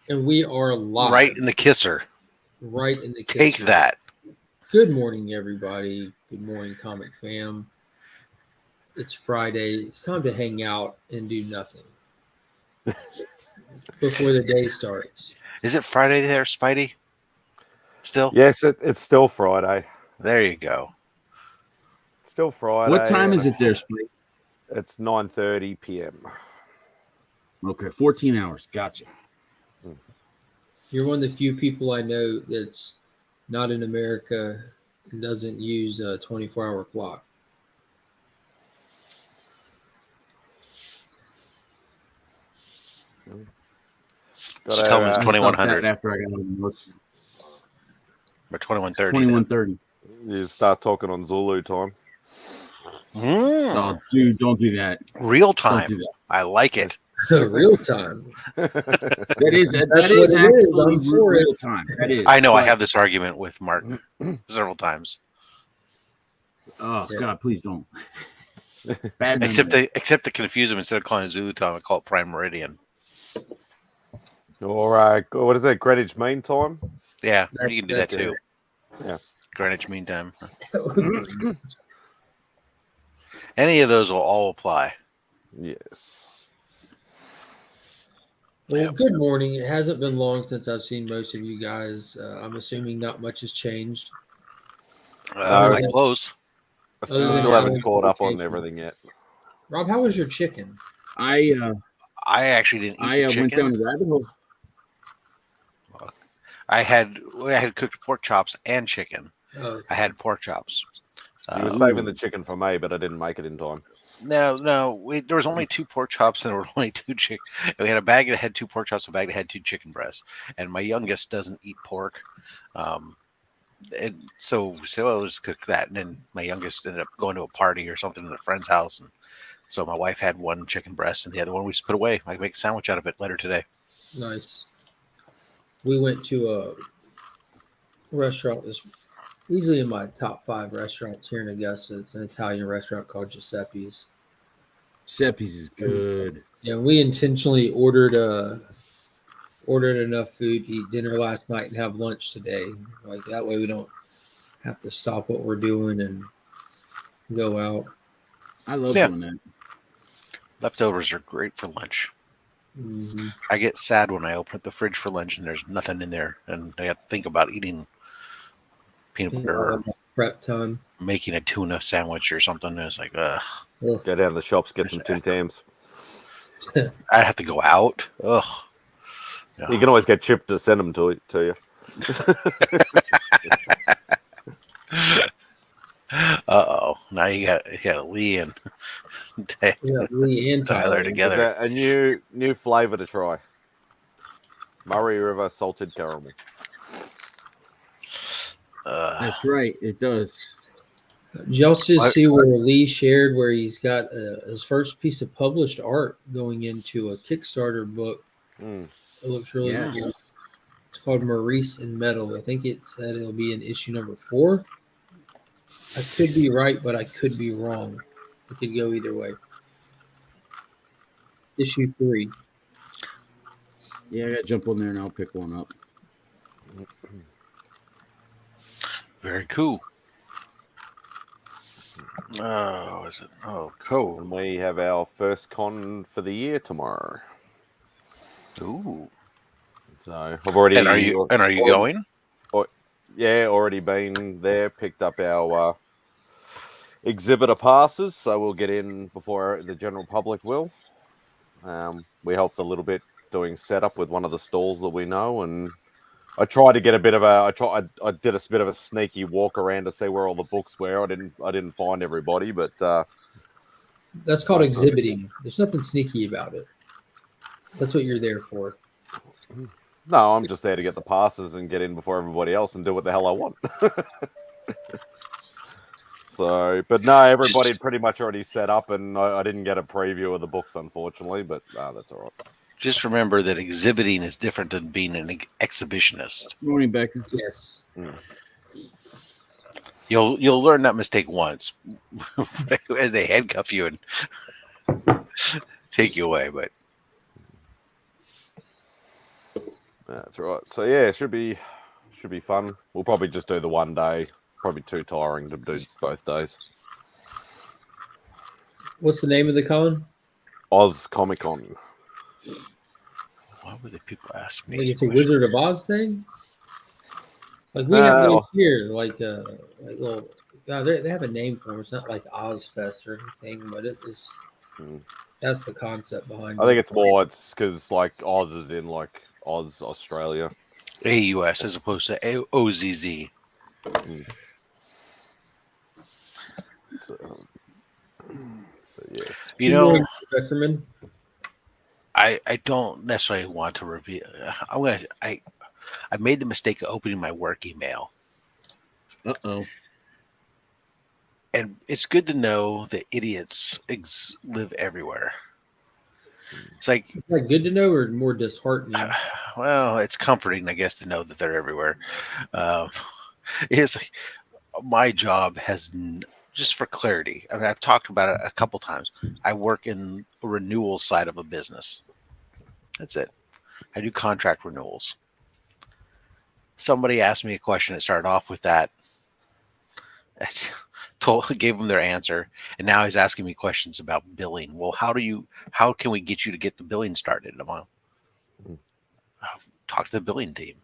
And we are live. Right in the kisser. Right in the kisser. Take that. Good morning, everybody. Good morning, comic fam. It's Friday. It's time to hang out and do nothing before the day starts. Is it Friday there, Spidey? Still? Yes, it's still Friday. There you go. Still Friday. What time is it there, Spike? It's 9:30 p.m. Okay, 14 hours. Gotcha. You're one of the few people I know that's not in America and doesn't use a 24-hour clock. Just tell them it's 2100 after I got on the notes. or 2130. 2130. You start talking on Zulu time. Oh, dude, don't do that. Real time. Don't do that. I like it. Real time. That is That's actually what it is. I'm for it. real time. That is. I know. I But- have this argument with Mark several times. Oh Yeah. God, please don't. Bad Except memory. to confuse them, instead of calling it Zulu time, I call it Prime Meridian. Or what is that? Greenwich Mean Time. Yeah, you can do that That's too. Yeah. Greenwich Mean Time. Any of those will all apply. Yes. Well, good morning. It hasn't been long since I've seen most of you guys. I'm assuming not much has changed. I suppose. I Other than still haven't Alan caught up on vacation. everything yet. Rob, how was your chicken? I actually didn't eat the went chicken. down the rabbit hole. I had cooked pork chops and chicken. Oh, I had pork chops. You were saving the chicken for me, but I didn't make it in time. No. There was only 2 pork chops and there were only 2 chicken. We had a bag that had 2 pork chops, a bag that had 2 chicken breasts. And my youngest doesn't eat pork. And so we said, well, let's cook that. And then my youngest ended up going to a party or something at a friend's house. And so my wife had 1 chicken breast and the other one we just put away. I make a sandwich out of it later today. nice. We went to a restaurant that's easily in my top 5 restaurants here in Augusta. It's an Italian restaurant called Giuseppe's. Seppi's is good. Yeah, we intentionally ordered enough food to eat dinner last night and have lunch today. Like that way we don't have to stop what we're doing and go out. I love Yeah. doing that. Leftovers are great for lunch. Mm-hmm. I get sad when I open up the fridge for lunch and there's nothing in there. And I have to think about eating peanut butter or Prep time. making a tuna sandwich or something. And it's like, ugh. Ugh. Go down to the shops, get some Tim Tams. I have to go out. Ugh. Yeah. You can always get Chip to send them to you. Uh-oh. Now you got Lee and Yeah, Lee and Tyler Is together. that a new flavor to try? Murray River salted caramel. That's right. It does. Did y'all see where Lee shared where he's got his first piece of published art going into a Kickstarter book? Mm. It looks really Yes. good. It's called Maurice in Metal. I think it said it'll be in issue number 4. I could be right, but I could be wrong. It could go either way. Issue 3. Yeah, I got to jump on there and I'll pick one up. Very cool. Oh, is it? Oh, cool. And we have our first con for the year tomorrow. Ooh. So I've already. And are you going? Yeah, already been there. Picked up our exhibitor passes, so we'll get in before the general public will. We helped a little bit doing setup with one of the stalls that we know, and I tried to get a bit of I did a bit of a sneaky walk around to see where all the books were. I didn't find everybody, but That's called exhibiting. There's nothing sneaky about it. That's what you're there for. no, I'm just there to get the passes and get in before everybody else and do what the hell I want. So, but no, everybody had pretty much already set up, and I didn't get a preview of the books, unfortunately, but that's all right. Just remember that exhibiting is different than being an exhibitionist. Morning, Becker. Yes. You'll learn that mistake once as they handcuff you and take you away. But That's right. So yeah, it should be fun. We'll probably just do the one day. Probably too tiring to do both days. What's the name of the con? Oz Comic Con. Why would the people ask I me? think it's a Wizard of Oz thing. Like we have those here, like little. They have a name for them. It's not like Ozfest or anything, but it is. That's the concept behind it. I think it's more. It's because like Oz is in like Oz, Australia. AUS as opposed to OZZ. So, yes. You know, Beckerman. I don't necessarily want to reveal. I made the mistake of opening my work email. Uh-oh. And it's good to know that idiots live everywhere. It's like, Is that good to know or more disheartening? well, it's comforting, I guess, to know that they're everywhere. It's like, my job has, just for clarity, I mean, I've talked about it a couple times. I work in a renewal side of a business. That's it. I do contract renewals. Somebody asked me a question that started off with that. Gave them their answer, and now he's asking me questions about billing. Well, how can we get you to get the billing started? I'm like, talk to the billing team.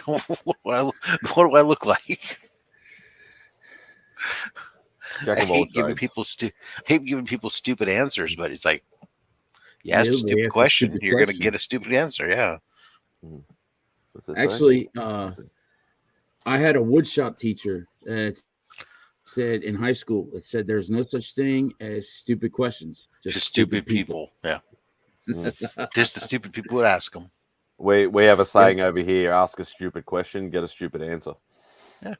What do I look like? I hate giving people stupid answers, but it's like, you ask a stupid question, you're going to get a stupid answer. Yeah. Actually, I had a woodshop teacher that said in high school, it said there's no such thing as stupid questions. Just stupid people. Yeah. Just the stupid people would ask them. We have a saying over here: ask a stupid question, get a stupid answer. Yeah.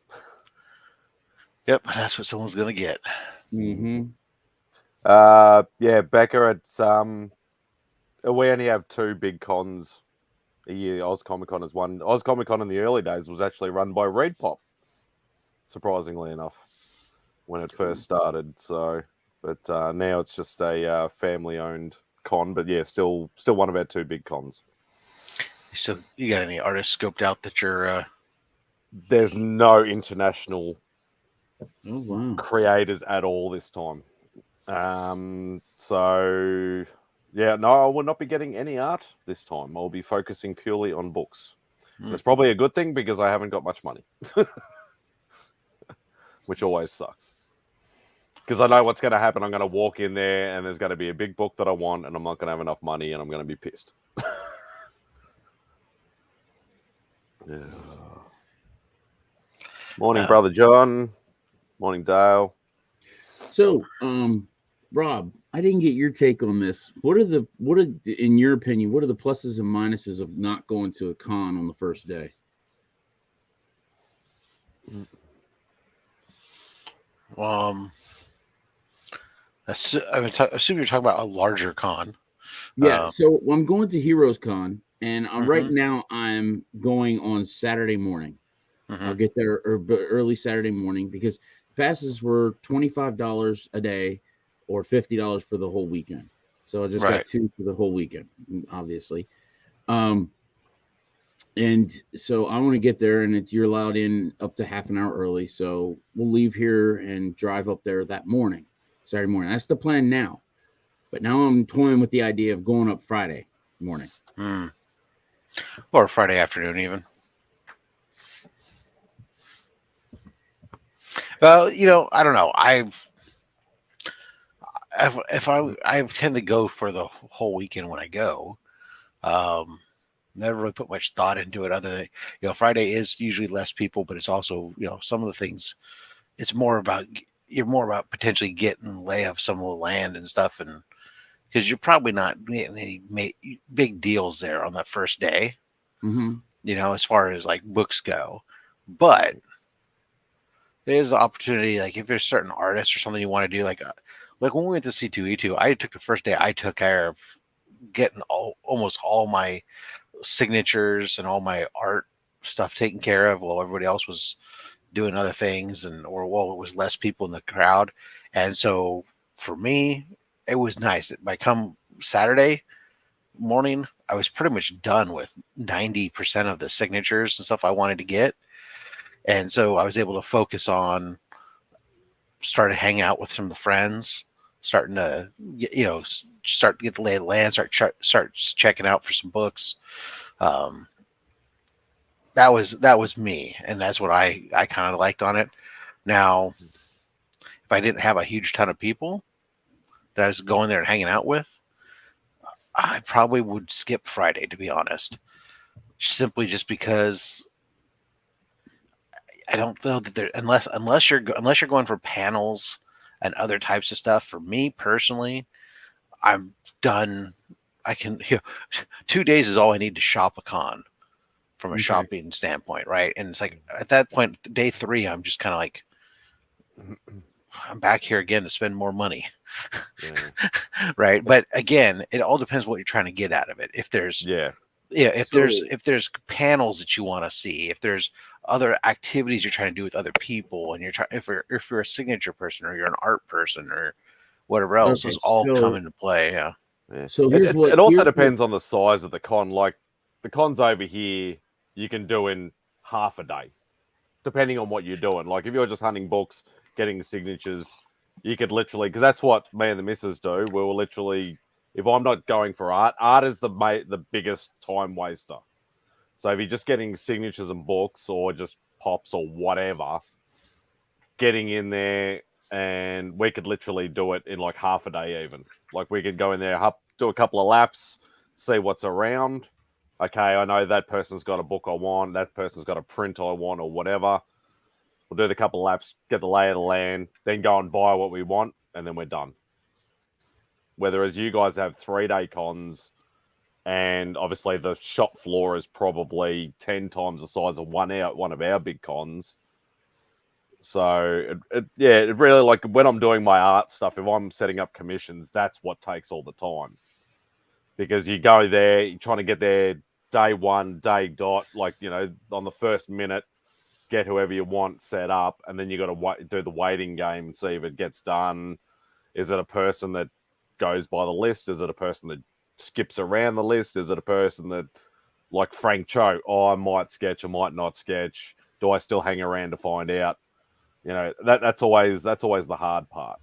Yep, that's what someone's gonna get. Mm-hmm. Yeah, Becca, it's we only have two big cons a year. Oz Comic Con is one. Oz Comic Con in the early days was actually run by Red Pop, surprisingly enough, when it first started. So, but now it's just a family-owned con. But yeah, still one of our two big cons. So, you got any artists scoped out that you're? There's no international creators at all this time. So yeah, no, I will not be getting any art this time. I'll be focusing purely on books. It's probably a good thing because I haven't got much money, which always sucks. Because I know what's going to happen. I'm going to walk in there and there's going to be a big book that I want and I'm not going to have enough money and I'm going to be pissed. Yeah. Morning, Brother John. Morning, Dale. So, Rob, I didn't get your take on this. What are in your opinion, what are the pluses and minuses of not going to a con on the first day? I assume you're talking about a larger con. Yeah. So I'm going to Heroes Con, and right now I'm going on Saturday morning. I'll get there early Saturday morning because passes were $25 a day or $50 for the whole weekend. So I just got two for the whole weekend, obviously. And so I want to get there, and you're allowed in up to half an hour early. So we'll leave here and drive up there that morning, Saturday morning. That's the plan now. But now I'm toying with the idea of going up Friday morning. Or Friday afternoon even. Well, I don't know. I tend to go for the whole weekend when I go. Never really put much thought into it other than, Friday is usually less people, but it's also, some of the things you're more about potentially getting lay of some of the land and stuff. And because you're probably not getting any big deals there on that first day, as far as like books go, but there's the opportunity, like if there's certain artists or something you want to do, like when we went to C2E2, I took the first day, I took care of getting almost all my signatures and all my art stuff taken care of while everybody else was doing other things, or it was less people in the crowd. And so for me, it was nice that by come Saturday, morning, I was pretty much done with 90% of the signatures and stuff I wanted to get. And so I was able to focus on started hanging out with some of the friends, starting to, start to get the lay of the land, start checking out for some books. Um, that was me, and that's what I kind of liked on it. Now, if I didn't have a huge ton of people that I was going there and hanging out with, I probably would skip Friday, to be honest. Simply just because I don't know that there unless you're going for panels and other types of stuff. For me personally, I'm done. I can 2 days is all I need to shop a con from a shopping standpoint, right? And it's like at that point, day 3, I'm just kind of like, I'm back here again to spend more money, right? But again, it all depends what you're trying to get out of it. If there's if there's panels that you want to see, if there's other activities you're trying to do with other people, and you're trying if you're a signature person or you're an art person or whatever else, those all come into play. Yeah. So it also depends on the size of the con. Like the cons over here, you can do in half a day, depending on what you're doing. Like if you're just hunting books, getting signatures, you could literally, because that's what me and the missus do. We'll literally, if I'm not going for art is the biggest time waster. So if you're just getting signatures and books or just pops or whatever, getting in there, and we could literally do it in like half a day even. Like we could go in there, do a couple of laps, see what's around. Okay, I know that person's got a book I want, that person's got a print I want or whatever. We'll do the couple of laps, get the lay of the land, then go and buy what we want, and then we're done. Whereas you guys have 3-day cons, and obviously the shop floor is probably 10 times the size of one of our big cons. So, it really, like, when I'm doing my art stuff, if I'm setting up commissions, that's what takes all the time. Because you go there, you're trying to get there day one, day dot, like, on the first minute, get whoever you want set up, and then you got to do the waiting game and see if it gets done. Is it a person that goes by the list? Is it a person that skips around the list? Is it a person that, like Frank Cho, I might sketch, I might not sketch. Do I still hang around to find out? That's always the hard part.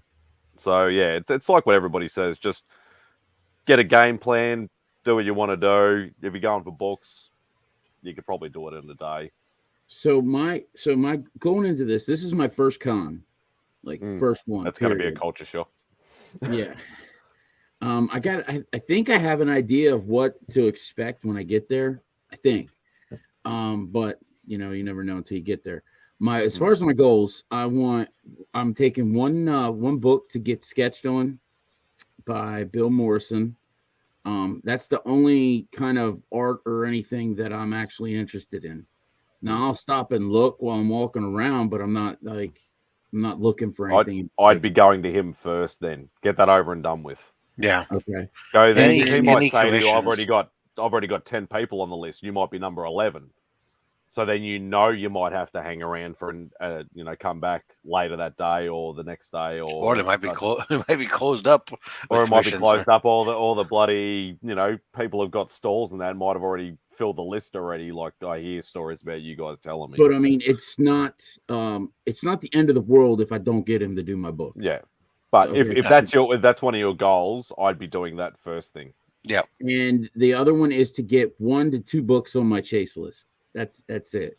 So yeah, it's like what everybody says. Just get a game plan, do what you want to do. If you're going for books, you could probably do it in a day. So my going into this is my first con, first one. That's going to be a culture shock. Yeah. I think I have an idea of what to expect when I get there. I think, but you never know until you get there. As far as my goals, I'm taking one book to get sketched on by Bill Morrison. That's the only kind of art or anything that I'm actually interested in. Now I'll stop and look while I'm walking around, but I'm not looking for anything. I'd be going to him first, then get that over and done with. Yeah. Okay. Go there. He might say to you, I've already got 10 people on the list. You might be number 11. So then you might have to hang around for come back later that day or the next day, or it might be it might be closed up, or it might be closed up. All the bloody people have got stalls and that might have already filled the list already. Like I hear stories about you guys telling me. But I mean, it's not the end of the world if I don't get him to do my book. Yeah, but if that's one of your goals, I'd be doing that first thing. Yeah, and the other one is to get 1 to 2 books on my chase list. That's it.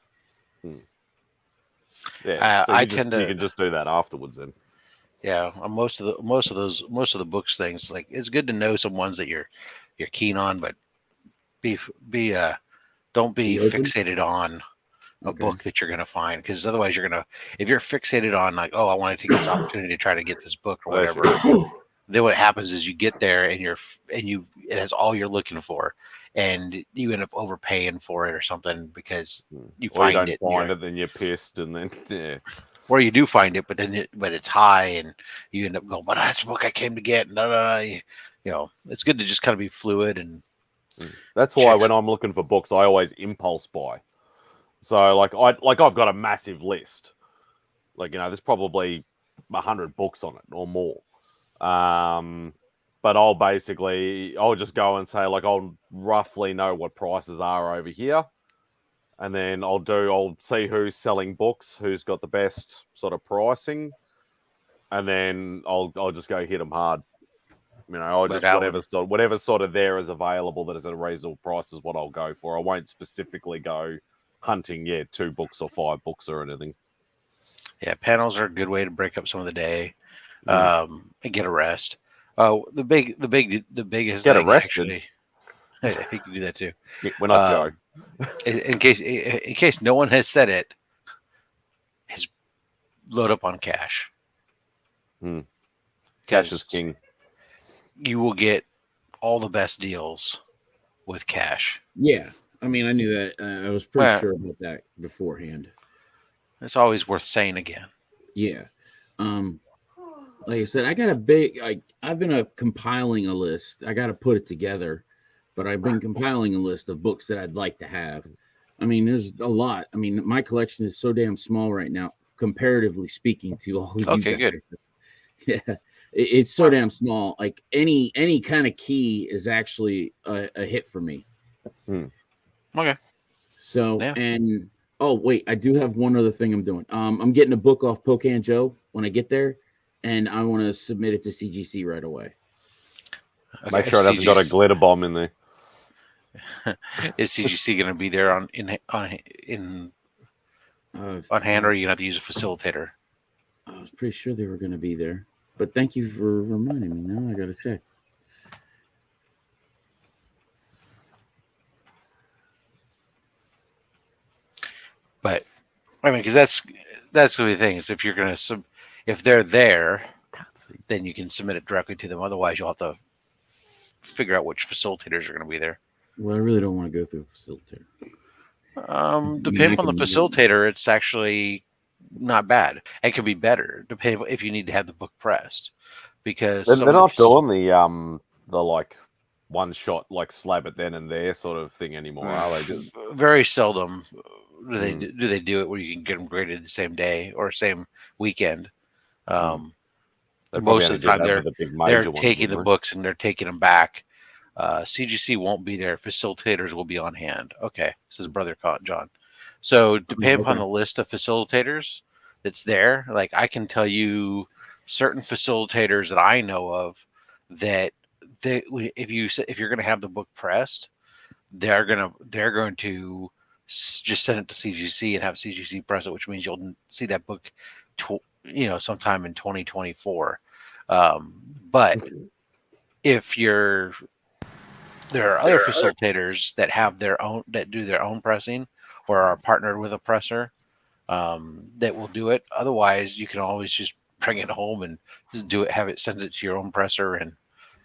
Yeah, so you can just do that afterwards then. Yeah, most of the books things, like it's good to know some ones that you're keen on, but don't be fixated on a book that you're going to find, because otherwise if you're fixated on like, oh, I want to take this opportunity to try to get this book or whatever, then what happens is you get there and it has all you're looking for, and you end up overpaying for it or something because you find it. Then you're pissed, and then or you do find it, but it's high, and you end up going, "But that's the book I came to get." And it's good to just kind of be fluid, and that's why when I'm looking for books, I always impulse buy. So I've got a massive list. There's probably 100 books on it or more. but I'll just go and say, like, I'll roughly know what prices are over here. And then I'll see who's selling books, who's got the best sort of pricing. And then I'll just go hit them hard. You know, I'll just whatever sort of there is available that is at a reasonable price is what I'll go for. I won't specifically go hunting, 2 books or 5 books or anything. Yeah, panels are a good way to break up some of the day, and get a rest. Oh, the biggest get thing, arrested. Actually, you can do that too. We're not Joe. In case no one has said it, is load up on cash. Cash is king. You will get all the best deals with cash. Yeah, I mean, I knew that. I was pretty sure about that beforehand. It's always worth saying again. Yeah. Like I said, I got a big. I've been compiling a list. I got to put it together, but I've been compiling a list of books that I'd like to have. I mean, there's a lot. I mean, my collection is so damn small right now, comparatively speaking to all of you guys. Okay, good. Yeah, it's so damn small. Like any kind of key is actually a hit for me. Okay. So and oh wait, I do have one other thing I'm doing. I'm getting a book off Pocan Joe when I get there, and I want to submit it to CGC right away. Okay. Make sure it hasn't got a glitter bomb in there. Is CGC going to be there on hand, or are you going to have to use a facilitator? I was pretty sure they were going to be there, but thank you for reminding me. Now I got to check. But I mean, because that's the thing is if you're going to if they're there, then you can submit it directly to them. Otherwise, you'll have to figure out which facilitators are going to be there. Well, I really don't want to go through a facilitator. Depending on the facilitator, it's actually not bad. It can be better depending if you need to have the book pressed, because they're not doing the like one shot like slab it then and there sort of thing anymore, are they? Just very seldom do they do it where you can get them graded the same day or same weekend. Most of the time they're taking the books and they're taking them back. CGC won't be there. Facilitators will be on hand. Okay, says Brother John. So depending upon the list of facilitators that's there, like I can tell you certain facilitators that I know of that if you're going to have the book pressed, they're going to just send it to CGC and have CGC press it, which means you'll see that book, sometime in 2024. But if there are other facilitators that have that do their own pressing or are partnered with a presser that will do it. Otherwise, you can always just bring it home and just do it, send it to your own presser and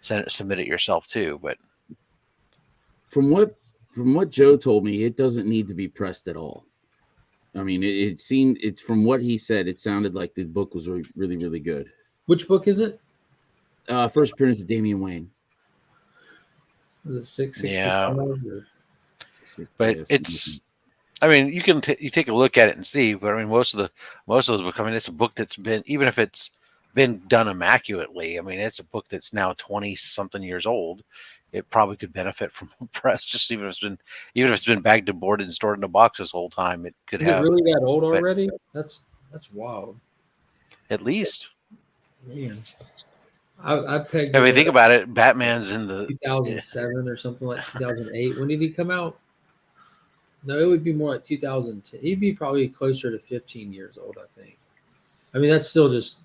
submit it yourself too. But from what Joe told me, it doesn't need to be pressed at all. I mean, it's from what he said, it sounded like the book was really, really good. Which book is it? First appearance of Damian Wayne. Was it 665? Yeah. But it's, I mean, you can you take a look at it and see. But I mean, most of those books. I mean, it's a book that's been, even if it's been done immaculately. I mean, it's a book that's now 20-something years old. It probably could benefit from a press, just even if it's been bagged and boarded and stored in a box this whole time. It could have. Is it really that old already? That's wild. At least. Man. I pegged. I mean, think about it. Batman's in the 2007 or something, like 2008. When did he come out? No, it would be more like 2010. He'd be probably closer to 15 years old, I think. I mean, that's still just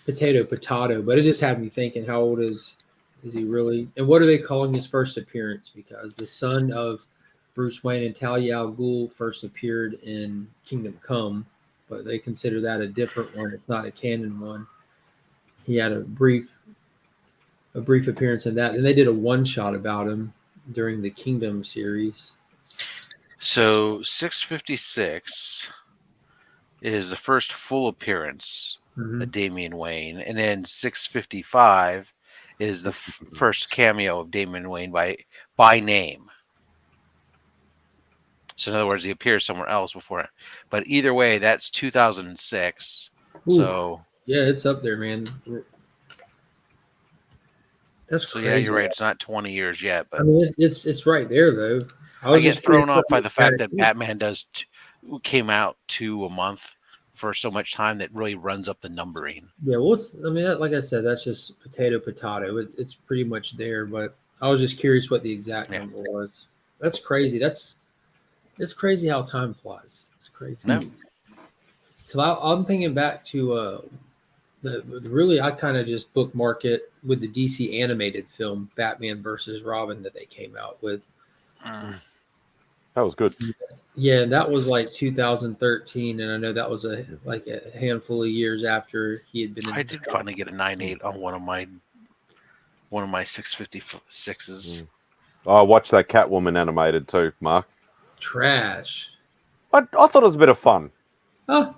potato, but it just had me thinking, how old is he really? And what are they calling his first appearance? Because the son of Bruce Wayne and Talia al Ghul first appeared in Kingdom Come, but they consider that a different one. It's not a canon one. He had a brief appearance in that, and they did a one-shot about him during the Kingdom series. So 656 is the first full appearance of Damian Wayne, and then 655 is the first cameo of Damian Wayne by name. So in other words, he appears somewhere else before it. But either way, that's 2006. Ooh. So yeah, it's up there, man. That's So crazy. yeah, you're right. It's not 20 years yet, but I mean, it's right there though. I get just thrown curious off by what the fact that that is. Batman came out to a month for so much time that really runs up the numbering. Yeah, well, like I said, that's just potato. It's pretty much there, but I was just curious what the exact Yeah. number was. That's crazy. It's crazy how time flies. It's crazy. No. So I'm thinking back to really I kind of just bookmark it with the DC animated film Batman versus Robin that they came out with. That was good. Yeah, and that was like 2013, and I know that was a handful of years after he had been in. I did finally get a 9.8 on one of my 656s. I watched that Catwoman animated too, Mark. Trash. I thought it was a bit of fun. I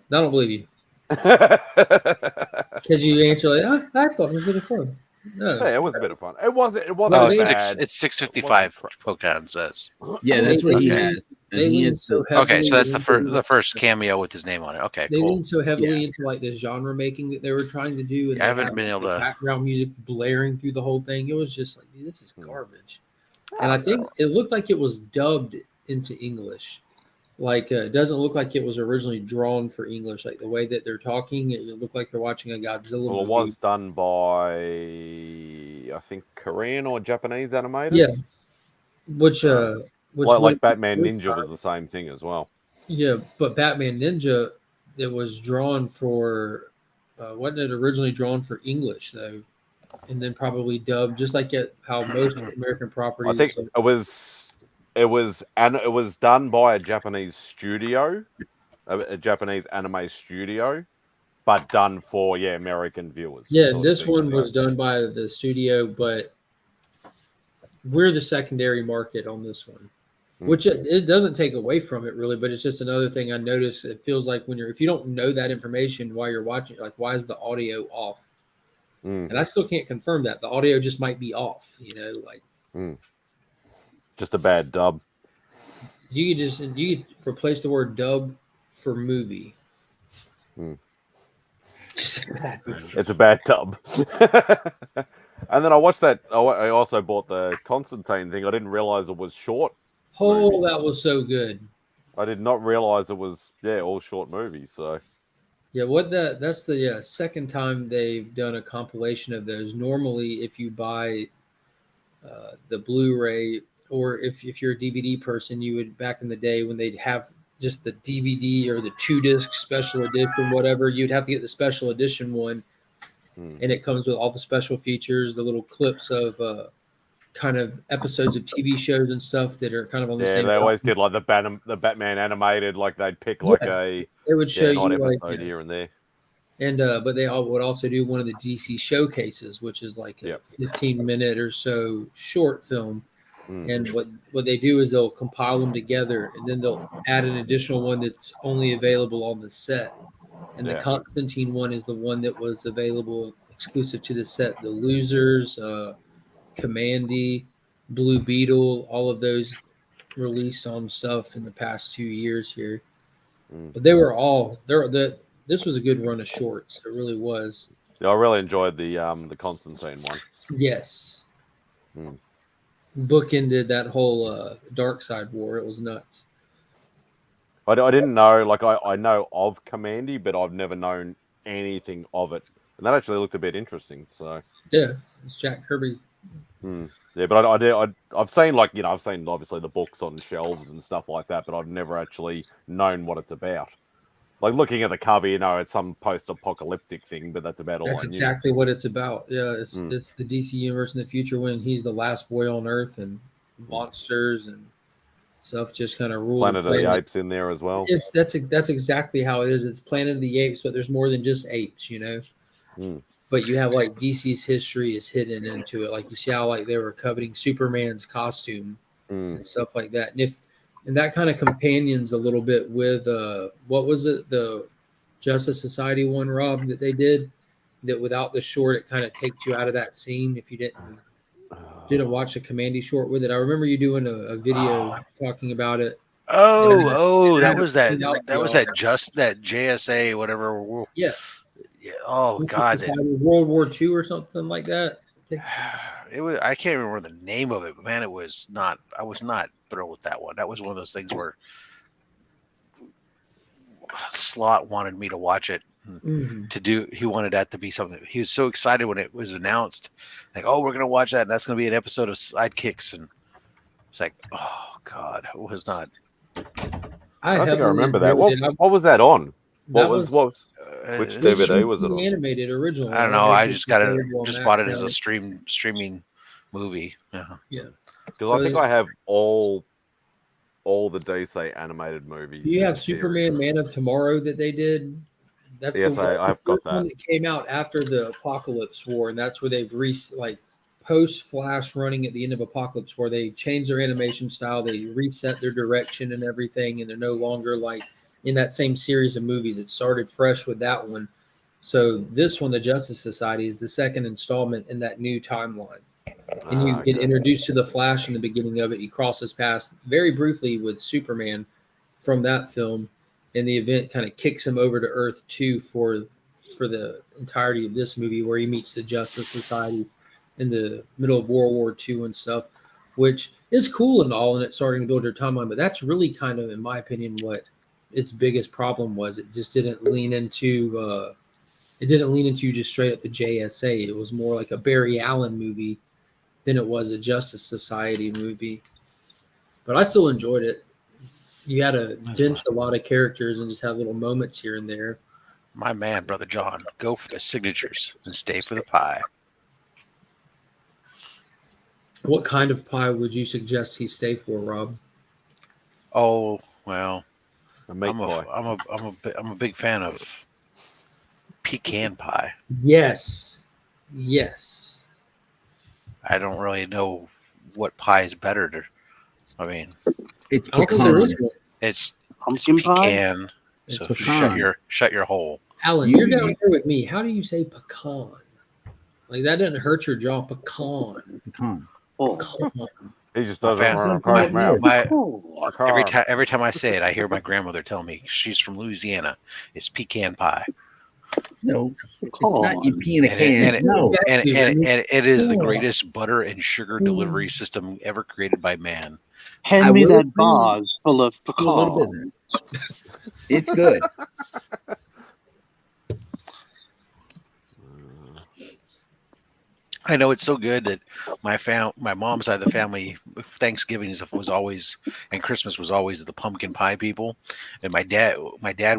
don't believe you. Because you answer like, I thought it was a bit of fun. No. Yeah, it was a bit of fun. It wasn't No, bad. it's 655. Pokemon says. Yeah, that's what he Okay. has. And They he lean has so heavily. Okay, so that's the into- first cameo with his name on it. Okay, They cool. lean so heavily into like this genre making that they were trying to do, and Yeah, I they haven't had, been able the to. background music blaring through the whole thing. It was just like, dude, this is garbage. And Oh, I think it looked like it was dubbed into English. Like it doesn't look like it was originally drawn for English. Like the way that they're talking, it looked like they're watching a Godzilla Well, it movie. was done by, I think, Korean or Japanese animators. Yeah, which like Batman Ninja was the same thing as well. Yeah, but Batman Ninja, it was drawn for, wasn't it originally drawn for English though, and then probably dubbed, just like how most American properties. I think it was done by a Japanese studio, a Japanese anime studio, but done for American viewers. Yeah, this one was done by the studio, but we're the secondary market on this one, which it doesn't take away from it really, but it's just another thing I noticed. It feels like if you don't know that information while you're watching, like why is the audio off? And I still can't confirm that the audio just might be off. Just a bad dub. You could replace the word dub for movie. It's a bad dub. And then I watched that. I also bought the Constantine thing. I didn't realize it was short. Oh, movies. that was so good. I did not realize it was all short movies. So yeah, that's the second time they've done a compilation of those. Normally, if you buy the Blu-ray, or if you're a DVD person, you would, back in the day when they'd have just the DVD or the 2-disc special edition, whatever, you'd have to get the special edition one, and it comes with all the special features, the little clips of kind of episodes of TV shows and stuff that are kind of on the same. They always did like the Batman animated, like they'd pick like they would show you episode here and there. And but they would also do one of the DC showcases, which is like a 15-minute or so short film. And what they do is they'll compile them together, and then they'll add an additional one that's only available on the set. And the Constantine one is the one that was available exclusive to the set. The Losers, Commandy, Blue Beetle, all of those released on stuff in the past 2 years here. But they were all this was a good run of shorts. It really was. Yeah, I really enjoyed the Constantine one. Yes. Bookended that whole Dark Side war. It was nuts. I didn't know, like I know of Commandy, but I've never known anything of it, and that actually looked a bit interesting. So yeah, it's Jack Kirby. Yeah, but I've seen I've seen obviously the books on shelves and stuff like that, but I've never actually known what it's about. Like looking at the cover, it's some post-apocalyptic thing, but that's about all. That's exactly what it's about. Yeah, it's the DC universe in the future when he's the last boy on Earth and monsters and stuff just kind of rule. Planet of the Apes in there as well. That's exactly how it is. It's Planet of the Apes, but there's more than just apes, But you have like DC's history is hidden into it. Like you see how like they were coveting Superman's costume and stuff like that. And that kind of companions a little bit with what was it, the Justice Society one, Rob, that they did, that without the short it kind of takes you out of that scene if you didn't watch a Commandy short with it. I remember you doing a video talking about it. That was that JSA whatever. Yeah. Oh God! World War II or something like that. It was. I can't remember the name of it, but man, it was not. I was not thrilled with that one. That was one of those things where Slot wanted me to watch it. He wanted that to be something. He was so excited when it was announced, like, "Oh, we're gonna watch that. And that's gonna be an episode of Sidekicks," and it's like, "Oh God, it was not." I think I remember that. What was that on? Which DVD was it on? Animated original. I don't know. I just got it. Just bought it as a streaming movie. Yeah. Because I think I have all the DC animated movies. You have Superman, Man of Tomorrow that they did. That's I've got that. One that came out after the Apocalypse War, and that's where they've post Flash running at the end of Apocalypse War. They changed their animation style. They reset their direction and everything, and they're no longer like in that same series of movies. It started fresh with that one. So this one, the Justice Society, is the second installment in that new timeline. And you get introduced to the Flash in the beginning of it. He crosses past very briefly with Superman from that film, and the event kind of kicks him over to Earth 2 for the entirety of this movie, where he meets the Justice Society in the middle of World War II and stuff, which is cool and all, and it's starting to build your timeline. But that's really kind of, in my opinion, what its biggest problem was. It just didn't lean into just straight up the JSA. It was more like a Barry Allen movie than it was a Justice Society movie. But I still enjoyed it. You had to bench a lot of characters and just have little moments here and there. My man, Brother John, go for the signatures and stay for the pie. What kind of pie would you suggest he stay for, Rob? Oh, well, I'm a big fan of pecan pie. Yes. I don't really know what pie is better. It's pecan. It's pumpkin pecan. It's So pecan. shut your hole. Alan, you're down here with me. How do you say pecan? Like that doesn't hurt your jaw. Pecan. Pecan. He just doesn't run mouth. Every time I say it, I hear my grandmother tell me she's from Louisiana. It's pecan pie. No, it's not you pee in a can. And it is the greatest butter and sugar delivery system ever created by man. Hand me that vase full of pecan. It's good. I know it's so good that my mom's side of the family, Thanksgiving was always, and Christmas was always the pumpkin pie people. And my dad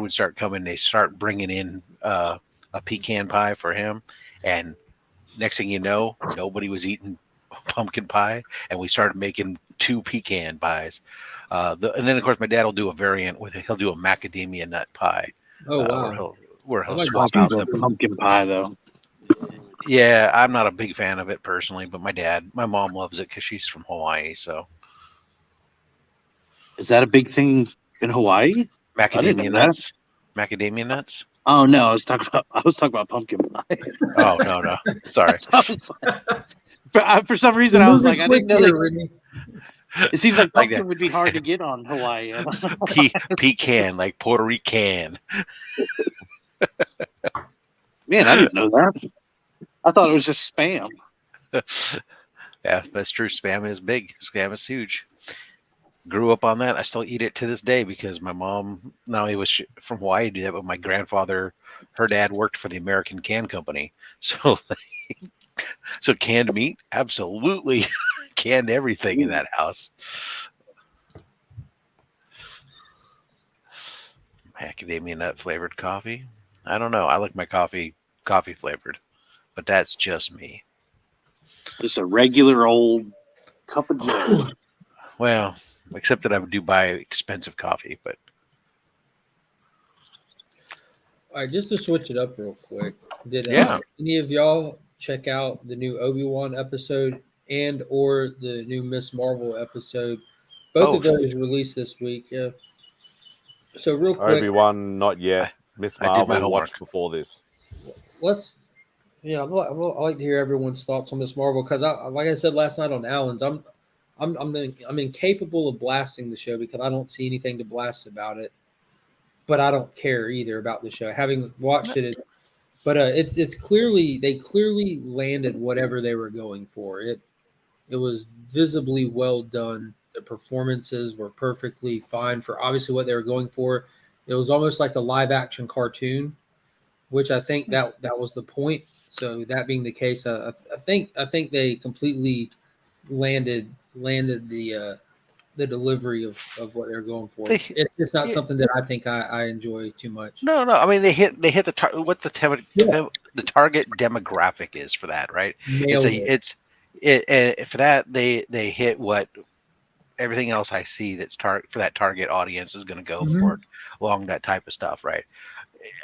would start coming. They start bringing in a pecan pie for him, and next thing you know, nobody was eating pumpkin pie, and we started making 2 pecan pies. And then of course my dad will do a variant with it. He'll do a macadamia nut pie. Oh wow! Where he'll like swap out the pumpkin pie though. Yeah, I'm not a big fan of it personally, but my mom loves it because she's from Hawaii. So, is that a big thing in Hawaii? Macadamia nuts. Macadamia nuts. Oh no, I was talking about pumpkin pie. Oh no, sorry. For some reason, I was like, I didn't know. It seems like pumpkin that would be hard to get on Hawaii. Pecan, like Puerto Rican. Man, I didn't know that. I thought it was just spam. Yeah, that's true. Spam is big. Spam is huge. Grew up on that. I still eat it to this day because my mom, not only was from Hawaii, do that, but my grandfather, her dad worked for the American Can Company. So, so canned meat, absolutely canned everything in that house. Macadamia nut flavored coffee. I don't know. I like my coffee flavored, but that's just me. Just a regular old cup of joe. Well, except that I do buy expensive coffee, but. All right, just to switch it up real quick. Did any of y'all check out the new Obi-Wan episode and or the new Miss Marvel episode? Both of those released this week. Yeah. So real quick. Obi-Wan, not yet. Miss Marvel watched before this. I'd like to hear everyone's thoughts on Miss Marvel because, like I said last night on Alan's, I'm incapable of blasting the show because I don't see anything to blast about it, but I don't care either about the show. Having watched it, But it's clearly they clearly landed whatever they were going for. It was visibly well done. The performances were perfectly fine for obviously what they were going for. It was almost like a live action cartoon, which I think that was the point. So that being the case, I think they completely landed the delivery of what they're going for. It's not something that I think I enjoy too much. No. I mean, they hit what the Yeah. the target demographic is for that, right? Nailed it. For that they hit what everything else I see that's for that target audience is going to go for it along that type of stuff, right?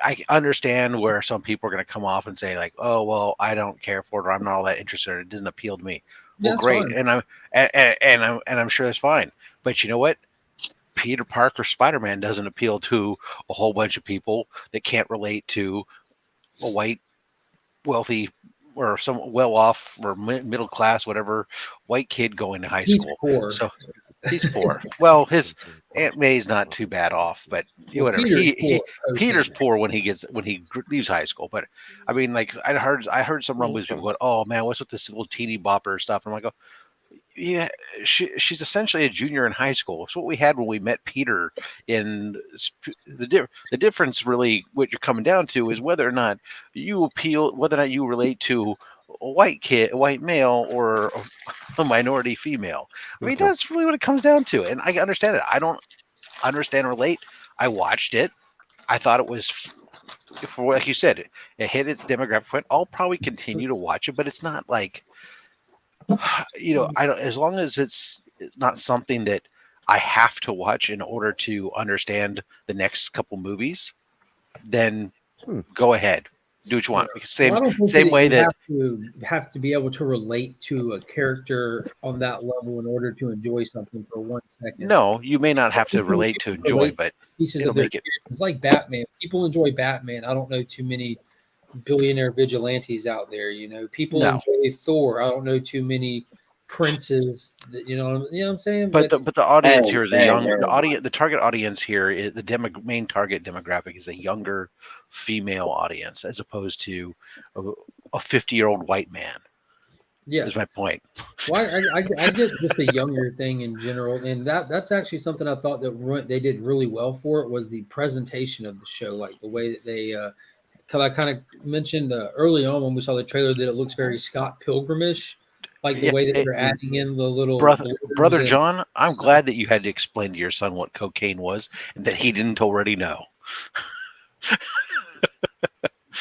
I understand where some people are going to come off and say like, "Oh, well, I don't care for it, or I'm not all that interested. It doesn't appeal to me." Well, That's great, fine. and I'm sure that's fine. But you know what? Peter Parker Spider-Man doesn't appeal to a whole bunch of people that can't relate to a white, wealthy, or some well-off or middle class, whatever, white kid going to high He's school. poor. So he's poor. Well, his Aunt May's not too bad off, but whatever. Peter's poor when he leaves high school. But I mean, like I heard some rumblings people going, "Oh man, what's with this little teeny bopper stuff?" And I'm like, yeah, she's essentially a junior in high school. It's what we had when we met Peter. In the difference, really, what you're coming down to is whether or not you relate to a white kid, a white male, or a minority female. I mean, that's really what it comes down to. And I understand it. I don't understand or relate. I watched it. I thought it was, for like you said, it hit its demographic point. I'll probably continue to watch it, but it's not like, I don't, as long as it's not something that I have to watch in order to understand the next couple movies, then go ahead, do what you want. Because same way that you have to be able to relate to a character on that level in order to enjoy something for 1 second. No, you may not have to relate to enjoy, but pieces of make it. It's like Batman. People enjoy Batman. I don't know too many billionaire vigilantes out there. People enjoy Thor. I don't know too many princes. You know what I'm saying? But the audience here is the target audience here is main target demographic is a younger female audience as opposed to a 50-year-old white man. Yeah, is my point. Well, I get just the younger thing in general, and that's actually something I thought that they did really well for it was the presentation of the show, like the way that they. Because I kind of mentioned early on when we saw the trailer that it looks very Scott Pilgrimish, like the way that they're adding in the little brother John. I'm glad that you had to explain to your son what cocaine was and that he didn't already know.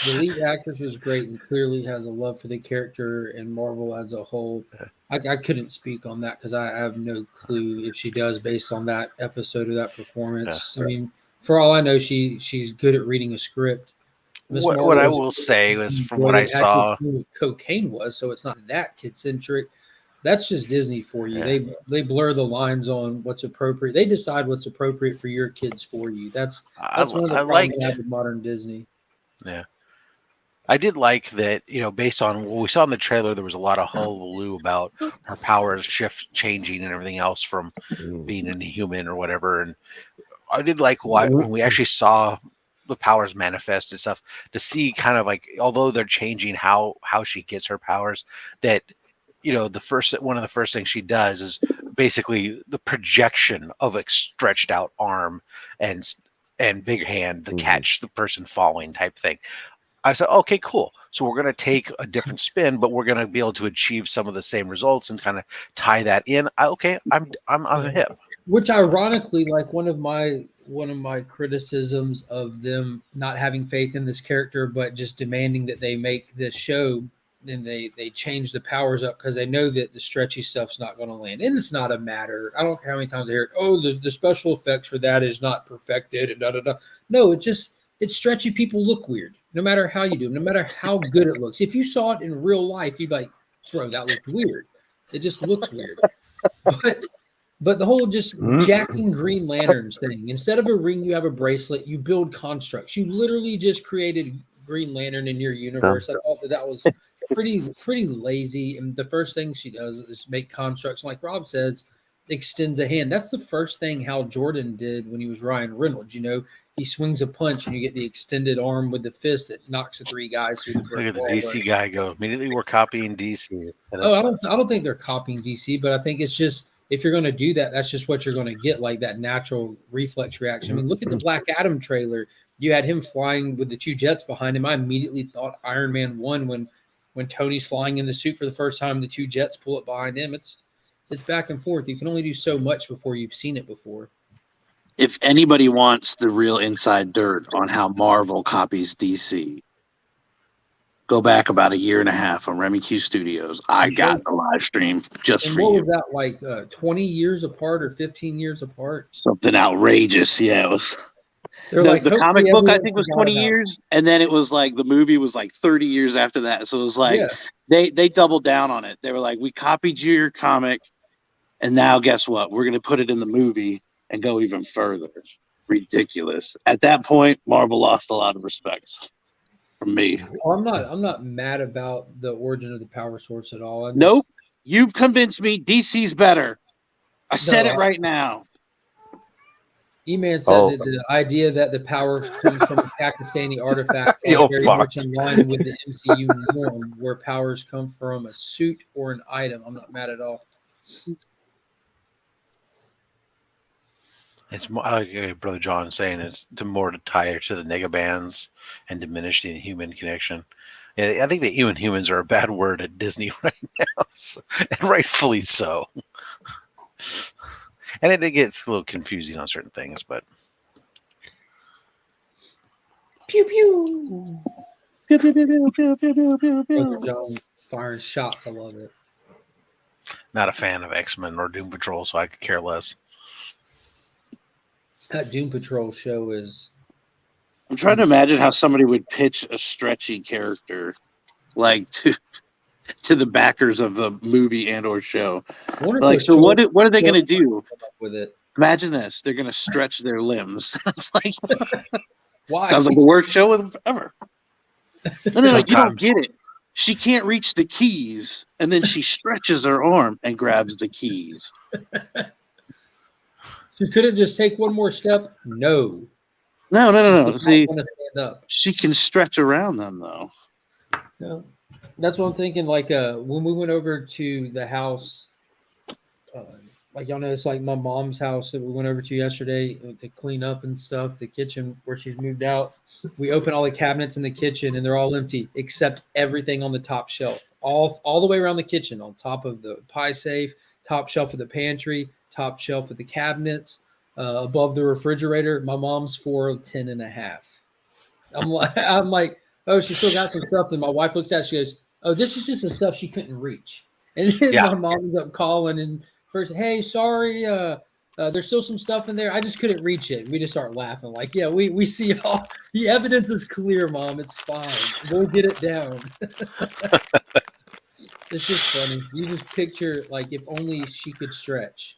The lead actress was great and clearly has a love for the character and Marvel as a whole. I couldn't speak on that because I have no clue if she does based on that episode of that performance. I mean, for all I know, she's good at reading a script. What I will say is from what I saw, cocaine was, so it's not that kid centric. That's just Disney for you. Yeah. They blur the lines on what's appropriate. They decide what's appropriate for your kids for you. That's one of the problems I have with modern Disney. Yeah. I did like that, based on what we saw in the trailer, there was a lot of hullabaloo about her powers changing and everything else from being an human or whatever. And I did like when we actually saw the powers manifest and stuff, to see kind of like, although they're changing how she gets her powers, that one of the first things she does is basically the projection of a stretched out arm and big hand to catch the person falling type thing. I said, okay, cool. So we're going to take a different spin, but we're going to be able to achieve some of the same results and kind of tie that in. I'm hip. Which ironically, like one of my criticisms of them not having faith in this character, but just demanding that they make this show, then they change the powers up because they know that the stretchy stuff's not going to land. And it's not a matter. I don't care how many times I hear it. Oh, the special effects for that is not perfected and da da da. No, it's stretchy people look weird. No matter how you do, no matter how good it looks. If you saw it in real life, you'd be like, bro, that looked weird. It just looks weird. But the whole just jacking Green Lanterns thing, instead of a ring, you have a bracelet, you build constructs. You literally just created Green Lantern in your universe. I thought that was pretty lazy. And the first thing she does is make constructs. Like Rob says, extends a hand. That's the first thing Hal Jordan did when he was Ryan Reynolds. He swings a punch and you get the extended arm with the fist that knocks the 3 guys through the brick Look at the wall. DC guy go. Immediately we're copying DC. Oh, I don't think they're copying DC, but I think it's just if you're going to do that, that's just what you're going to get, like that natural reflex reaction. I mean, look at the Black Adam trailer. You had him flying with the 2 jets behind him. I immediately thought Iron Man 1 when Tony's flying in the suit for the first time, the 2 jets pull up behind him. It's back and forth. You can only do so much before you've seen it before. If anybody wants the real inside dirt on how Marvel copies DC, go back about 1.5 years on Remy Q Studios. I got the live stream just for you. What was that, like 20 years apart or 15 years apart? Something outrageous. Yeah, it was. The comic book, I think, was 20 years, and then it was like the movie was like 30 years after that. So it was like they doubled down on it. They were like, we copied your comic, and now guess what? We're going to put it in the movie and go even further. Ridiculous. At that point, Marvel lost a lot of respect from me. I'm not mad about the origin of the power source at all. Nope. You've convinced me DC's better. I said it right now. Eman said that the idea that the power comes from a Pakistani artifact is very much in line with the MCU norm, where powers come from a suit or an item. I'm not mad at all. It's like Brother John saying it's more to tie it to the negabands and diminish the inhuman connection. Yeah, I think the humans are a bad word at Disney right now, and rightfully so. And it gets a little confusing on certain things, but pew pew. Pew pew pew pew pew pew pew pew. John firing shots. I love it. Not a fan of X-Men or Doom Patrol, so I could care less. That Doom Patrol show is. I'm trying to imagine how somebody would pitch a stretchy character, like to the backers of the movie and or show. Like, so what are they going to do with it? Imagine this: they're going to stretch their limbs. It's like, why? Sounds like the worst show ever. No, you don't get it. She can't reach the keys, and then she stretches her arm and grabs the keys. She couldn't just take one more step. No. See, she can stretch around them though. No. That's what I'm thinking. Like when we went over to the house, like y'all know, it's like my mom's house that we went over to yesterday to clean up and stuff. The kitchen where she's moved out. We open all the cabinets in the kitchen and they're all empty except everything on the top shelf, all the way around the kitchen, on top of the pie safe, top shelf of the pantry, top shelf of the cabinets, above the refrigerator. My mom's 4'10.5". I'm like, oh, she still got some stuff. And my wife looks at it, she goes, oh, this is just the stuff she couldn't reach. And then my mom ends up calling and first, hey, sorry, there's still some stuff in there. I just couldn't reach it. And we just start laughing. Like, yeah, we see all the evidence is clear, Mom. It's fine. We'll get it down. It's just funny. You just picture, like, if only she could stretch.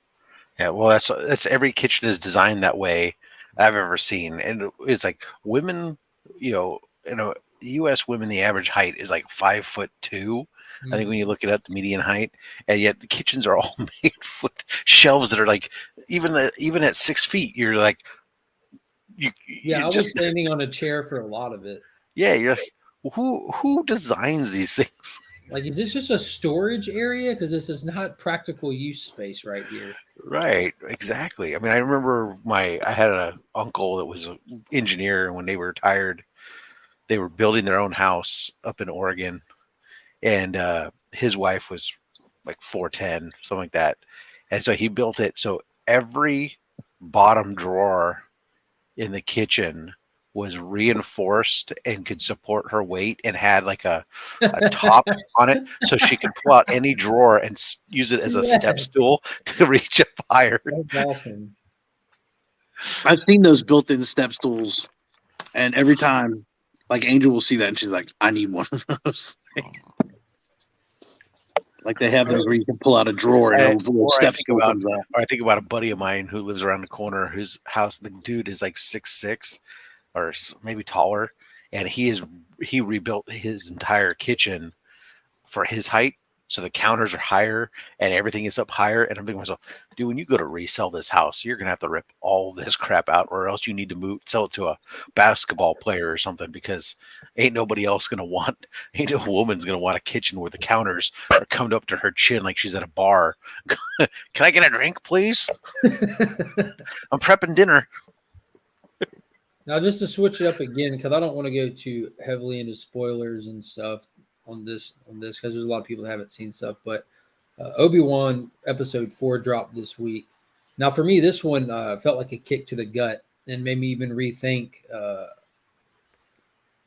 Yeah, well, that's every kitchen is designed that way I've ever seen. And it's like women, U.S. women, the average height is like 5'2". I think when you look it up, the median height, and yet the kitchens are all made with shelves that are like even at 6 feet, you're like, I was standing on a chair for a lot of it. Yeah, you're like, who designs these things? Like, is this just a storage area? Because this is not practical use space right here. Right, exactly. I mean, I remember I had an uncle that was an engineer, and when they were retired, they were building their own house up in Oregon. And his wife was like 4'10", something like that. And so he built it so every bottom drawer in the kitchen was reinforced and could support her weight and had like a top on it so she could pull out any drawer and use it as a step stool to reach up higher. That's awesome. I've seen those built-in step stools, and every time, like, Angel will see that and she's like, I need one of those. Like they have those where you can pull out a drawer and I think about a buddy of mine who lives around the corner, whose house, the dude is like 6'6", or maybe taller, and he rebuilt his entire kitchen for his height, so the counters are higher and everything is up higher. And I'm thinking to myself, dude, when you go to resell this house, you're gonna have to rip all this crap out, or else you need to sell it to a basketball player or something, because ain't no woman's gonna want a kitchen where the counters are coming up to her chin like she's at a bar. Can I get a drink, please? I'm prepping dinner. Now, just to switch it up again, because I don't want to go too heavily into spoilers and stuff on this, because there's a lot of people that haven't seen stuff. But Obi-Wan episode 4 dropped this week. Now, for me, this one felt like a kick to the gut and made me even rethink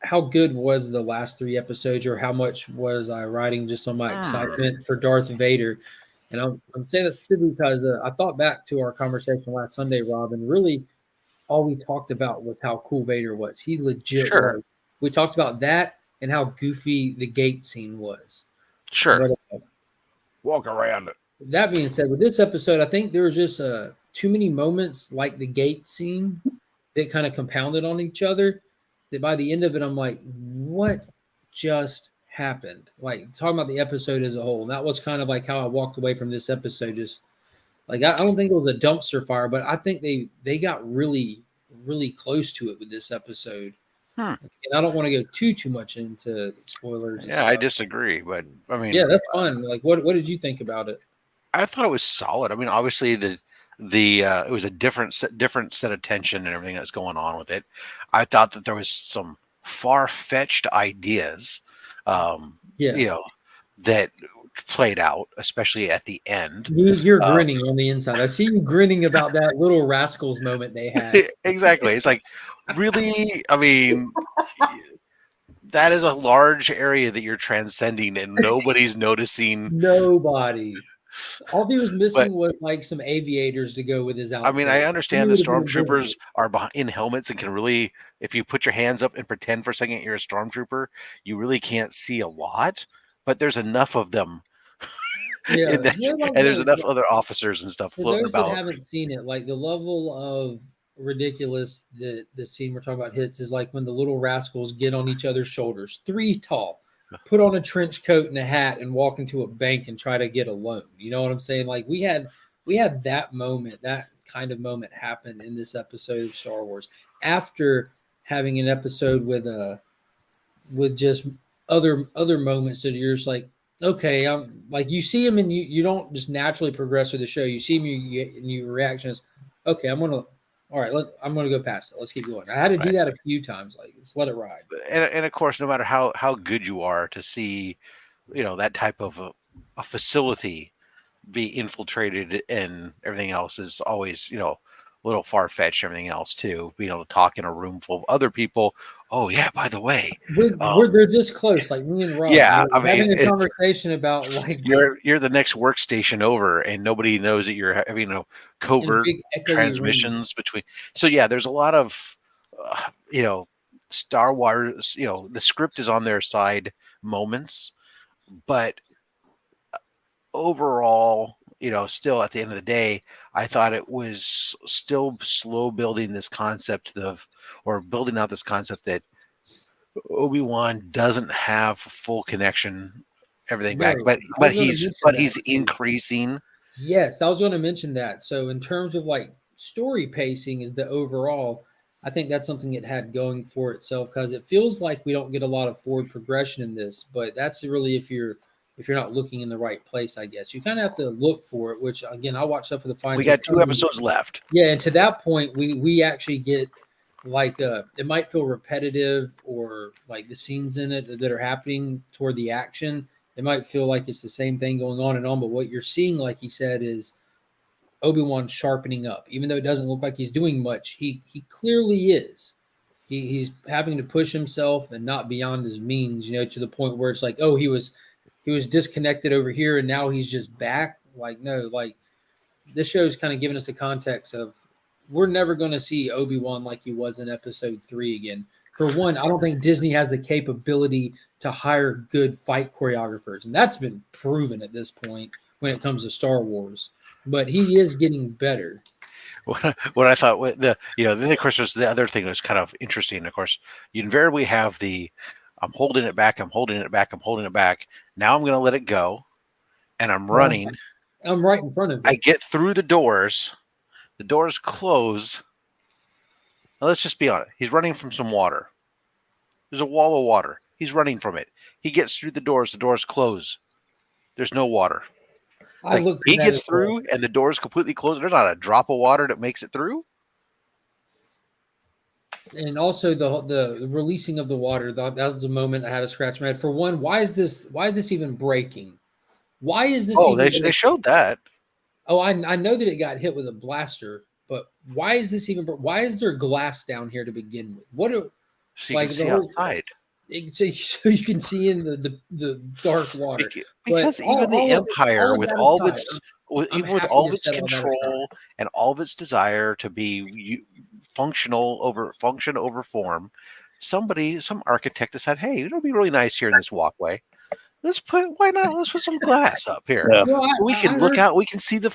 how good was the last 3 episodes, or how much was I riding just on my excitement for Darth Vader. And I'm saying that simply because I thought back to our conversation last Sunday, Rob, and really all we talked about was how cool Vader was. He legit was. We talked about that and how goofy the gate scene was. Sure. But, walk around it. That being said, with this episode, I think there was just too many moments like the gate scene that kind of compounded on each other, that by the end of it, I'm like, what just happened? Like, talking about the episode as a whole. And that was kind of like how I walked away from this episode. Just like, I don't think it was a dumpster fire, but I think they got really, really close to it with this episode. And I don't want to go too much into spoilers. Yeah, I disagree, but I mean, yeah, that's fine. Like, what did you think about it? I thought it was solid. I mean, obviously the it was a different set of tension and everything that's going on with it. I thought that there was some far-fetched ideas, that played out, especially at the end. You're grinning on the inside. I see you grinning about that little rascals moment they had. Exactly. It's like, really? I mean, that is a large area that you're transcending, and nobody's noticing. Nobody. All he was missing was like some aviators to go with his outfit. I mean, I understand the stormtroopers are in helmets and can really, if you put your hands up and pretend for a second you're a stormtrooper, you really can't see a lot, but there's enough of them. Yeah, and there's enough other officers and stuff floating about. For those that haven't seen it, like the level of ridiculous that the scene we're talking about hits is like when the little rascals get on each other's shoulders, 3 tall, put on a trench coat and a hat and walk into a bank and try to get a loan. You know what I'm saying? Like we had that moment, that kind of moment happen in this episode of Star Wars, after having an episode with just other moments that you're just like, okay, I'm like, you see him and you don't just naturally progress through the show. You see him and your reaction is, okay, I'm gonna go past it. Let's keep going. I had to do that a few times. Like, let's let it ride. And of course, no matter how good you are, to see, that type of a facility be infiltrated and everything else is always, a little far-fetched. Everything else too, being able to talk in a room full of other people. Oh yeah, by the way, they're this close, like me and Rob. Yeah, having a conversation about like you're the next workstation over, and nobody knows that you're having covert transmissions between. So yeah, there's a lot of Star Wars. The script is on their side moments, but overall, still at the end of the day, I thought it was still slow building this concept building out this concept that Obi-Wan doesn't have full connection, everything back, but he's increasing. Yes, I was going to mention that. So in terms of like story pacing, is the overall, I think that's something it had going for itself, because it feels like we don't get a lot of forward progression in this, but that's really if you're not looking in the right place, I guess. You kind of have to look for it, which, again, I watched up for the final. We got 2 episodes left. Yeah, and to that point, we actually get, like, it might feel repetitive, or, like, the scenes in it that are happening toward the action, it might feel like it's the same thing going on and on, but what you're seeing, like he said, is Obi-Wan sharpening up. Even though it doesn't look like he's doing much, he clearly is. He's having to push himself and not beyond his means, to the point where it's like, oh, he was disconnected over here and now he's just back. Like, no, like this show's kind of giving us a context of we're never going to see Obi-Wan like he was in episode 3 again. For one, I don't think Disney has the capability to hire good fight choreographers. And that's been proven at this point when it comes to Star Wars, but he is getting better. What I thought then of course there's the other thing that's kind of interesting. Of course, you invariably have I'm holding it back. I'm holding it back. I'm holding it back. Now I'm going to let it go. and I'm running. I'm right in front of it. I get through the doors. The doors close. Now, let's just be honest. He's running from some water. There's a wall of water. He's running from it. He gets through the doors close. There's no water. He gets through and the doors completely closed. There's not a drop of water that makes it through. And also the releasing of the water, that was the moment I had to scratch my head. For one, why is this even breaking? Why is this? Oh, they showed that. Oh, I know that it got hit with a blaster, but why is this even? Why is there glass down here to begin with? What are so you can see outside? So you can see in the dark water. Because even the Empire, with all of its control and all of its desire to be function over form, some architect decided, hey, it'll be really nice here in this walkway. Let's put some glass up here, so we can look out. We can see the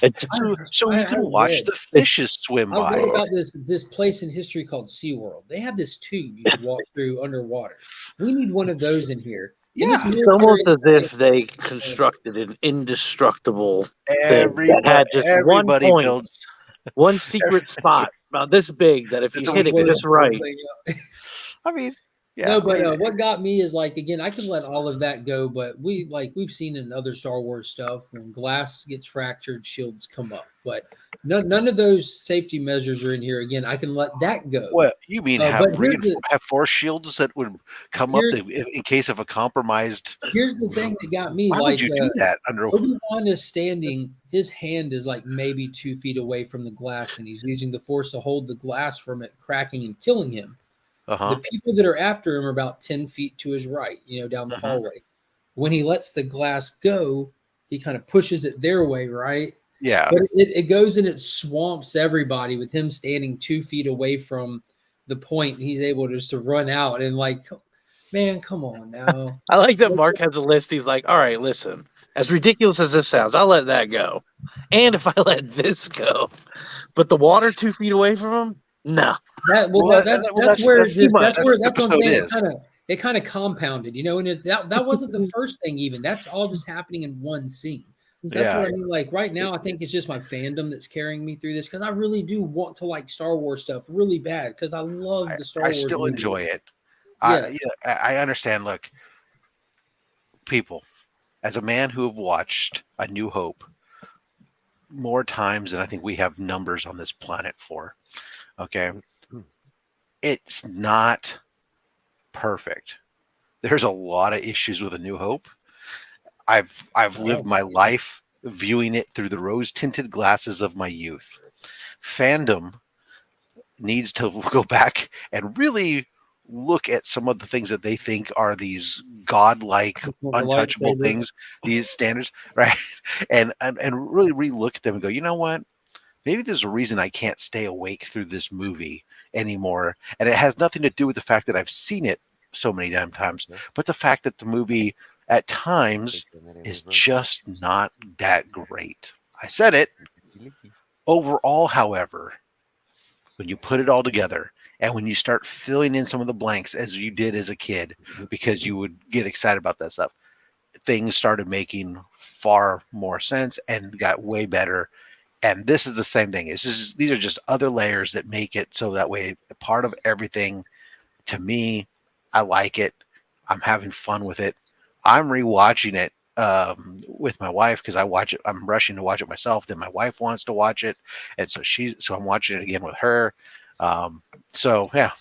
so you can watch the fishes swim by. I read about this place in history called SeaWorld. They have this tube you can walk through underwater. We need one of those in here. Yeah, it's almost as if they constructed an indestructible thing that had just one point, one secret spot about this big that if you hit it just right. I mean. Yeah, no, but what got me is again, I can let all of that go, but we've seen in other Star Wars stuff when glass gets fractured, shields come up, but none of those safety measures are in here. Again, I can let that go. Well, you mean have force shields that would come up in case of a compromised? Here's the thing that got me. Why would you do that? Obi-Wan is standing. His hand is maybe 2 feet away from the glass, and he's using the force to hold the glass from it cracking and killing him. The people that are after him are about 10 feet to his right, down the hallway. When he lets the glass go, he kind of pushes it their way, right? Yeah. But it goes and it swamps everybody with him standing 2 feet away from the point. He's able just to run out and man, come on now. I like that Mark has a list. He's like, all right, listen, as ridiculous as this sounds, I'll let that go. And if I let this go, but the water 2 feet away from him, no. That's where it kind of compounded, and that wasn't the first thing even. That's all just happening in one scene. That's what I mean. Right now, I think it's just my fandom that's carrying me through this because I really do want to like Star Wars stuff really bad because I love the Star Wars. I still enjoy it. I understand. Look, people, as a man who have watched A New Hope more times than I think we have numbers on this planet for. Okay, it's not perfect. There's a lot of issues with A New Hope. I've lived my life viewing it through the rose-tinted glasses of my youth. Fandom needs to go back and really look at some of the things that they think are these godlike, untouchable things, these standards, right? And really relook at them and go, you know what? Maybe there's a reason I can't stay awake through this movie anymore. And it has nothing to do with the fact that I've seen it so many damn times, but the fact that the movie at times is just not that great. I said it. Overall, however, when you put it all together and when you start filling in some of the blanks as you did as a kid, because you would get excited about that stuff, things started making far more sense and got way better. And this is the same thing. These are just other layers that make it so that way part of everything. To me, I like it. I'm having fun with it. I'm rewatching it with my wife because I watch it. I'm rushing to watch it myself. Then my wife wants to watch it, and so I'm watching it again with her. So yeah,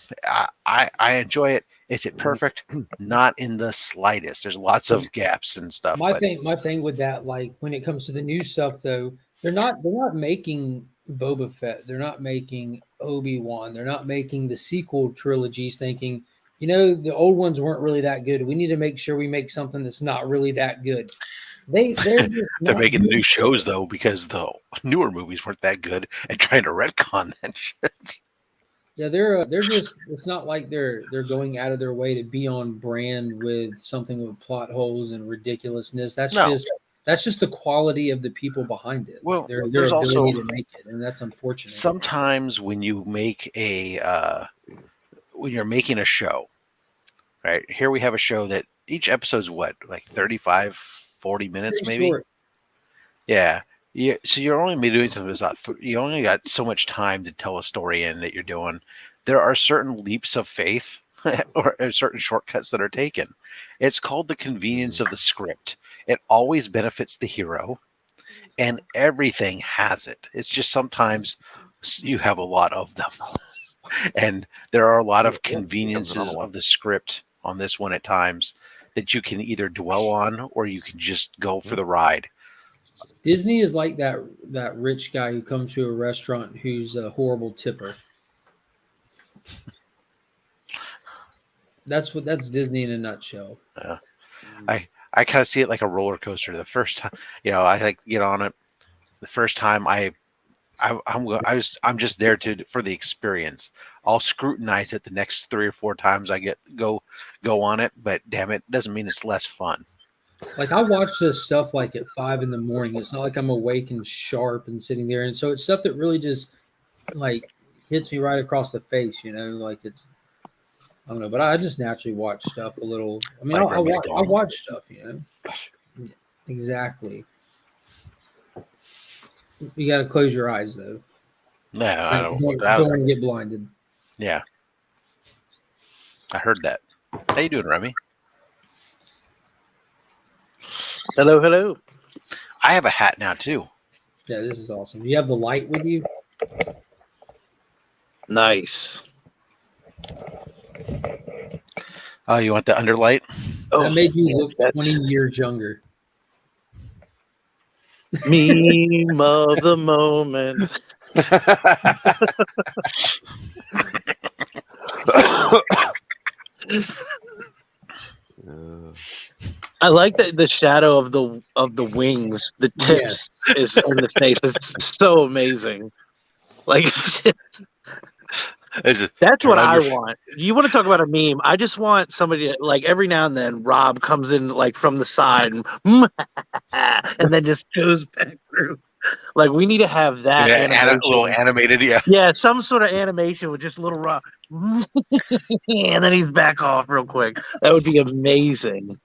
I enjoy it. Is it perfect? Not in the slightest. There's lots of gaps and stuff. My thing with that, when it comes to the new stuff, though. They're not making Boba Fett. They're not making Obi-Wan. They're not making the sequel trilogies thinking, the old ones weren't really that good. We need to make sure we make something that's not really that good. They're making new shows, though, because the newer movies weren't that good and trying to retcon that shit. Yeah, they're just, it's not like they're going out of their way to be on brand with something with plot holes and ridiculousness. That's just the quality of the people behind it. Well, their there's ability also to make it, and that's unfortunate. Sometimes when you make when you're making a show, right? Here we have a show that each episode's 35, 40 minutes, maybe. Short. Yeah. Yeah. So you're only doing something that's not. You only got so much time to tell a story in that you're doing. There are certain leaps of faith or certain shortcuts that are taken. It's called the convenience of the script. It always benefits the hero, and everything has it. It's just sometimes you have a lot of them, and there are a lot of conveniences of the script on this one at times that you can either dwell on or you can just go for the ride. Disney is like that rich guy who comes to a restaurant who's a horrible tipper. That's Disney in a nutshell. I kind of see it like a roller coaster. The first time, I like get on it. The first time I'm just there for the experience. I'll scrutinize it the next 3 or 4 times I go on it, but damn it, doesn't mean it's less fun. Like I watch this stuff like at 5 a.m. It's not like I'm awake and sharp and sitting there, and so it's stuff that really just like hits me right across the face. Like it's I don't know, but I just naturally watch stuff a little. I mean, I watch stuff. Exactly. You got to close your eyes though. No, I don't want to get blinded. Yeah, I heard that. How you doing, Remy? Hello, hello. I have a hat now too. Yeah, this is awesome. You have the light with you? Nice. Oh, you want the underlight? That made you look 20 years younger. Meme of the moment. I like that the shadow of the wings, the tips is in the face. It's so amazing. Like that's what I want. You want to talk about a meme? I just want somebody like every now and then Rob comes in like from the side and then just goes back through. Like we need to have that a little animated, yeah, some sort of animation with just a little Rob, and then he's back off real quick. That would be amazing.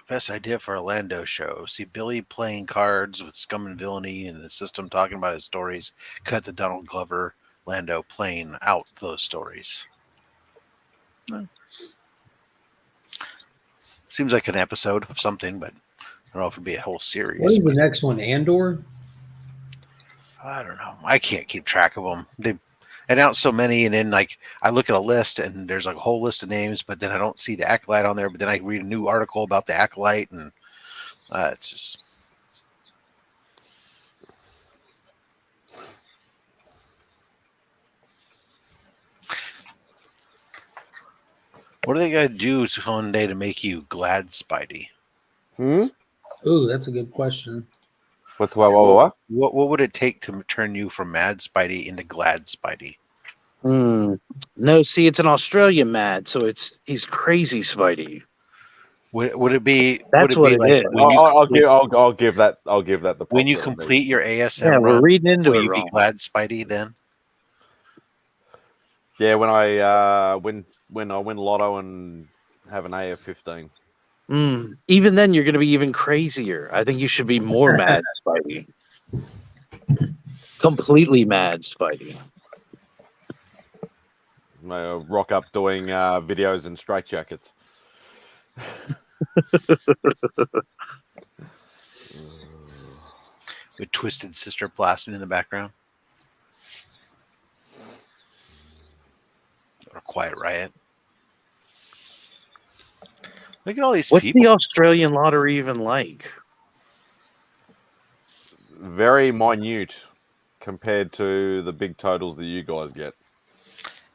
Best idea for a Lando show. See Billy playing cards with Scum and Villainy and the system talking about his stories. Cut to Donald Glover, Lando playing out those stories. Seems like an episode of something, but I don't know if it'd be a whole series. What is the next one? Andor? I don't know. I can't keep track of them. They announced so many, and then like I look at a list, and there's like a whole list of names, but then I don't see the Acolyte on there. But then I read a new article about the Acolyte, and it's just. What are they gonna do one day to make you glad, Spidey? Ooh, that's a good question. What? What would it take to turn you from Mad Spidey into Glad Spidey? No, see, it's an Australian Mad, so he's crazy Spidey. Would it be? That's would it be like? I'll give that the. When you complete your ASM run, we're reading into will it you wrong. Be Glad Spidey then? Yeah, when I win Lotto and have an AF-15. Even then, you're going to be even crazier. I think you should be more Mad Spidey. Completely Mad Spidey. Rock up doing videos in straitjackets. With Twisted Sister blasting in the background. Or Quiet Riot. Look at all these What's people. The Australian lottery even like? Very minute compared to the big totals that you guys get.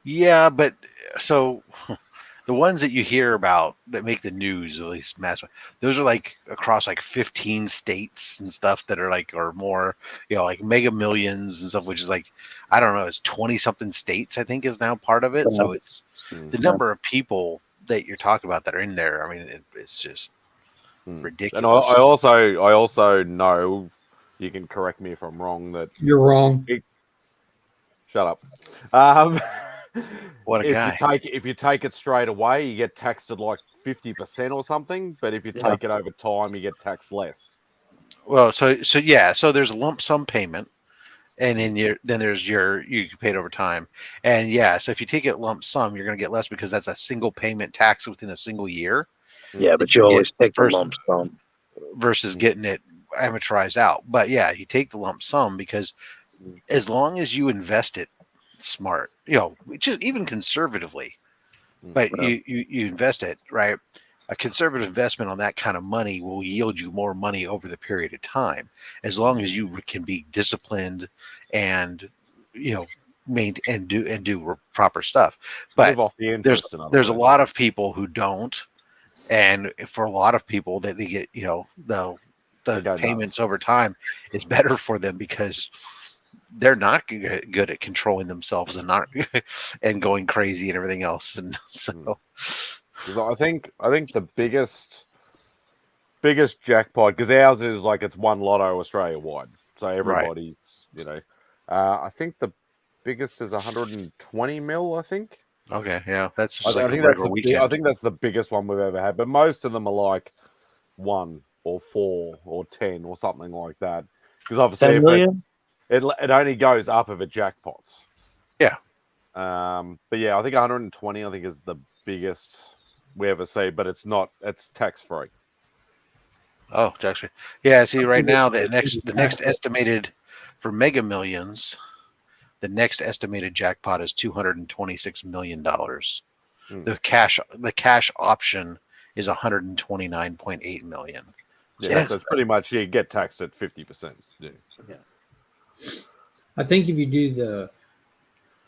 Yeah, but so the ones that you hear about that make the news, at least massive, those are like across like 15 states and stuff that are like, or more, like Mega Millions and stuff, which is like, I don't know, it's 20 something states, I think, is now part of it. So it's the number of people that you're talking about that are in there. I mean, it's just ridiculous. And I also know, you can correct me if I'm wrong. That you're wrong. Shut up. What a guy. If you take it straight away, you get taxed at like 50% or something. But if you take it over time, you get taxed less. Well, so there's a lump sum payment, and then there's you paid over time, and so if you take it lump sum, you're going to get less because that's a single payment tax within a single year. Yeah, but you always take the lump sum versus getting it amortized out. But you take the lump sum because as long as you invest it smart, just even conservatively, but you invest it right. A conservative investment on that kind of money will yield you more money over the period of time, as long as you can be disciplined and do proper stuff. But there's a lot of people who don't, and for a lot of people that they get the payments over time is better for them because they're not good at controlling themselves and going crazy and everything else, and so. I think the biggest jackpot, because ours is like it's one lotto Australia wide, so everybody's I think the biggest is 120 mil. I think. Okay, yeah, that's just I think that's the biggest one we've ever had, but most of them are like 1 or 4 or 10 or something like that. Because obviously, 10 million? It only goes up if it jackpots. Yeah. But I think 120. I think is the biggest we ever see, but it's not. It's tax free. Oh, tax free. Yeah. See, right now the next estimated for Mega Millions, the next estimated jackpot is $226 million. The cash option is 129.8 million. So it's pretty much you get taxed at 50%. Yeah. I think if you do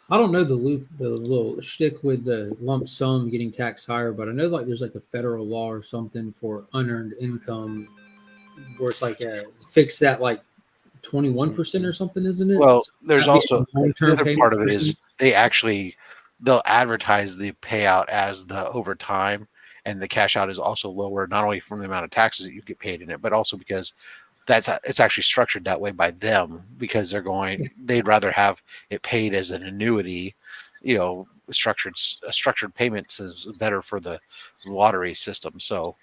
I don't know the little shtick with the lump sum getting taxed higher, but I know there's a federal law or something for unearned income where it's fix that 21% or something, isn't it? Well, there's also the other part of it is they'll advertise the payout as the overtime, and the cash out is also lower, not only from the amount of taxes that you get paid in it, but also because it's actually structured that way by them because they'd rather have it paid as an annuity, structured payments is better for the lottery system. So,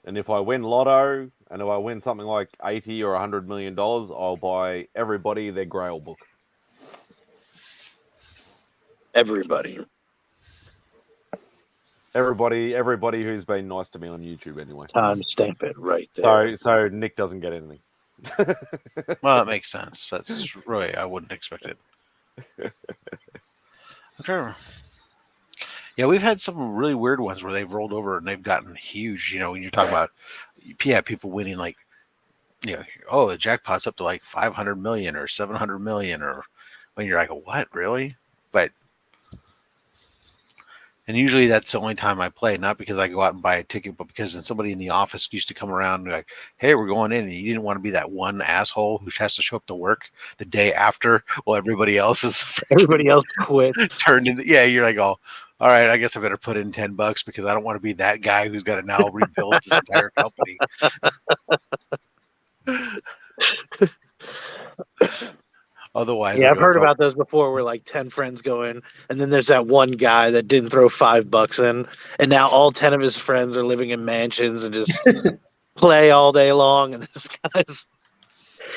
and if I win lotto and if I win something like $80 or $100 million, I'll buy everybody their Grail book. Everybody who's been nice to me on YouTube anyway. Timestamp it right there. So Nick doesn't get anything. Well, that makes sense. That's really, I wouldn't expect it. Okay. Yeah, we've had some really weird ones where they've rolled over and they've gotten huge. When you're talking about people winning the jackpot's up to 500 million or 700 million, or when you're like, what, really? But and usually that's the only time I play, not because I go out and buy a ticket, but because then somebody in the office used to come around and be like, hey, we're going in. And you didn't want to be that one asshole who has to show up to work the day after while everybody else quit. Turned into, you're like, oh, all right, I guess I better put in $10 because I don't want to be that guy who's got to now rebuild his entire company. Otherwise, I've heard about those before where 10 friends go in, and then there's that one guy that didn't throw $5 in, and now all 10 of his friends are living in mansions and just play all day long. And this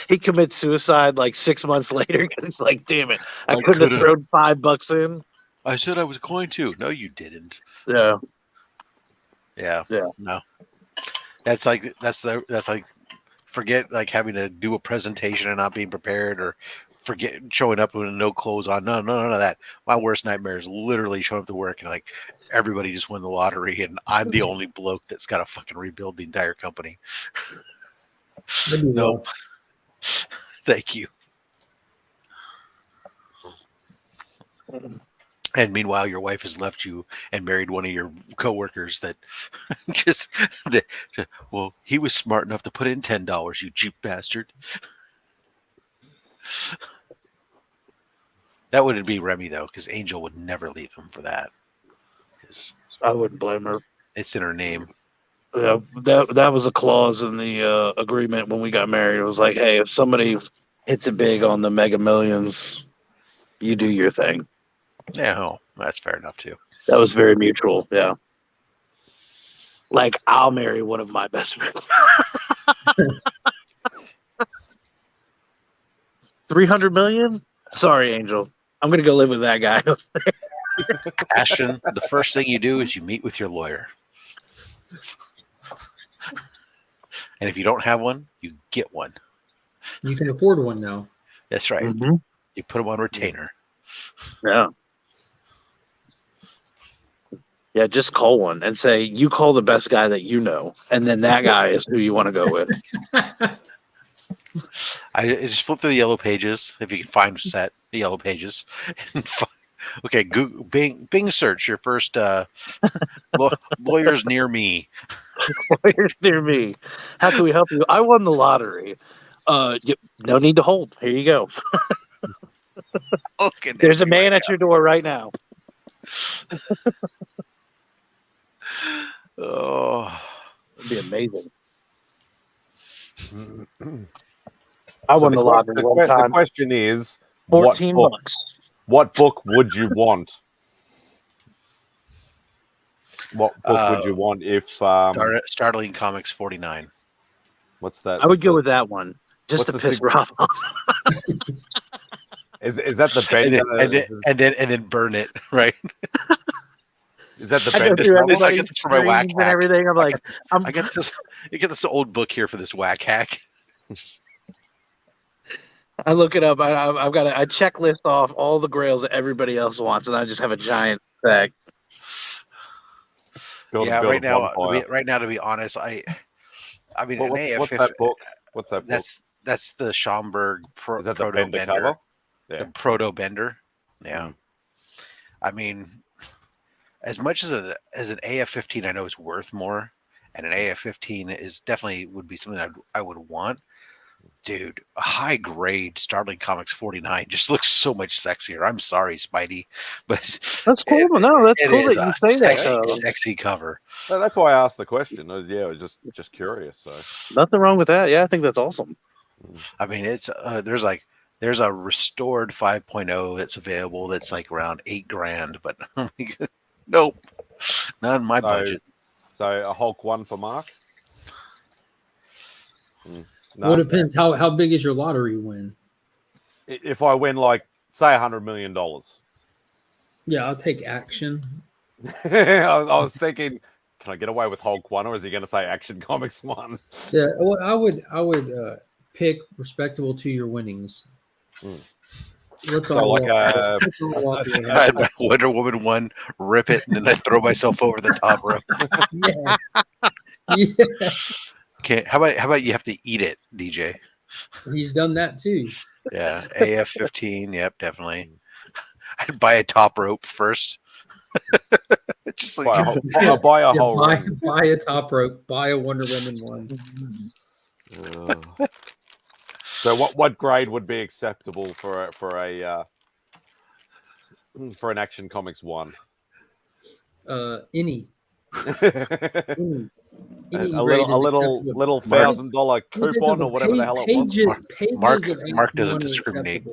he commits suicide 6 months later because he's like, damn it, I couldn't have thrown $5 in. I said I was going to. No, you didn't. Yeah. No. That's forget having to do a presentation and not being prepared, or forget showing up with no clothes on. No, none of that. My worst nightmare is literally showing up to work and everybody just won the lottery and I'm the only bloke that's got to fucking rebuild the entire company. No. Thank you. And meanwhile, your wife has left you and married one of your coworkers that well, he was smart enough to put in $10, you cheap bastard. That wouldn't be Remy, though, because Angel would never leave him for that. I wouldn't blame her. It's in her name. Yeah, that was a clause in the agreement when we got married. It was like, hey, if somebody hits it big on the Mega Millions, you do your thing. Yeah, oh, that's fair enough too. That was very mutual. Yeah. Like, I'll marry one of my best friends. 300 million? Sorry, Angel. I'm going to go live with that guy. Ashton, the first thing you do is you meet with your lawyer. And if you don't have one, you get one. You can afford one now. That's right. Mm-hmm. You put them on retainer. Yeah. Yeah, just call one and say, you call the best guy that you know. And then that guy is who you want to go with. I just flip through the yellow pages, if you can find the yellow pages. Okay, Google, Bing search your first lawyers near me. Lawyers near me. How can we help you? I won the lottery. No need to hold. Here you go. There's a man at your door right now. Oh, it'd be amazing. I won the lottery one time. The question is, $14. What book would you want? What book would you want if Startling Comics 49? What's that? I would go with that one just to piss Rob off. Is that the Bender? And then burn it, right? Is that the Bender? I get this for my whack hack. And everything. I'm like, I get this. You get this old book here for this whack hack. I look it up. I've got I checklist off all the grails that everybody else wants, and I just have a giant bag. Right now, to be honest, I mean, what's that book? What's that book? That's the Schomburg Proto Bender. The Proto Bender. Yeah. I mean, as much as an AF-15 I know is worth more, and an AF-15 is definitely would be something I would want. Dude, a high grade Startling Comics 49 just looks so much sexier. I'm sorry, Spidey, but that's cool. That's cool that you say that. Sexy cover. That's why I asked the question. Yeah, I was just curious. So nothing wrong with that. Yeah, I think that's awesome. I mean, it's there's a restored 5.0 that's available that's like around $8,000, but nope, not in my budget. So a Hulk 1 for Mark. No, well, it depends. How big is your lottery win? If I win, like, say, $100 million. Yeah, I'll take Action. I was thinking, can I get away with Hulk 1, or is he going to say Action Comics 1? Yeah, well, I would pick respectable to your winnings. Let's all I Wonder Woman 1, rip it, and then I throw myself over the top rope. Yes. Okay, how about you have to eat it, DJ? He's done that too. Yeah, AF-15. Yep, definitely. I'd buy a top rope first. Just like buy a whole. Buy a top rope. Buy a Wonder Woman 1. So what grade would be acceptable for an Action Comics 1? Any. A little $1,000 coupon or whatever the hell it was. Mark doesn't discriminate.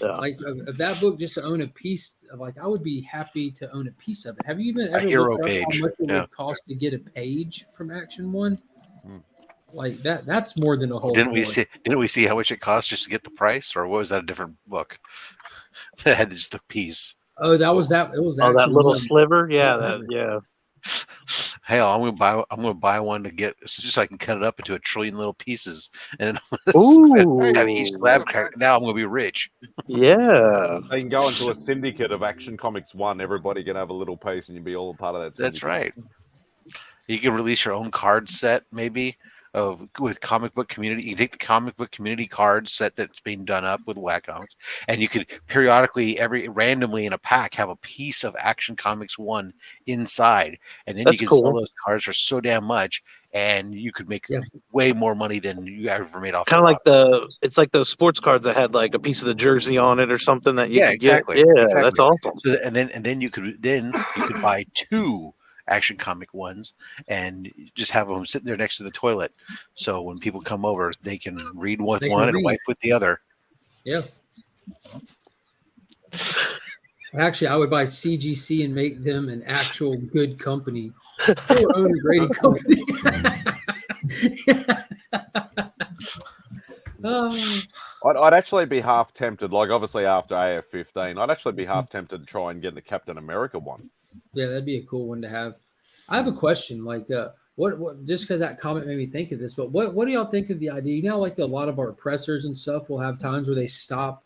Like of that book, just to own a piece, I would be happy to own a piece of it. Have you even ever looked up how much it would cost to get a page from Action 1? Like that's more than a whole. Didn't we see how much it cost just to get the price, or was that a different book that had just the piece? Oh, that was that. It was that little sliver. Yeah, Hell, I'm gonna buy one to get just so I can cut it up into a trillion little pieces, and then have each slab crack. Now I'm gonna be rich. Yeah, they can go into a syndicate of Action Comics 1. Everybody can have a little piece, and you'll be all a part of that. That's right. You can release your own card set, maybe. With comic book community, you can take the comic book community card set that's being done up with Whack Comics, and you could periodically, randomly in a pack, have a piece of Action Comics 1 inside, and then you can sell those cards for so damn much, and you could make way more money than you ever made off. Kind of like it's like those sports cards that had like a piece of the jersey on it or something that you could exactly. Get. Yeah, exactly. That's awesome. So and then you could buy 2 Action Comic ones, and just have them sitting there next to the toilet. So when people come over, they can read with one and wipe with the other. Yeah. Actually, I would buy CGC and make them an actual good company. Or own a grading company. I'd actually be half tempted, like obviously after AF-15, I'd actually be half tempted to try and get the Captain America one. Yeah, that'd be a cool one to have. I have a question, like what just because that comment made me think of this, but what do y'all think of the idea? You know, like a lot of our pressers and stuff will have times where they stop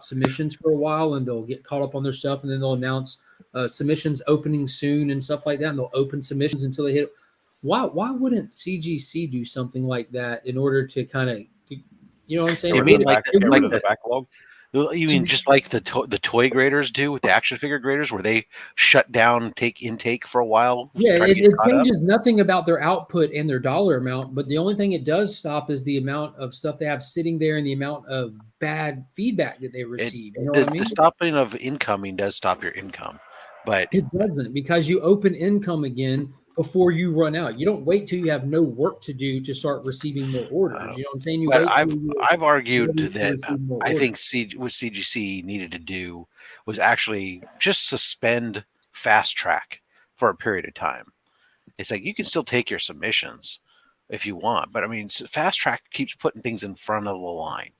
submissions for a while and they'll get caught up on their stuff, and then they'll announce submissions opening soon and stuff like that, and they'll open submissions until they hit. Why wouldn't CGC do something like that in order to kind of, you know what I'm saying? You mean like the backlog? You mean just like the toy graders do with the action figure graders, where they shut down intake for a while? Yeah, it changes nothing about their output and their dollar amount, but the only thing it does stop is the amount of stuff they have sitting there and the amount of bad feedback that they receive. You know what I mean? The stopping of incoming does stop your income, but it doesn't, because you open income again before you run out. You don't wait till you have no work to do to start receiving more orders. You know what I'm saying? I've argued that I think what CGC needed to do was actually just suspend Fast Track for a period of time. It's like you can still take your submissions if you want, but I mean, Fast Track keeps putting things in front of the line.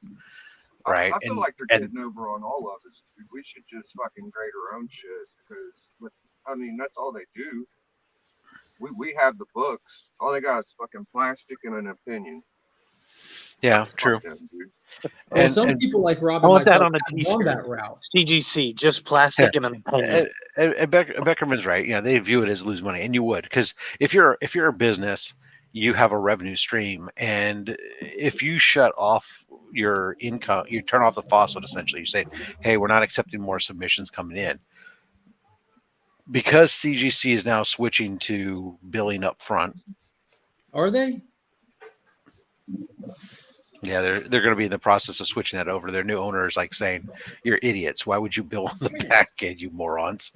Right. I feel like they're getting over on all of us. Dude. We should just fucking grade our own shit, because I mean that's all they do. We have the books. All they got is fucking plastic and an opinion. Yeah, true. Them, some people like Rob and myself on that route. CGC, just plastic and an opinion. And Beckerman's right. You know, they view it as lose money, and you would, because if you're a business, you have a revenue stream, and if you shut off your income, you turn off the faucet. Essentially, you say, "Hey, we're not accepting more submissions coming in." Because CGC is now switching to billing up front. Are they? Yeah, they're going to be in the process of switching that over. Their new owner is like saying, "You're idiots. Why would you bill on the back end, you morons?"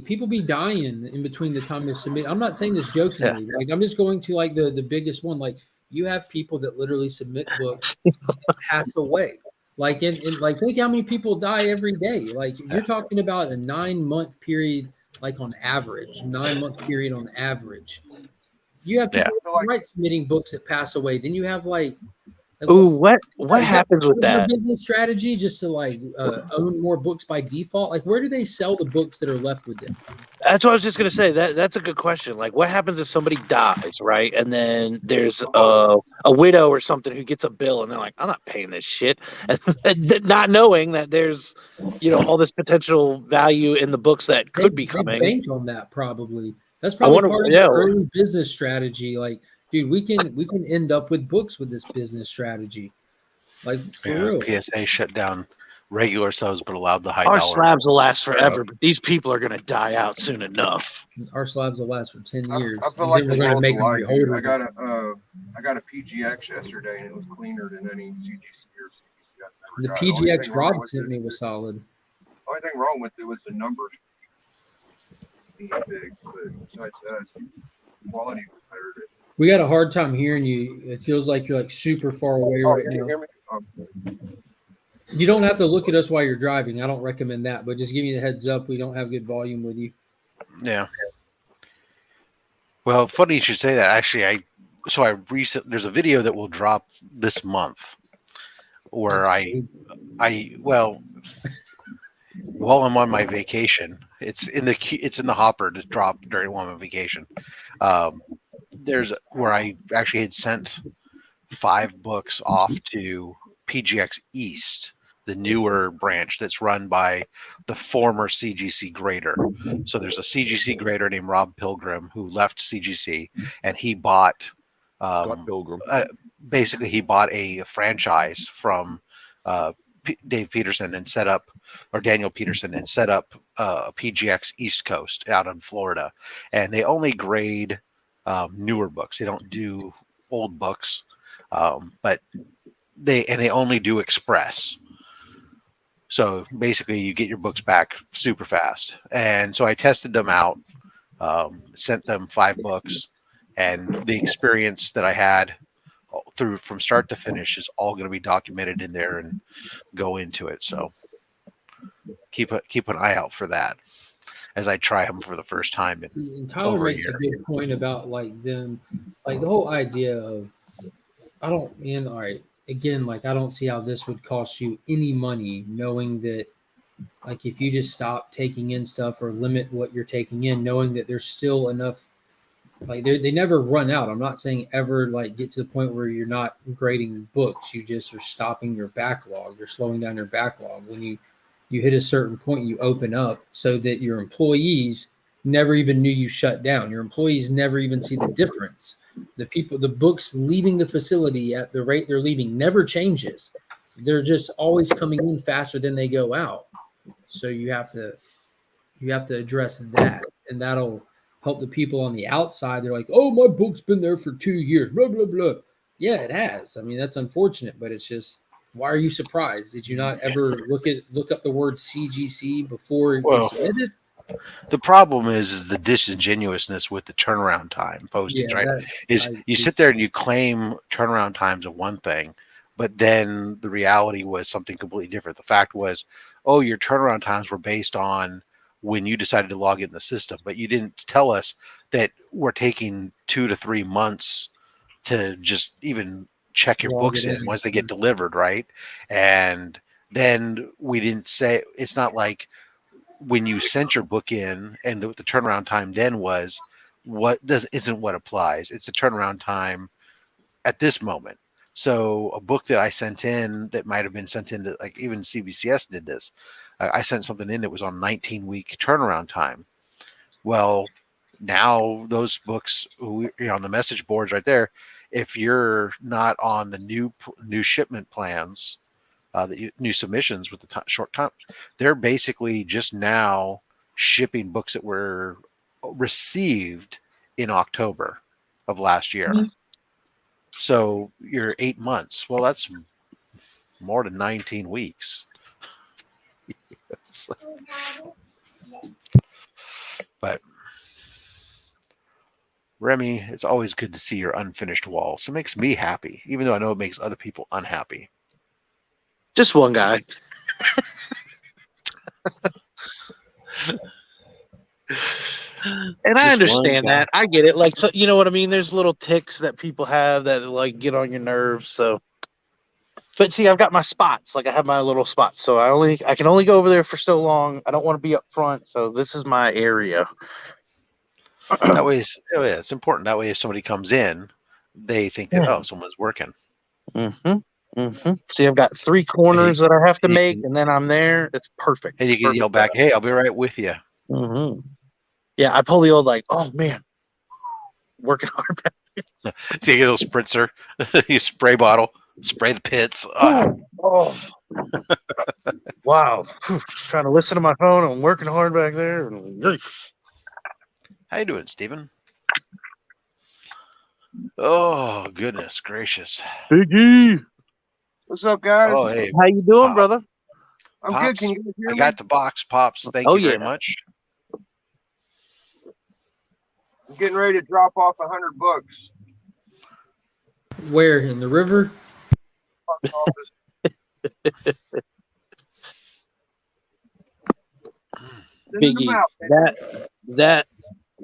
People be dying in between the time they submit. I'm not saying this jokingly. Yeah. Like, I'm just going to like the biggest one. Like, you have people that literally submit books, pass away. Like in like, think how many people die every day. Like, you're talking about a 9-month period. Like on average, 9-month period on average. You have people submitting books that pass away. Then you have like what happens with that business strategy, just to like own more books by default? Like, where do they sell the books that are left with them? That's what I was just gonna say. That's a good question. Like, what happens if somebody dies, right? And then there's a widow or something who gets a bill, and they're like, "I'm not paying this shit," and not knowing that there's, all this potential value in the books that could be coming. They bank on that probably. That's probably part of the early business strategy. Like, dude, we can end up with books with this business strategy. Like, for real. PSA shut down regular subs, but allowed the high dollar. Our slabs will last forever, but these people are going to die out soon enough. Our slabs will last for 10 years. I feel like we're going to make them beholden. I got a PGX yesterday, and it was cleaner than any CGC or CGS. The PGX Rob sent me was solid. The only thing wrong with it was the numbers being big, but besides that, quality was better. We got a hard time hearing you. It feels like you're like super far away right now. Hear me? You don't have to look at us while you're driving. I don't recommend that, but just give me the heads up. We don't have good volume with you. Yeah. Well, funny you should say that. Actually, there's a video that will drop this month where while I'm on my vacation, it's in the hopper to drop during one of my vacation. There's where I actually had sent 5 books off to PGX East, the newer branch that's run by the former CGC grader. So there's a CGC grader named Rob Pilgrim who left CGC, and he bought Scott Pilgrim. Basically, he bought a franchise from Dave Peterson and set up, or Daniel Peterson, and set up PGX East Coast out in Florida. And they only grade newer books. They don't do old books, but they only do express. So basically, you get your books back super fast. And so I tested them out Sent them 5 books, and the experience that I had through from start to finish is all going to be documented in there and go into it. So keep an eye out for that as I try them for the first time in Tyler over makes a year. a good point about like them, like the whole idea of all right, again, like I don't see how this would cost you any money, knowing that like if you just stop taking in stuff or limit what you're taking in, knowing that there's still enough, like they never run out. I'm not saying ever like get to the point where you're not grading books. You just are stopping your backlog. You're slowing down your backlog. When you hit a certain point, you open up so that your employees never even knew you shut down. Your employees never even see the difference. The books leaving the facility at the rate they're leaving never changes. They're just always coming in faster than they go out. So you have to address that, and that'll help the people on the outside. They're like, oh, my book's been there for 2 years, blah, blah, blah. Yeah, it has. I mean, that's unfortunate, but it's just, why are you surprised? Did you not ever look up the word CGC before you submitted? The problem is the disingenuousness with the turnaround time postage, right? You sit there and you claim turnaround times of one thing, but then the reality was something completely different. The fact was, oh, your turnaround times were based on when you decided to log in the system, but you didn't tell us that we're taking 2 to 3 months to just even check your books in once they get delivered, right? And then we didn't say, it's not like when you sent your book in and the turnaround time then was isn't what applies. It's the turnaround time at this moment. So a book that I sent in that might have been sent in to, like, even CBCS did this. I sent something in that was on 19-week turnaround time. Well, now those books, on the message boards right there, if you're not on the new shipment plans, the new submissions with the short time, they're basically just now shipping books that were received in October of last year. Mm-hmm. So you're 8 months. Well, that's more than 19 weeks. But Remy, it's always good to see your unfinished walls. It makes me happy, even though I know it makes other people unhappy. Just one guy. And I understand that. I get it. Like, so, you know what I mean? There's little ticks that people have that like get on your nerves. So, but see, I've got my spots. Like I have my little spots. So I can only go over there for so long. I don't want to be up front. So this is my area. That way, it's important. That way, if somebody comes in, they think that someone's working. Mm-hmm. Mm-hmm. See, I've got 3 corners that I have to make, and then I'm there. It's perfect. And you can yell back, "Hey, I'll be right with you." Mm-hmm. Yeah, I pull the old like, "Oh man, working hard back there." So you get a little spritzer, you spray bottle, spray the pits. Oh. Wow! Trying to listen to my phone. I'm working hard back there. How you doing, Steven? Oh, goodness gracious. Biggie. What's up, guys? Oh, hey. How you doing, brother? I'm Pops, good. Can you guys hear me? I got the box, Pops. Thank you very much. I'm getting ready to drop off 100 books. Where? In the river? Biggie, that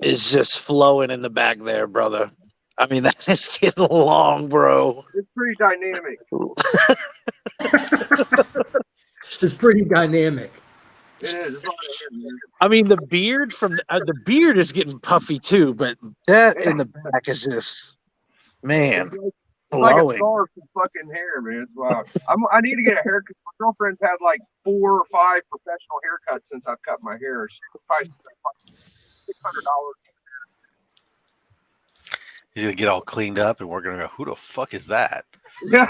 is just flowing in the back there, brother. I mean, that is getting long, bro. It's pretty dynamic. It's pretty dynamic. It is. I mean, the beard the beard is getting puffy too, but that in the back is just, man, it's like a scarf of fucking hair, man. It's wild. I need to get a haircut. My girlfriend's had like 4 or 5 professional haircuts since I've cut my hair. She probably spent $600. He's gonna get all cleaned up, and we're gonna go, "Who the fuck is that?" Yeah,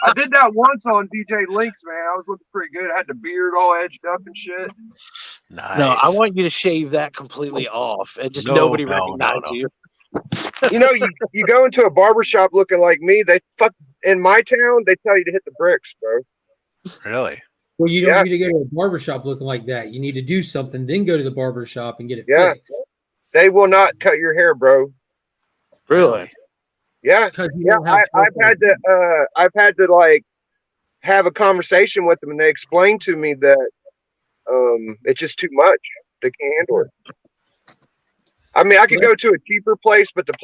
I did that once on DJ Links, man. I was looking pretty good. I had the beard all edged up and shit. Nice. No, I want you to shave that completely off, and just nobody recognize you. You know, you go into a barbershop looking like me. In my town, they tell you to hit the bricks, bro. Really? Well, you don't need to go to a barbershop looking like that. You need to do something, then go to the barbershop and get it fixed. They will not cut your hair, bro. Really? Yeah. I've had to like have a conversation with them, and they explained to me that it's just too much. They can't handle it. I mean, I could go to a cheaper place, but the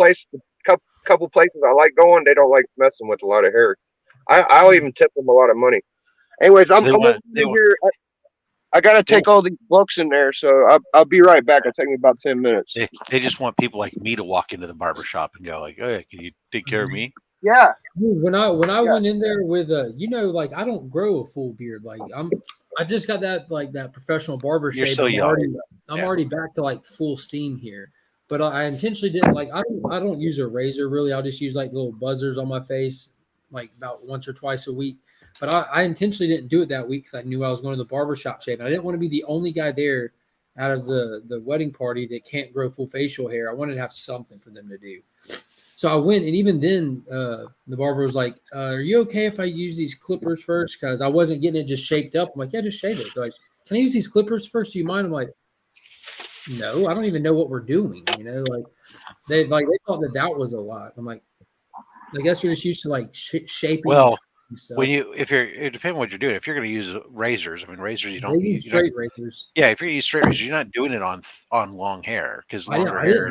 couple places I like going, they don't like messing with a lot of hair. I'll even tip them a lot of money. Anyways, I'm here. I gotta take all these books in there, so I'll be right back. It'll take me about 10 minutes. They just want people like me to walk into the barbershop and go like, "Hey, can you take care of me?" Yeah. When I went in there with like I don't grow a full beard. Like I just got that professional barber shape. You're still young. I'm already back to like full steam here. But I intentionally didn't like I don't use a razor really. I'll just use like little buzzers on my face like about once or twice a week. But I intentionally didn't do it that week because I knew I was going to the barbershop shave. And I didn't want to be the only guy there out of the wedding party that can't grow full facial hair. I wanted to have something for them to do. So I went, and even then, the barber was like, are you okay if I use these clippers first? Because I wasn't getting it just shaped up. I'm like, yeah, just shave it. They're like, can I use these clippers first? Do you mind? I'm like, no, I don't even know what we're doing. Like they thought that was a lot. I'm like, I guess you're just used to like shaping. Well, it depends on what you're doing. If you're going to use razors, I mean, razors, you don't use straight razors. Yeah, if you're using straight razors, you're not doing it on long hair because longer hair.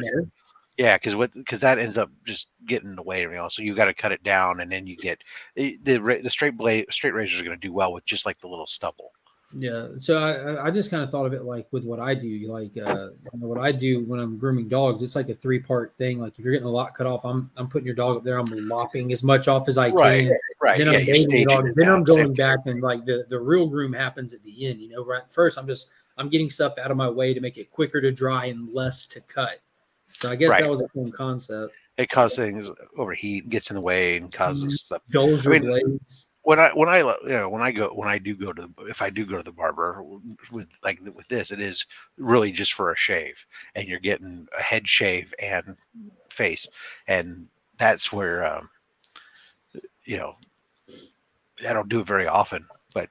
Yeah, because that ends up just getting in the way. So you got to cut it down, and then you get the straight razors are going to do well with just like the little stubble. Yeah, so I just kind of thought of it like with what I do, like what I do when I'm grooming dogs. It's like a 3-part thing. Like if you're getting a lot cut off, I'm putting your dog up there. I'm lopping as much off as I can. Right. Then I'm bathing the dog. Then I'm going back, and like the real groom happens at the end. Right first I'm getting stuff out of my way to make it quicker to dry and less to cut. So I guess that was a cool concept. It causes things overheat, gets in the way, and causes stuff. Dulls your blades. If I do go to the barber with this, it is really just for a shave, and you're getting a head shave and face, and that's where I don't do it very often, but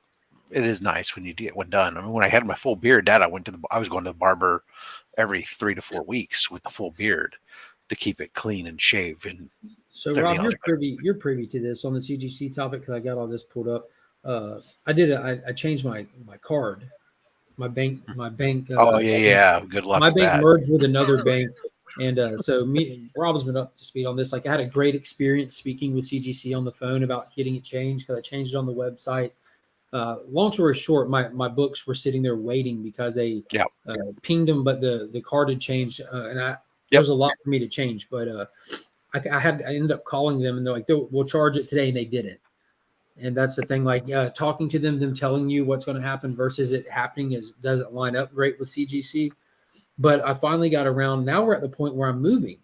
it is nice when you get one done. I mean, when I had my full beard, I was going to the barber every 3 to 4 weeks with the full beard to keep it clean and shaved. And so, Rob, you're privy to this on the CGC topic because I got all this pulled up. I changed my card, my bank. Good luck. My with bank that. merged with another bank, and so Rob's been up to speed on this. Like I had a great experience speaking with CGC on the phone about getting it changed because I changed it on the website. Long story short, my books were sitting there waiting because they pinged them, but the card had changed, and there was a lot for me to change. But I ended up calling them, and they're like, we'll charge it today, and they didn't. And that's the thing, like talking to them telling you what's going to happen versus it happening doesn't line up great with CGC. But I finally got around. Now we're at the point where I'm moving.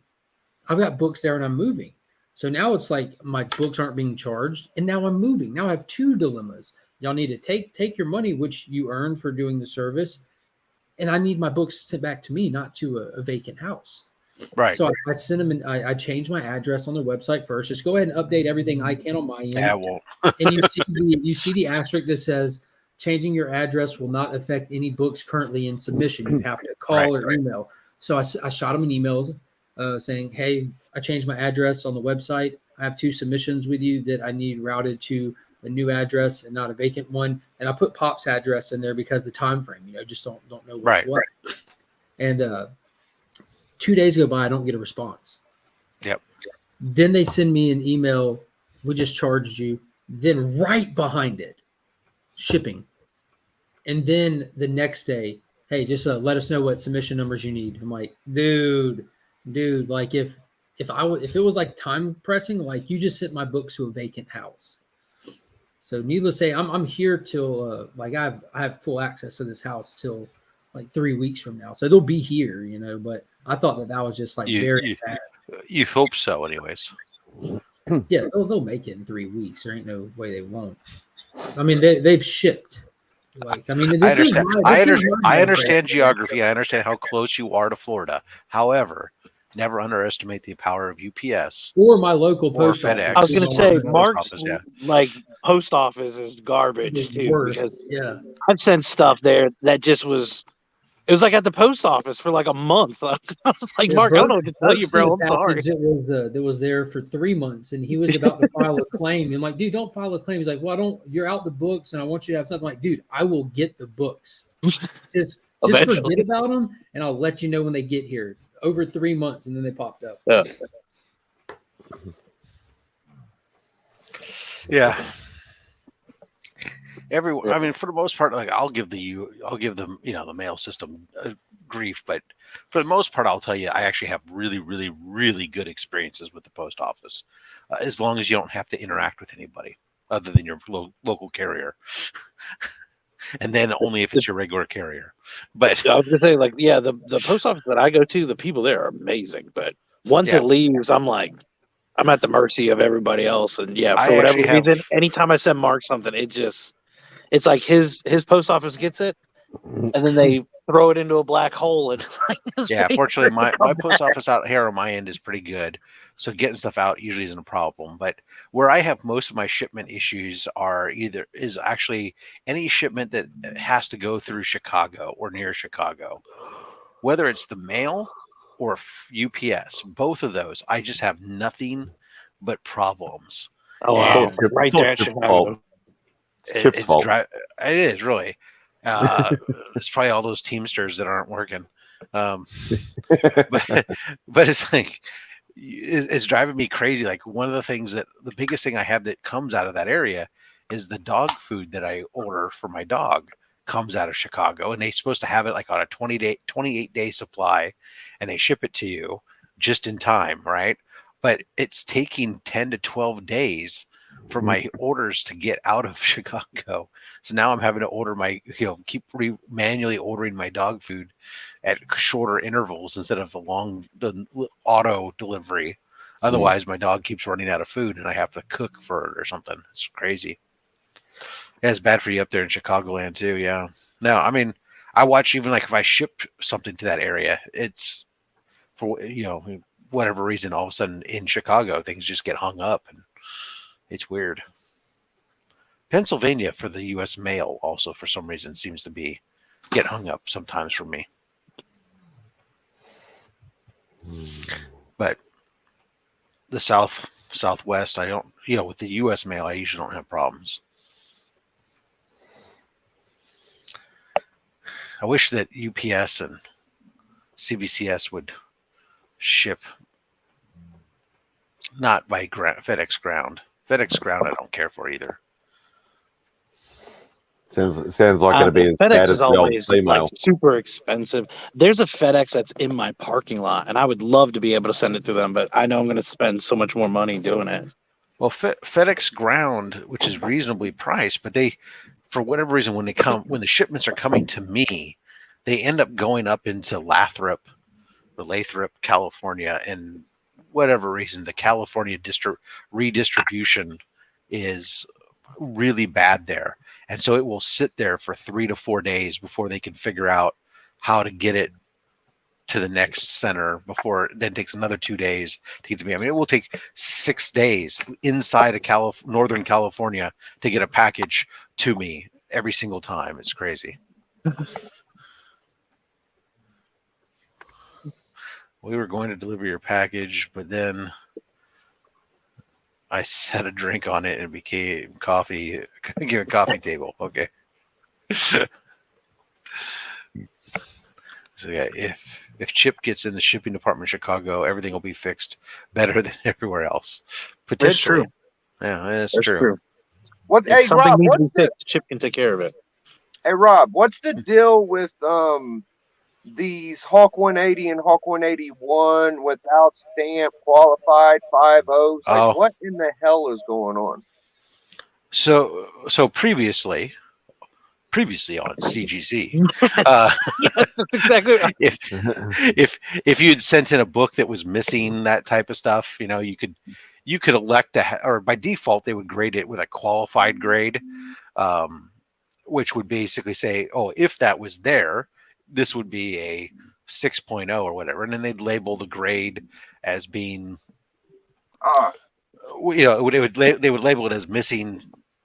I've got books there, and I'm moving. So now it's like my books aren't being charged, and now I'm moving. Now I have 2 dilemmas. Y'all need to take your money, which you earned for doing the service, and I need my books sent back to me, not to a vacant house. Right. So I sent them, and I changed my address on their website first. Just go ahead and update everything I can on my end. I won't. And you see the asterisk that says changing your address will not affect any books currently in submission. You have to call or email. So I shot them an email saying, hey, I changed my address on the website. I have 2 submissions with you that I need routed to a new address and not a vacant one. And I put Pop's address in there because the time frame, just don't know what's what. And 2 days go by, I don't get a response. Yep. Then they send me an email. We just charged you. Then right behind it, shipping. And then the next day, hey, just let us know what submission numbers you need. I'm like, dude, like if it was like time pressing, like you just sent my books to a vacant house. So needless to say, I'm here till like I have full access to this house till like 3 weeks from now. So they'll be here, but I thought that was just like very bad. You hope so anyways. Yeah, they'll make it in 3 weeks. There ain't no way they won't. I mean, they've shipped. Like, I mean, I understand geography. I understand how close you are to Florida. However, never underestimate the power of UPS or my local post office. I was going to say, Mark's like post office is garbage too. Because I've sent stuff there that just was It was like at the post office for like a month. I was like, Mark, I don't know what to tell you, bro. I'm sorry. That was there for 3 months, and he was about to file a claim. And like, dude, don't file a claim. He's like, well, you're out the books, and I want you to have something. Like, dude, I will get the books. Just forget about them, and I'll let you know when they get here. Over 3 months, and then they popped up. Yeah. I mean, for the most part, like I'll give them, the mail system grief, but for the most part, I'll tell you, I actually have really, really, really good experiences with the post office, as long as you don't have to interact with anybody other than your local carrier, and then only if it's your regular carrier. But I was gonna say, like, yeah, the post office that I go to, the people there are amazing, but once it leaves, I'm at the mercy of everybody else, and for whatever reason, anytime I send Mark something, it's like his post office gets it, and then they throw it into a black hole. And fortunately, my post office out here on my end is pretty good, so getting stuff out usually isn't a problem. But where I have most of my shipment issues is actually any shipment that has to go through Chicago or near Chicago, whether it's the mail or UPS. Both of those, I just have nothing but problems. Oh, wow. Right there at Chicago. Chip's fault. It is really. It's probably all those Teamsters that aren't working. But it's like it's driving me crazy. Like one of the biggest thing I have that comes out of that area is the dog food that I order for my dog comes out of Chicago, and they're supposed to have it like on a 28-day supply, and they ship it to you just in time, right? But it's taking 10 to 12 days for my orders to get out of Chicago. So now I'm having to order keep manually ordering my dog food at shorter intervals instead of the auto delivery. Otherwise, my dog keeps running out of food and I have to cook for it or something. It's crazy. Yeah, it's bad for you up there in Chicagoland too. Yeah. No, I mean, I watch even like if I ship something to that area, it's for, whatever reason, all of a sudden in Chicago, things just get hung up and it's weird. Pennsylvania for the U.S. mail also for some reason seems to get hung up sometimes for me. But the Southwest, I don't, with the U.S. mail, I usually don't have problems. I wish that UPS and CBCS would ship not by FedEx Ground. FedEx Ground, I don't care for either. Sounds like it'll be as FedEx bad as is the old always female. Super expensive. There's a FedEx that's in my parking lot, and I would love to be able to send it to them, but I know I'm going to spend so much more money doing it. Well, FedEx Ground, which is reasonably priced, but they, for whatever reason, when the shipments are coming to me, they end up going up into Lathrop, California, and whatever reason, the California redistribution is really bad there. And so it will sit there for 3 to 4 days before they can figure out how to get it to the next center before it then takes another 2 days to get to me. I mean, it will take 6 days inside of Northern California to get a package to me every single time. It's crazy. We were going to deliver your package, but then I set a drink on it and it became coffee. Give a coffee table. Okay. So yeah, if Chip gets in the shipping department in Chicago, everything will be fixed better than everywhere else. Potentially. That's true. Yeah, that's true. Hey Rob, Chip can take care of it. Hey Rob, what's the deal with these Hawk 180 and Hawk 181 without stamp qualified 5.0s? Like, what in the hell is going on? So previously on CGC, yes, that's exactly right. If you had sent in a book that was missing that type of stuff, you could elect or by default they would grade it with a qualified grade, which would basically say, oh, if that was there, this would be a 6.0 or whatever, and then they'd label the grade as being, they would label it as missing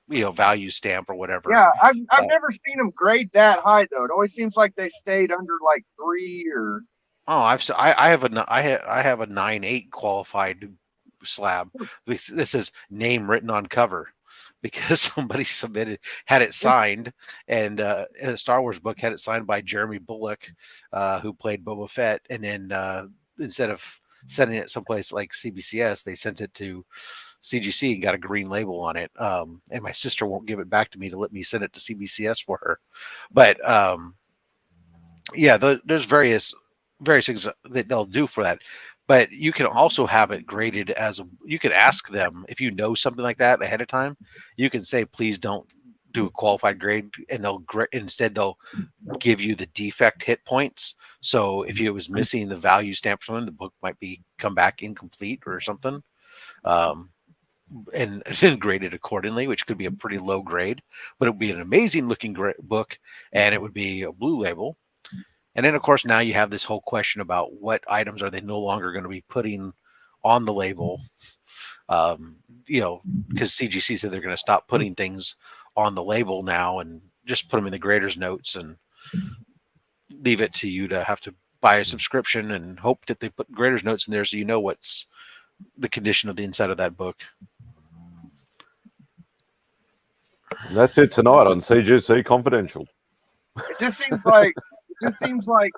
value stamp or whatever. Yeah, I've never seen them grade that high though. It always seems like they stayed under like 3 or. Oh, I have a 9.8 qualified slab. This is name written on cover because somebody had it signed, and in a Star Wars book had it signed by Jeremy Bullock, who played Boba Fett, and then instead of sending it someplace like CBCS, they sent it to CGC and got a green label on it. And my sister won't give it back to me to let me send it to CBCS for her. But there's various things that they'll do for that. But you can also have it graded you can ask them if you know something like that ahead of time. You can say, please don't do a qualified grade, and instead they'll give you the defect hit points. So if it was missing the value stamp from the book might come back incomplete or something. And graded accordingly, which could be a pretty low grade, but it would be an amazing looking book, and it would be a blue label. And then, of course, now you have this whole question about what items are they no longer going to be putting on the label, because CGC said they're going to stop putting things on the label now and just put them in the grader's notes and leave it to you to have to buy a subscription and hope that they put grader's notes in there so you know what's the condition of the inside of that book. That's it tonight on CGC Confidential. It just seems like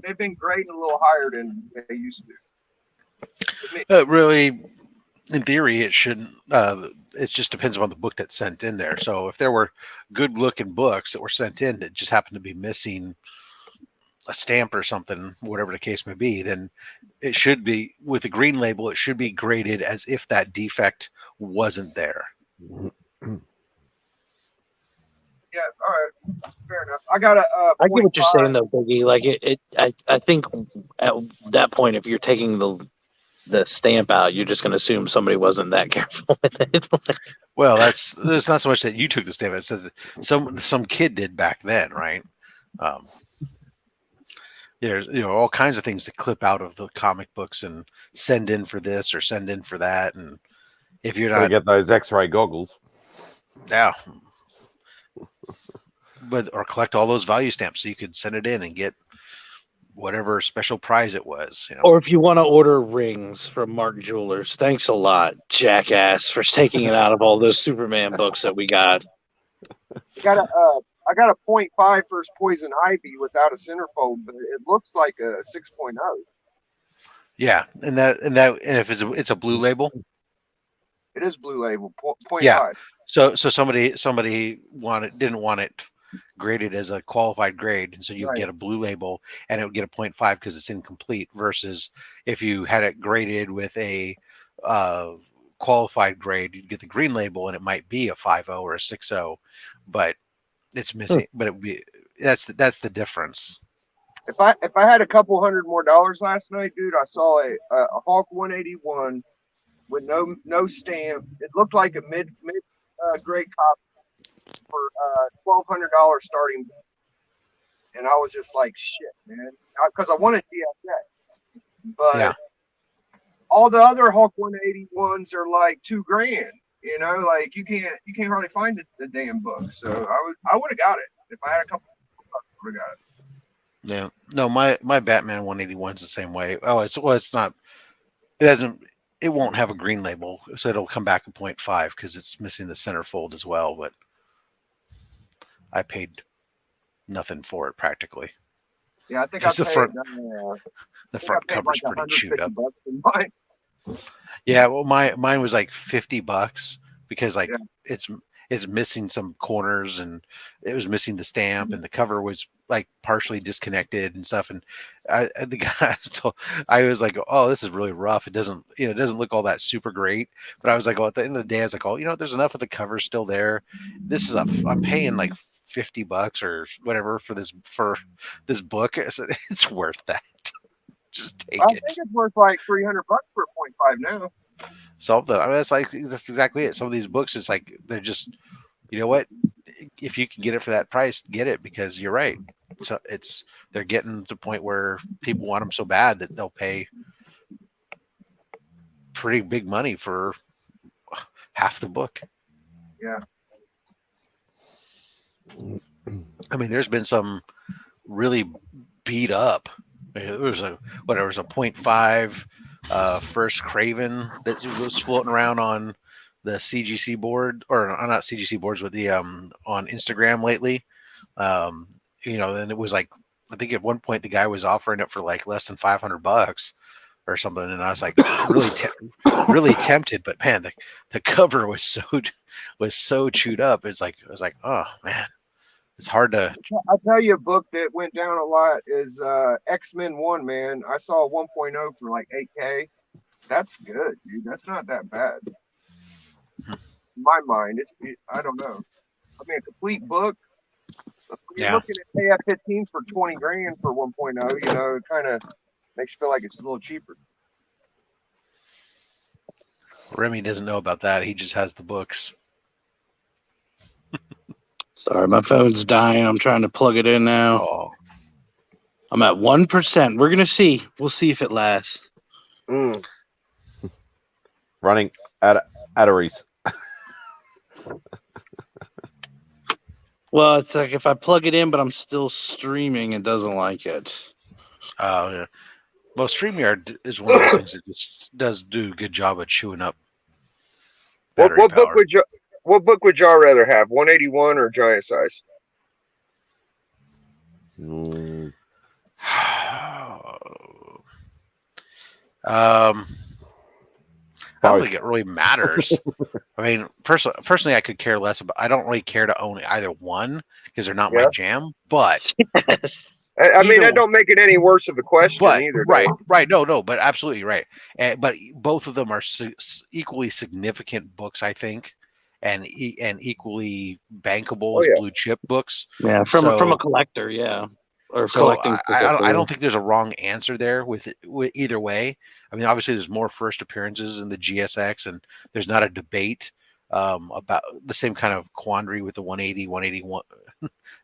they've been grading a little higher than they used to. Really, in theory, it shouldn't. It just depends on the book that's sent in there. So if there were good-looking books that were sent in that just happened to be missing a stamp or something, whatever the case may be, then it should be, with a green label, it should be graded as if that defect wasn't there. Yeah, all right, fair enough. I got a. I get what you're saying though, Boogie. Like I think at that point, if you're taking the stamp out, you're just going to assume somebody wasn't that careful with it. Well, it's not so much that you took the stamp. It's that some kid did back then, right? There's all kinds of things that clip out of the comic books and send in for this or send in for that, and if you're not get those X-ray goggles, yeah. Or collect all those value stamps so you could send it in and get whatever special prize it was. Or if you want to order rings from Mark Jewelers, thanks a lot, jackass, for taking it out of all those Superman books that we got. I got a 0.5 for Poison Ivy without a centerfold, but it looks like a 6.0. Yeah, and if it's a blue label. It is blue label 0.5. Yeah. So somebody didn't want it graded as a qualified grade, and so you get a blue label and it would get a 0.5 because it's incomplete, versus if you had it graded with a qualified grade, you'd get the green label and it might be a 5.0 or a 6.0, but it's missing. But it would be that's the difference. If I had a couple $100 more last night, dude, I saw a Hawk 181 with no stamp. It looked like a mid grade copy for $1,200 starting, and I was just like, shit, man, because I wanted TSX, but all the other Hawk 181s are like $2,000. Like you can't hardly find the damn book. So I would have got it if I had a couple. I would have got it. Yeah, no, my Batman 181's the same way. It's not. It won't have a green label, so it'll come back a 0.5 because it's missing the centerfold as well. But I paid nothing for it practically. Yeah, I think the front cover's like pretty chewed up. Yeah, well, mine was like $50 because it's missing some corners and it was missing the stamp and the cover was like partially disconnected and stuff. And the guy I was like, oh, this is really rough. It doesn't look all that super great. But I was like, at the end of the day, I was like, oh, there's enough of the cover still there. I'm paying like $50 or whatever for this book. I said, it's worth that. Just take it. I think it's worth like $300 for a 0.5 now. Something. I mean, that's exactly it. Some of these books, it's like they're just, you know what? If you can get it for that price, get it, because you're right. So they're getting to the point where people want them so bad that they'll pay pretty big money for half the book. Yeah. I mean, there's been some really beat up. There was a 0.5 first Craven that was floating around on the CGC board, or not CGC boards, but the on Instagram lately. Then it was like, I think at one point the guy was offering it for like less than $500 or something, and I was like really tempted, but man, the cover was so chewed up. I was like, oh man, it's hard to. I'll tell you a book that went down a lot is X-Men 1, man. I saw 1.0 for like $8K. That's good, dude. That's not that bad. In my mind, I don't know. I mean, a complete book. You're looking at AF-15 for $20,000 for 1.0. It kind of makes you feel like it's a little cheaper. Remy doesn't know about that. He just has the books. Sorry, my phone's dying. I'm trying to plug it in now. Oh. I'm at 1%. We're gonna see. We'll see if it lasts. Running at Adories. Well, it's like if I plug it in, but I'm still streaming, it doesn't like it. Oh, yeah. Well, StreamYard is one of those things that just does do a good job of chewing up. What book would y'all rather have, 181 or giant size? I don't think it really matters. I mean, personally, I could care less about. I don't really care to own either one because they're not my jam. But I mean, that don't make it any worse of a question either. Right. No, but absolutely right. But both of them are equally significant books, I think, and equally bankable as blue chip books. Yeah, from a collector, yeah. Or collecting. I don't think there's a wrong answer there with either way. I mean, obviously, there's more first appearances in the GSX, and there's not a debate about the same kind of quandary with the 180, 181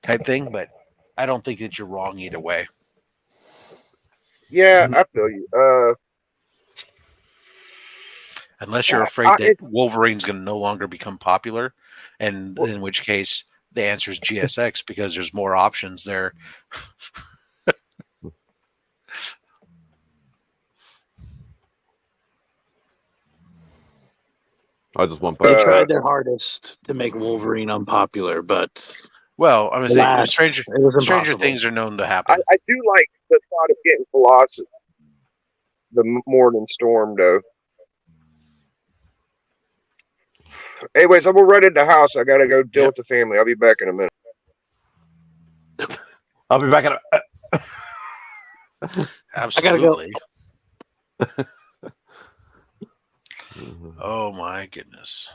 type thing. But I don't think that you're wrong either way. Yeah, I feel you. Unless you're afraid that Wolverine's going to no longer become popular, and in which case the answer is GSX because there's more options there. I just want. They tried their hardest to make Wolverine unpopular, but I mean, stranger things are known to happen. I do like the thought of getting Colossus, the Morning Storm, though. Anyways, I'm gonna run into the house. I gotta go deal with the family. I'll be back in a minute. I'll be back in a. Absolutely. I gotta go. Oh my goodness.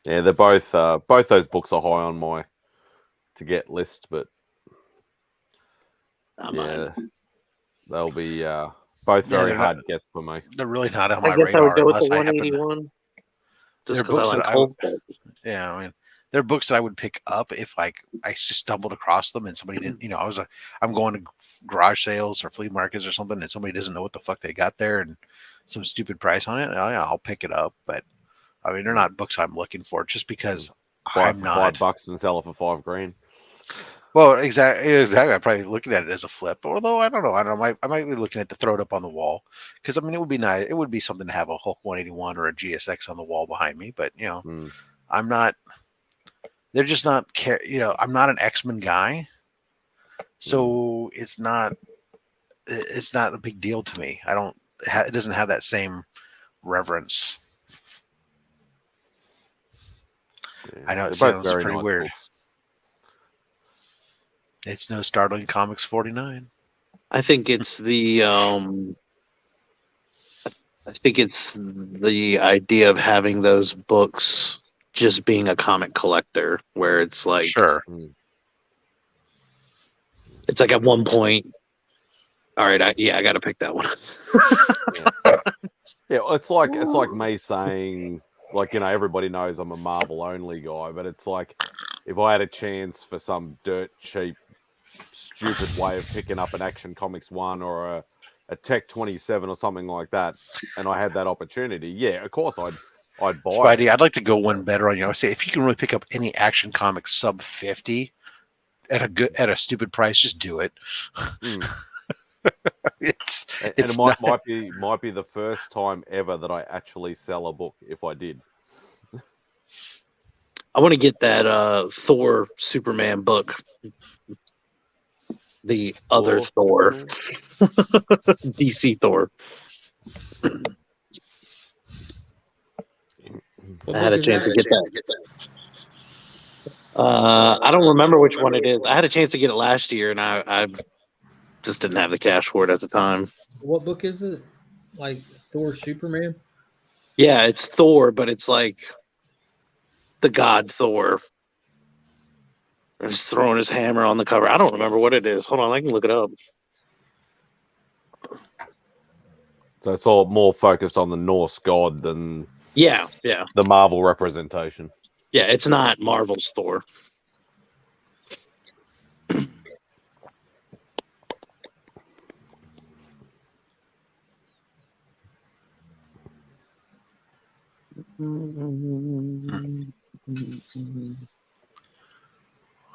Yeah, they're both those books are high on my to get list, but they'll be both very hard gets for me. They're really not on my radar. I would go with the 181. They're books that I mean, they're books that I would pick up if I just stumbled across them and somebody didn't, I'm going to garage sales or flea markets or something and somebody doesn't know what the fuck they got there and some stupid price on it. I'll pick it up, but I mean, they're not books I'm looking for just because I'm not $5 and sell it for $5,000. Well, exactly. I'm probably looking at it as a flip. Although I don't know. I might be looking at to throw it up on the wall because I mean it would be nice. It would be something to have a Hulk 181 or a GSX on the wall behind me. But I'm not. They're just not. I'm not an X-Men guy, so it's not. It's not a big deal to me. I don't. It doesn't have that same reverence. Yeah, I know it sounds pretty nice weird. Books. It's no Startling Comics 49. I think it's the idea of having those books just being a comic collector, where it's like it's like at one point, all right, I got to pick that one. It's like me saying, like, everybody knows I'm a Marvel only guy, but it's like if I had a chance for some dirt cheap stupid way of picking up an Action Comics 1 or a Tech 27 or something like that, and I had that opportunity, of course I'd buy Spidey, it. I'd like to go one better on you. I would say if you can really pick up any Action Comics sub 50 at a stupid price, just do it. It's it might be the first time ever that I actually sell a book if I did. I want to get that Thor Superman book. The other Thor. DC Thor. I had a chance to get that. I don't remember which one it is. I had a chance to get it last year, and I just didn't have the cash for it at the time. What book is it? Like Thor Superman? Yeah, it's Thor, but it's like the god Thor. He's throwing his hammer on the cover. I don't remember what it is. Hold on, I can look it up. So it's all more focused on the Norse god than the Marvel representation. Yeah, it's not Marvel's Thor.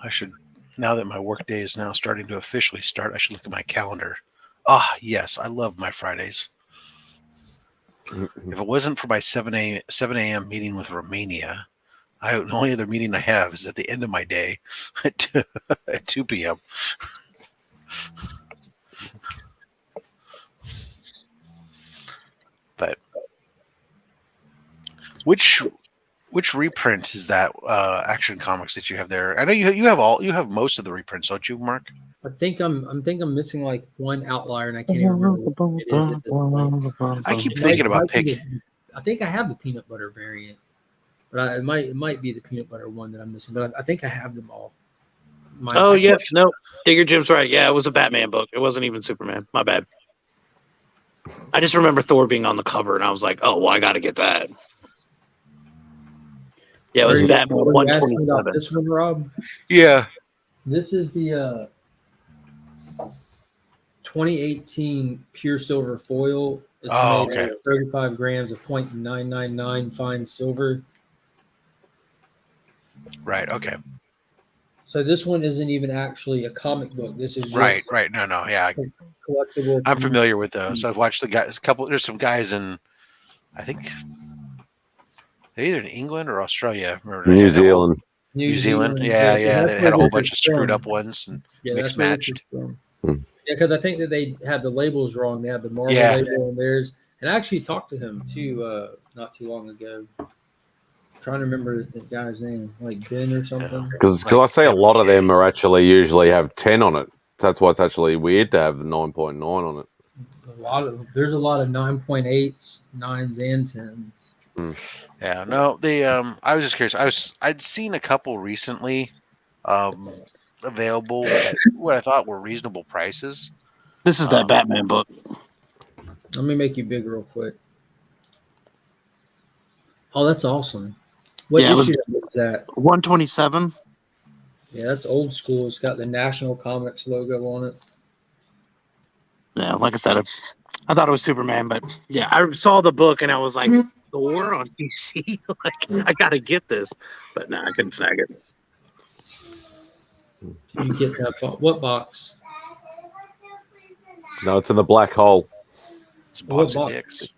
I should, now that my work day is now starting to officially start, I should look at my calendar. Yes, I love my Fridays. If it wasn't for my 7 a.m. meeting with Romania, the only other meeting I have is at the end of my day at 2 p.m. But which reprint is that Action Comics that you have there? I know you have most of the reprints, don't you, Mark? I think I'm missing like one outlier, and I can't even remember what it is at this point. I keep thinking about picking. I think I have the peanut butter variant, but it might be the peanut butter one that I'm missing. But I think I have them all. No, Digger Jim's right. Yeah, it was a Batman book. It wasn't even Superman. My bad. I just remember Thor being on the cover, and I was like, "Oh, well, I got to get that." Yeah, it was Batman 127. This one, Rob? Yeah. This is the 2018 pure silver foil. It's made out of 35 grams of 0.999 fine silver. Right. Okay. So this one isn't even actually a comic book. This is just right. No. Yeah. Collectible. I'm familiar with those. I've watched the guys. There's some guys in, I think they're either in England or Australia. New Zealand. New Zealand. Yeah. They had a whole bunch of screwed up ones and mixed matched. Yeah, because I think that they had the labels wrong. They had the Marvel label on theirs. And I actually talked to him too, not too long ago. I'm trying to remember the guy's name, like Ben or something. Because I say a lot of them are actually usually have 10 on it. That's why it's actually weird to have the 9.9 on it. There's a lot of 9.8s, 9s, and 10s. Yeah, no, I was just curious. I'd seen a couple recently, available at what I thought were reasonable prices. This is that Batman book. Let me make you big real quick. Oh, that's awesome. What issue is that? 127. Yeah, that's old school. It's got the National Comics logo on it. Yeah, like I said, I thought it was Superman, but yeah, I saw the book and I was like, Thor on DC? Like, I gotta get this. But no, I couldn't snag it. You get that. What box? No, it's in the black hole. It's a box of dicks.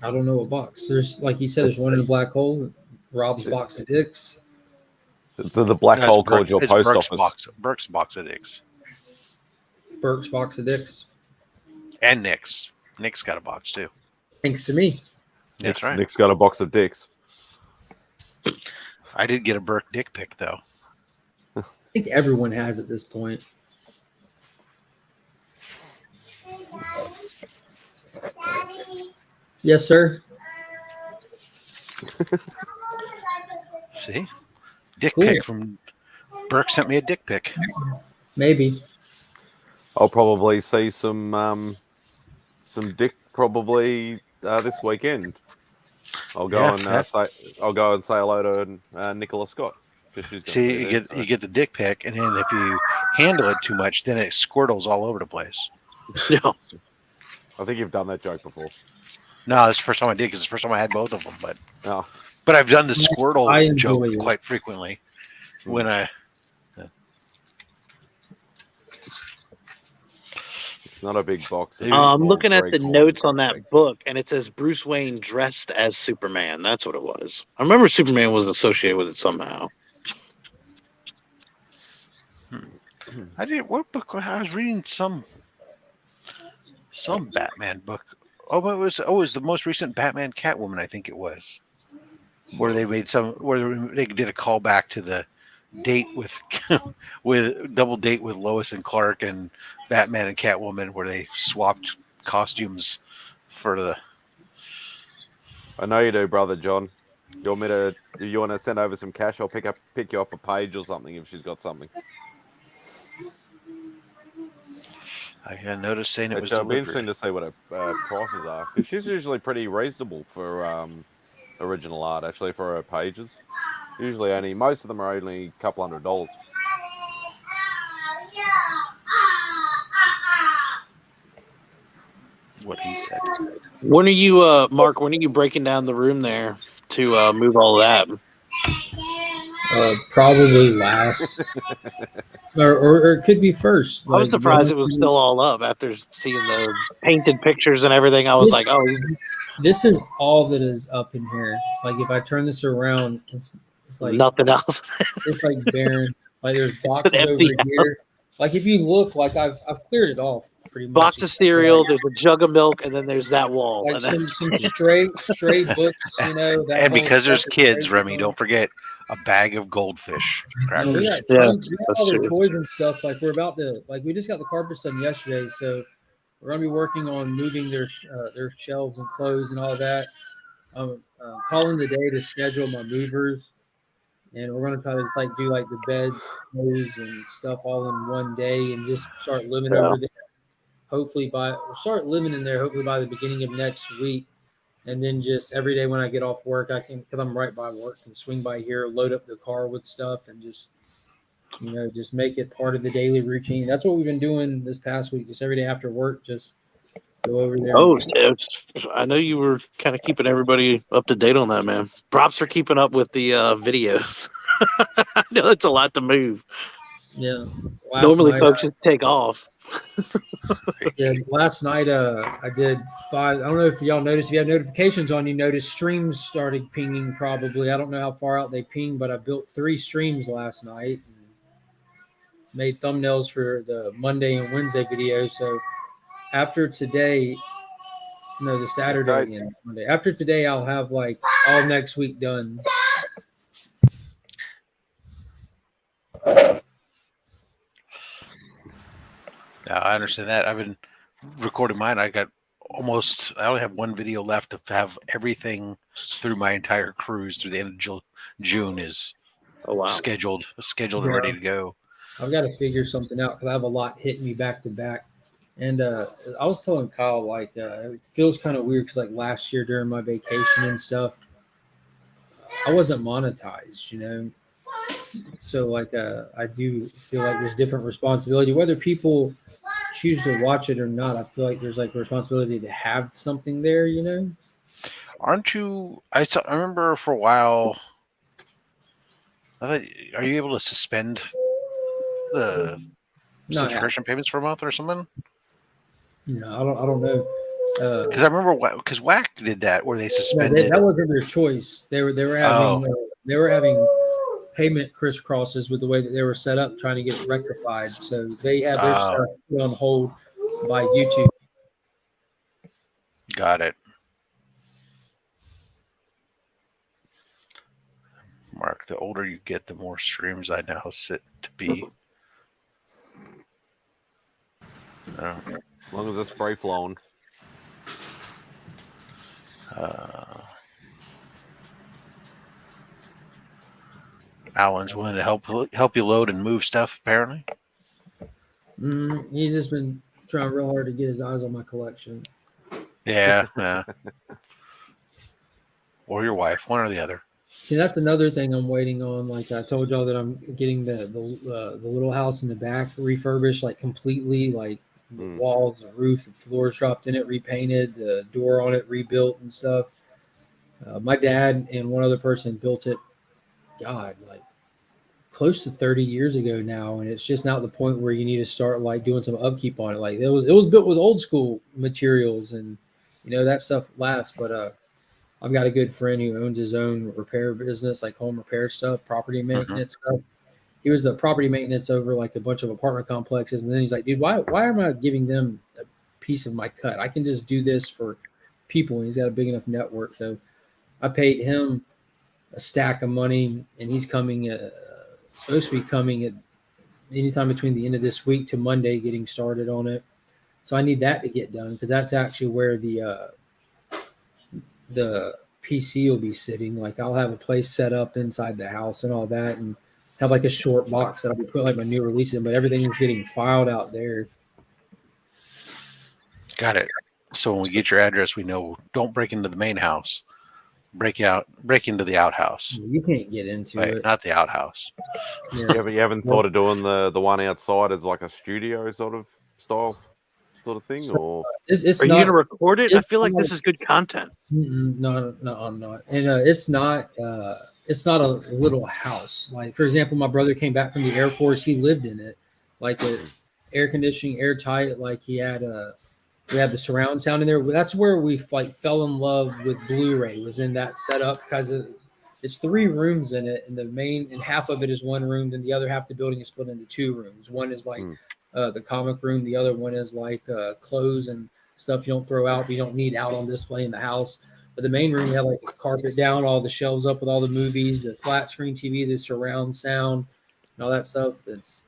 I don't know what box. There's, like you said, there's one in the black hole. Rob's box of dicks. The black hole called your post office. Burke's box of dicks. Burke's box of dicks. And Nick's. Nick's got a box too. Thanks to me. That's right. Nick's got a box of dicks. I did get a Burke dick pic though. I think everyone has at this point. Yes, sir. See? Dick pic from Burke sent me a dick pic. Maybe. I'll probably see some dick probably this weekend. I'll go and say hello to Nicola Scott. See, you get the dick pic, and then if you handle it too much, then it squirtles all over the place. Yeah. I think you've done that joke before. No, this is the first time I did because it's the first time I had both of them. But But I've done the Squirtle joke it quite frequently when I. It's not a big box. I'm looking at the notes on that book, and it says Bruce Wayne dressed as Superman. That's what it was. I remember Superman was associated with it somehow. I did. What book? I was reading some Batman book. It was the most recent Batman Catwoman. I think it was, where they made where they did a callback to the date with double date with Lois and Clark and Batman and Catwoman, where they swapped costumes for the. I know you do, brother John. You want to send over some cash? I'll pick you up a page or something if she's got something. I got notice saying it was It'll be delivered. interesting to see what her prices are, because she's usually pretty reasonable for original art. Actually, for her pages, usually most of them are only a couple $100. What he said. When are you, Mark? When are you breaking down the room there to move all that? Probably last, or it could be first. I was surprised it was still all up after seeing the painted pictures and everything. I was like, oh, this is all that is up in here. Like if I turn this around, it's like nothing else. It's like barren. Like there's boxes over here. Like if you look, like I've cleared it off pretty much. Box of cereal, there's a jug of milk, and then there's that wall. Like some stray books, you know. And because there's kids, Remy, don't forget a bag of goldfish crackers. We got all their toys and stuff. Like we're about to, we just got the carpet done yesterday, so we're gonna be working on moving their shelves and clothes and all that. I'm calling today to schedule my movers, and we're gonna try to just do the bed, clothes, and stuff all in one day, and just start living over there. Hopefully we'll start living in there. Hopefully by the beginning of next week. And then just every day when I get off work, I can, because I'm right by work, and swing by here, load up the car with stuff, and just make it part of the daily routine. That's what we've been doing this past week. Just every day after work, just go over there. Oh, I know you were kind of keeping everybody up to date on that, man. Props for keeping up with the videos. I know it's a lot to move. Yeah. Normally, folks just take off. Yeah, last night I did 5. I don't know if y'all noticed. If you have notifications on, you notice streams started pinging. Probably, I don't know how far out they ping, but I built 3 streams last night. And made thumbnails for the Monday and Wednesday videos. So after today, the Saturday and Monday. After today, I'll have all next week done. Now, I understand that. I've been recording mine. I only have one video left to have everything through my entire cruise through the end of June is scheduled and ready to go. I've got to figure something out because I have a lot hitting me back to back. And I was telling Kyle, it feels kind of weird because last year during my vacation and stuff, I wasn't monetized, So I do feel like there's different responsibility, whether people choose to watch it or not. I feel like there's a responsibility to have something there, Aren't you? I remember for a while. Are you able to suspend the subscription payments for a month or something? No, I don't know. Because I remember because Whack did that where they suspended. That wasn't their choice. They were having payment crisscrosses with the way that they were set up, trying to get it rectified. So they had their stuff put on hold by YouTube. Got it. Mark, the older you get, the more streams I now sit to be. As long as it's free flowing. Alan's willing to help you load and move stuff, apparently. He's just been trying real hard to get his eyes on my collection. Yeah. Or your wife, one or the other. See, that's another thing I'm waiting on. I told y'all that I'm getting the little house in the back refurbished, completely, the walls, the roof, the floors dropped in it, repainted, the door on it rebuilt and stuff. My dad and one other person built it. God, like close to 30 years ago now, and it's just now at the point where you need to start like doing some upkeep on it. Like it was built with old school materials, and that stuff lasts. But I've got a good friend who owns his own repair business, like home repair stuff, property maintenance stuff. He was the property maintenance over like a bunch of apartment complexes, and then he's like, dude, why am I giving them a piece of my cut? I can just do this for people, and he's got a big enough network. So I paid him a stack of money, and he's coming supposed to be coming at anytime between the end of this week to Monday, getting started on it. So I need that to get done because that's actually where the PC will be sitting. Like I'll have a place set up inside the house and all that, and have like a short box that I'll be putting like my new releases in, but everything's getting filed out there. Got it. So when we get your address, we know don't break into the main house. Break into the outhouse. You can't get into it. Not the outhouse. Yeah, but you haven't thought of doing the one outside as like a studio sort of style sort of thing, or are you going to record it? I feel like this is good content. No, I'm not. And it's not a little house. Like for example, my brother came back from the Air Force. He lived in it, like air conditioning, airtight. Like we had the surround sound in there. That's where we like fell in love with Blu-ray. Was in that setup because it's 3 rooms in it, and the main and half of it is one room. Then the other half of the building is split into 2 rooms. One is like the comic room. The other one is like clothes and stuff you don't throw out, but you don't need out on display in the house. But the main room, we have like carpet down, all the shelves up with all the movies, the flat screen TV, the surround sound, and all that stuff. It's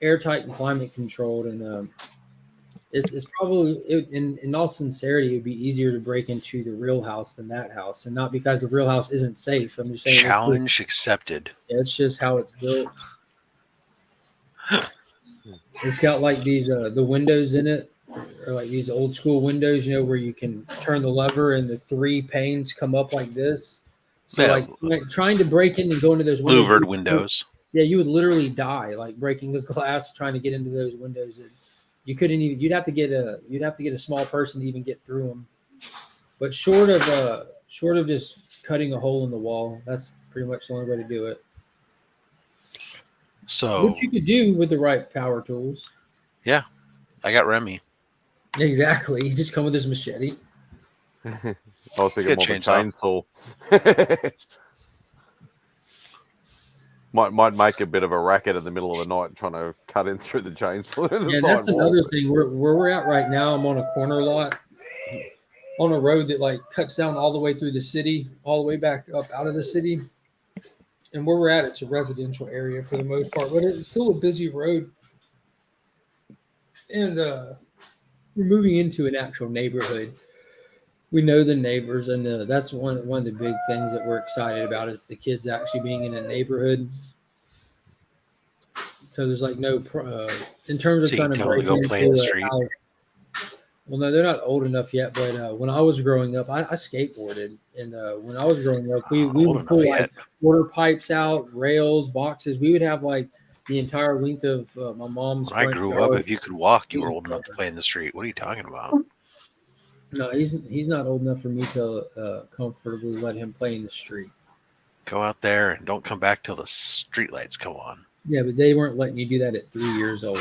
airtight and climate controlled, and it's probably, in all sincerity, it would be easier to break into the real house than that house, and not because the real house isn't safe. I'm just saying. Challenge accepted. It's just how it's built. It's got like these the windows in it are like these old school windows, where you can turn the lever and the 3 panes come up like this. So like trying to break in and go into those windows. Louvered windows. Yeah, you would literally die like breaking the glass trying to get into those windows. You couldn't even. You'd have to get a small person to even get through them. But short of just cutting a hole in the wall, that's pretty much the only way to do it. So, which you could do with the right power tools. Yeah, I got Remy. Exactly. He just come with his machete. I was thinking more chainsaw. Might make a bit of a racket in the middle of the night trying to cut in through the chainsaw. That's another thing. Where we're at right now, I'm on a corner lot on a road that like cuts down all the way through the city, all the way back up out of the city. And where we're at, it's a residential area for the most part, but it's still a busy road. And we're moving into an actual neighborhood. We know the neighbors, and that's one of the big things that we're excited about is the kids actually being in a neighborhood. So there's like no in terms of trying to break into play in the street. Well, no, they're not old enough yet. But when I was growing up, I skateboarded, and when I was growing up, we would pull like water pipes out, rails, boxes. We would have like the entire length of my mom's. When I grew up, if you could walk, you were old enough to play in the street. What are you talking about? No, he's not old enough for me to comfortably let him play in the street. Go out there and don't come back till the street lights come on. Yeah, but they weren't letting you do that at 3 years old.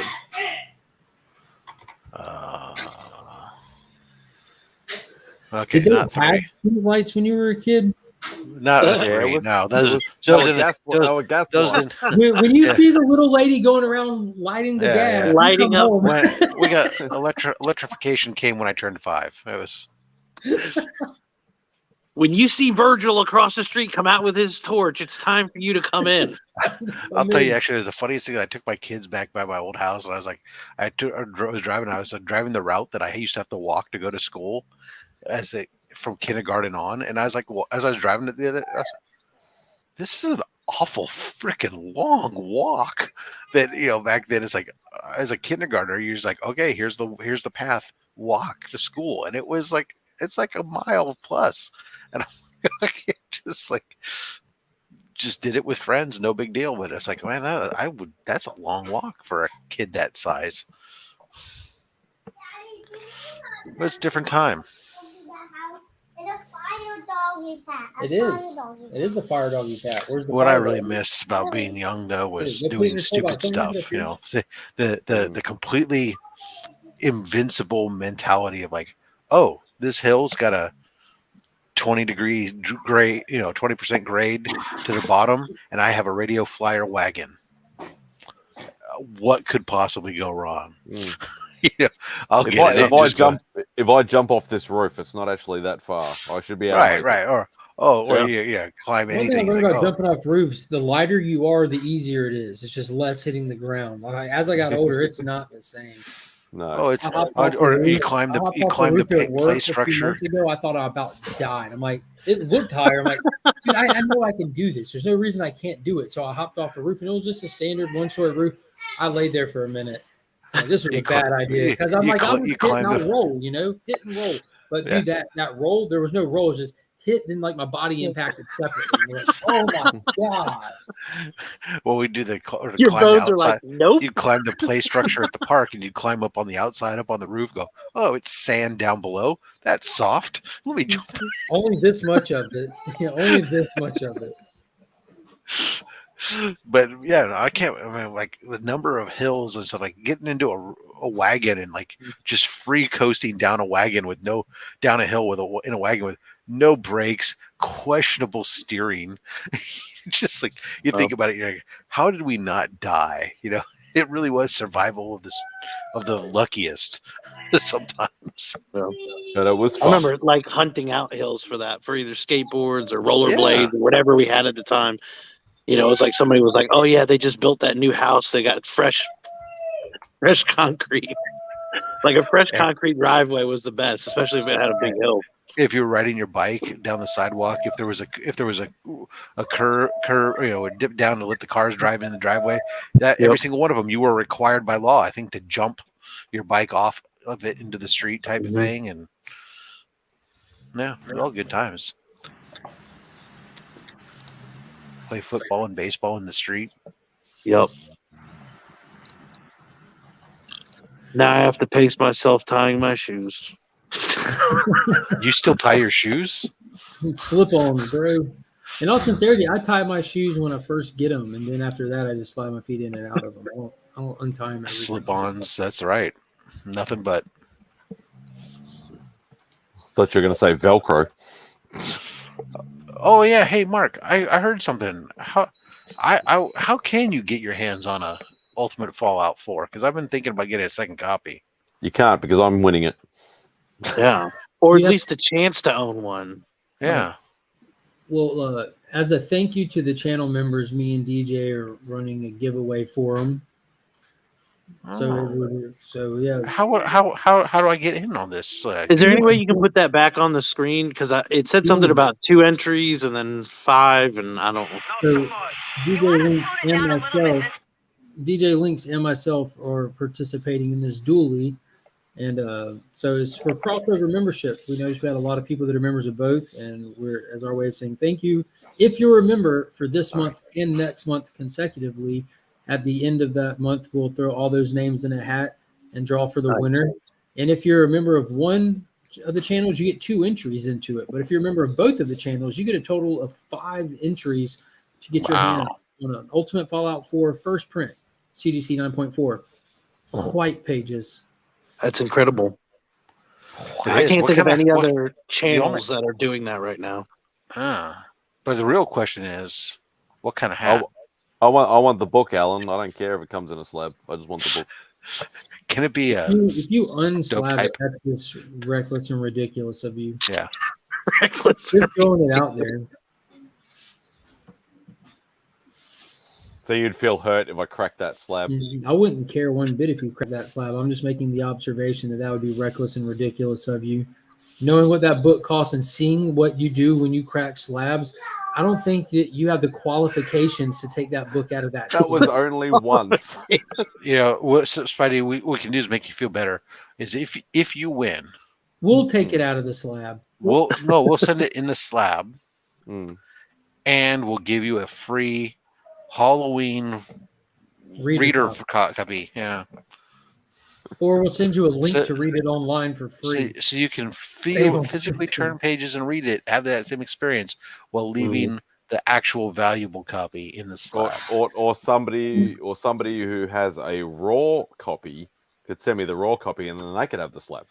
Okay, did they not have 3. street lights when you were a kid? Not a 3. No, those. When you see the little lady going around lighting the gas, lighting up. We got electrification came when I turned 5. It was. When you see Virgil across the street come out with his torch, it's time for you to come in. I'll tell you, actually, it was the funniest thing. I took my kids back by my old house, and I was like, I was driving the route that I used to have to walk to go to school, from kindergarten on, and I was like, as I was driving it the other, I was like, this is an awful freaking long walk. That back then it's like, as a kindergartner, you're just like, okay, here's the path, walk to school, and it was like it's like a mile plus, and I'm just did it with friends, no big deal. But it's like, man, that's a long walk for a kid that size. But it's a different time. It is. It is a fire doggy cat. Where's the What I fire really doggy? miss about being young, though, was Hey, go put it in doing your stupid toolbox. Don't have stuff. it up here. The completely invincible mentality of like, oh, this hill's got a 20-degree grade, 20% grade to the bottom, and I have a radio flyer wagon. What could possibly go wrong? I'll if get it. If I jump off this roof, it's not actually that far. I should be able to make Right. it. Or climb One thing I anything. learned Like, about jumping off roofs, the lighter you are, the easier it is. It's just less hitting the ground. As I got older, it's not the same. No. it's I hopped off the or roof. you climb I hopped off the roof at play work a few structure. months ago. I thought I about died. I'm like, it looked higher. I'm like, dude, I know I can do this. There's no reason I can't do it. So I hopped off the roof, and it was just a standard one-story roof. I laid there for a minute. Like, this was a bad idea because I'm like, I'm hit and I'll roll, hit and roll. But dude, that roll, there was no roll. It was just hit, and like my body impacted separately. Like, oh my god! Well, we do Your climb the bones outside. are like, nope. You'd climb the play structure at the park, and you'd climb up on the outside, up on the roof. Go, oh, it's sand down below. That's soft. Let me jump. Only this much of it. Only this much of it. But yeah, no, I can't. I mean, like the number of hills and stuff, like getting into a wagon and like just free coasting down a wagon with down a hill in a wagon with no brakes, questionable steering. Just like you think about it, you're like, how did we not die? It really was survival of the luckiest sometimes. But it was fun. I remember like hunting out hills for either skateboards or rollerblades or whatever we had at the time. It was like somebody was like, oh yeah, they just built that new house. They got fresh concrete. Like a fresh concrete driveway was the best, especially if it had a big hill. If you were riding your bike down the sidewalk, if there was a curve, a dip down to let the cars drive in the driveway, every single one of them, you were required by law, I think, to jump your bike off of it into the street type of thing. And they're all good times. Play football and baseball in the street. Yep. Now I have to pace myself tying my shoes. You still tie your shoes? Slip on, bro. In all sincerity, I tie my shoes when I first get them, and then after that, I just slide my feet in and out of them. I don't untie them. Slip-ons. That's right. Nothing but. Thought you were going to say Velcro. Oh yeah, hey Mark, I heard something. How can you get your hands on a Ultimate Fallout 4? Because I've been thinking about getting a second copy. You can't because I'm winning it. Yeah, or at least a chance to own one. Yeah. Well, as a thank you to the channel members, me and DJ are running a giveaway for them. So yeah. How do I get in on this? Is there any way you can put that back on the screen? Because it said something about 2 entries and then 5, and I don't know. So DJ Links and myself are participating in this dually, and so it's for crossover membership. We noticed we had a lot of people that are members of both, and we're as our way of saying thank you. If you're a member for this month and next month consecutively, at the end of that month, we'll throw all those names in a hat and draw for the winner. And if you're a member of one of the channels, you get 2 entries into it. But if you're a member of both of the channels, you get a total of 5 entries to get your hand on an Ultimate Fallout 4 first print, CDC 9.4, white pages. That's incredible. I can't think of any other channels that are doing that right now. But the real question is, what kind of hat? I want the book, Alan. I don't care if it comes in a slab. I just want the book. Can it be if you unslab it, that's just reckless and ridiculous of you. Yeah. Reckless. Just throwing it out there. So you'd feel hurt if I cracked that slab? I wouldn't care one bit if you cracked that slab. I'm just making the observation that would be reckless and ridiculous of you. Knowing what that book costs and seeing what you do when you crack slabs, I don't think that you have the qualifications to take that book out of that. That was only once. What Spidey we can do is make you feel better. Is if you win, we'll take it out of the slab. We'll send it in the slab, and we'll give you a free Halloween reader copy. Yeah. Or we'll send you a link to read it online for free. So you can physically turn pages and read it, have that same experience while leaving the actual valuable copy in the slab. Or somebody who has a raw copy could send me the raw copy, and then they could have the slab.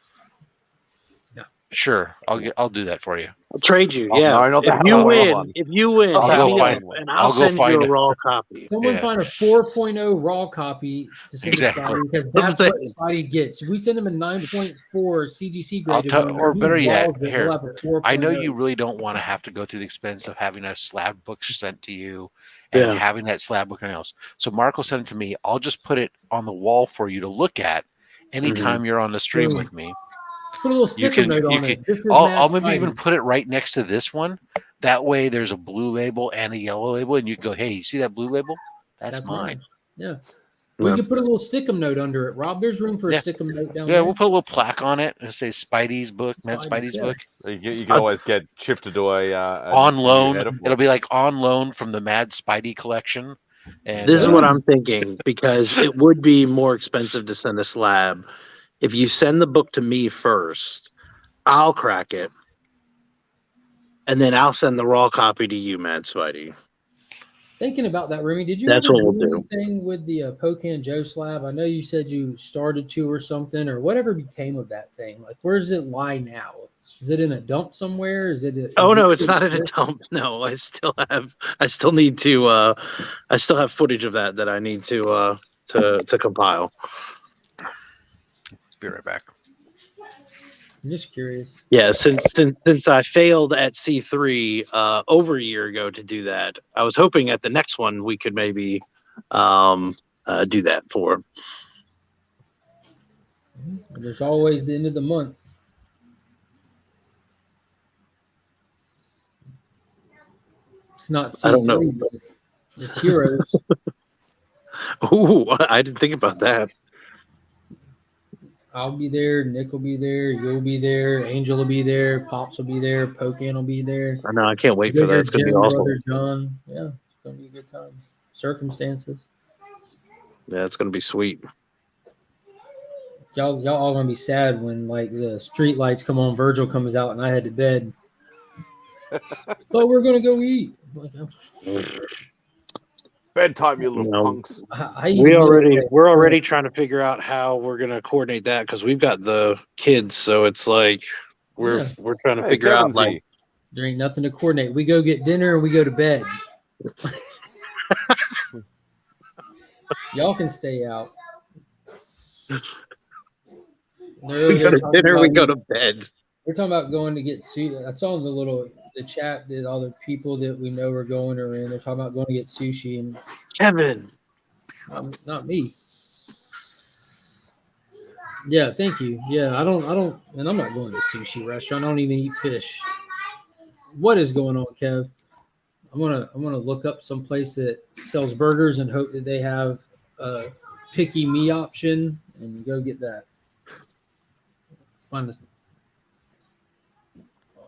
Sure, I'll do that for you. I'll trade you. Oh, Yeah, no, not if the you Halloween one. win, if you win, I'll go find and I'll send you a raw copy. Someone find a 4.0 raw copy to send to Spidey, because that's what Spidey gets. If we send him a 9.4 CGC graded one, or better yet, we'll have a 4.0. I know you really don't want to have to go through the expense of having a slab book sent to you and having that slab book and else. So Mark will send it to me. I'll just put it on the wall for you to look at anytime you're on the stream with me. Put a little sticker note on it. I'll maybe even put it right next to this one. That way there's a blue label and a yellow label, and you can go, hey, you see that blue label? That's mine. Yeah. We could put a little stickum note under it, Rob. There's room for a stickum note down there. Yeah, we'll put a little plaque on it and say Spidey's book, Spidey's book. You can always get Chip to do a on loan. It'll be like on loan from the Mad Spidey collection. And this is what I'm thinking, because it would be more expensive to send a slab. If you send the book to me first, I'll crack it, and then I'll send the raw copy to you, Mad Spidey. Thinking about that, Remy, did you That's ever what we'll do do. anything with the Pocan Joe slab? I know you said you started to or something, or whatever became of that thing. Like, where does it lie now? Is it in a dump somewhere? Is it? It's not in a dump. No, I still have footage of that I need to compile. Be right back. I'm just curious. Yeah, since I failed at C3 over a year ago to do that, I was hoping at the next one we could maybe do that for. There's always the end of the month. It's not C3, I don't know. but it's Heroes. Ooh, I didn't think about that. I'll be there. Nick will be there. You'll be there. Angel will be there. Pops will be there. Pocan will be there. I know. I can't wait for that. It's gonna be awesome. Brother John. Yeah, it's gonna be a good time. Circumstances. Yeah, it's gonna be sweet. Y'all all gonna be sad when like the street lights come on. Virgil comes out and I head to bed. But we're gonna go eat. Like, bedtime, you little punks. We're already trying to figure out how we're gonna coordinate that, because we've got the kids, so it's like we're trying to figure out like there ain't nothing to coordinate. We go get dinner and we go to bed. Y'all can stay out. We go to dinner, we go to bed. We're talking about going to get sushi. I saw in the chat that all the people that we know are going are in. They're talking about going to get sushi, and Kevin, not me. Yeah, thank you. Yeah, I don't, and I'm not going to a sushi restaurant. I don't even eat fish. What is going on, Kev? I'm gonna look up some place that sells burgers and hope that they have a picky me option and go get that. Find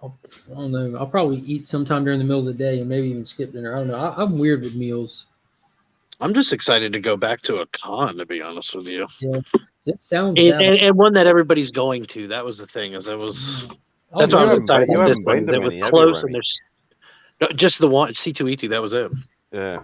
I don't know. I'll probably eat sometime during the middle of the day and maybe even skip dinner. I don't know. I'm weird with meals. I'm just excited to go back to a con, to be honest with you. Yeah, it sounds and one that everybody's going to. That was the thing. That's why I was excited. You haven't been to many, close, and there's just the one C2E2. That was it. Yeah.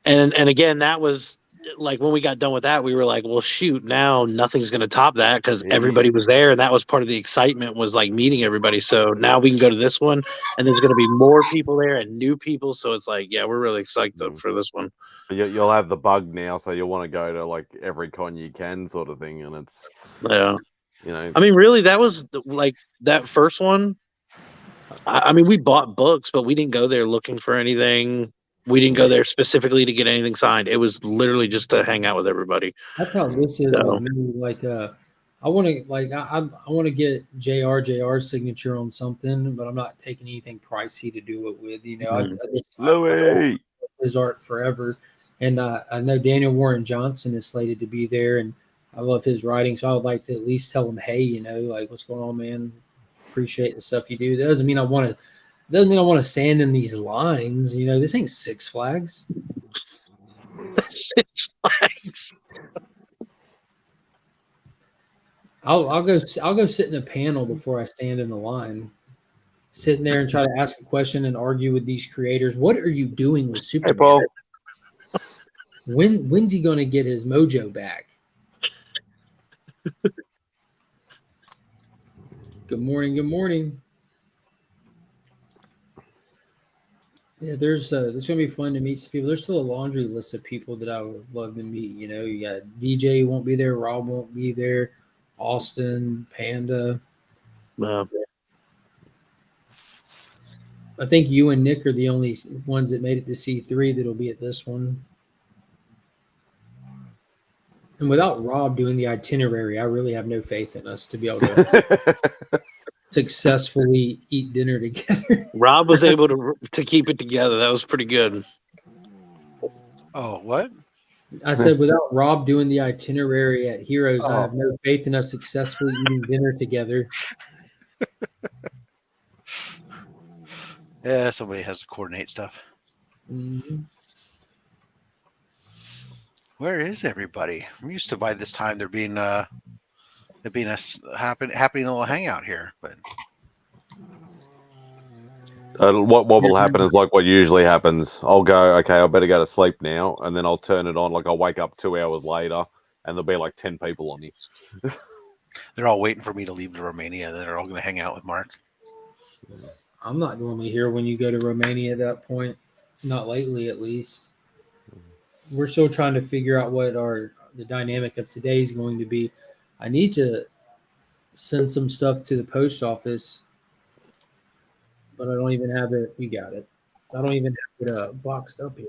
And again, that was like when we got done with that, we were like, well, shoot, now nothing's going to top that, because everybody was there, and that was part of the excitement, was like meeting everybody. So now we can go to this one, and there's going to be more people there and new people. So it's like, yeah, we're really excited for this one. You'll have the bug now, so you'll want to go to like every con you can, sort of thing. And it's I mean, really, that was like that first one. I mean, we bought books, but we didn't go there looking for anything. We didn't go there specifically to get anything signed. It was literally just to hang out with everybody. That's how this is with me. Like, I want to get JR's signature on something, but I'm not taking anything pricey to do it with. You know, I his art forever, and I know Daniel Warren Johnson is slated to be there, and I love his writing, so I would like to at least tell him, hey, you know, like, what's going on, man? Appreciate the stuff you do. That doesn't mean I want to stand in these lines. You know, this ain't Six Flags. Six Flags. I'll go sit in a panel before I stand in the line. Sitting there and try to ask a question and argue with these creators. What are you doing with Superman? Hey, Paul. When's he going to get his mojo back? Good morning. Good morning. Yeah, there's gonna be fun to meet some people. There's still a laundry list of people that I would love to meet. You know, you got DJ won't be there, Rob won't be there, Austin, Panda. Wow. I think you and Nick are the only ones that made it to C3 that'll be at this one. And without Rob doing the itinerary, I really have no faith in us to be able to successfully eat dinner together. Rob was able to keep it together. That was pretty good. Oh, what? I said without Rob doing the itinerary at Heroes, I have no faith in us successfully eating dinner together. Yeah, somebody has to coordinate stuff. Mm-hmm. Where is everybody? I'm used to by this time there being a happening little hangout here, but what will happen is like what usually happens. I'll go, okay, I better go to sleep now, and then I'll turn it on. Like I'll wake up 2 hours later, and there'll be like 10 people on here. They're all waiting for me to leave to Romania. They're all going to hang out with Mark. I'm not normally here when you go to Romania at that point. Not lately, at least. We're still trying to figure out what the dynamic of today is going to be. I need to send some stuff to the post office, but I don't even have it. You got it. I don't even have it boxed up yet.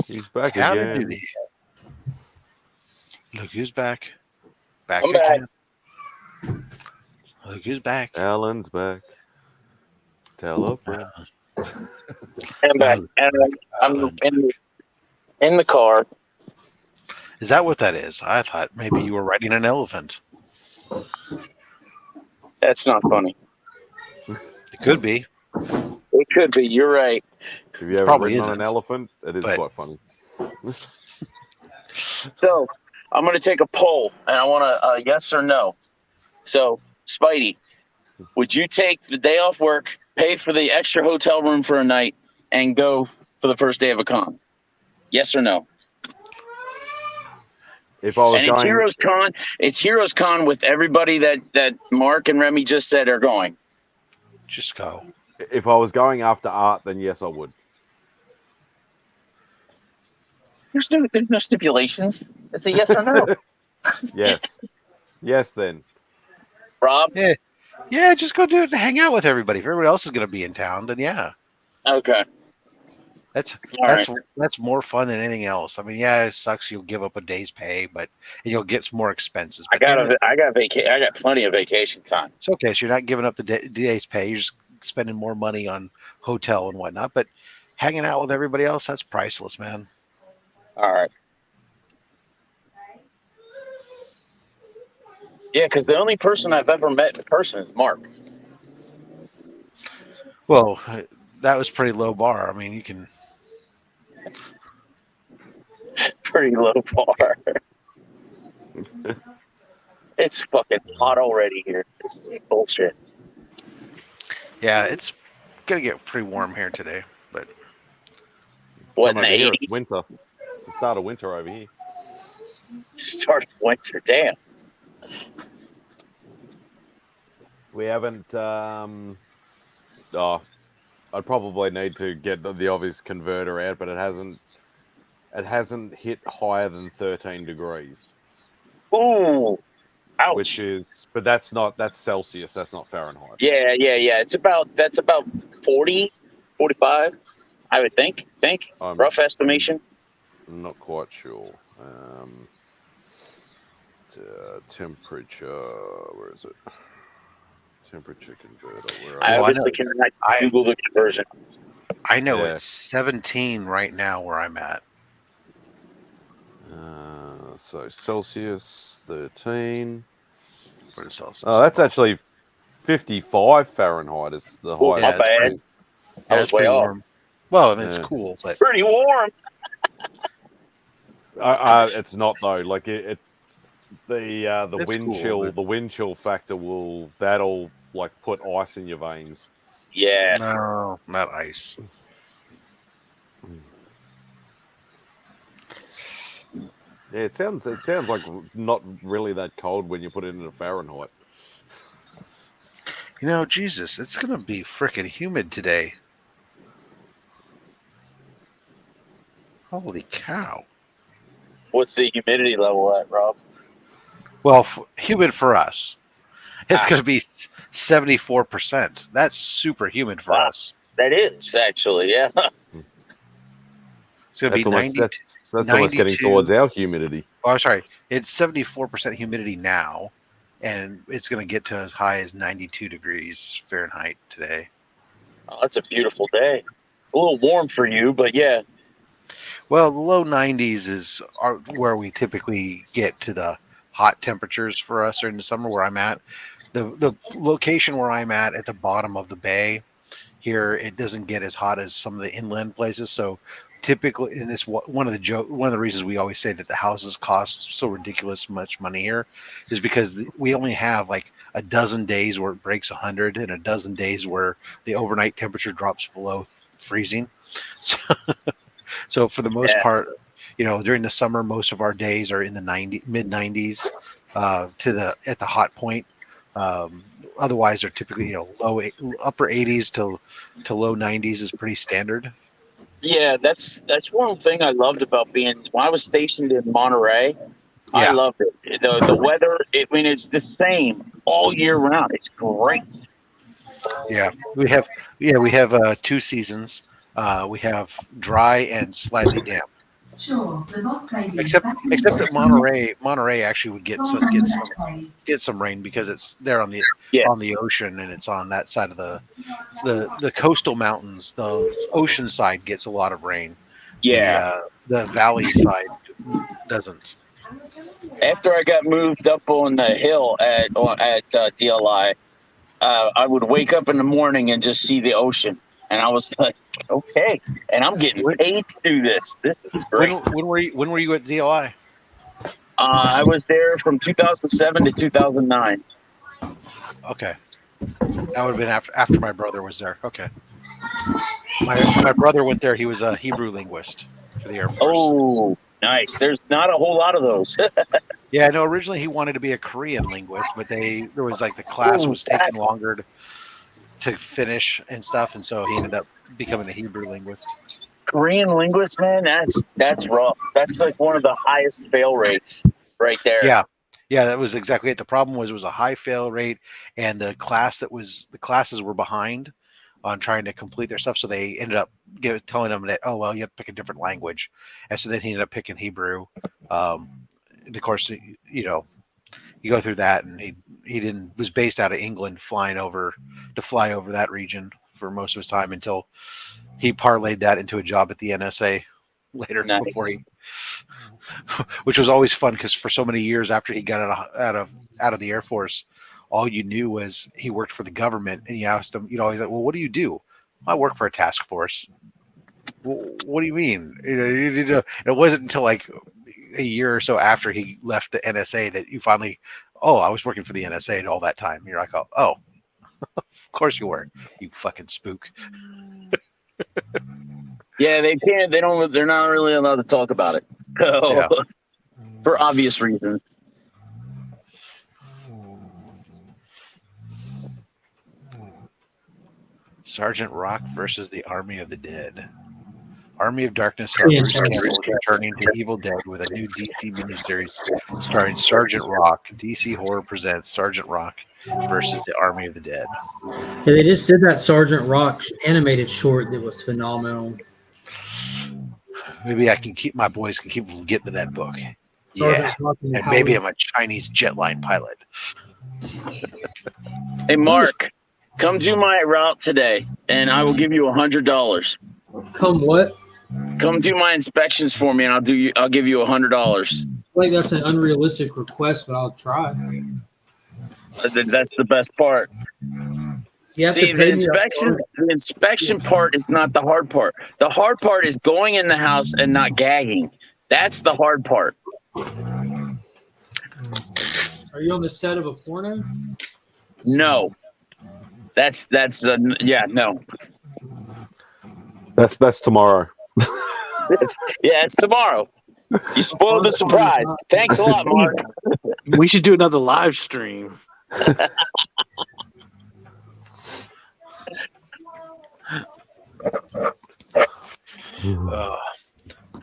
He's back How again. did he? Look who's back. Back I'm again. Look who's back. Alan's back. Tell a friend. I'm back. And I'm in the car. Is that what that is? I thought maybe you were riding an elephant. That's not funny. It could be. It could be. You're right. Have you ever Probably ridden on isn't, an elephant? It is quite funny. So I'm going to take a poll, and I want a yes or no. So, Spidey, would you take the day off work, pay for the extra hotel room for a night, and go for the first day of a con? Yes or no? If I was and it's Heroes Con. It's Heroes Con with everybody that Mark and Remy just said are going. Just go. If I was going after art, then yes, I would. There's no stipulations. It's a yes or no. Yes. Yes, then. Rob? Yeah, just go do it to hang out with everybody. If everybody else is going to be in town, then yeah. Okay. That's right. That's more fun than anything else. I mean, yeah, it sucks you'll give up a day's pay, and you'll get some more expenses. I got plenty of vacation time. It's okay. So you're not giving up the day's pay. You're just spending more money on hotel and whatnot. But hanging out with everybody else, that's priceless, man. All right. Yeah, because the only person I've ever met in person is Mark. Well, that was pretty low bar. I mean, you can. Pretty low bar. It's fucking hot already here. This is bullshit. Yeah, it's gonna get pretty warm here today, but what in the 80s? It's winter. It's the start of winter over here. Start of winter, damn. We haven't. I'd probably need to get the obvious converter out, but it hasn't hit higher than 13 degrees. Ooh, ouch! But that's Celsius. That's not Fahrenheit. Yeah. That's about 40, 45, I would think. Rough estimation. I'm not quite sure. Temperature. Where is it? Temperature converter. I Google the conversion. I know it's 17 right now where I'm at. So Celsius 13. For the Celsius. Oh, that's actually 55 Fahrenheit is the highest. Not bad. That's pretty warm. Well, I mean, it's cool, but pretty warm. It's not though. Like The wind chill, the wind chill factor that'll like put ice in your veins. Yeah. No, not ice. Yeah, it sounds like not really that cold when you put it into Fahrenheit. You know, Jesus, it's gonna be frickin' humid today. Holy cow! What's the humidity level at, Rob? Well, humid for us. It's gonna be 74%. That's super humid for us. That is actually, yeah. It's gonna be 90. That's almost getting towards our humidity. Oh, sorry. It's 74% humidity now, and it's going to get to as high as 92 degrees Fahrenheit today. Oh, that's a beautiful day. A little warm for you, but yeah. Well, the low 90s are where we typically get to the hot temperatures for us during the summer where I'm at. The location where I'm at the bottom of the bay here, it doesn't get as hot as some of the inland places. So typically, and this one of the reasons we always say that the houses cost so ridiculous much money here is because we only have like a dozen days where it breaks 100 and a dozen days where the overnight temperature drops below freezing. So for the most part, you know, during the summer, most of our days are in the mid 90s at the hot point. Otherwise, they're typically, you know, upper 80s to low 90s is pretty standard. Yeah, that's one thing I loved about when I was stationed in Monterey. Yeah. I loved it. The weather, it's the same all year round. It's great. Yeah, we have 2 seasons. We have dry and slightly damp. Sure, the boss may be except that Monterey actually would get some rain because it's there on the ocean and it's on that side of the coastal mountains. The ocean side gets a lot of rain. Yeah, the valley side doesn't. After I got moved up on the hill at DLI, I would wake up in the morning and just see the ocean. And I was like, okay. And I'm getting paid to do this. This is great. When were you at DLI? I was there from 2007 to 2009. Okay. That would have been after my brother was there. Okay. My brother went there. He was a Hebrew linguist for the Air Force. Oh, nice. There's not a whole lot of those. Yeah, no, originally he wanted to be a Korean linguist, but there was like the class was taking longer to finish and stuff, and so he ended up becoming a Hebrew linguist. Korean linguist, man, that's rough. That's like one of the highest fail rates right there. Yeah, that was exactly it. The problem was it was a high fail rate, and the classes were behind on trying to complete their stuff, so they ended up telling them that, oh well, you have to pick a different language, and so then he ended up picking Hebrew. And of course, you know, you go through that, and he was based out of England, fly over that region for most of his time until he parlayed that into a job at the NSA later. Nice. Before which was always fun because for so many years after he got out of the Air Force, all you knew was he worked for the government, and you asked him, you know, he's like, well, what do you do? I work for a task force. Well, what do you mean? It wasn't until like a year or so after he left the NSA that you finally, I was working for the NSA all that time. You're like, oh, of course you were, you fucking spook. Yeah, they can't. They're not really allowed to talk about it. So, for obvious reasons. Sergeant Rock versus the Army of the Dead. Army of Darkness Bruce Campbell is returning to Evil Dead with a new DC miniseries starring Sergeant Rock. DC Horror presents Sergeant Rock versus the Army of the Dead. Yeah, they just did that Sergeant Rock animated short that was phenomenal. Maybe my boys can keep getting to that book. Sergeant and maybe I'm a Chinese jetline pilot. Hey, Mark, come do my route today, and I will give you $100. Come what? Come do my inspections for me, and I'll give you $100. I think that's an unrealistic request, but I'll try. That's the best part. See, the inspection part is not the hard part. The hard part is going in the house and not gagging. That's the hard part. Are you on the set of a porno? No. That's yeah, no. That's tomorrow. It's tomorrow. You spoiled the surprise. Thanks a lot, Mark. We should do another live stream.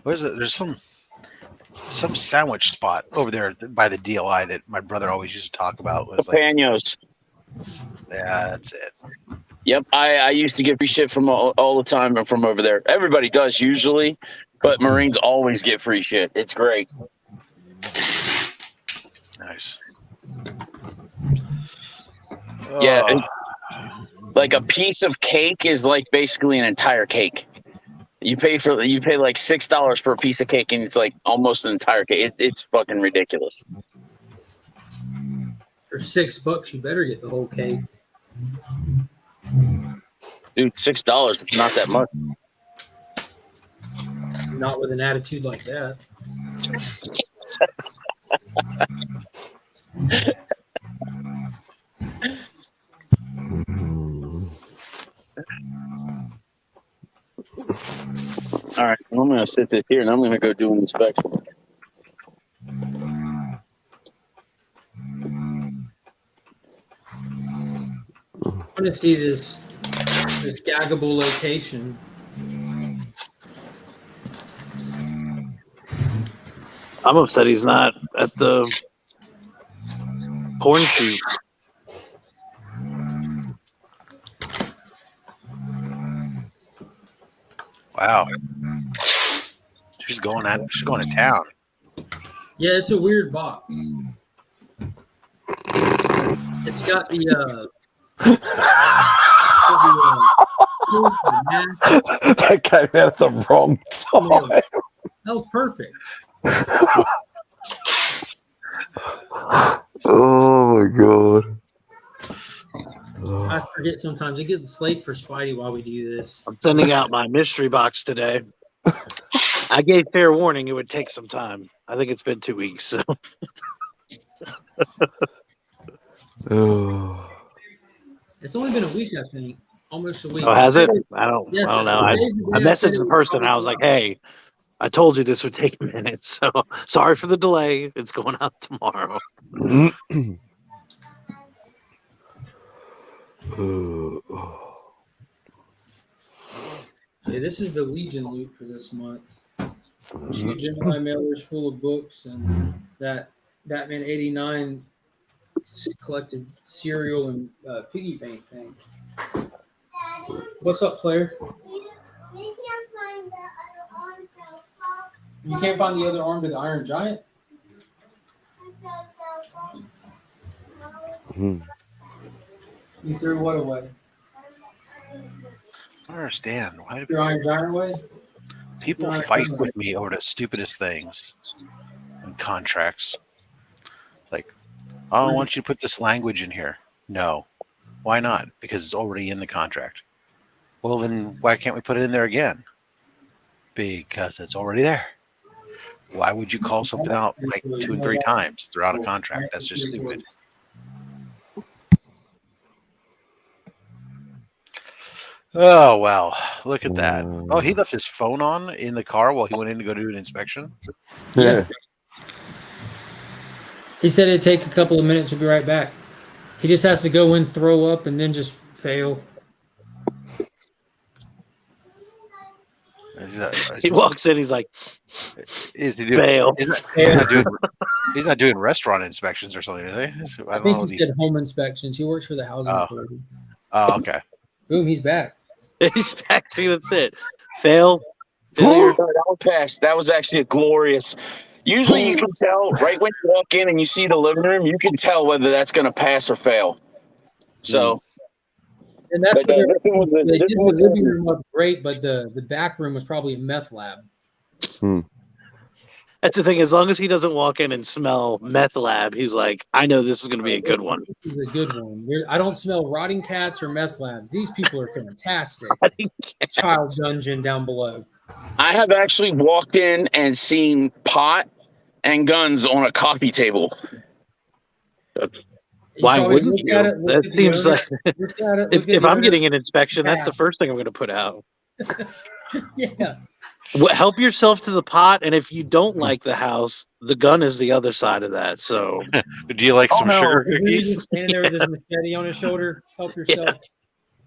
Where's it? There's some sandwich spot over there by the DLI that my brother always used to talk about. Was like, Panos. Yeah, that's it. Yep, I used to get free shit from all the time from over there. Everybody does usually, but Marines always get free shit. It's great. Nice. Yeah, like a piece of cake is like basically an entire cake. You pay like $6 for a piece of cake, and it's like almost an entire cake. It's fucking ridiculous. For $6, you better get the whole cake. Dude, $6, it's not that much. Not with an attitude like that. All right, I'm going to sit this here, and I'm going to go do an inspection. I want to see this gaggable location. I'm upset he's not at the porn shoot. Wow. She's going to town. Yeah, it's a weird box. It's got the That came out at the wrong time. That was perfect. Oh my god. I forget sometimes. It gets late for Spidey while we do this. I'm sending out my mystery box today. I gave fair warning it would take some time. I think it's been 2 weeks. So. It's only been a week, I think. Almost a week. Oh, has it? I don't know. I I messaged the person. I was like, hey, I told you this would take minutes. So sorry for the delay. It's going out tomorrow. Yeah, this is the Legion loot for this month. Two Gemini mailers full of books and that Batman 89 collected cereal and piggy bank thing. What's up, player? You can't find the other arm to the Iron Giant? You threw what away? I don't understand. Why Your Iron Giant away? people fight with me over the stupidest things and contracts? Like, oh, I want you to put this language in here. No. Why not? Because it's already in the contract. Well, then why can't we put it in there again? Because it's already there. Why would you call something out like 2 and 3 times throughout a contract? That's just stupid. Oh, wow. Look at that. Oh, he left his phone on in the car while he went in to go do an inspection? Yeah. He said it'd take a couple of minutes. He'll be right back. He just has to go in, throw up, and then just fail. He walks in, he's like, fail. He's not doing restaurant inspections or something, is he? I think he said home inspections. He works for the housing authority. Oh, okay. Boom, he's back. He's back. See, that's it. Failure. That was passed. That was actually a glorious. Usually you can tell right when you walk in and you see the living room, you can tell whether that's going to pass or fail. So. And that's they did the living room up great, but the back room was probably a meth lab. That's the thing. As long as he doesn't walk in and smell meth lab, he's like, I know this is going to be a good one. This is a good one. I don't smell rotting cats or meth labs. These people are fantastic. Child dungeon down below. I have actually walked in and seen pot and guns on a coffee table. Why wouldn't you? That seems like if I'm getting an inspection, that's the first thing I'm going to put out. Yeah. Help yourself to the pot, and if you don't like the house, the gun is the other side of that. So, do you like some sugar cookies? Standing there with his machete on his shoulder, help yourself.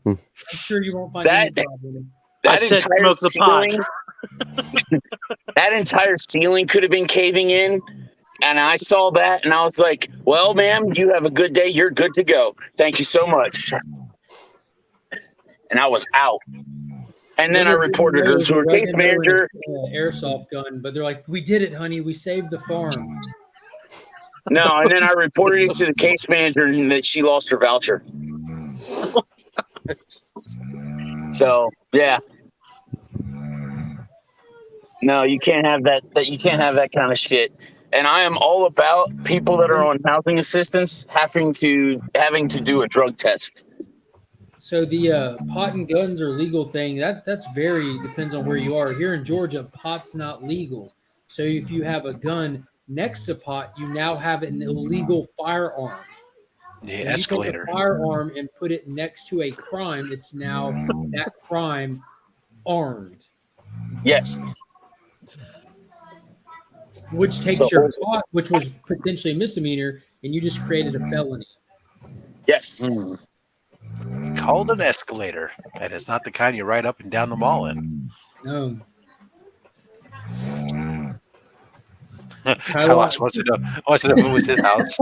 I'm sure you won't find any problem. That entire ceiling, that entire ceiling could have been caving in, and I saw that, and I was like, "Well, ma'am, you have a good day. You're good to go. Thank you so much." And I was out. And then I reported her to her case manager. Airsoft gun, but they're like, "We did it, honey. We saved the farm." No, and then I reported it to the case manager, and that she lost her voucher. So yeah, no, you can't have that. You can't have that kind of shit. And I am all about people that are on housing assistance having to do a drug test. So the pot and guns are legal thing. That's depends on where you are. Here in Georgia, pot's not legal. So if you have a gun next to pot, you now have an illegal firearm. The when escalator. You take a firearm and put it next to a crime, it's now that crime armed. Yes. Which takes your pot, which was potentially a misdemeanor, and you just created a felony. Yes. Called an escalator, and it's not the kind you ride up and down the mall in. No. Tylox wants to know if it was his house.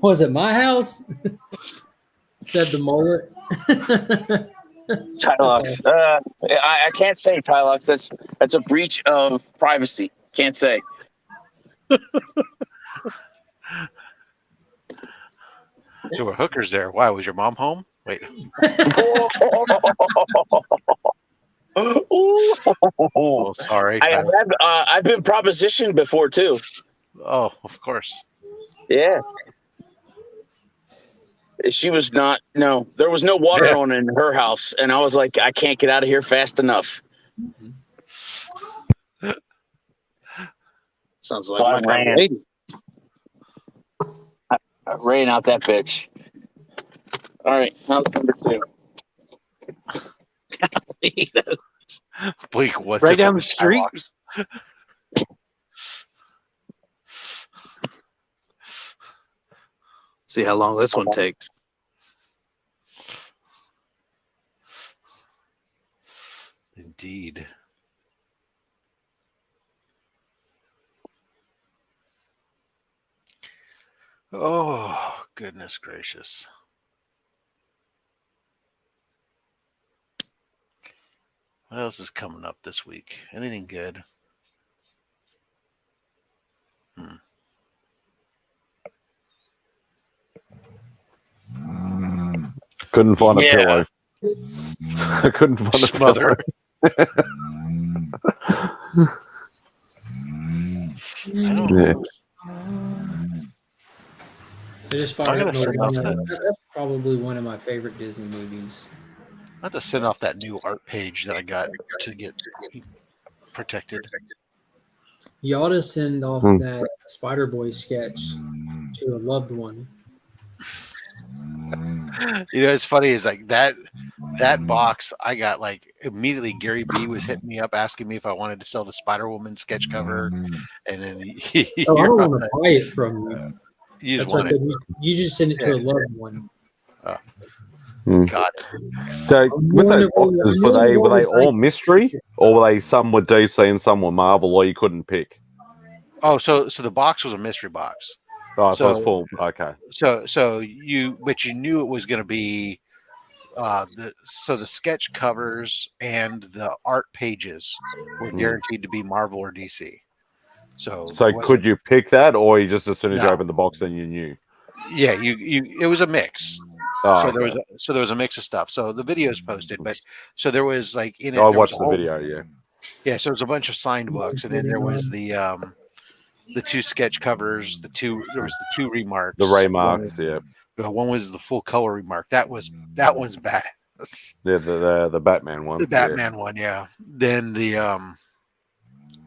Was it my house? Said the mullet. Tylox. I can't say Tylox. That's a breach of privacy. Can't say. There were hookers there. Why, was your mom home? Wait. Oh, sorry. I've been propositioned before too. Oh, of course. Yeah. She was not. No, there was no water on in her house, and I was like, I can't get out of here fast enough. Sounds like so I ran. I ran out that bitch. All right, house number 2. Blake, what's right down the street? See how long this one takes. Indeed. Oh, goodness gracious. What else is coming up this week? Anything good? Couldn't find a pillow. I couldn't find a pillow. I just fired up that's probably one of my favorite Disney movies. I have to send off that new art page that I got to get protected. You ought to send off that Spider-Boy sketch to a loved one. You know, it's funny is like that box I got, like, immediately Gary B was hitting me up asking me if I wanted to sell the Spider-Woman sketch cover, and then I don't want to buy it from you. You just send it to a loved one. Got it. So with those boxes, were they all mystery, or were they some were DC and some were Marvel, or you couldn't pick? Oh, so the box was a mystery box. Oh, so it's full. Okay. So you knew it was going to be the sketch covers and the art pages were guaranteed to be Marvel or DC. So could you pick that, or you just as soon as you opened the box, then you knew? Yeah, it was a mix. Oh, so there was a mix of stuff. So the video's posted, but so there was like in it. I watched the video. Yeah. Yeah. So it was a bunch of signed books, and then there was the 2 sketch covers. There was the 2 remarks. The remarks. Yeah. One was the full color remark. That one's badass. Yeah, the Batman one. The Batman one. Yeah. Then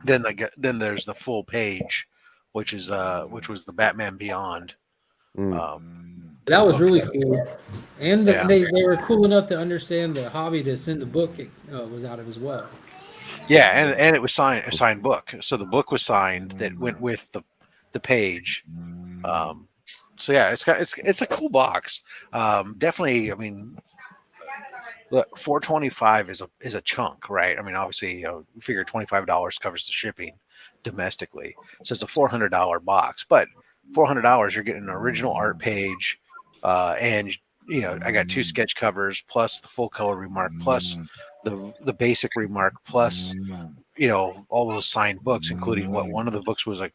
then there's the full page, which was the Batman Beyond. That was really cool. And they were cool enough to understand the hobby to send the book it was out of as well. Yeah, and it was a signed book. So the book was signed that went with the page. So yeah, it's a cool box. Definitely, I mean, look, $425 is a chunk, right? I mean, obviously, you figure $25 covers the shipping domestically, so it's a $400 box. But $400, you're getting an original art page, and I got 2 sketch covers plus the full color remark plus the basic remark plus all those signed books, including one of the books was a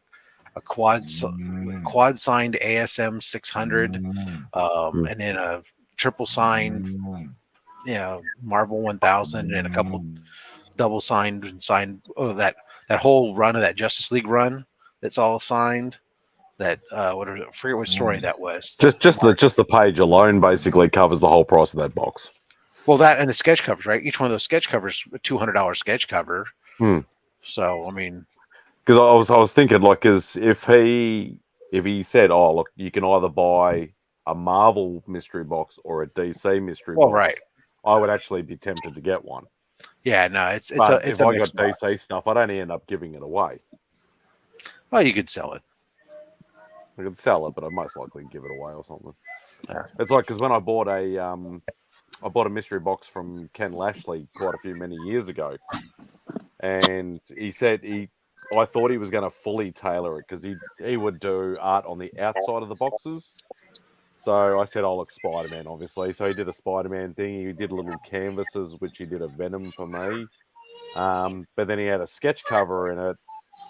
quad signed ASM 600, and then a triple signed Marvel 1000 and a couple double signed that whole run of that Justice League run that's all signed. That I forget what story that was. Just the page alone basically covers the whole price of that box. Well, that and the sketch covers, right? Each one of those sketch covers, a $200 sketch cover. So I mean, because I was thinking, like, because if he said, "Oh, look, you can either buy a Marvel mystery box or a DC mystery box," right, I would actually be tempted to get one. Yeah, no, it's if I got DC stuff, I'd only end up giving it away. Well, you could sell it. I could sell it, but I'd most likely give it away or something. Yeah. It's like because when I bought a mystery box from Ken Lashley quite many years ago, and he said I thought he was going to fully tailor it because he would do art on the outside of the boxes. So I said, "Oh, look, Spider-Man, obviously." So he did a Spider-Man thing. He did little canvases, which he did a Venom for me. But then he had a sketch cover in it,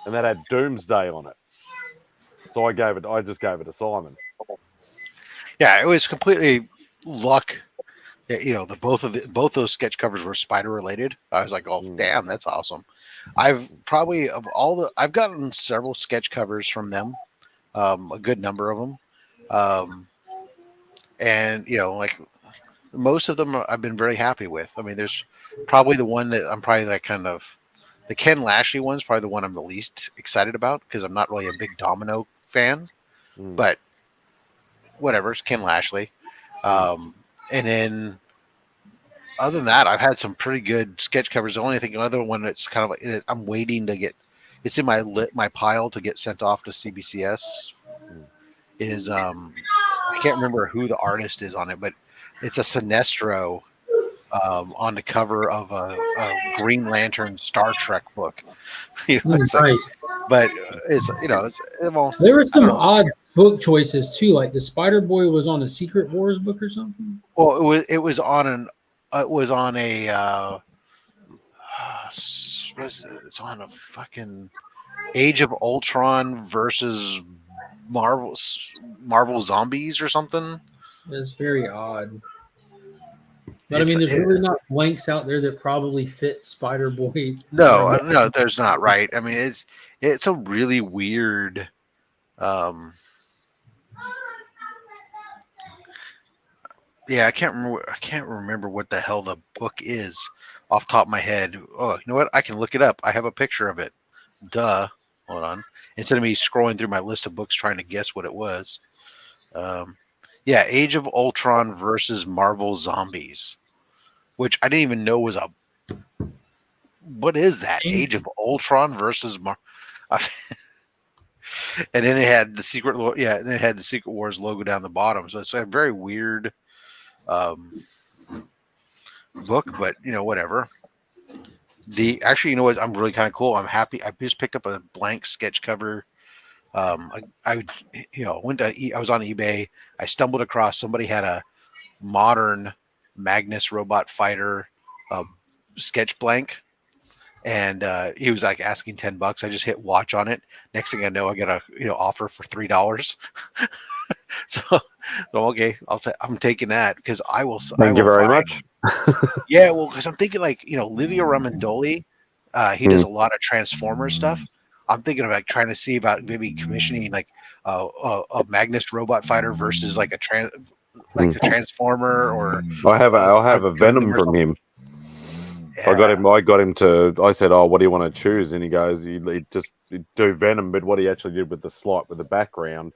and that had Doomsday on it. So I just gave it to Simon. Yeah, it was completely luck that both those sketch covers were Spider related. I was like, "Oh, damn, that's awesome." I've gotten several sketch covers from them, a good number of them, and like most of them I've been very happy with. I mean, there's probably the one that I'm probably like kind of the Ken Lashley one's probably the one I'm the least excited about because I'm not really a big Domino fan, but whatever, it's Ken Lashley. And then other than that, I've had some pretty good sketch covers. The only thing, another one that's kind of like I'm waiting to get, it's in my pile to get sent off to CBCS. Is I can't remember who the artist is on it, but it's a Sinestro on the cover of a Green Lantern Star Trek book. But it's there were some odd book choices too, like the Spider Boy was on a Secret Wars book or something. Well, it was on it's on a fucking Age of Ultron versus Marvel Zombies or something. It's very odd. But I mean, there's really not blanks out there that probably fit Spider Boy. No, there's not. Right? I mean, it's a really weird. Yeah, I can't remember what the hell the book is off the top of my head. Oh, you know what? I can look it up. I have a picture of it. Duh. Hold on. Instead of me scrolling through my list of books trying to guess what it was. Yeah, Age of Ultron versus Marvel Zombies, which I didn't even know was a. What is that? Age of Ultron versus and then it had the Secret Wars logo down the bottom. So it's a very weird book, but whatever. Actually, you know what? I'm really kind of cool. I'm happy. I just picked up a blank sketch cover. I was on eBay. I stumbled across somebody had a modern Magnus robot fighter sketch blank, and he was like asking $10. I just hit watch on it. Next thing I know, I got a offer for $3. So okay, I'm taking that because I will. Thank you very much. Yeah, well, because I'm thinking like Livia Ramondoli, he does a lot of Transformers stuff. I'm thinking of like trying to see about maybe commissioning like a Magnus robot fighter versus like a Transformer or. I'll have a Venom from him. Yeah. I got him to. I said, "Oh, what do you want to choose?" And he goes, "He just do Venom." But what he actually did with the slot with the background,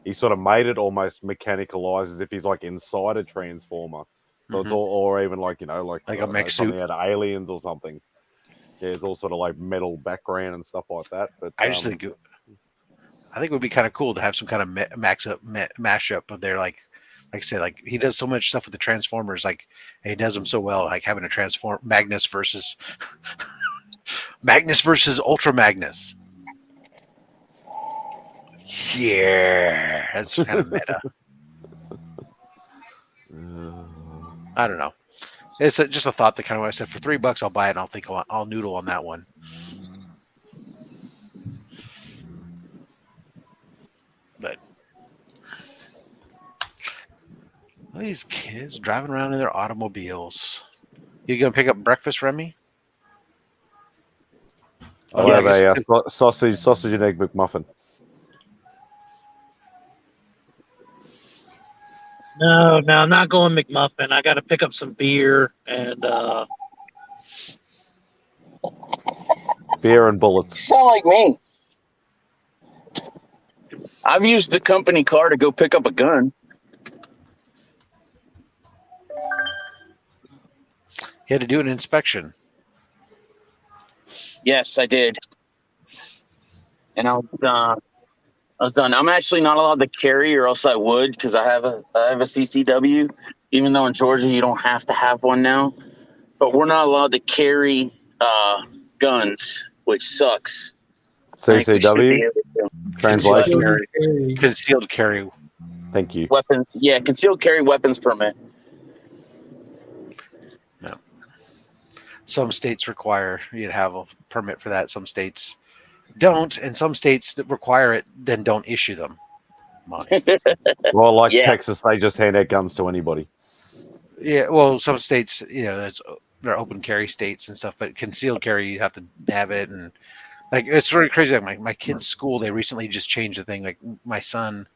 he sort of made it almost mechanicalized, as if he's like inside a transformer. So it's all, or even like like a mech suit, something out of Aliens or something. Yeah, it's all sort of like metal background and stuff like that. But I think it would be kind of cool to have some kind of mashup of their like I said, like he does so much stuff with the Transformers, like he does them so well, like having a transform Magnus versus Ultra Magnus. Yeah, that's kind of meta. I don't know. It's just a thought that kind of I said for $3 I'll buy it and I'll noodle on that one. But these kids driving around in their automobiles. You gonna pick up breakfast, Remy? I'll have a sausage and egg McMuffin. No, I'm not going McMuffin. I got to pick up some beer and beer and bullets. You sound like me. I've used the company car to go pick up a gun. You had to do an inspection. Yes, I did. And I was done. I'm actually not allowed to carry, or else I would, because I have a CCW. Even though in Georgia you don't have to have one now, but we're not allowed to carry guns, which sucks. CCW translation. Concealed carry. Thank you. Weapons. Yeah, concealed carry weapons permit. No. Some states require you to have a permit for that. Some states don't, and some states that require it then don't issue them. Well, like Texas, they just hand out guns to anybody. Yeah, well, some states, they're open carry states and stuff, but concealed carry, you have to have it, and like it's really crazy. Like my kid's school, they recently just changed the thing. Like my son,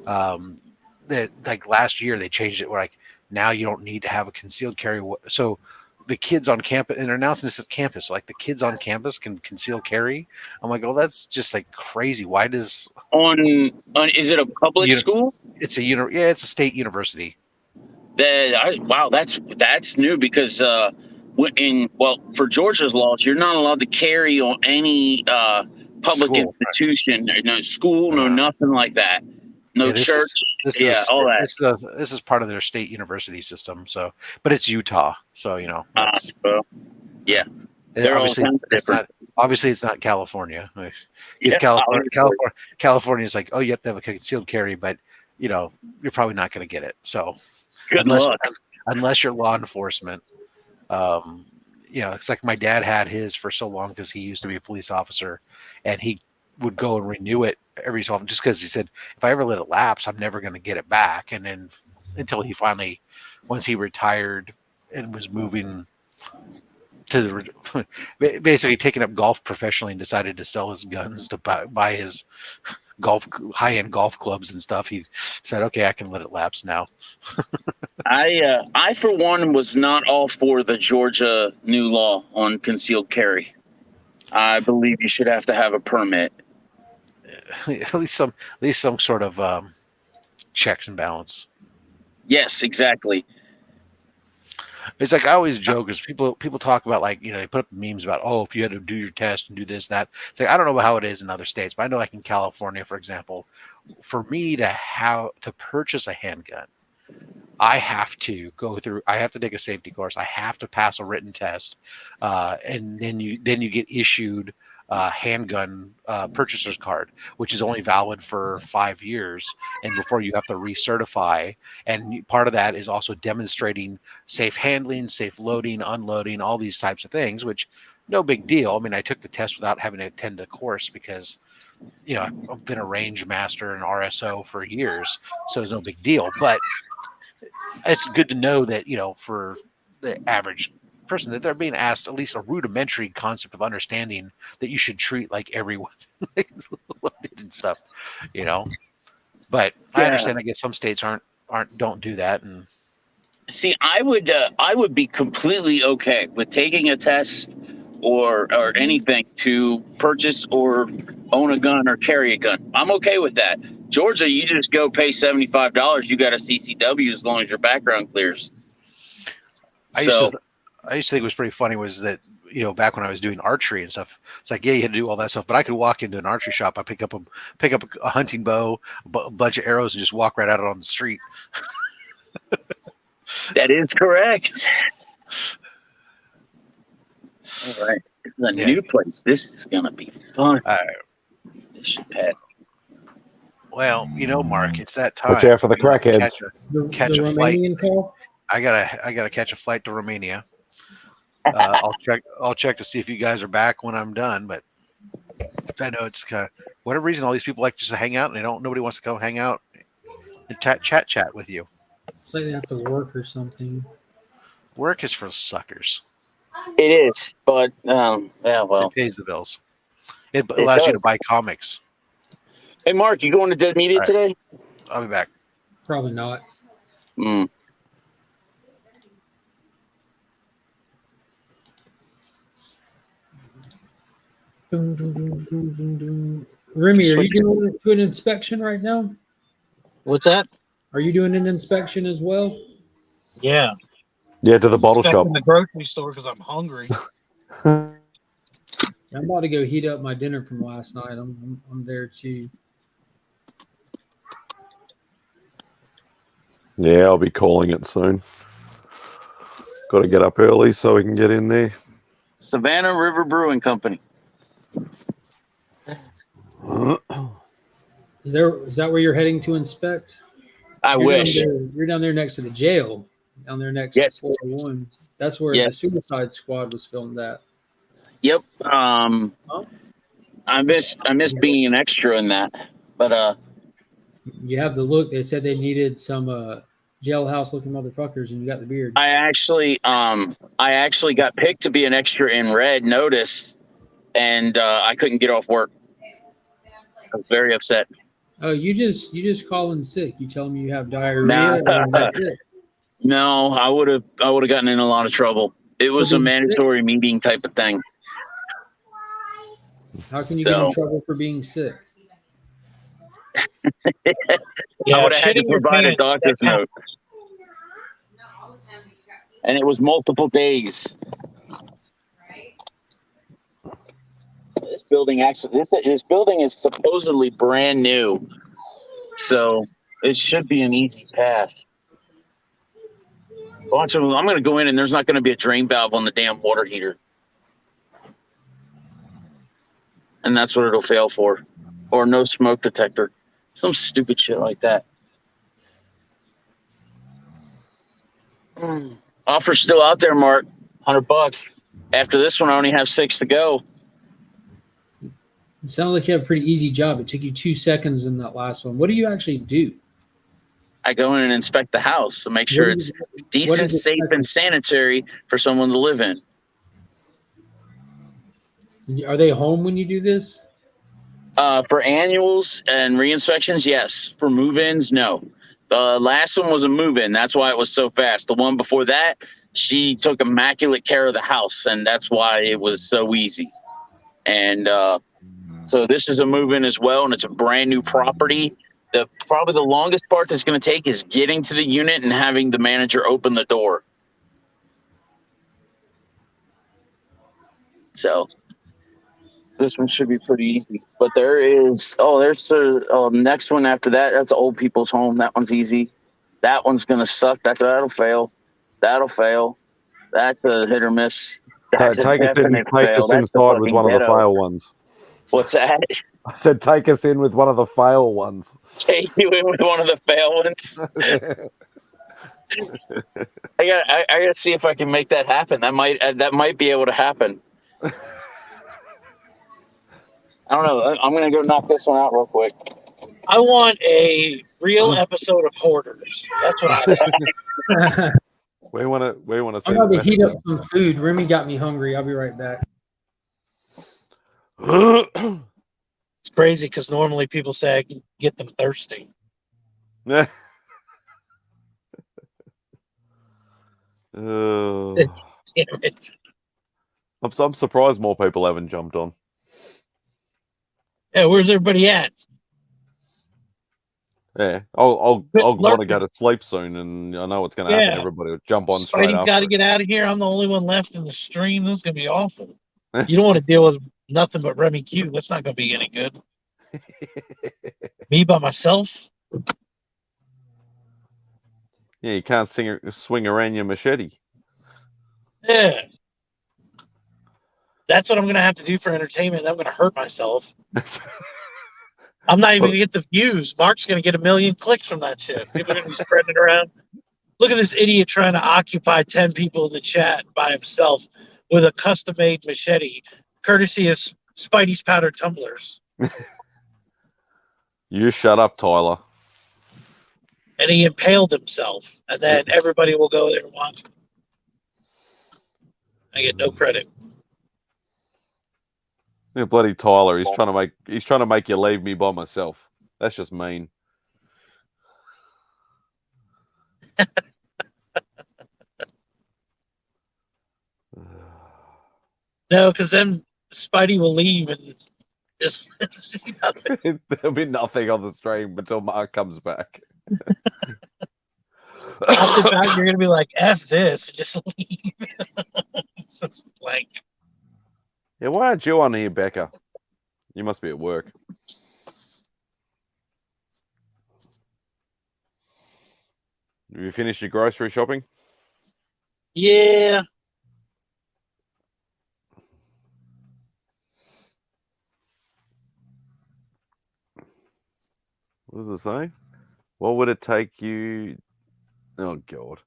that like last year they changed it where like now you don't need to have a concealed carry. So the kids on campus, and they're announcing this at campus, like the kids on campus can conceal carry. I'm like, oh, that's just like crazy. Why does is it a public school? It's it's a state university. Wow, that's new because for Georgia's laws, you're not allowed to carry on any public institution, no school, no nothing like that. No church. All that. This is part of their state university system. So, but it's Utah. So, yeah. They're all kinds of different. Obviously, it's not California. California is like, oh, you have to have a concealed carry, but you're probably not going to get it. So, unless you're law enforcement, it's like my dad had his for so long because he used to be a police officer, and he would go and renew it every so often just because he said, if I ever let it lapse, I'm never going to get it back. And then until he finally, once he retired and was moving to basically taking up golf professionally and decided to sell his guns to buy his high-end golf clubs and stuff, he said, okay, I can let it lapse now. I for one was not all for the Georgia new law on concealed carry. I believe you should have to have a permit. At least some sort of checks and balance. Yes, exactly. It's like I always joke because people talk about, like, they put up memes about, oh, if you had to do your test and do this, that. It's like, I don't know how it is in other states, but I know like in California, for example, for me to purchase a handgun, I have to take a safety course. I have to pass a written test. And then you get issued handgun purchaser's card, which is only valid for 5 years, and before you have to recertify. And part of that is also demonstrating safe handling, safe loading, unloading, all these types of things, which no big deal. I mean, I took the test without having to attend a course because I've been a range master and RSO for years, so it's no big deal. But it's good to know that for the average person, that they're being asked at least a rudimentary concept of understanding that you should treat like everyone loaded and stuff, But I understand. I guess some states don't do that. And see, I would be completely okay with taking a test or anything to purchase or own a gun or carry a gun. I'm okay with that. Georgia, you just go pay $75. You got a CCW as long as your background clears. I used to think it was pretty funny was that, back when I was doing archery and stuff, it's like, yeah, you had to do all that stuff, but I could walk into an archery shop, I pick up a hunting bow, a bunch of arrows, and just walk right out on the street. That is correct. All right. This is a new place. This is going to be fun. This should pass. Well, Mark, it's that time. Watch out for the crackheads. Catch a flight. Call? I gotta catch a flight to Romania. I'll check to see if you guys are back when I'm done. But I know it's kind of whatever reason all these people like just to hang out, and nobody wants to go hang out and chat with you. It's like they have to work or something. Work is for suckers. It is, but yeah, well, it pays the bills. It allows you to buy comics. Hey, Mark, you going to Dead Media today? I'll be back. Probably not. Mm. Remy, are you doing an inspection right now? What's that? Are you doing an inspection as well? Yeah. Yeah, to the bottle shop. In the grocery store because I'm hungry. I'm about to go heat up my dinner from last night. I'm there too. Yeah, I'll be calling it soon. Got to get up early so we can get in there. Savannah River Brewing Company. Is that where you're heading to inspect? I wish. You're down there next to the jail. Down there next to 401. That's where the Suicide Squad was filmed at. Yep. I missed being an extra in that. But you have the look. They said they needed some jailhouse looking motherfuckers, and you got the beard. I actually got picked to be an extra in Red Notice, and I couldn't get off work. I was very upset. Oh, you just call in sick. You tell them you have diarrhea, and that's it. No, I would have gotten in a lot of trouble. It was a mandatory meeting type of thing. How can you get in trouble for being sick? I would have had to provide a doctor's note. And it was multiple days. This building this building is supposedly brand new. So it should be an easy pass. I'm going to go in and there's not going to be a drain valve on the damn water heater. And that's what it'll fail for. Or no smoke detector. Some stupid shit like that. Offer's still out there, Mark. $100. After this one, I only have 6 to go. It sounds like you have a pretty easy job. It took you 2 seconds in that last one. What do you actually do? I go in and inspect the house to make sure it's decent, safe, and sanitary for someone to live in. Are they home when you do this? For annuals and re-inspections, yes. For move-ins, no. The last one was a move-in. That's why it was so fast. The one before that, she took immaculate care of the house, and that's why it was so easy. And so this is a move-in as well, and it's a brand new property. Probably the longest part that's going to take is getting to the unit and having the manager open the door. So this one should be pretty easy. But there's the next one after that. That's old people's home. That one's easy. That one's going to suck. That'll fail. That'll fail. That's a hit or miss. That's take us inside with one of the fail ones. What's that? I said take us in with one of the fail ones. Take you in with one of the fail ones? I gotta see if I can make that happen. That might be able to happen. I don't know. I'm gonna go knock this one out real quick. I want a real episode of Hoarders. That's what I want. We want to. I'm about to heat up some food. Remy got me hungry. I'll be right back. It's crazy because normally people say I can get them thirsty. I'm surprised more people haven't jumped on. Yeah, where's everybody at? Yeah, I'll want to go to sleep soon, and I know what's going to happen. Everybody will jump on straight after. Spidey's got to get out of here. I'm the only one left in the stream. This is going to be awful. You don't want to deal with nothing but Remy Q. That's not going to be any good. Me by myself? Yeah, you can't swing around your machete. Yeah. That's what I'm going to have to do for entertainment. I'm going to hurt myself. I'm not even going to get the views. Mark's going to get 1 million clicks from that shit. People are going to be spreading it around. Look at this idiot trying to occupy 10 people in the chat by himself with a custom-made machete, courtesy of Spidey's powder tumblers. You shut up, Tyler. And he impaled himself, and then everybody will go there and watch him. I get no credit. Yeah, bloody Tyler. He's trying to make you leave me by myself. That's just mean. No, because then Spidey will leave and just see nothing. There'll be nothing on the stream until Mark comes back. After that, you're gonna be like, "F this," and just leave. It's just blank. Yeah, why aren't you on here, Becca? You must be at work. Have you finished your grocery shopping? Yeah. What does it say? What would it take you? Oh, God.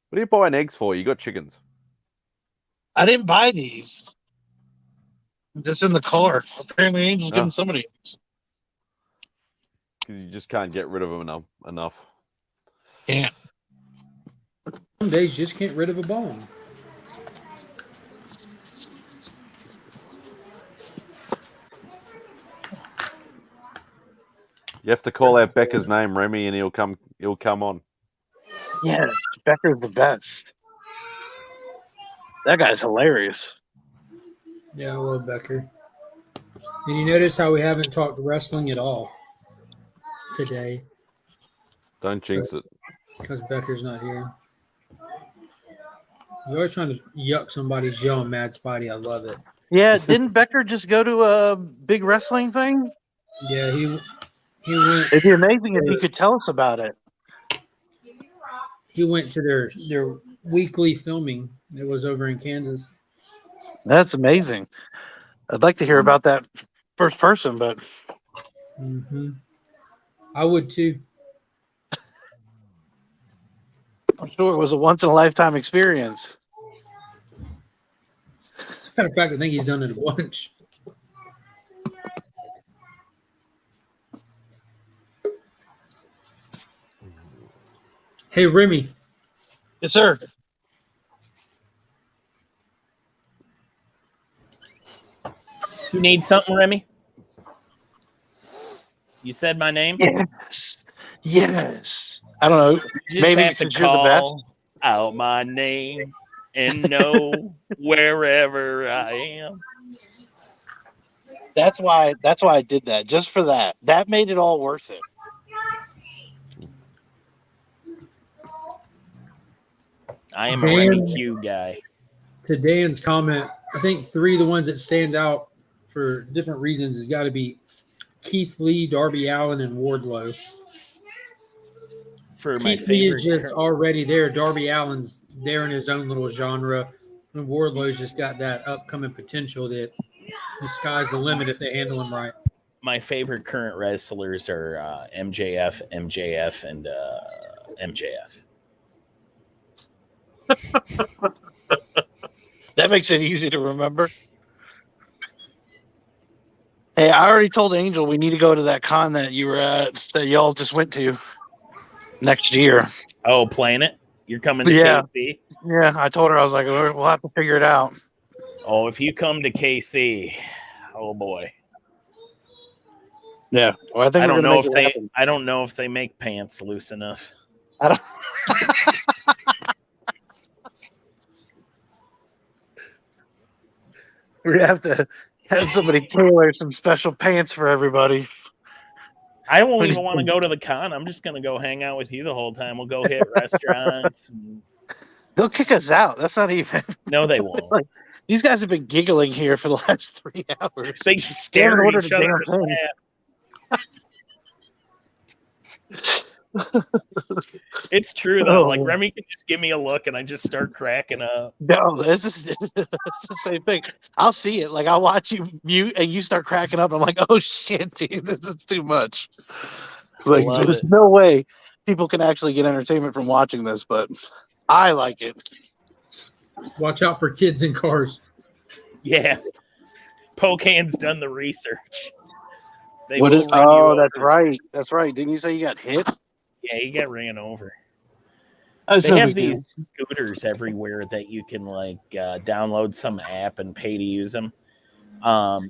What are you buying eggs for? You got chickens. I didn't buy these. I'm just in the car. Apparently, Angel's getting somebody. Because you just can't get rid of them enough. Yeah. Some days you just can't get rid of a bone. You have to call out Becca's name, Remy, and he'll come on. Yeah, Becker's the best. That guy's hilarious. Yeah, I love Becker. And you notice how we haven't talked wrestling at all today. Don't jinx it. Because Becker's not here. You're always trying to yuck somebody's yelling Mad Spidey. I love it. Yeah, didn't Becker just go to a big wrestling thing? Yeah, he went. It'd be amazing if he could tell us about it. He went to their weekly filming. It was over in Kansas. That's amazing. I'd like to hear about that first person, but I would too. I'm sure it was a once in a lifetime experience. As a matter of fact, I think he's done it a bunch. Hey, Remy. Yes, sir. You need something, Remy? You said my name? Yes. Yes. I don't know. You Maybe have to call out my name and know wherever I am. That's why I did that. Just for that. That made it all worth it. I am a Remy Q guy. To Dan's comment, I think 3 of the ones that stand out for different reasons has got to be Keith Lee, Darby Allin, and Wardlow. For my Keith Lee is favorite just already there. Darby Allin's there in his own little genre. And Wardlow's just got that upcoming potential that the sky's the limit if they handle him right. My favorite current wrestlers are MJF, and MJF. That makes it easy to remember. Hey, I already told Angel we need to go to that con that you were at, that y'all just went to next year. Oh, Planet? You're coming to KC? Yeah, I told her, I was like, we'll have to figure it out. Oh, if you come to KC, oh boy. Yeah, well, I think I don't know if they make pants loose enough. I don't. We're gonna have to have somebody tailor some special pants for everybody. I don't even want to go to the con. I'm just going to go hang out with you the whole time. We'll go hit restaurants. And... They'll kick us out. That's not even. No, they won't. Like, these guys have been giggling here for the last 3 hours. They just stare at each other and laugh. It's true though. Like Remy can just give me a look and I just start cracking up. No, it's the same thing. I'll see it. Like I'll watch you mute and you start cracking up. I'm like, oh shit, dude, this is too much. Like there's no way people can actually get entertainment from watching this, but I like it. Watch out for kids in cars. Yeah. Pokehan's done the research. What is? Oh, that's right. That's right. Didn't you say you got hit? Yeah, he got ran over. They have these scooters everywhere that you can like download some app and pay to use them.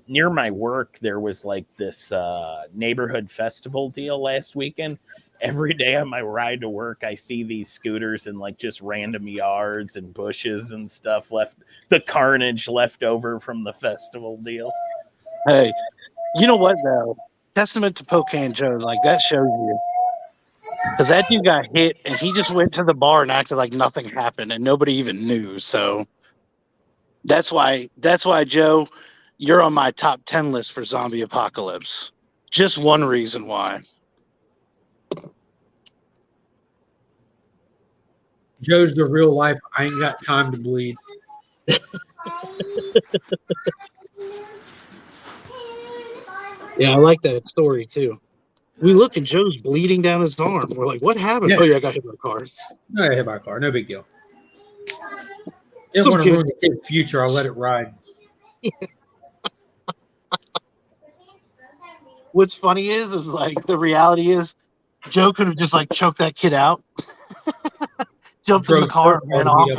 Near my work, there was like this neighborhood festival deal last weekend. Every day on my ride to work, I see these scooters in like just random yards and bushes and stuff left. The carnage left over from the festival deal. Hey, you know what though? Testament to Pokehan Joe, like that shows you. Because that dude got hit and he just went to the bar and acted like nothing happened and nobody even knew. So that's why Joe, you're on my top 10 list for zombie apocalypse. Just one reason why. Joe's the real life. I ain't got time to bleed. Yeah, I like that story too. We look and Joe's bleeding down his arm. We're like, what happened? Yeah. Oh yeah, I got hit by a car. No, I hit by a car. No big deal. Didn't want to ruin the kid's future. I'll let it ride. What's funny is like the reality is Joe could have just like choked that kid out. Jumped in the car and ran off.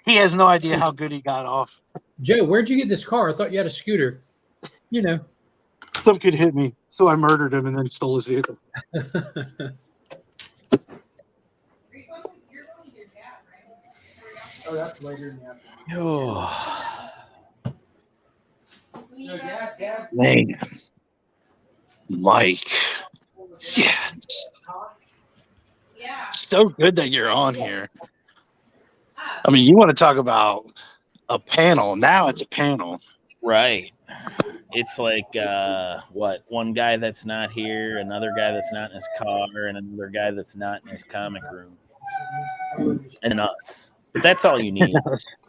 He has no idea how good he got off. Joe, where'd you get this car? I thought you had a scooter. You know. Some kid hit me, so I murdered him and then stole his vehicle. Oh, that's later in the afternoon. Man. Mike. Yes. So good that you're on here. I mean, you want to talk about a panel. Now it's a panel. Right. It's like, one guy that's not here, another guy that's not in his car, and another guy that's not in his comic room. And then us. But that's all you need.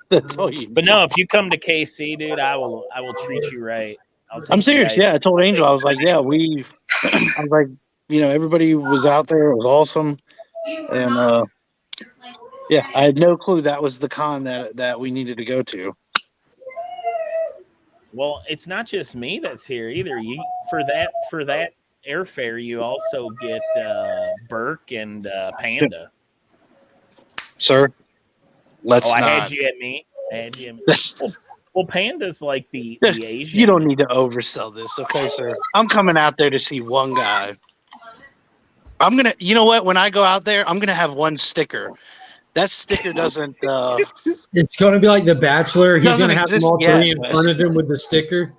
That's all you need. But no, if you come to KC, dude, I will treat you right. I'm serious. Yeah, I told Angel, I was like, yeah, I was like, everybody was out there. It was awesome. And yeah, I had no clue that was the con that we needed to go to. Well, it's not just me that's here either. For that airfare, you also get Burke and Panda. Sir, let's not. I had you at me. Well, Panda's like the Asian. You don't need to oversell this, okay, sir? I'm coming out there to see one guy. I'm gonna. You know what? When I go out there, I'm gonna have one sticker. That sticker doesn't. It's going to be like The Bachelor. He's going to have them all three in front of him with the sticker.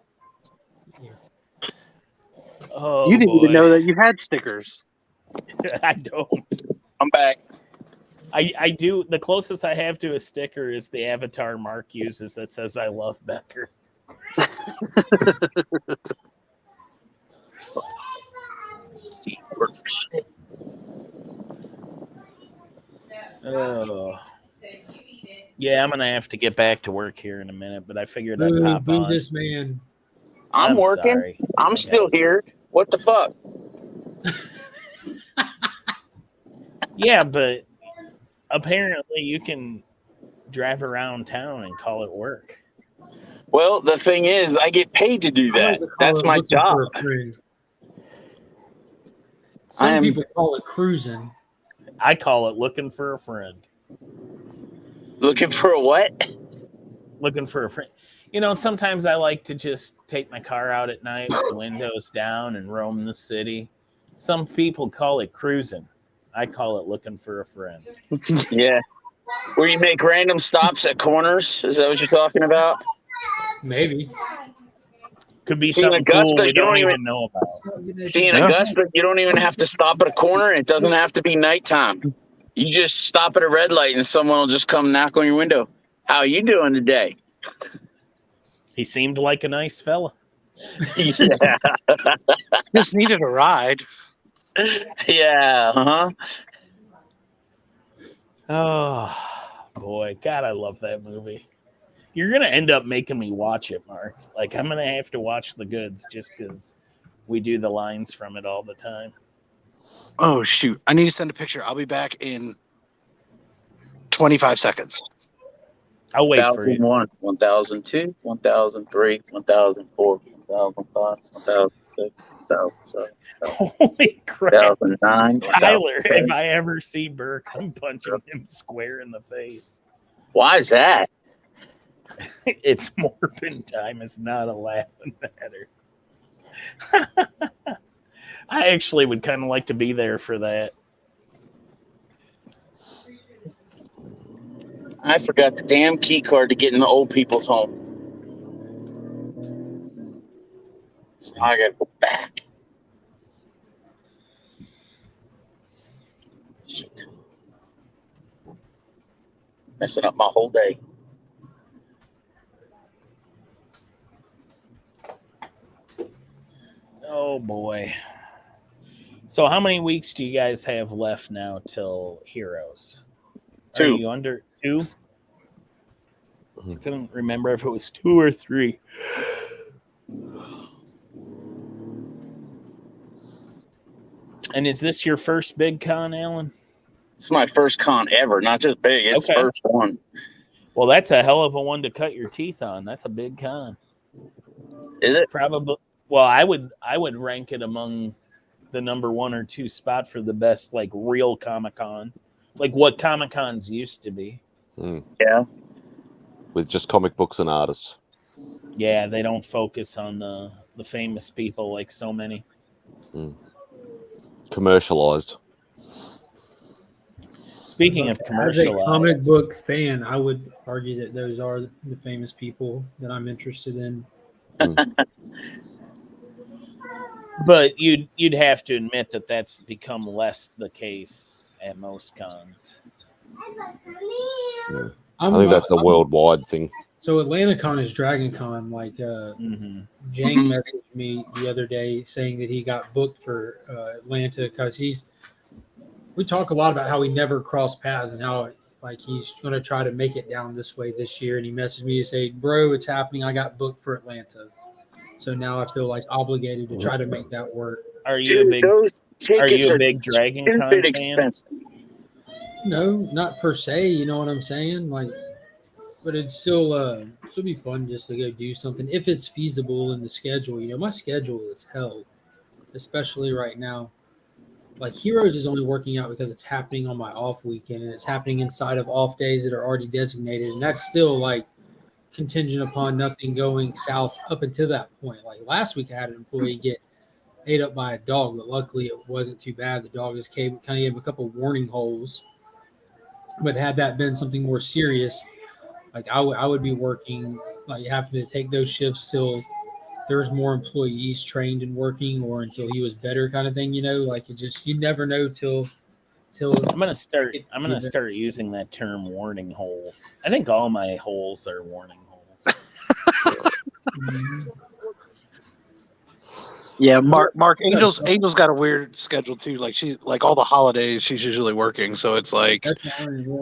Oh, you didn't even know that you had stickers. I don't. I'm back. I do. The closest I have to a sticker is the avatar Mark uses that says "I love Becker." Oh. Yeah, I'm gonna have to get back to work here in a minute, but I figured I'd pop on. This man. I'm working. Sorry. I'm still here. What the fuck? Yeah, but apparently you can drive around town and call it work. Well, the thing is, I get paid to do that. That's my job. Some people call it cruising. I call it looking for a friend. Looking for a what? Looking for a friend. Sometimes I like to just take my car out at night with the windows down and roam the city. Some people call it cruising. I call it looking for a friend. Yeah. Where you make random stops at corners? Is that what you're talking about? Maybe. Could be See, in something cool Augusta, we you don't even know about. See, in Augusta, you don't even have to stop at a corner. It doesn't have to be nighttime. You just stop at a red light and someone will just come knock on your window. How are you doing today? He seemed like a nice fella. Yeah. Just needed a ride. Yeah. Uh-huh. Oh, boy. God, I love that movie. You're going to end up making me watch it, Mark. Like, I'm going to have to watch The Goods just because we do the lines from it all the time. Oh, shoot. I need to send a picture. I'll be back in 25 seconds. I'll wait for you. 1001, 1002, 1003, 1004, 1005, 1006, 1007, Holy crap. 2009. Tyler, if I ever see Burke, I'm punching him square in the face. Why is that? It's Morbin time. It's not a laughing matter. I actually would kind of like to be there for that. I forgot the damn key card to get in the old people's home. So I gotta go back. Shit. Messing up my whole day. Oh boy. So how many weeks do you guys have left now till Heroes? 2. Are you under 2? I couldn't remember if it was 2 or 3. And is this your first big con, Alan? It's my first con ever, not just big. It's Okay. first one. Well, that's a hell of a one to cut your teeth on. That's a big con. Is it? Probably. Well, I would rank it among the number 1 or 2 spot for the best, like, real Comic-Con, like what Comic-Cons used to be. Yeah. With just comic books and artists. Yeah, they don't focus on the famous people like so many. Commercialized. Speaking of commercialized, as a comic book fan, I would argue that those are the famous people that I'm interested in. But you'd have to admit that that's become less the case at most cons. I think that's a worldwide thing. So AtlantaCon is Dragon Con. Like Jang messaged me the other day saying that he got booked for Atlanta because we talk a lot about how we never cross paths and how like he's going to try to make it down this way this year. And he messaged me to say, bro, it's happening. I got booked for Atlanta. So now I feel like obligated to try to make that work. Are you a big Dragon Con fan? Expensive. No, not per se. You know what I'm saying? Like, but it'd still be fun just to go do something if it's feasible in the schedule. You know, my schedule is hell, especially right now. Like Heroes is only working out because it's happening on my off weekend and it's happening inside of off days that are already designated, and that's still like contingent upon nothing going south up until that point. Like last week, I had an employee get ate up by a dog, but luckily it wasn't too bad. The dog just kind of gave him a couple warning holes. But had that been something more serious, like I would be working, like having to take those shifts till there's more employees trained and working, or until he was better, kind of thing. You know, like it just you never know till. I'm gonna start using that term, warning holes. I think all my holes are warning holes. Yeah, Mark. Angel's got a weird schedule too. Like she's like all the holidays, she's usually working. So it's like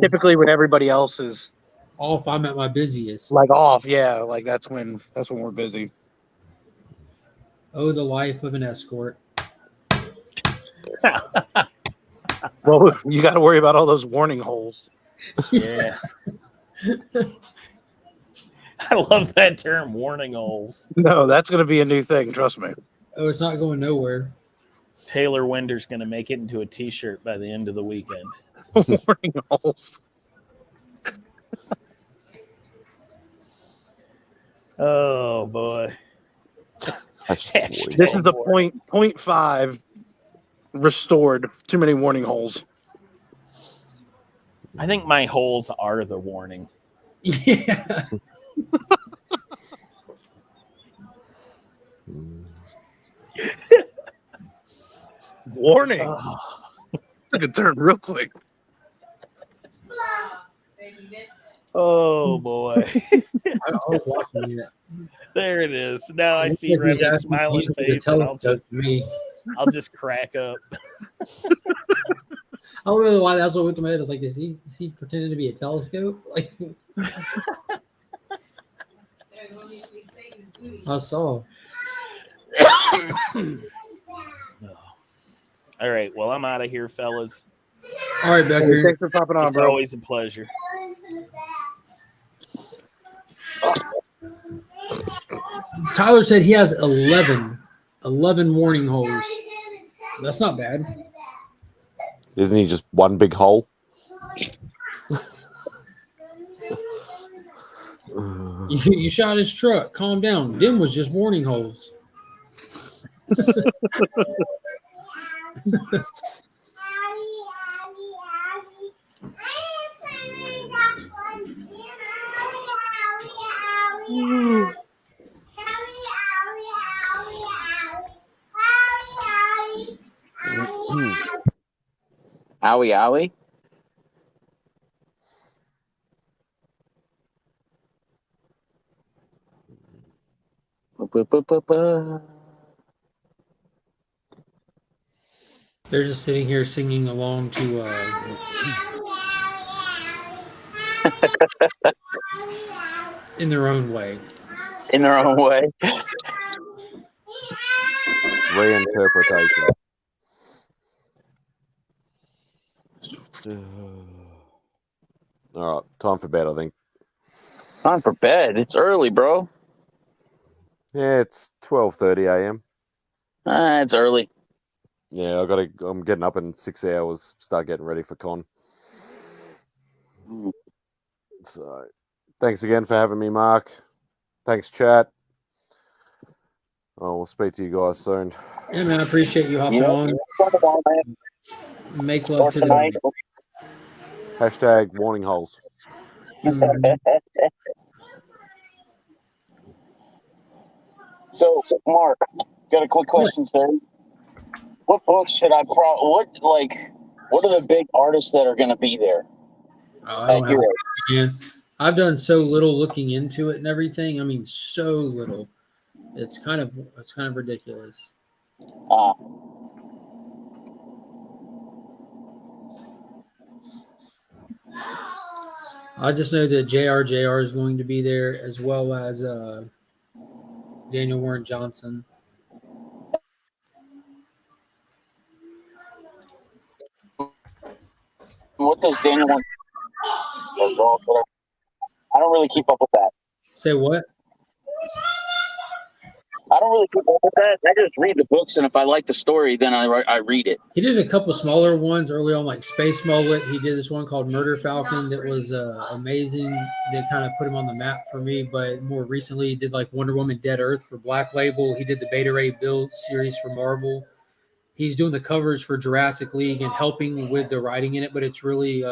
typically when everybody else is off, I'm at my busiest. Like off, yeah. Like that's when we're busy. Oh, the life of an escort. Well, you got to worry about all those warning holes. Yeah. I love that term, warning holes. No, that's going to be a new thing. Trust me. Oh, it's not going nowhere. Taylor Winder's going to make it into a T-shirt by the end of the weekend. Warning holes. Oh boy. This is a 0.5 restored. Too many warning holes. I think my holes are the warning. Yeah. warning. Took a turn real quick. Oh boy. I was watching that. There it is. Now I see Remy's smiling face, and I'll just crack up. I don't know why that's what went to my head. I was like, is he pretending to be a telescope? Like, I saw. All right. Well, I'm out of here, fellas. All right, Becker. Thanks for popping on, It's bro. always a pleasure. Tyler said he has 11 morning holes. That's not bad. Isn't he just one big hole? You shot his truck. Calm down. Dim was just warning holes. Owie, owie. They're just sitting here singing along to in their own way. In their own way. Reinterpretation. All right, time for bed, I think. Time for bed. It's early, bro. Yeah, it's 12:30 a.m. It's early. Yeah, I'm getting up in 6 hours, start getting ready for con. So, thanks again for having me, Mark. Thanks, chat. Oh, we'll speak to you guys soon. Yeah, man, I appreciate you hopping on. Make love to the night. Hashtag warning holes. Mm-hmm. So, Mark, got a quick question, sir. What books should I what are the big artists that are going to be there? I've done so little looking into it and everything. I mean, so little. It's kind of ridiculous. I just know that JR is going to be there, as well as Daniel Warren Johnson. What does Daniel want? I don't really keep up with that. Say what? I don't really keep up with that. I just read the books, and if I like the story, then I read it. He did a couple smaller ones early on, like Space Mullet. He did this one called Murder Falcon that was amazing. That kind of put him on the map for me. But more recently, he did like Wonder Woman Dead Earth for Black Label. He did the Beta Ray Bill series for Marvel. He's doing the covers for Jurassic League and helping with the writing in it. But it's really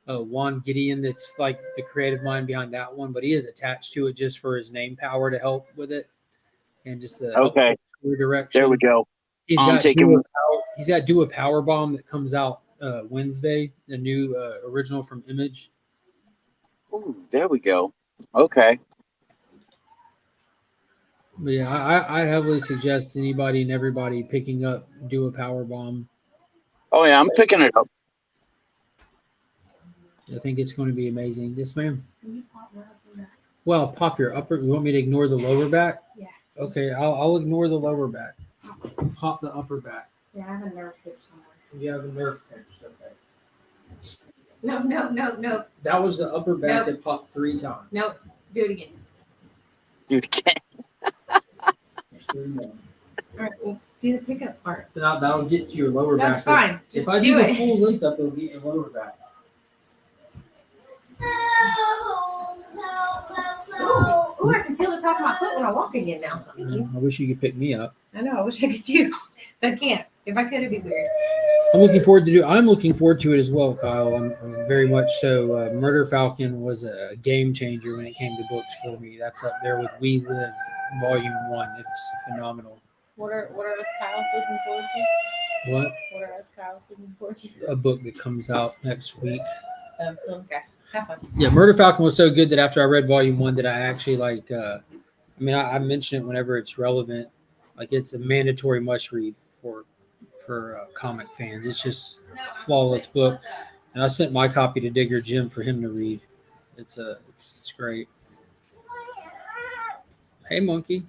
Juan Gideon that's like the creative mind behind that one. But he is attached to it just for his name power to help with it. And just the direction. There we go. He's got Do a Power Bomb that comes out Wednesday, the new original from Image. Ooh, there we go. Okay. But yeah, I heavily suggest anybody and everybody picking up Do a Power Bomb. Oh yeah, I'm picking it up. I think it's going to be amazing. Yes, ma'am. Well, pop your upper. You want me to ignore the lower back? Yeah. Okay, I'll ignore the lower back. Pop the upper back. Yeah, I have a nerve pinch somewhere. You have a nerve pinch, okay. No. That was the upper back that popped 3 times. Nope. Do it again. Do it again. All right, well, do the pickup part. That'll get to your lower back. That's fine. If I do a full lift up, it'll get your lower back. Oh, I can feel the top of my foot when I walk again now. I wish you could pick me up. I know. I wish I could too. But I can't. If I could, it'd be weird. I'm looking forward to it as well, Kyle. I'm very much so. Murder Falcon was a game changer when it came to books for me. That's up there with We Live Volume 1. It's phenomenal. What are us Kyle's looking forward What? What else Kyle's looking forward to? A book that comes out next week. Okay. Have fun. Yeah, Murder Falcon was so good that after I read volume 1 that I actually like I mention it whenever it's relevant. Like it's a mandatory must read for comic fans. It's just a flawless book. And I sent my copy to Digger Jim for him to read. It's great. Hey monkey.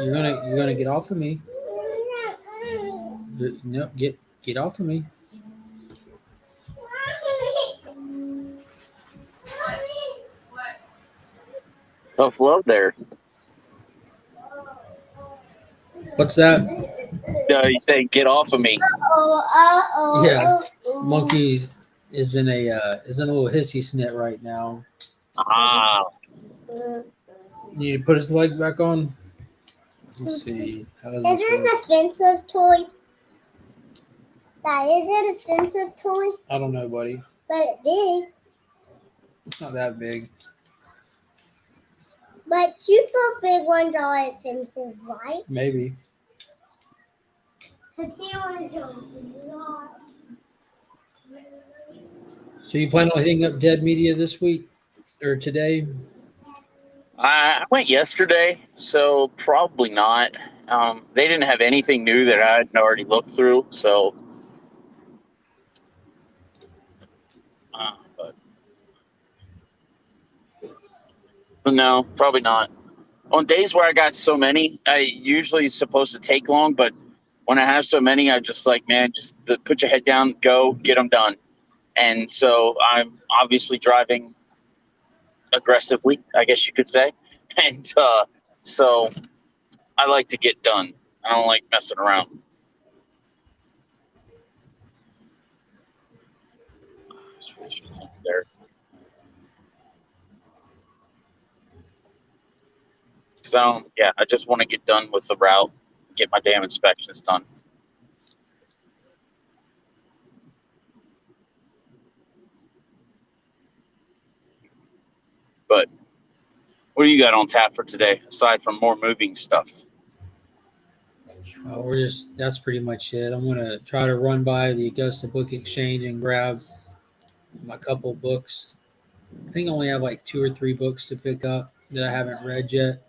You're gonna get off of me. No, get off of me. Tough love there. What's that? You say get off of me. Yeah, monkey is in a little hissy snit right now. Ah. You need to put his leg back on. Let's see. Is this a offensive toy? That is an offensive toy? I don't know, buddy. But it's big. It's not that big. But super big ones are offensive, right? Maybe. Because he wants a lot. So you plan on hitting up Dead Media this week or today? I went yesterday, so probably not. They didn't have anything new that I hadn't already looked through, so. But no, probably not. On days where I got so many, I usually it's supposed to take long, but when I have so many, I just like, man, just put your head down, go, get them done. And so I'm obviously driving aggressively, I guess you could say. And so I like to get done. I don't like messing around. There. So I just want to get done with the route, get my damn inspections done. But what do you got on tap for today, aside from more moving stuff? That's pretty much it. I'm gonna try to run by the Augusta Book Exchange and grab my couple books. I think I only have like 2 or 3 books to pick up that I haven't read yet.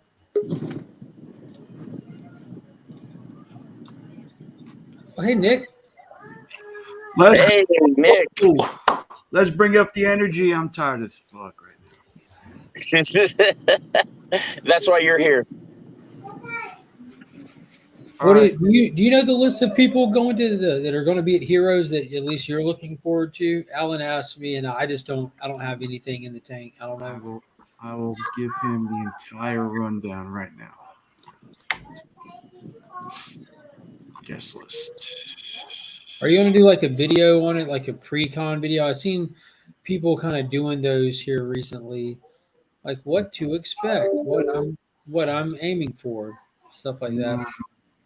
Oh, hey Nick. Hey Nick. Let's bring up the energy. I'm tired as fuck right now. That's why you're here. What do you know the list of people going to that are going to be at Heroes that at least you're looking forward to? Alan asked me, and I don't have anything in the tank. I don't know. I will give him the entire rundown right now. Guest list. Are you going to do like a video on it, like a pre-con video? I've seen people kind of doing those here recently, like what to expect, what I'm aiming for, stuff like that.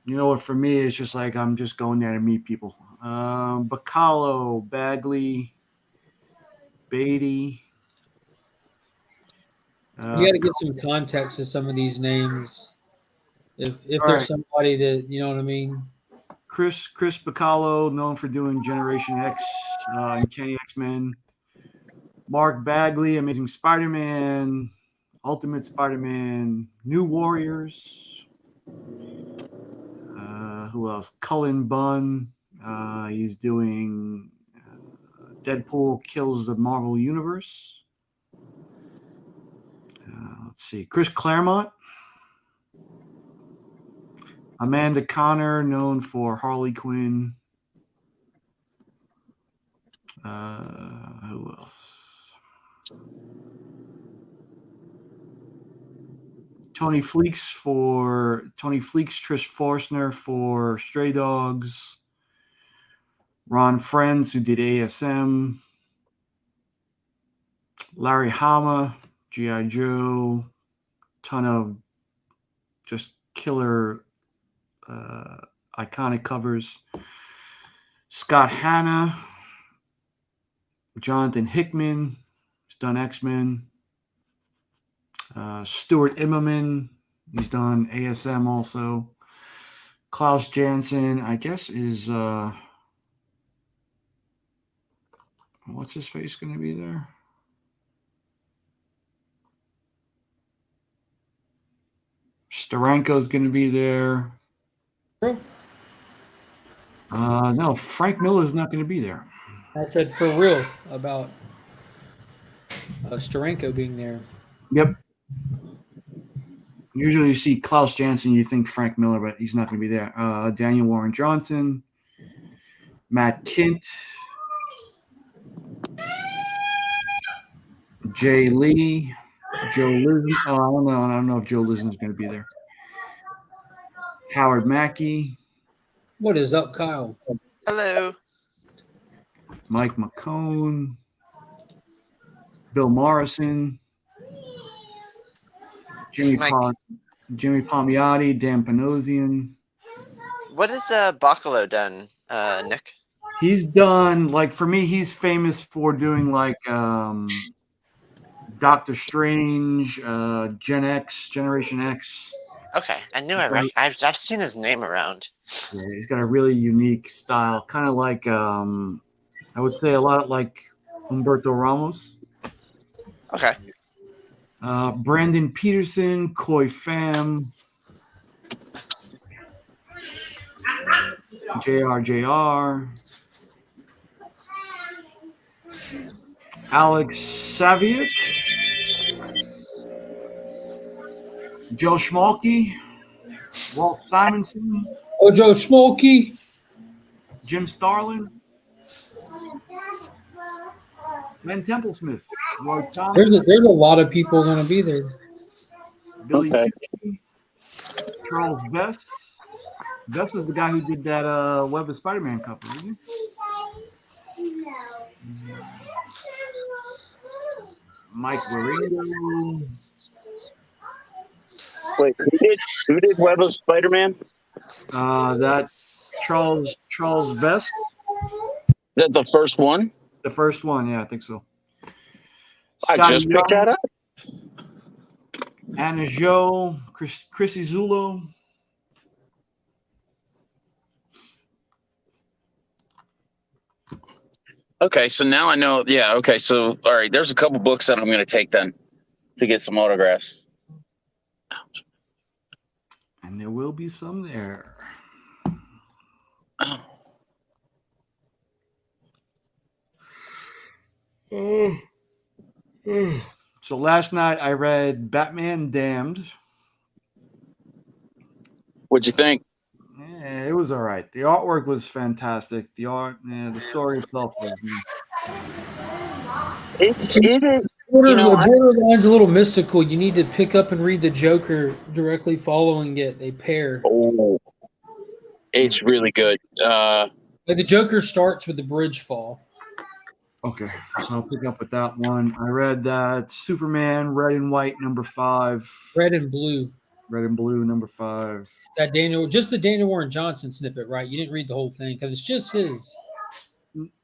You know what? For me, it's just like I'm just going there to meet people. Bacalo, Bagley, Beatty. You got to get some context to some of these names. If there's somebody that you know what I mean. Chris Bacalo, known for doing Generation X and Kenny X-Men. Mark Bagley, Amazing Spider-Man, Ultimate Spider-Man, New Warriors. Who else? Cullen Bunn. He's doing Deadpool Kills the Marvel Universe. Let's see. Chris Claremont. Amanda Connor, known for Harley Quinn. Who else? Tony Fleeks, Trish Forstner for Stray Dogs. Ron Friends, who did ASM. Larry Hama, G.I. Joe. Ton of just killer iconic covers. Scott Hanna. Jonathan Hickman, who's done X-Men. Stuart Immerman, he's done ASM also. Klaus Janson, I guess, is what's his face going to be there? Steranko's going to be there. No, Frank Miller's not going to be there. I said for real about Steranko being there. Yep. Usually you see Klaus Janson, you think Frank Miller, but he's not going to be there. Daniel Warren Johnson, Matt Kint, Jay Lee, Joe Listen. Oh, I don't know if Joe Listen is going to be there. Howard Mackey. What is up, Kyle? Hello. Mike McCone, Bill Morrison, Jimmy Palmiotti, Dan Panosian. What has Bacalo done, Nick? He's done, like, for me, he's famous for doing like Doctor Strange, Generation X. Okay, I knew I've seen his name around. Yeah, he's got a really unique style, kind of like I would say a lot like Humberto Ramos. Okay. Brandon Peterson, Koi Pham, JR, Alex Saviuk, Joe Schmalke, Walt Simonson. Oh, Joe Schmalke. Jim Starlin. Len Templesmith. Roy Thomas. There's a lot of people going to be there. Billy Tucci, Charles Best. Best is the guy who did that Web of Spider-Man cover, isn't he? Mike Waringo. Wait, who did Web of Spider-Man? That Charles Best. Is that the first one? The first one, yeah, I think so. I just picked that up. Anna Jo, Chrissy Zulo. Okay, so now I know. Yeah, okay, so all right, there's a couple books that I'm going to take then to get some autographs. And there will be some there. So last night I read Batman Damned. What'd you think? Yeah, it was all right. The artwork was fantastic. The story itself was. Borderline's a little mystical. You need to pick up and read the Joker directly following it. They pair. Oh, it's really good. Like the Joker starts with the bridge fall. Okay, so I'll pick up with that one. I read that Superman Red and White #5. Red and Blue. Red and Blue #5. That the Daniel Warren Johnson snippet, right? You didn't read the whole thing because it's just his.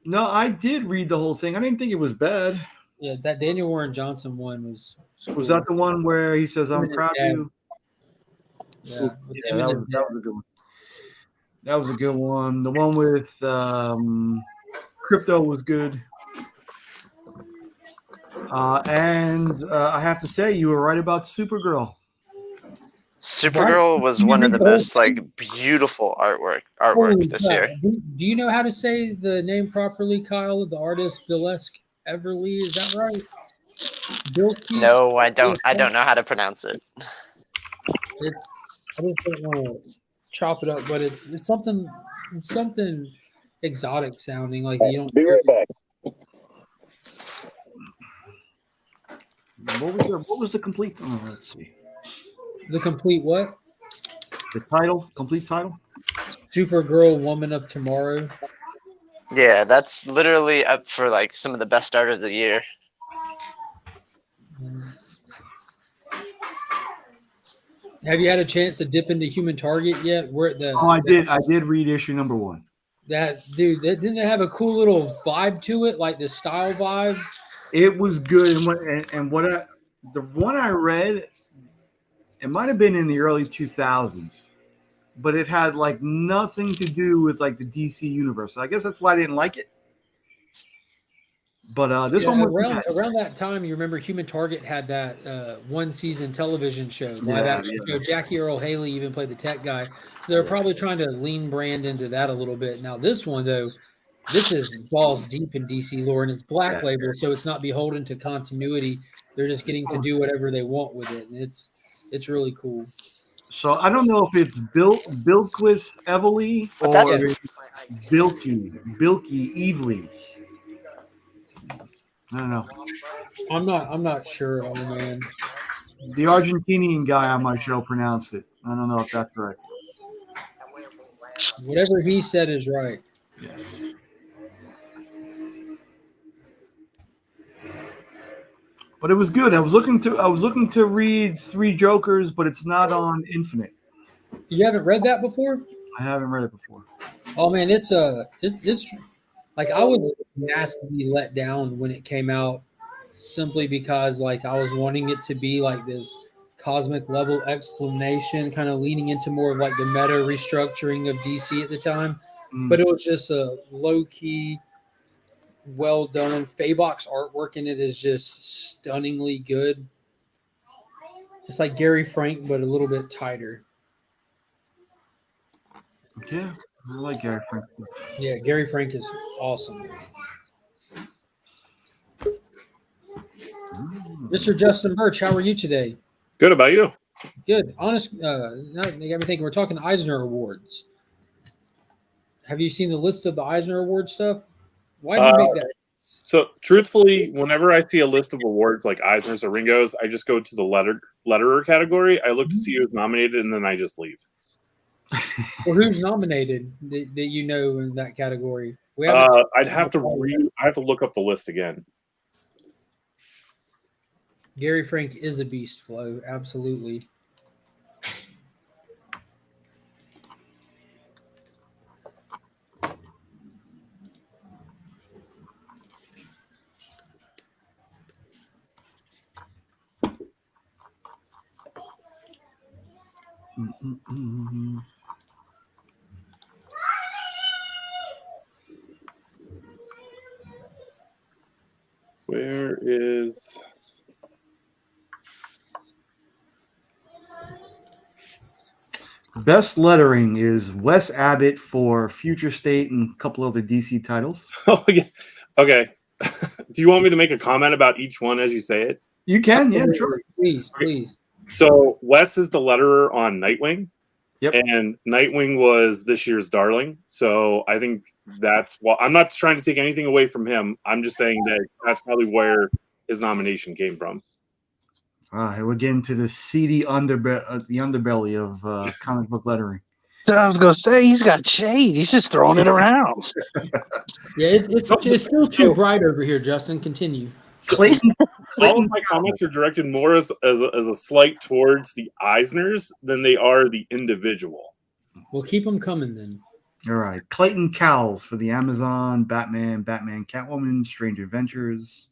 No, I did read the whole thing. I didn't think it was bad. Yeah, that Daniel Warren Johnson one was. Cool. Was that the one where he says, "I'm proud of you"? Yeah, that was a good one. That was a good one. The one with Crypto was good. And I have to say, you were right about Supergirl. Supergirl was one of the most beautiful artwork this year. Do you know how to say the name properly, Kyle? The artist Bilesk Everly, is that right? No, I don't. I don't know how to pronounce it. I just don't want to chop it up, but it's something exotic sounding. Like you don't. Be right back. What was the complete? Oh, let's see. The complete what? The title, complete title. Supergirl, Woman of Tomorrow. Yeah, that's literally up for some of the best art of the year. Have you had a chance to dip into Human Target yet? I did. I did read issue #1. Didn't it have a cool little vibe to it, like the style vibe? It was good, the one I read, it might have been in the early 2000s. but it had like nothing to do with like the DC universe. So I guess that's why I didn't like it. But this one was around that time, you remember Human Target had that one season television show, live action show. Jackie Earl Haley even played the tech guy. So they're probably trying to lean brand into that a little bit. Now this one though, this is balls deep in DC lore, and it's Black Label, so it's not beholden to continuity. They're just getting to do whatever they want with it, and it's really cool. So I don't know if it's Bilquis Evely or Bilky Evely. I don't know. I'm not sure, oh man. The Argentinian guy on my show pronounced it. I don't know if that's right. Whatever he said is right. Yes. But it was good. I was looking to read Three Jokers, but it's not on Infinite. You haven't read that before? I haven't read it before. Oh man, it's like I was massively let down when it came out, simply because like I was wanting it to be like this cosmic level explanation, kind of leaning into more of like the meta restructuring of DC at the time. But it was just a low key, well done. Faybox artwork in it is just stunningly good. It's like Gary Frank, but a little bit tighter. Yeah, I like Gary Frank. Yeah, Gary Frank is awesome. Mr. Justin Birch, how are you today? Good. About you? Good. Honest. Now they got me thinking. We're talking Eisner Awards. Have you seen the list of the Eisner Award stuff? Why did you make that? So, truthfully, whenever I see a list of awards like Eisner's or Ringo's, I just go to the letterer category. I look to see who's nominated, and then I just leave. Well, who's nominated that you know in that category? I'd have to I have to look up the list again. Gary Frank is a beast, Flo. Absolutely. Where is... Best lettering is Wes Abbott for Future State and a couple other DC titles. Oh, yeah. Okay. Do you want me to make a comment about each one as you say it? You can, yeah, sure. Please. So Wes is the letterer on Nightwing. Yep. And Nightwing was this year's darling. So I think that's why I'm not trying to take anything away from him. I'm just saying that that's probably where his nomination came from. We're getting to the seedy underbelly of comic book lettering. So I was going to say, he's got shade. He's just throwing it around. Yeah, it's still too bright over here, Justin. Continue. All of my comments are directed more as a slight towards the Eisners than they are the individual. We'll keep them coming then. All right. Clayton Cowles for the Amazon, Batman, Catwoman, Strange Adventures.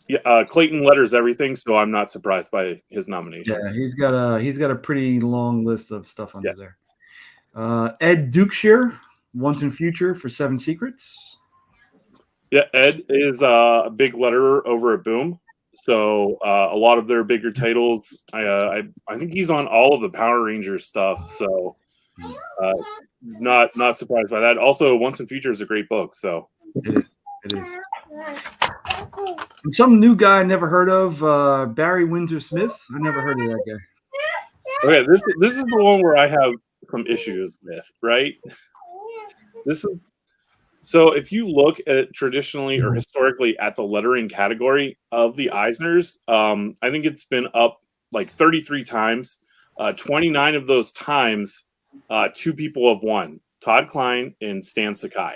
Yeah, Clayton letters everything, so I'm not surprised by his nomination. Yeah, he's got a pretty long list of stuff under there. Ed Dukeshire, Once and Future for Seven Secrets. Yeah, Ed is a big letterer over at Boom, so a lot of their bigger titles. I think he's on all of the Power Rangers stuff, so not surprised by that. Also, Once and Future is a great book, so it is. And some new guy I never heard of, Barry Windsor Smith. I never heard of that guy. Okay, this is the one where I have some issues with, right? This is so if you look at traditionally or historically at the lettering category of the Eisners, I think it's been up like 33 times. 29 of those times, two people have won: Todd Klein and Stan Sakai.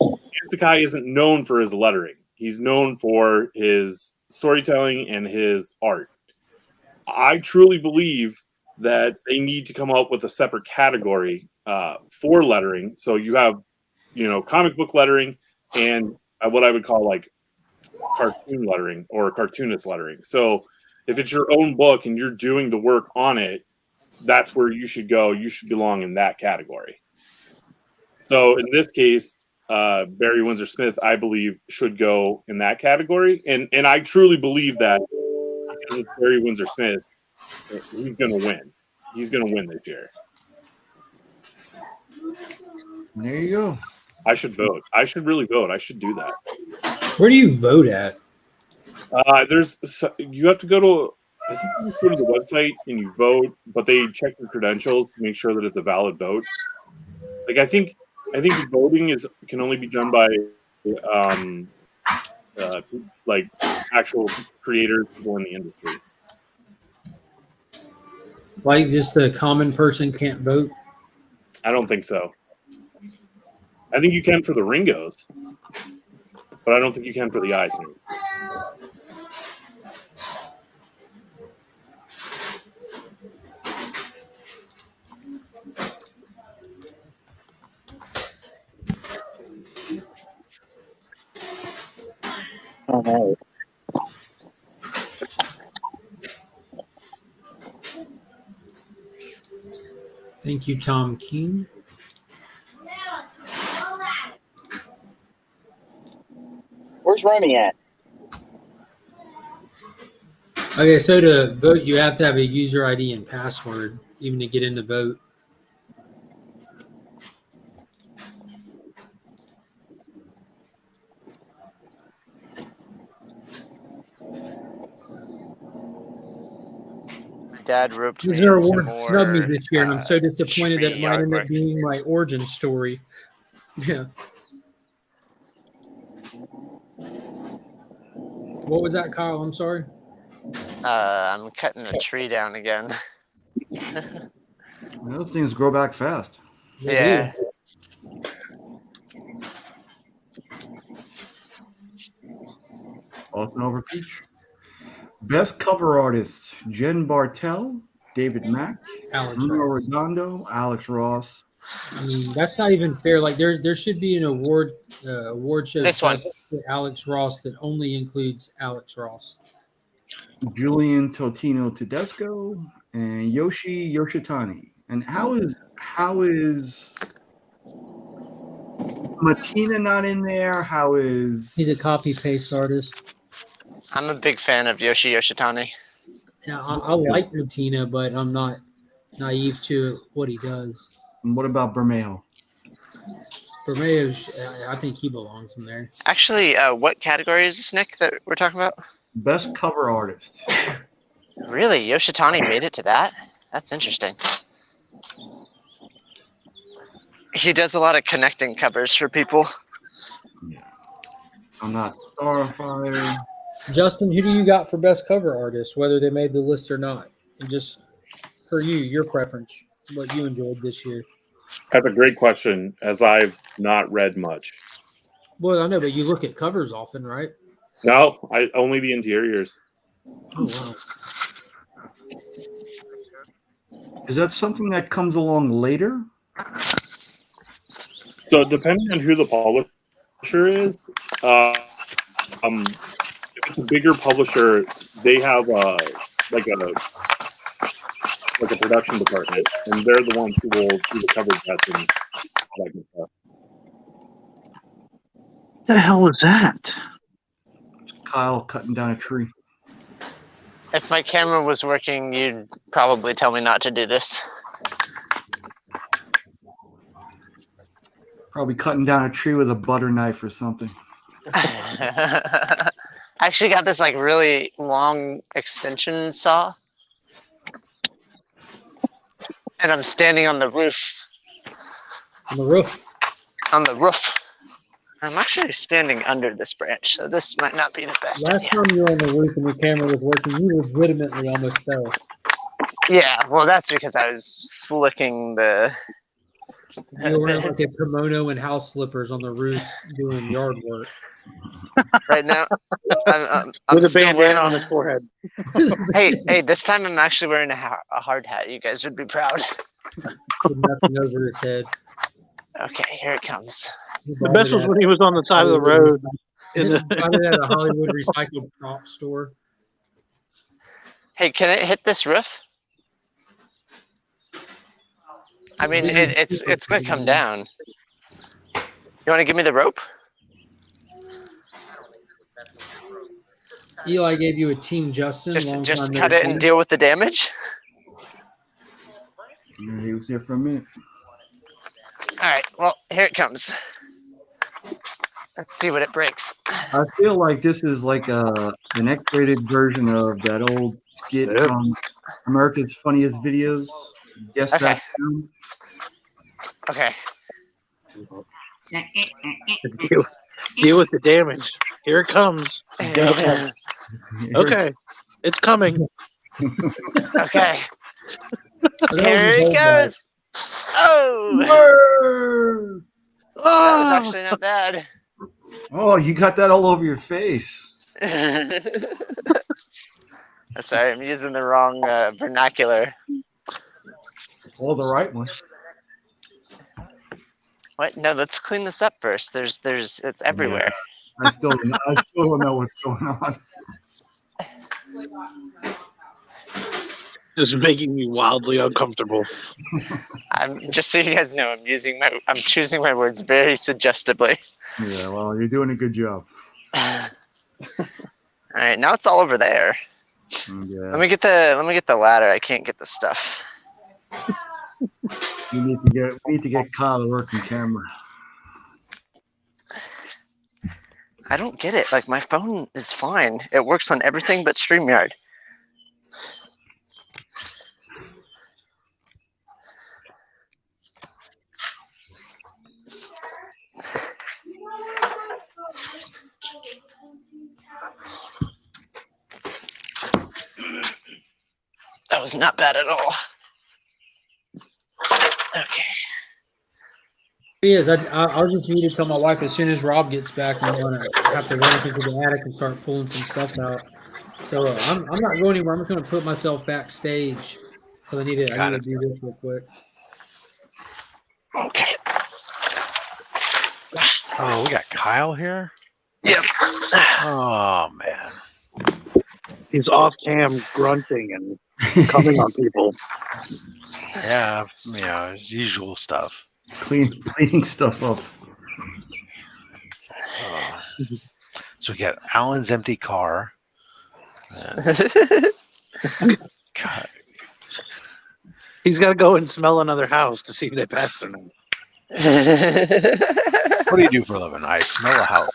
Stan Sakai isn't known for his lettering. He's known for his storytelling and his art. I truly believe that they need to come up with a separate category for lettering. So you have, comic book lettering and what I would call like cartoon lettering or cartoonist lettering. So if it's your own book and you're doing the work on it, that's where you should go. You should belong in that category. So in this case, Barry Windsor Smith, I believe, should go in that category, and I truly believe that because it's Barry Windsor Smith, he's going to win. He's going to win this year. There you go. I should vote. I should really vote. I should do that. Where do you vote at? You have to go to. I think you just go to the website and you vote, but they check your credentials to make sure that it's a valid vote. Like I think voting can only be done by like actual creators, people in the industry. Like just the common person can't vote? I don't think so. I think you can for the Ringos, but I don't think you can for the Eisner. All right. Thank you, Tom King. Where's Ronnie at? Okay, so to vote, you have to have a user ID and password, even to get in the vote. Dad roped me User into award snubbed me more, this year, and I'm so disappointed that it Shmi might end up artwork. being my origin story. Yeah. What was that, Kyle? I'm sorry. I'm cutting a tree down again. Those things grow back fast. Yeah. Austin Overpeach. Best cover artist: Jen Bartel, David Mack, Alex Bruno Ross. Redondo, Alex Ross. I mean, that's not even fair. Like there should be an award show This one. just for Alex Ross that only includes Alex Ross. Julian Totino Tedesco, and Yoshi Yoshitani. And how is Matina not in there? How is He's a copy paste artist. I'm a big fan of Yoshi Yoshitani. Yeah, I like Matina, but I'm not naive to what he does. And what about Bermejo? Bermejo's, I think he belongs in there. Actually, what category is this, Nick, that we're talking about? Best cover artist. Really? Yoshitani made it to that? That's interesting. He does a lot of connecting covers for people. Yeah. I'm not Starfire. Justin, who do you got for best cover artist, whether they made the list or not? And just for you, your preference, what you enjoyed this year. That's a great question, as I've not read much. Well, I know, but you look at covers often, right? No, only the interiors. Oh, wow. Is that something that comes along later? So depending on who the publisher is, if it's a bigger publisher, they have like a production department, and they're the ones who will do the cover test and all that good stuff. What the hell was that? Kyle cutting down a tree. If my camera was working, you'd probably tell me not to do this. Probably cutting down a tree with a butter knife or something. I actually got this like really long extension saw. And I'm standing on the roof. On the roof? On the roof. I'm actually standing under this branch, so this might not be the best Last idea. time you were on the roof and your camera was working, you legitimately almost fell. Yeah, well, that's because I was flicking the... You were wearing like a kimono and house slippers on the roof doing yard work. Right now, I'm With a still bandana wearing... on his forehead. Hey, this time I'm actually wearing a hard hat. You guys would be proud. With nothing over his head. Okay, here it comes. The best was when he was on the side of the road. In the... at a Hollywood recycled prop store. Hey, can it hit this roof? I mean, it's going to come down. You want to give me the rope? Eli gave you a Team Justin. Just cut it and deal with the damage. Yeah, he was here for a minute. All right. Well, here it comes. Let's see what it breaks. I feel like this is like an X-rated version of that old skit from America's Funniest Videos. Guess Okay. that. Film? Okay. Deal with the damage. Here it comes. Guess Okay. It's coming. Okay. Here it goes. Oh! Word! That was actually not bad. Oh, you got that all over your face. Sorry, I'm using the wrong vernacular. Well, the right one. What? No, let's clean this up first. It's everywhere. Yeah, I still don't know what's going on. Just making me wildly uncomfortable. I'm just so you guys know, I'm choosing my words very suggestively. Yeah, well, you're doing a good job. All right, now it's all over there. Yeah. Let me get the ladder. I can't get the stuff. We need to get Kyle a working camera. I don't get it. Like, my phone is fine. It works on everything but StreamYard. That was not bad at all. Okay. He is. I'll just need to tell my wife as soon as Rob gets back, I'm gonna have to run into the attic and start pulling some stuff out. So I'm not going anywhere. I'm just gonna put myself backstage because I need to do this real quick. Okay. Oh, we got Kyle here. Yep. Oh man. He's off cam grunting and coming on people. Yeah, his usual stuff. Cleaning stuff up. So we got Alan's empty car. God. He's got to go and smell another house to see if they passed or not. What do you do for a living? I smell a house.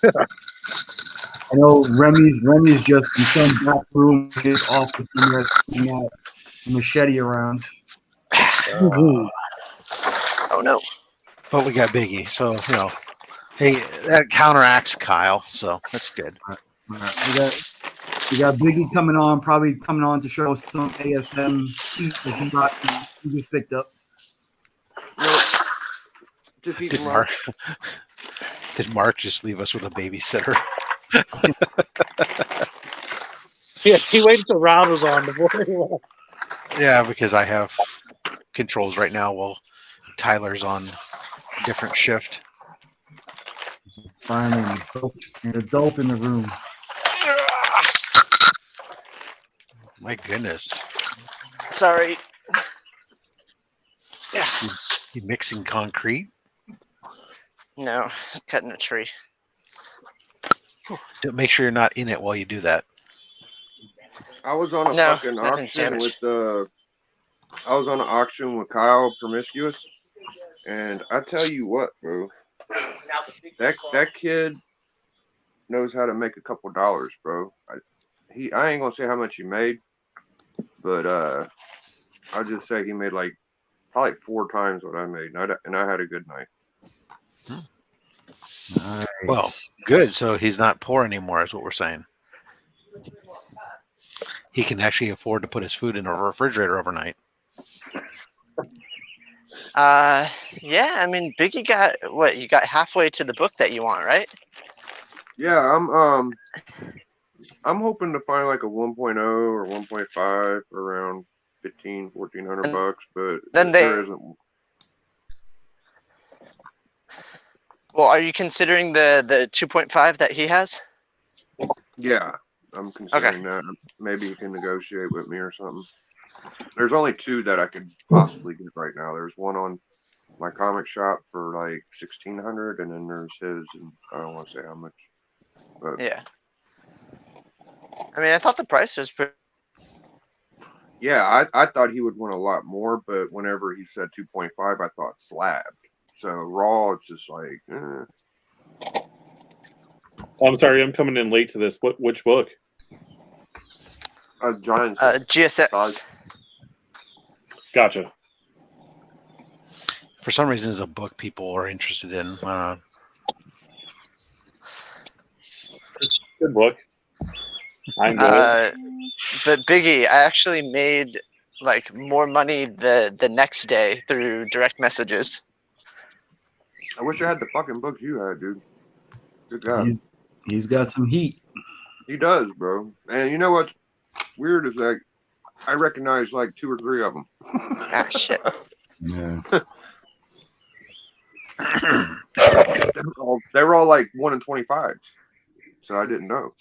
I know Remy's just in some back room in his office somewhere, swinging out a machete around. Oh no! But we got Biggie, so hey, that counteracts Kyle, so that's good. All right. We got Biggie probably coming on to show us some ASM heat that he just picked up. Nope. Did Mark just leave us with a babysitter? Yeah, he waited till Rob was on before he left. Yeah, because I have controls right now while Tyler's on a different shift. Finally, an adult in the room. My goodness. Sorry. You mixing concrete? No, cutting a tree. Make sure you're not in it while you do that. I was on a fucking auction with I was on an auction with Kyle Promiscuous, and I tell you what, bro, that kid knows how to make a couple dollars, bro. I ain't gonna say how much he made, but I'll just say he made like probably 4 times what I made, and I had a good night. Nice. Well, good. So he's not poor anymore, is what we're saying. He can actually afford to put his food in a refrigerator overnight. Yeah, I mean, Biggie got what? You got halfway to the book that you want, right? Yeah, I'm hoping to find like a 1.0 or 1.5 for around $1,400 bucks, but then there isn't. Well, are you considering the 2.5 that he has? Yeah, I'm considering that. Maybe he can negotiate with me or something. There's only 2 that I could possibly get right now. There's one on my comic shop for like $1,600, and then there's his, and I don't want to say how much. But Yeah. I mean, I thought the price was pretty. yeah, I thought he would want a lot more, but whenever he said 2.5, I thought slabbed. So raw, it's just like. I'm sorry, I'm coming in late to this. Which book? Giant. GSX. Gotcha. For some reason, it's a book people are interested in. Good book. I enjoy it. But Biggie, I actually made like more money the next day through direct messages. I wish I had the fucking books you had, dude. Good God. He's got some heat. He does, bro. And you know what's weird is that I recognize like 2 or 3 of them. Ah, shit. Yeah. They were all like 1 in 25, so I didn't know.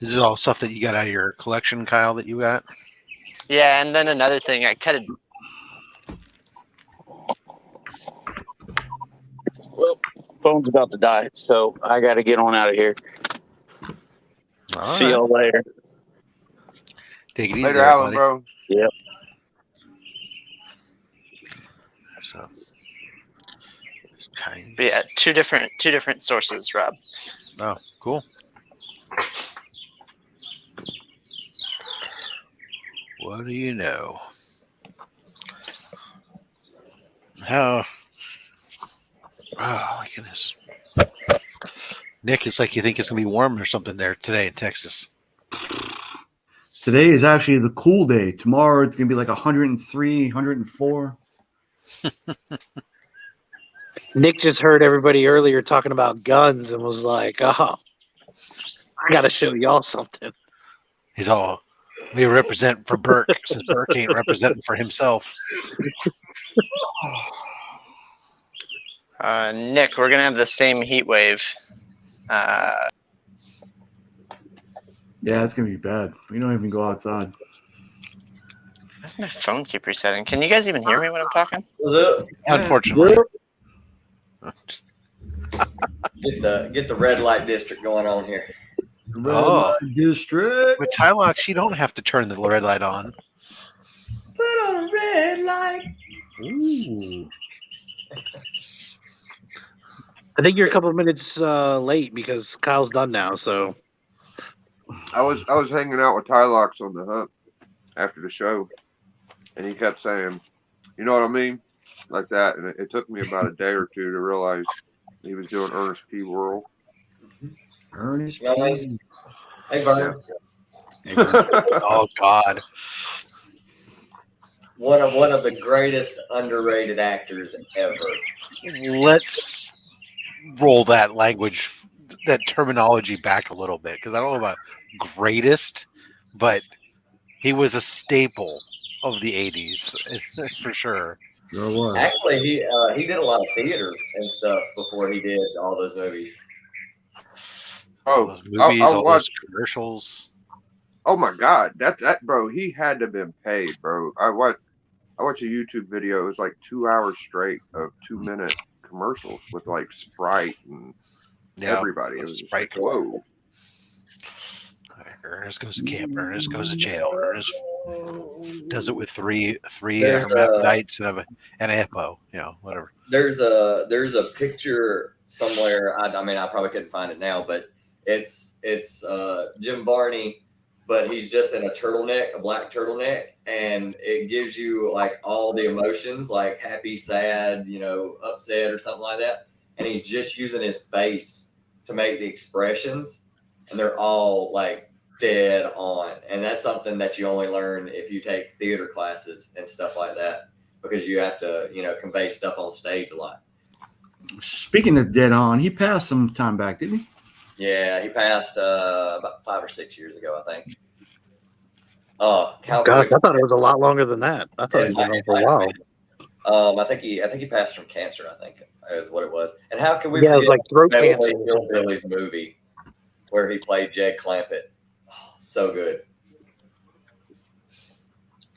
This is all stuff that you got out of your collection, Kyle, that you got? Yeah, and then another thing, I cut it. Well, phone's about to die, so I got to get on out of here. See y'all later. Take it easy, Later, Alan, bro. Yep. So, But yeah, two different sources, Rob. Oh, cool. What do you know? How? Oh my goodness, Nick! It's like you think it's gonna be warm or something there today in Texas. Today is actually the cool day. Tomorrow it's gonna be like 103, 104. Nick just heard everybody earlier talking about guns and was like, "Oh, I got to show y'all something." He's all, we represent for Burke, since Burke ain't representing for himself. Nick, we're gonna have the same heat wave. Yeah, it's gonna be bad. We don't even go outside. Where's my phone keep resetting? Can you guys even hear me when I'm talking? Unfortunately. Get the red light district going on here. Red light district. With Tylox, you don't have to turn the red light on. Put on a red light. Ooh. I think you're a couple of minutes late because Kyle's done now. So I was hanging out with Tylox on the hunt after the show, and he kept saying, "You know what I mean?" like that, and it took me about a day or 2 to realize he was doing Ernest P. Worrell. Ernest P. Hey, Vern. Oh God. One of the greatest underrated actors ever. Let's roll that language, that terminology back a little bit, because I don't know about greatest, but he was a staple of the 80s for sure. Sure was. Actually, he did a lot of theater and stuff before he did all those movies. Oh, those movies, all those commercials. Oh my God, that bro, he had to have been paid, bro. I watched a YouTube video. It was like 2 hours straight of 2-minute commercials with like Sprite and everybody. It was Sprite. Like, whoa. Ernest goes to camp. Ernest goes to jail. Ernest does it with three hermaphrodites and a hippo. You know, whatever. There's a picture somewhere. I mean, I probably couldn't find it now, but it's Jim Varney, but he's just in a turtleneck, a black turtleneck, and it gives you like all the emotions, like happy, sad, upset or something like that. And he's just using his face to make the expressions, and they're all like dead on. And that's something that you only learn if you take theater classes and stuff like that, because you have to, convey stuff on stage a lot. Speaking of dead on, he passed some time back, didn't he? Yeah, he passed about 5 or 6 years ago, I think. Oh, gosh, I thought it was a lot longer than that. I thought he was on for a while. I think he passed from cancer. I think is what it was. And how can we Yeah, it was forget like throat Beverly cancer. Hillbillies movie where he played Jed Clampett? Oh, so good.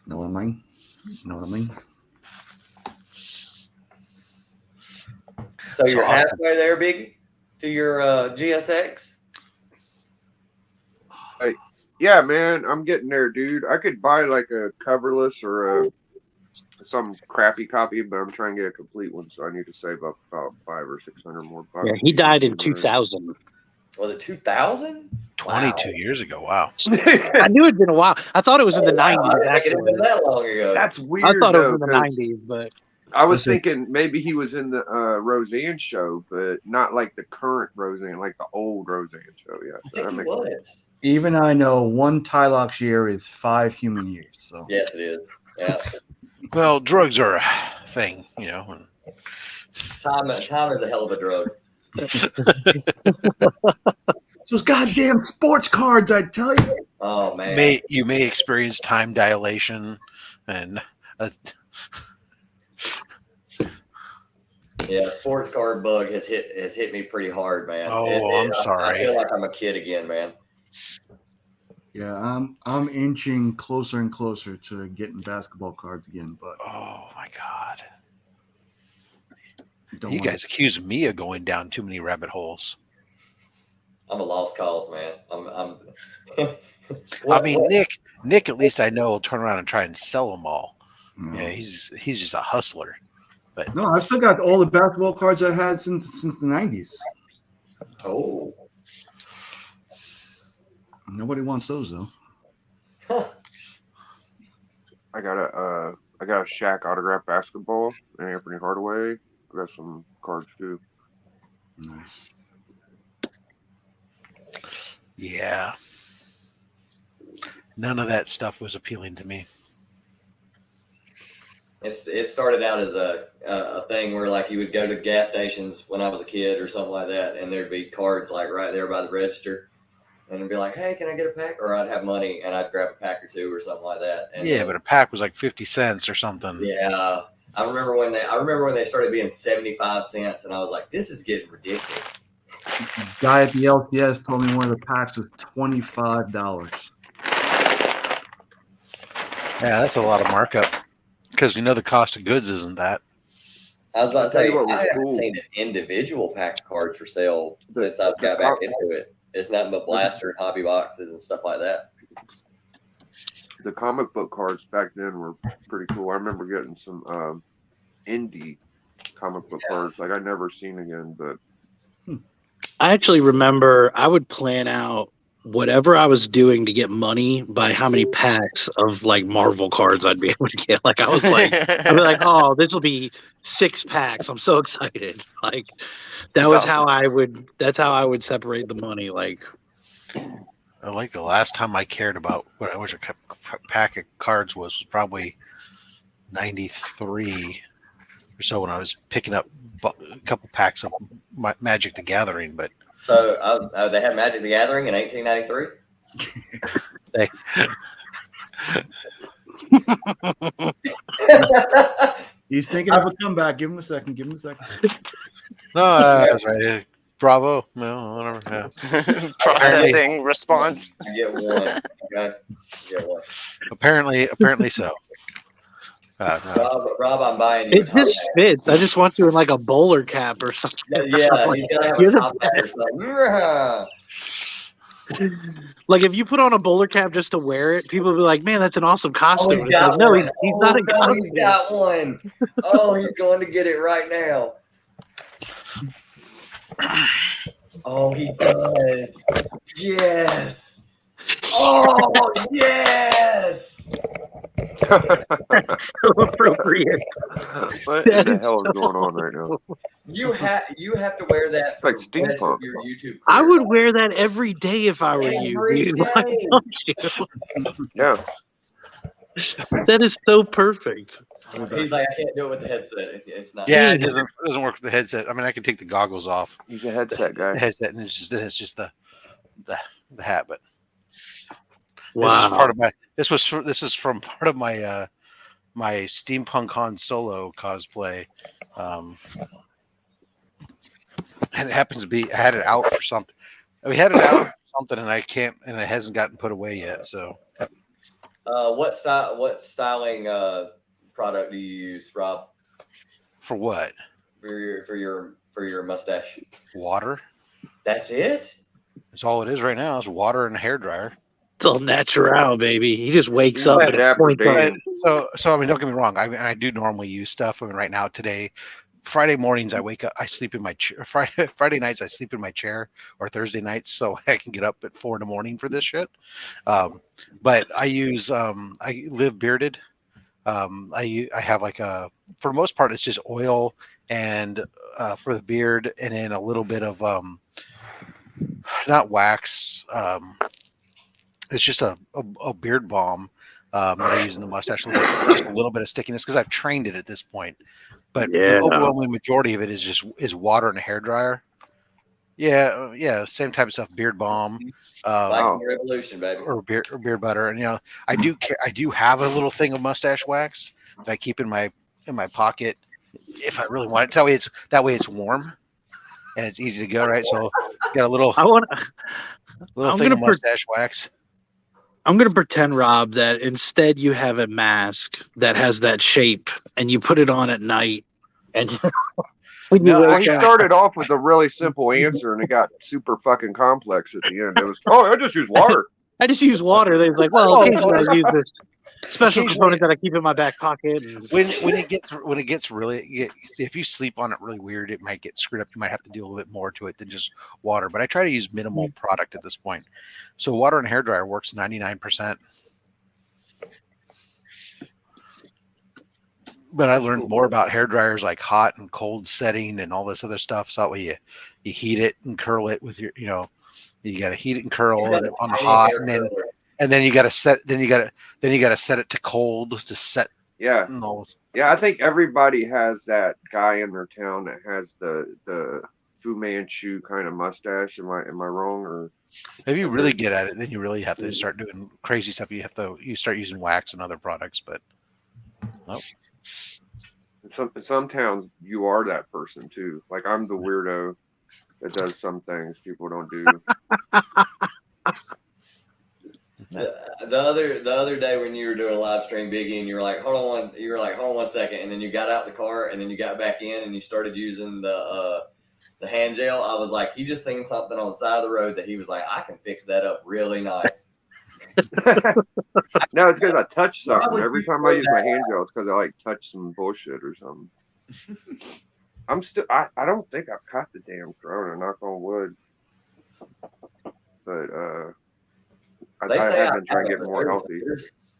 Know what I mean? Know what I mean? So you're halfway there, Biggie, to your GSX? Hey, yeah, man, I'm getting there, dude. I could buy like a coverless or some crappy copy, but I'm trying to get a complete one, so I need to save up about $500 or $600 more bucks. Yeah, he died in 2000. Was it 2000? 22 years ago. Wow. I knew it'd been a while. I thought it was in the 90s. I didn't think it Actually, had been that long ago. That's weird. I thought it was though, in the 'cause 90s, but I was thinking maybe he was in the Roseanne show, but not like the current Roseanne, like the old Roseanne show. Yeah, so that makes sense. Even I know one Tylox year is 5 human years. So yes, it is. Yeah. Well, drugs are a thing, you know. Time is a hell of a drug. Those goddamn sports cards, I tell you. Oh man. You may experience time dilation and. Yeah, sports card bug has hit me pretty hard, man. Oh, I'm sorry. I feel like I'm a kid again, man. Yeah, I'm inching closer and closer to getting basketball cards again, but oh my god. Don't You guys accuse me of going down too many rabbit holes. I'm a lost cause, man. I'm I mean, Nick, at least I know will turn around and try and sell them all. Yeah, he's just a hustler. But no, I've still got all the basketball cards I had since the 90s. Oh. Nobody wants those though. I got a Shaq autograph basketball and Anthony Hardaway. I got some cards too. Nice. yeah, none of that stuff was appealing to me. It started out as a thing where like you would go to gas stations when I was a kid or something like that, and there'd be cards like right there by the register, and it'd be like, "Hey, can I get a pack?" Or I'd have money and I'd grab a pack or two or something like that. And Yeah, but a pack was like 50 cents or something. Yeah, I remember when they started being 75 cents, and I was like, "This is getting ridiculous." Guy at the LTS told me one of the packs was $25. Yeah, that's a lot of markup because the cost of goods isn't that. I was about to say, what was I haven't cool. seen an individual pack of cards for sale since I've got back into it. It's nothing but blaster and hobby boxes and stuff like that. The comic book cards back then were pretty cool. I remember getting some indie comic book cards like I'd never seen again, but I actually remember I would plan out whatever I was doing to get money by how many packs of like Marvel cards I'd be able to get. Like I was like, I'd be like, oh, this will be 6 packs. I'm so excited. Like that's how I would separate the money. Like the last time I cared about what a pack of cards was probably 93 or so when I was picking up a couple packs of Magic the Gathering. But so they had Magic the Gathering in 1893. He's thinking of a comeback. Give him a second. No, that's right. Bravo. No, whatever. Yeah. Processing response. You get one. Okay. You get one. Apparently so. Rob, I'm buying you. It just fits. I just want you in like a bowler cap or something. Yeah, you gotta have a top hat or something. Like if you put on a bowler cap just to wear it, people will be like, "Man, that's an awesome costume." Oh, he's got no, one. he's not a No, costume. he's got one. Oh, he's going to get it right now. Oh, he does. Yes. Oh, yes. So appropriate. What the hell is going on right now? You have to wear that for like steampunk. your YouTube. I would wear that every day if I were you. Dude. Like, don't you? Yeah. That is so perfect. He's like, I can't do it with the headset. It's not. Yeah, it doesn't work with the headset. I mean, I can take the goggles off. He's a headset guy. The headset, and it's just the hat. But wow, this is from part of my my Steampunk Han Solo cosplay. And it happens to be I had it out for something. We had it out for something, and it hasn't gotten put away yet. So, what styling product do you use, Rob? For what? For your mustache. Water. That's it. That's all it is right now. Is water and a hairdryer. It's all natural, baby. He just wakes up and it's point blank. So I mean, don't get me wrong. I do normally use stuff. I mean, right now today, Friday mornings I wake up. I sleep in my chair. Friday nights I sleep in my chair, or Thursday nights so I can get up at 4 a.m. for this shit. But I use I live bearded. I have like for the most part it's just oil and for the beard, and then a little bit of not wax. It's just a beard balm that I use in the mustache. Just a little bit of stickiness because I've trained it at this point. But the overwhelming majority of it is water and a hairdryer. Yeah, same type of stuff. Beard balm, Revolution, baby, or beard butter. And I do have a little thing of mustache wax that I keep in my pocket if I really want it. That way it's warm and it's easy to go. Right, so got a little thing of mustache wax. I'm going to pretend, Rob, that instead you have a mask that has that shape, and you put it on at night. And he started off with a really simple answer, and it got super fucking complex at the end. It was, I just use water. I just use water. They're like, well, occasionally I use this special component that I keep in my back pocket. And when it gets really, if you sleep on it really weird, it might get screwed up. You might have to do a little bit more to it than just water. But I try to use minimal product at this point. So water and hairdryer works 99%. But I learned more about hair dryers, like hot and cold setting and all this other stuff. So that way you heat it and curl it with your, you got to heat it and curl it on the hot, and then you got to set it to cold to set. Yeah. Yeah, I think everybody has that guy in their town that has the Fu Manchu kind of mustache. Am I wrong? Or if you really get at it, then you really have to start doing crazy stuff. You start using wax and other products, but nope. In some towns, you are that person too. Like I'm the weirdo that does some things people don't do. The other day when you were doing a live stream, Biggie, and you were like, hold on 1 second, and then you got out the car, and then you got back in, and you started using the hand gel. I was like, he just seen something on the side of the road that he was like, I can fix that up really nice. No, it's because I touch something. Every time I use my hand gel, it's because I touch some bullshit or something. I don't think I've caught the damn corona, knock on wood. But I have been trying to get more healthy.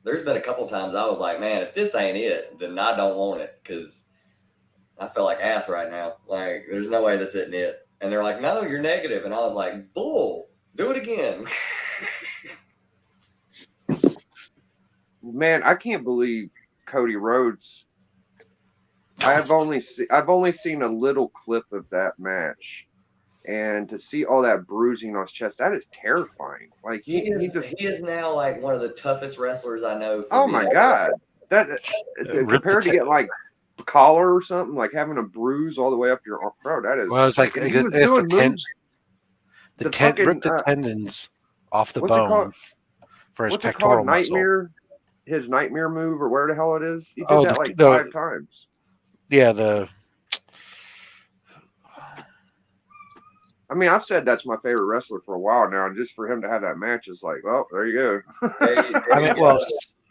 There's been a couple times I was like, man, if this ain't it, then I don't want it, because I feel like ass right now. Like, there's no way this isn't it. And they're like, no, you're negative. And I was like, bull, do it again. Man, I can't believe Cody Rhodes. I've only seen a little clip of that match, and to see all that bruising on his chest, that is terrifying. Like he is now like one of the toughest wrestlers I know. Oh my god, that compared to get like a collar or something, like having a bruise all the way up your arm, bro. That is. Well, it's like it's the tendons off the bone for his pectoral muscle. His nightmare move, or where the hell it is. He did that like 5 times. Yeah, I mean, I've said that's my favorite wrestler for a while now, and just for him to have that match is like, well, there you go. I mean, well,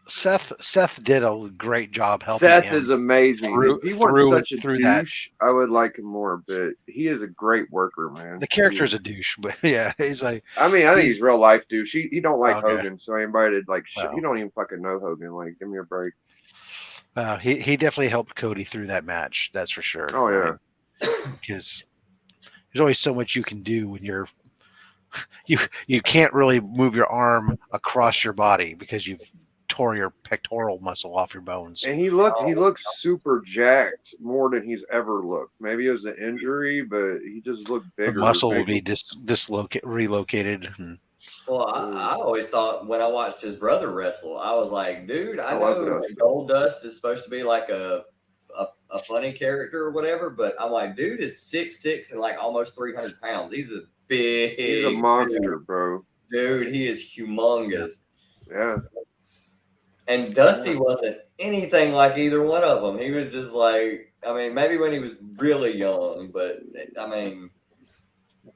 Seth did a great job helping Seth him. Is amazing. If he wasn't such a douche, I would like him more, but he is a great worker, man. The character's a douche, but yeah, he's like. I mean, I think he's real life douche. He don't like Hogan, so anybody that like shit, he don't even fucking know Hogan. Like, give me a break. He definitely helped Cody through that match. That's for sure. Oh yeah, because there's only so much you can do when you can't really move your arm across your body because you've tore your pectoral muscle off your bones. And he looked super jacked, more than he's ever looked. Maybe it was an injury, but he just looked bigger. The muscle will be relocated. And... Well, I always thought when I watched his brother wrestle, I was like, dude, I know Gold Dust is supposed to be like a funny character or whatever, but I'm like, dude is 6'6" and like almost 300 pounds. He's a big, he's a monster, bro. Dude, he is humongous. Yeah. And Dusty wasn't anything like either one of them. He was just like, I mean, maybe when he was really young, but I mean,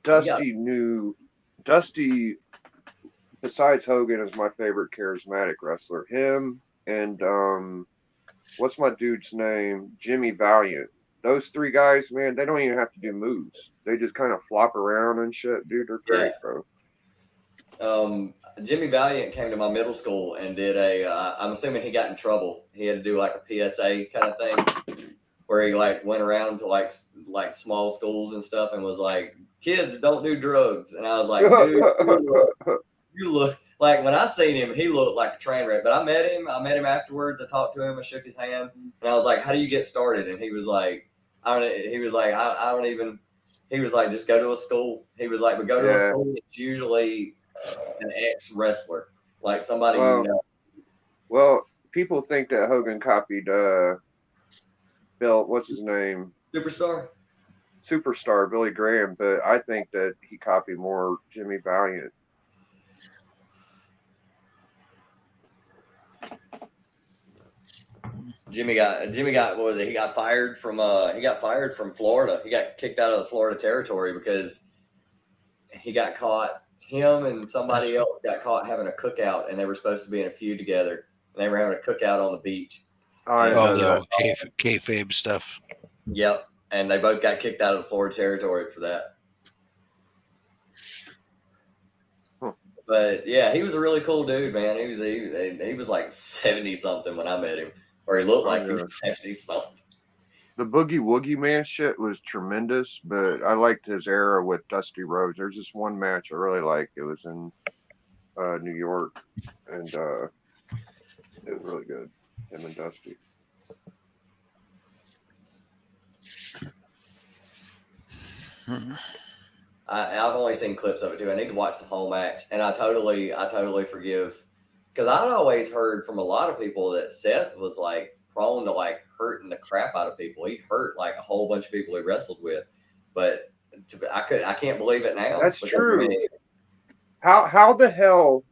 Dusty, besides Hogan, is my favorite charismatic wrestler. Him and what's my dude's name? Jimmy Valiant. Those three guys, man, they don't even have to do moves. They just kind of flop around and shit. Dude, they're great, bro. Jimmy Valiant came to my middle school and did I'm assuming he got in trouble. He had to do like a PSA kind of thing where he like went around to like small schools and stuff and was like, kids, don't do drugs. And I was like, dude, you look like, when I seen him, he looked like a train wreck. But I met him afterwards. I talked to him. I shook his hand, and I was like, "How do you get started?" And he was like, "I don't even." He was like, "Just go to a school." He was like, "But go to a school. It's usually an ex-wrestler, like somebody you know." Well, people think that Hogan copied Bill. What's his name? Superstar Billy Graham, but I think that he copied more Jimmy Valiant. Jimmy got what was it? He got fired from Florida. He got kicked out of the Florida territory because he got caught. Him and somebody else got caught having a cookout, and they were supposed to be in a feud together. And they were having a cookout on the beach. The kayfabe stuff. Yep, and they both got kicked out of the Florida territory for that. But yeah, he was a really cool dude, man. He was like 70 something when I met him, or he looked like he was 70 something. The Boogie Woogie Man shit was tremendous, but I liked his era with Dusty Rhodes. There's this one match I really liked. It was in New York, and it was really good. Him and Dusty. I've only seen clips of it too. I need to watch the whole match, and I totally forgive, because I'd always heard from a lot of people that Seth was like prone to like hurting the crap out of people. He hurt like a whole bunch of people he wrestled with, but I can't believe it now. That's true. How the hell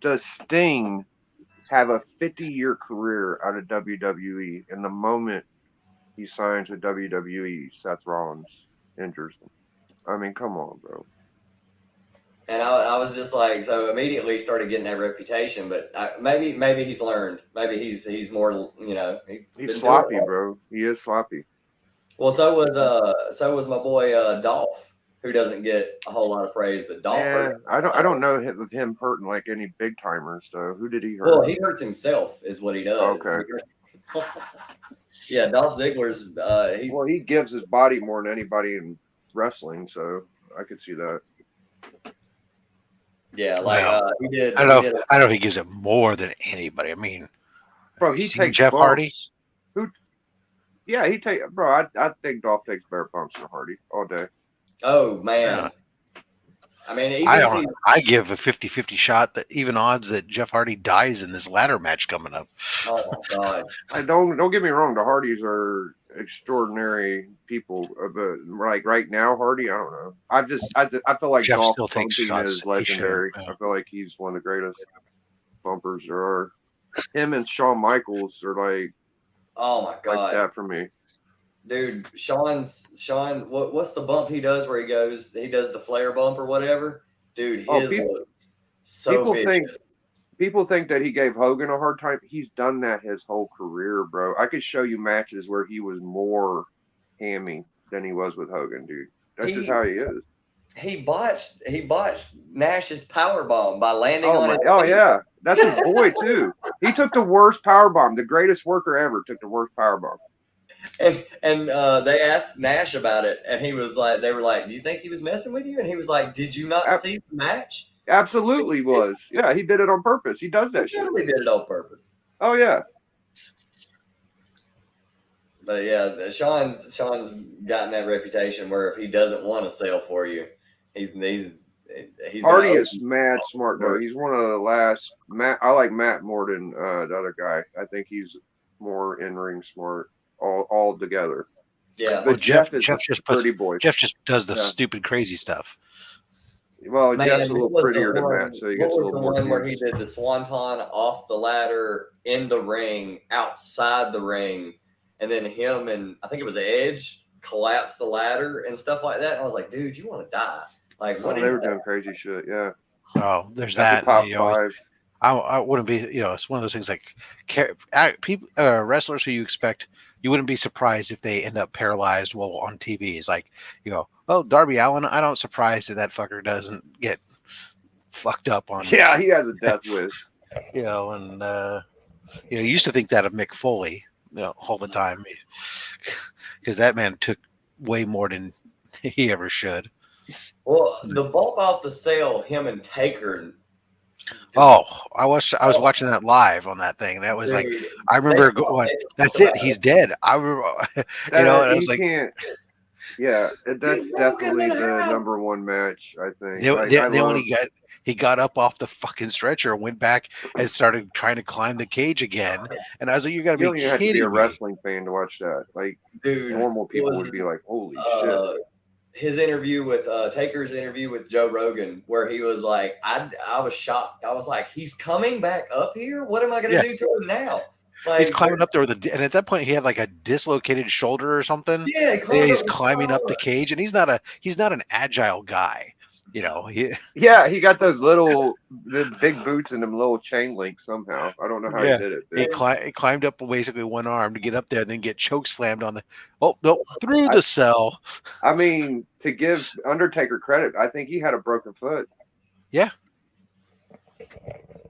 does Sting have a 50-year career out of WWE, and the moment he signs with WWE, Seth Rollins injures him? I mean, come on, bro. And I was just like, so immediately started getting that reputation, but maybe he's learned. Maybe he's more, he's sloppy, bro. He is sloppy. Well, so was my boy Dolph, who doesn't get a whole lot of praise, but Dolph hurts. I don't know of him hurting like any big timers though. Who did he hurt? Well, he hurts himself, is what he does. Okay. Yeah, Dolph Ziggler's. He gives his body more than anybody in wrestling, so I could see that. Yeah, he did. I don't know if he gives it more than anybody. I mean, bro, he takes Jeff bumps. Hardy. Yeah, bro. I think Dolph takes better bumps than Hardy all day. Oh man. I mean, I give a 50-50 shot that even odds that Jeff Hardy dies in this ladder match coming up. Oh my God! Don't get me wrong. The Hardys are extraordinary people, but like right now, Hardy, I don't know. I feel like Jeff Dolph still takes bumping shots. is legendary. I feel like he's one of the greatest bumpers there are. Him and Shawn Michaels are like, oh my God, like that for me. Dude, Sean, what's the bump he does where he does the flare bump or whatever? Dude, his looks so vicious. People think that he gave Hogan a hard time. He's done that his whole career, bro. I could show you matches where he was more hammy than he was with Hogan, dude. That's just how he is. He botched Nash's power bomb by landing on it. Oh yeah, that's his boy too. He took the worst power bomb. The greatest worker ever took the worst power bomb. And they asked Nash about it, and he was like, they were like, do you think he was messing with you? And he was like, did you not see the match? Absolutely was. Yeah, he did it on purpose. He does that shit. He did it on purpose. Oh yeah. But yeah, Sean's gotten that reputation where if he doesn't want to sell for you, he's Hardy is mad smart though. He's one of the last. I like Matt more than the other guy. I think he's more in ring smart all together. Yeah. But Jeff is just pretty boy. Jeff just does the stupid crazy stuff. Well, Man, Jeff's a little prettier than Matt, so he gets a little more. What was the one where he did the swanton off the ladder in the ring, outside the ring, and then him and I think it was Edge collapsed the ladder and stuff like that? And I was like, dude, you want to die? Like, what? They were doing crazy shit. Yeah. Oh, there's That's that. the top 5. I wouldn't be. It's one of those things like people, wrestlers who you expect. You wouldn't be surprised if they end up paralyzed while on TV. It's like, oh, Darby Allin, I don't surprised that fucker doesn't get fucked up on. Yeah, he has a death wish. And you used to think that of Mick Foley, all the time, because that man took way more than he ever should. Well, the bump off the sail, him and Taker. Oh, I was watching that live on that thing. That was like, I remember going, that's it. He's dead. I remember, and I was like, yeah, that's definitely the number one match. I think. He got up off the fucking stretcher and went back and started trying to climb the cage again. And I was like, you got to be kidding me. You have to be a wrestling fan to watch that. Like, dude, normal people would be like, holy shit. His interview with Taker's interview with Joe Rogan, where he was like, I was shocked. I was like, he's coming back up here. What am I going to do to him now? Like, he's climbing up there and at that point he had like a dislocated shoulder or something. Yeah, he's climbing up the cage, and he's not an agile guy. He got those the big boots and them little chain links somehow. I don't know how he did it. He climbed up basically one arm to get up there, and then get choke slammed on through the cell. I mean, to give Undertaker credit, I think he had a broken foot. Yeah.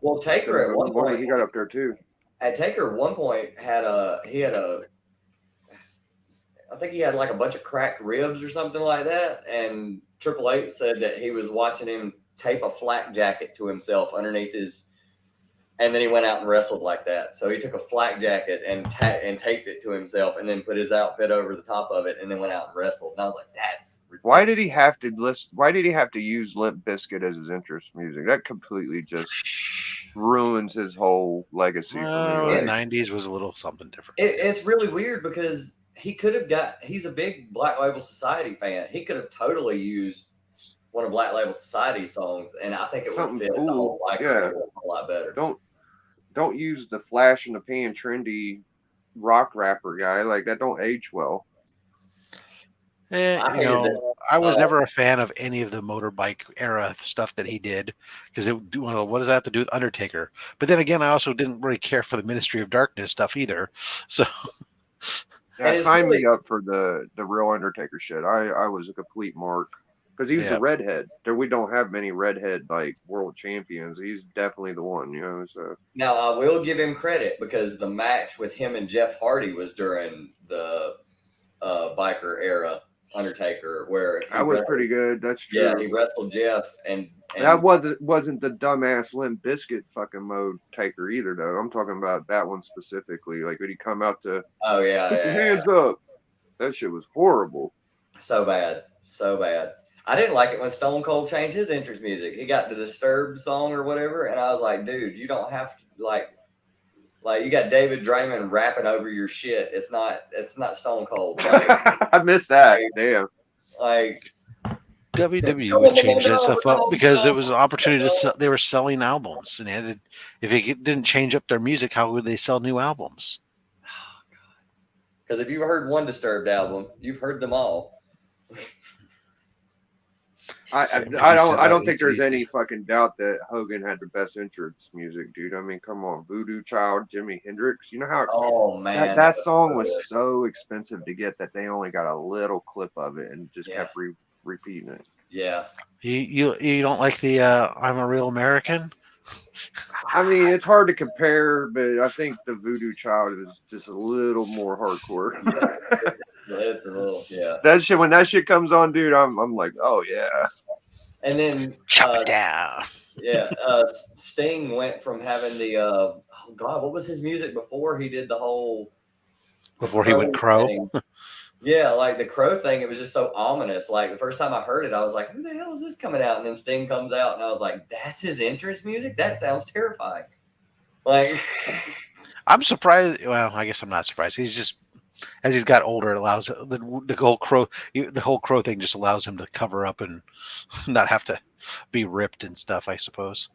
Well, Taker at one point he got up there too. Taker at one point I think he had like a bunch of cracked ribs or something like that, and Triple H said that he was watching him tape a flak jacket to himself underneath his, and then he went out and wrestled like that. So he took a flak jacket and taped it to himself, and then put his outfit over the top of it, and then went out and wrestled. And I was like, that's ridiculous. Why did he have to use Limp Bizkit as his interest music? That completely just ruins his whole legacy. The 90s was a little something different. It's really weird because he's a big Black Label Society fan. He could have totally used one of Black Label Society songs, and I think it would fit the whole Black Label a lot better. Don't use the flash in the pan trendy rock rapper guy like that. Don't age well. I was never a fan of any of the motorbike era stuff that he did, because what does that have to do with Undertaker? But then again, I also didn't really care for the Ministry of Darkness stuff either. So. Yeah, sign me up for the real Undertaker shit. I was a complete mark because he was the redhead. We don't have many redhead like world champions. He's definitely the one, So now I will give him credit because the match with him and Jeff Hardy was during the biker era Undertaker, where that was pretty good. That's true. Yeah, he wrestled Jeff, and that wasn't the dumbass Limp Bizkit fucking mode Taker either, though. I'm talking about that one specifically. Like when he come out to put your hands up. That shit was horrible. So bad. I didn't like it when Stone Cold changed his entrance music. He got the Disturbed song or whatever, and I was like, dude, you don't have to like you got David Draymond rapping over your shit. It's not Stone Cold. Like, I missed that. Damn. Like WWE changed that stuff up because it was an opportunity to sell. They were selling albums, and if it didn't change up their music, how would they sell new albums? Oh God! Because if you've heard one Disturbed album, you've heard them all. I don't think there's any fucking doubt that Hogan had the best entrance music, dude. I mean, come on, Voodoo Child, Jimi Hendrix. You know how? Oh man, that song was so expensive to get that they only got a little clip of it and just kept repeating it. Yeah. You don't like the I'm a Real American? I mean, it's hard to compare, but I think the Voodoo Child is just a little more hardcore. It's a little, That shit, when that shit comes on, dude, I'm like, oh yeah. And then chop it down. Yeah, Sting went from having the oh God, what was his music before he did the whole before he went crow? Yeah, like the Crow thing, it was just so ominous. Like the first time I heard it, I was like, "Who the hell is this coming out?" And then Sting comes out, and I was like, "That's his entrance music. That sounds terrifying." Like, I'm surprised. Well, I guess I'm not surprised. He's just as he's got older, it allows the whole crow thing just allows him to cover up and not have to be ripped and stuff. I suppose.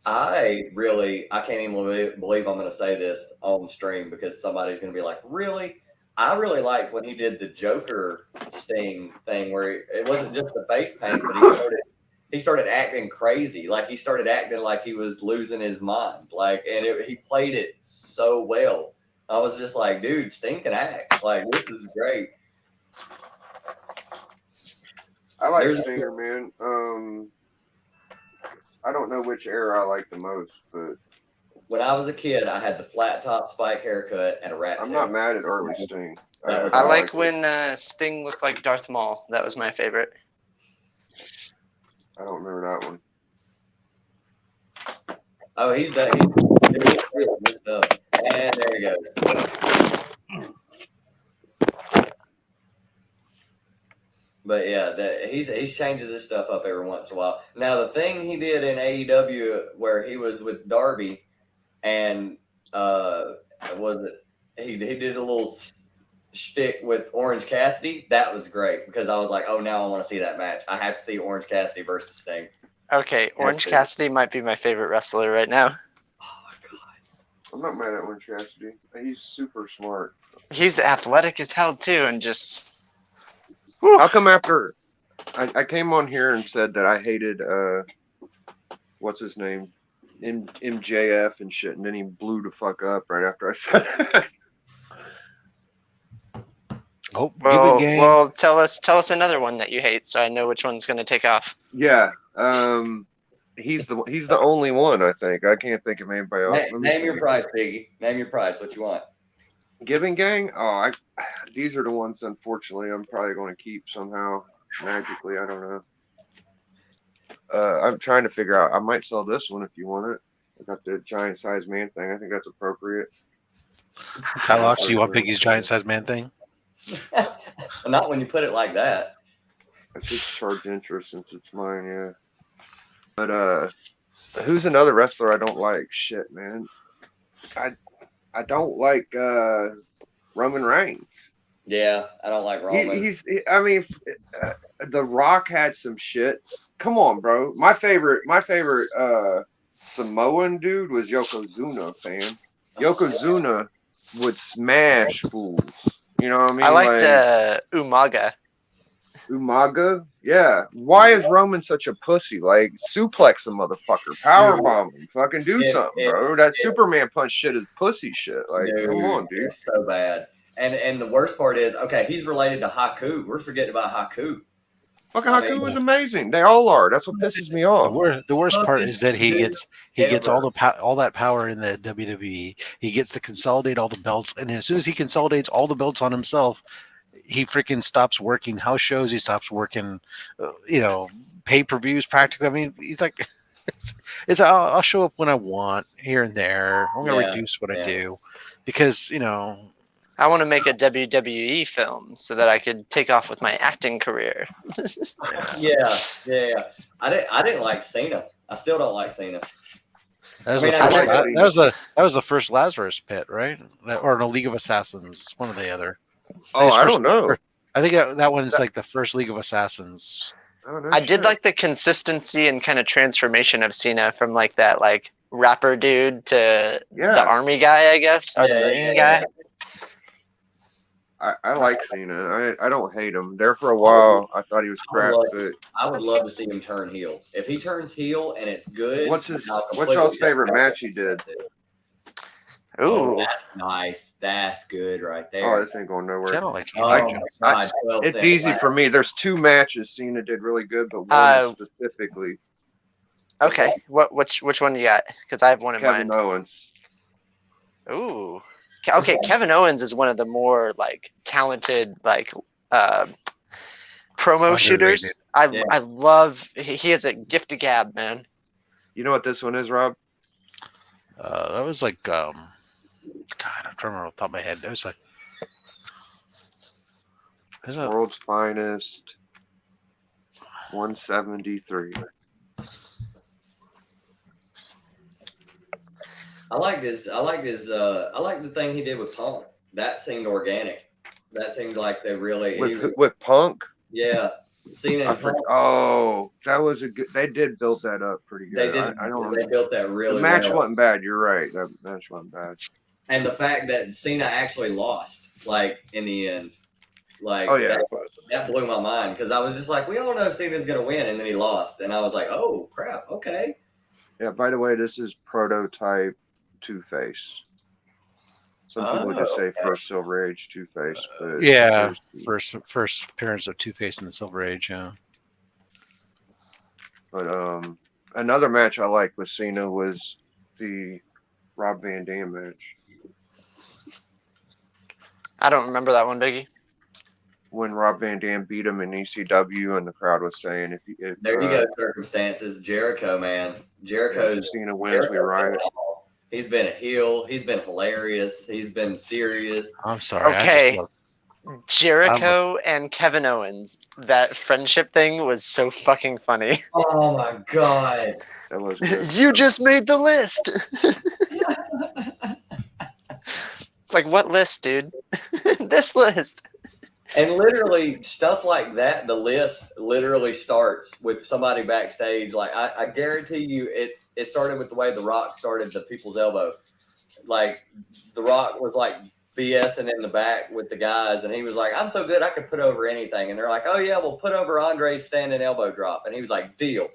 I can't even believe I'm going to say this on stream because somebody's going to be like, "Really?" I really liked when he did the Joker Sting thing where it wasn't just the face paint, but he started acting crazy. Like he started acting like he was losing his mind. Like, and he played it so well. I was just like, dude, Sting can act. Like, this is great. I like Stinger, man. I don't know which era I like the most, but when I was a kid, I had the flat top spike haircut and a rat. I'm not mad at early Sting. I like when Sting looked like Darth Maul. That was my favorite. I don't remember that one. Oh, he's done. And there he goes. But yeah, he changes his stuff up every once in a while. Now the thing he did in AEW where he was with Darby, and he did a little shtick with Orange Cassidy. That was great because I was like, oh, now I want to see that match. I have to see Orange Cassidy versus Sting. Okay, Orange Cassidy might be my favorite wrestler right now. Oh my god, I'm not mad at Orange Cassidy. He's super smart. He's athletic as hell too, and just. How come after I came on here and said that I hated what's his name, MJF and shit, and then he blew the fuck up right after I said that. Oh, well, tell us another one that you hate, so I know which one's going to take off. Yeah, he's the only one I think. I can't think of anybody else. Name your price, Biggie. Name your price. What you want? Giving Gang? Oh, these are the ones, unfortunately, I'm probably going to keep somehow, magically. I don't know. I'm trying to figure out. I might sell this one if you want it. I got the giant size man thing. I think that's appropriate. Tylox, do you want Biggie's giant size man thing? Not when you put it like that. I should charge interest since it's mine, yeah. But who's another wrestler I don't like? Shit, man. I don't like Roman Reigns. Yeah, I don't like Roman. The Rock had some shit. Come on, bro. My favorite Samoan dude was Yokozuna, fam. Yokozuna would smash fools. You know what I mean? I liked Umaga. Umaga? Yeah. Why is Roman such a pussy? Like, suplex a motherfucker. Powerbomb him. Fucking do something, bro. That Superman punch shit is pussy shit. Like, come on, dude. It's so bad. And the worst part is, okay, he's related to Haku. We're forgetting about Haku. Fucking Haku was amazing. They all are. That's what pisses me off. The worst part is that he gets all that power in the WWE. He gets to consolidate all the belts, and as soon as he consolidates all the belts on himself, he freaking stops working house shows. He stops working, pay-per-views practically. I mean, he's like, I'll show up when I want here and there. I'm going to reduce what I do because, I want to make a WWE film so that I could take off with my acting career. Yeah. I didn't like Cena. I still don't like Cena. That was the first Lazarus Pit, right? Or no, League of Assassins, one or the other. Oh, I don't know. I think that one is like the first League of Assassins. I did like the consistency and kind of transformation of Cena from like that like rapper dude to the army guy, I guess, or the Marine guy. I like Cena. I don't hate him. There for a while, I thought he was crap. I would love to see him turn heel. If he turns heel and it's good. What's y'all's favorite match he did? Ooh, that's nice. That's good right there. Oh, this ain't going nowhere. I don't like it's easy for me. There's two matches Cena did really good, but one specifically. Okay, which one you got? Because I have one in mind. Kevin Owens. Ooh. Okay, Kevin Owens is one of the more like talented like promo shooters. I love he has a gift of gab, man. You know what this one is, Rob? That was like God, I'm trying to remember off the top of my head. It was like World's Finest, 173. I liked the thing he did with Punk. That seemed organic. That seemed like they really with Punk. Yeah, Cena and Punk. Oh, that was a good. They did build that up pretty good. They did. They built that really. The match well. wasn't bad. You're right. That match wasn't bad. And the fact that Cena actually lost, like in the end, like that blew my mind because I was just like, we all know Cena's gonna win, and then he lost, and I was like, oh crap, okay. Yeah. By the way, this is prototype Two-Face. Some people just say first Silver Age Two-Face, but yeah, first appearance of Two-Face in the Silver Age. Yeah. But another match I liked with Cena was the Rob Van Dam match. I don't remember that one, Biggie. When Rob Van Dam beat him in ECW, and the crowd was saying, "If there you go, circumstances." Jericho, man, Jericho's Cena wins, we riot. He's been a heel. He's been hilarious. He's been serious. I'm sorry. Okay. Jericho and Kevin Owens, that friendship thing was so fucking funny. Oh my god. That was good. You just made the list. Like, what list, dude? This list. And literally stuff like that, the list literally starts with somebody backstage. Like I guarantee you it started with the way The Rock started the People's Elbow. Like The Rock was like BSing in the back with the guys, and he was like, I'm so good I could put over anything. And they're like, oh yeah, we'll put over Andre's standing elbow drop. And he was like, deal.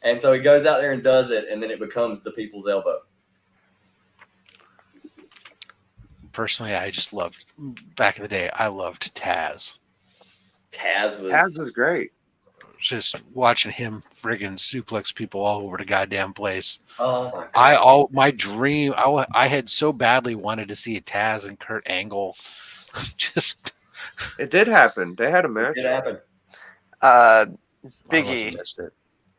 And so he goes out there and does it, and then it becomes the People's Elbow. Personally, I just loved, back in the day, I loved Taz. Taz was great. Just watching him friggin' suplex people all over the goddamn place. Oh my god. My dream, I had so badly wanted to see a Taz and Kurt Angle. Just it did happen. They had a match. It happened. Biggie.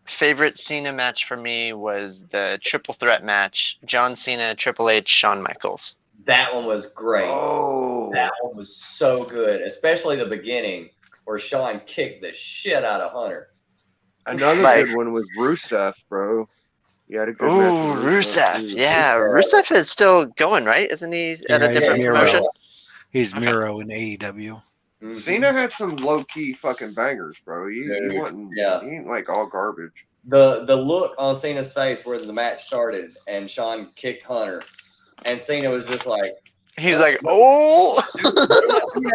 Favorite Cena match for me was the triple threat match: John Cena, Triple H, Shawn Michaels. That one was great. Oh, that one was so good, especially the beginning where Shawn kicked the shit out of Hunter. Another good one was Rusev, bro. You had a good match with Rusev. Yeah, Rusev is still going, right? Isn't he at a different promotion? He's Miro in AEW. Mm-hmm. Cena had some low key fucking bangers, bro. He wasn't. Yeah. He ain't like all garbage. The look on Cena's face where the match started and Shawn kicked Hunter. And Cena was just like, he's like, oh,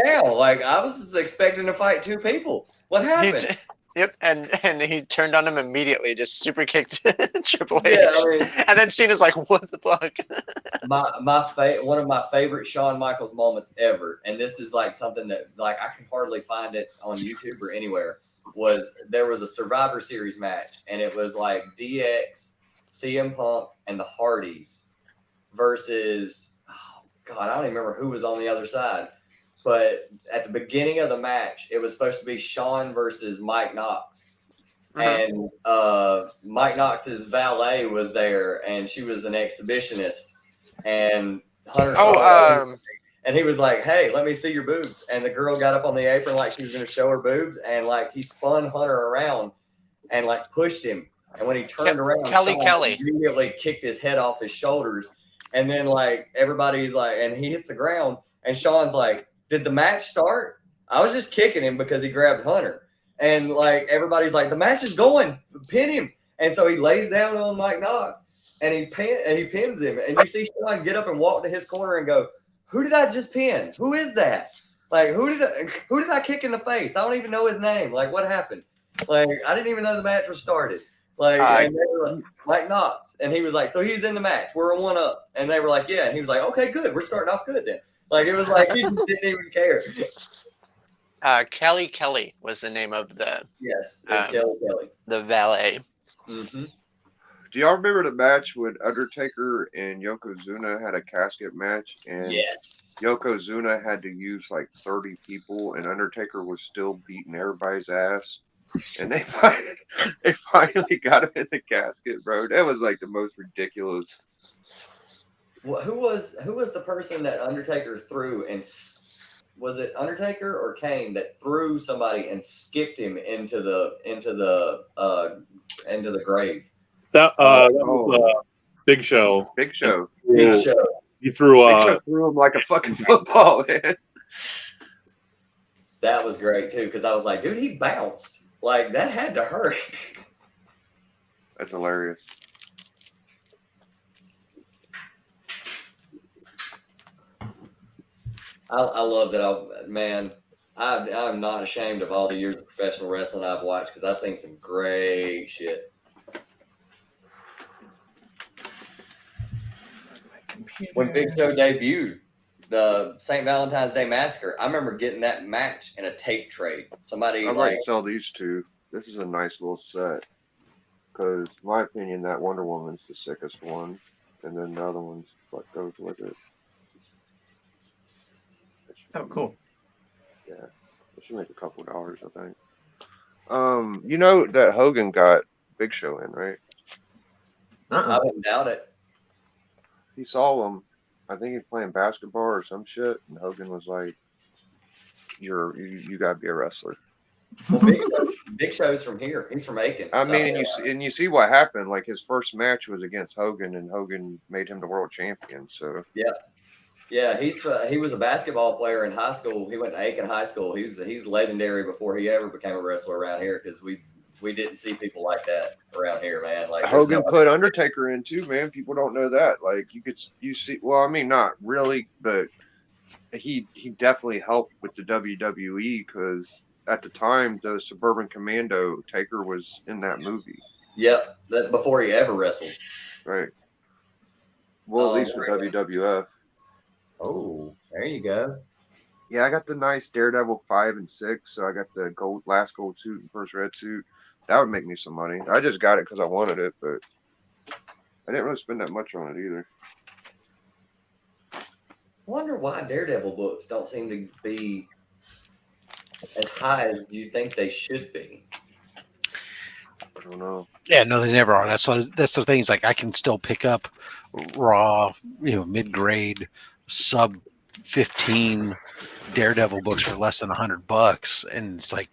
now, like I was expecting to fight two people. What happened? Yep, and he turned on him immediately, just super kicked Triple H. Yeah, I mean, and then Cena's like, what the fuck? One of my favorite Shawn Michaels moments ever, and this is like something that like I can hardly find it on YouTube or anywhere. There was a Survivor Series match, and it was like DX, CM Punk, and the Hardys versus, oh God, I don't even remember who was on the other side. But at the beginning of the match, it was supposed to be Shawn versus Mike Knox. And Mike Knox's valet was there, and she was an exhibitionist. And Hunter saw her, and he was like, hey, let me see your boobs. And the girl got up on the apron like she was going to show her boobs. And like he spun Hunter around and like pushed him. And when he turned around, Kelly immediately kicked his head off his shoulders. And then like everybody's like, and he hits the ground, and Shawn's like, did the match start? I was just kicking him because he grabbed Hunter. And like everybody's like, the match is going, pin him. And so he lays down on Mike Knox and he pins him. And you see Shawn get up and walk to his corner and go, who did I just pin? Who is that? Like who did I kick in the face? I don't even know his name. Like what happened? Like I didn't even know the match was started. Like, and they were like, Mike Knox. And he was like, so he's in the match. We're a 1-up. And they were like, yeah. And he was like, okay, good. We're starting off good then. Like, it was like, he didn't even care. Kelly was the name of the... Yes, it's Kelly. The valet. Mm-hmm. Do y'all remember the match when Undertaker and Yokozuna had a casket match? And yes. Yokozuna had to use like 30 people, and Undertaker was still beating everybody's ass. And they finally got him in the casket, bro. That was like the most ridiculous. Well, who was the person that Undertaker threw and was it Undertaker or Kane that threw somebody and skipped him into the grave? That was Big Show. Big Show. Big Show. He threw Big Show threw him like a fucking football, man. That was great too, because I was like, dude, he bounced. Like that had to hurt. That's hilarious. I love that. I'm not ashamed of all the years of professional wrestling I've watched because I've seen some great shit. When Big Show debuted, the St. Valentine's Day Massacre, I remember getting that match in a tape trade. Somebody I might sell these two. This is a nice little set. Because, in my opinion, that Wonder Woman's the sickest one. And then the other one's what goes with it. Oh, cool. Yeah. It should make a couple dollars, I think. You know that Hogan got Big Show in, right? I wouldn't doubt it. He saw him. I think he was playing basketball or some shit, and Hogan was like, "You gotta be a wrestler." Well, Big Show's from here. He's from Aiken. I mean, and you see what happened. Like his first match was against Hogan, and Hogan made him the world champion. So yeah, he was a basketball player in high school. He went to Aiken High School. He's legendary before he ever became a wrestler around here because we didn't see people like that around here, man. Like Hogan put Undertaker in too, man. People don't know that. Like you see. Well, I mean, not really, but he definitely helped with the WWE because at the time, the Suburban Commando Taker was in that movie. Yep, that before he ever wrestled. Right. Well, at least with WWF. Oh, there you go. Yeah, I got the nice Daredevil 5 and 6, so I got the last gold suit and first red suit. That would make me some money. I just got it because I wanted it, but I didn't really spend that much on it either. I wonder why Daredevil books don't seem to be as high as you think they should be. I don't know. Yeah, no, they never are. That's the thing. Is like I can still pick up raw, mid-grade, sub 15 Daredevil books for less than $100, and it's like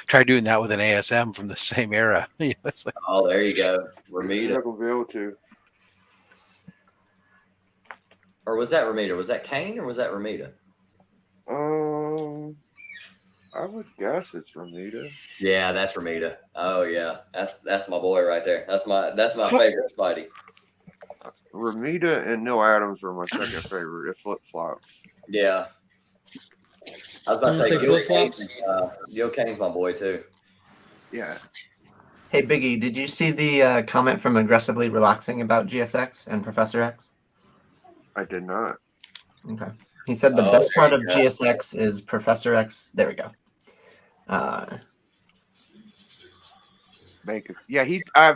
try doing that with an ASM from the same era. It's like, oh, there you go, Ramita. You're not gonna be able to. Or was that Ramita? Was that Kane or was that Ramita? I would guess it's Ramita. Yeah, that's Ramita. Oh yeah, that's my boy right there. That's my favorite Spidey. Ramita and Neil Adams were my second favorite. It flip flops. Yeah. I was about to say Gil Kane's my boy too. Yeah. Hey Biggie, did you see the comment from Aggressively Relaxing about GSX and Professor X? I did not. Okay. He said the best part of GSX is Professor X. There we go. I've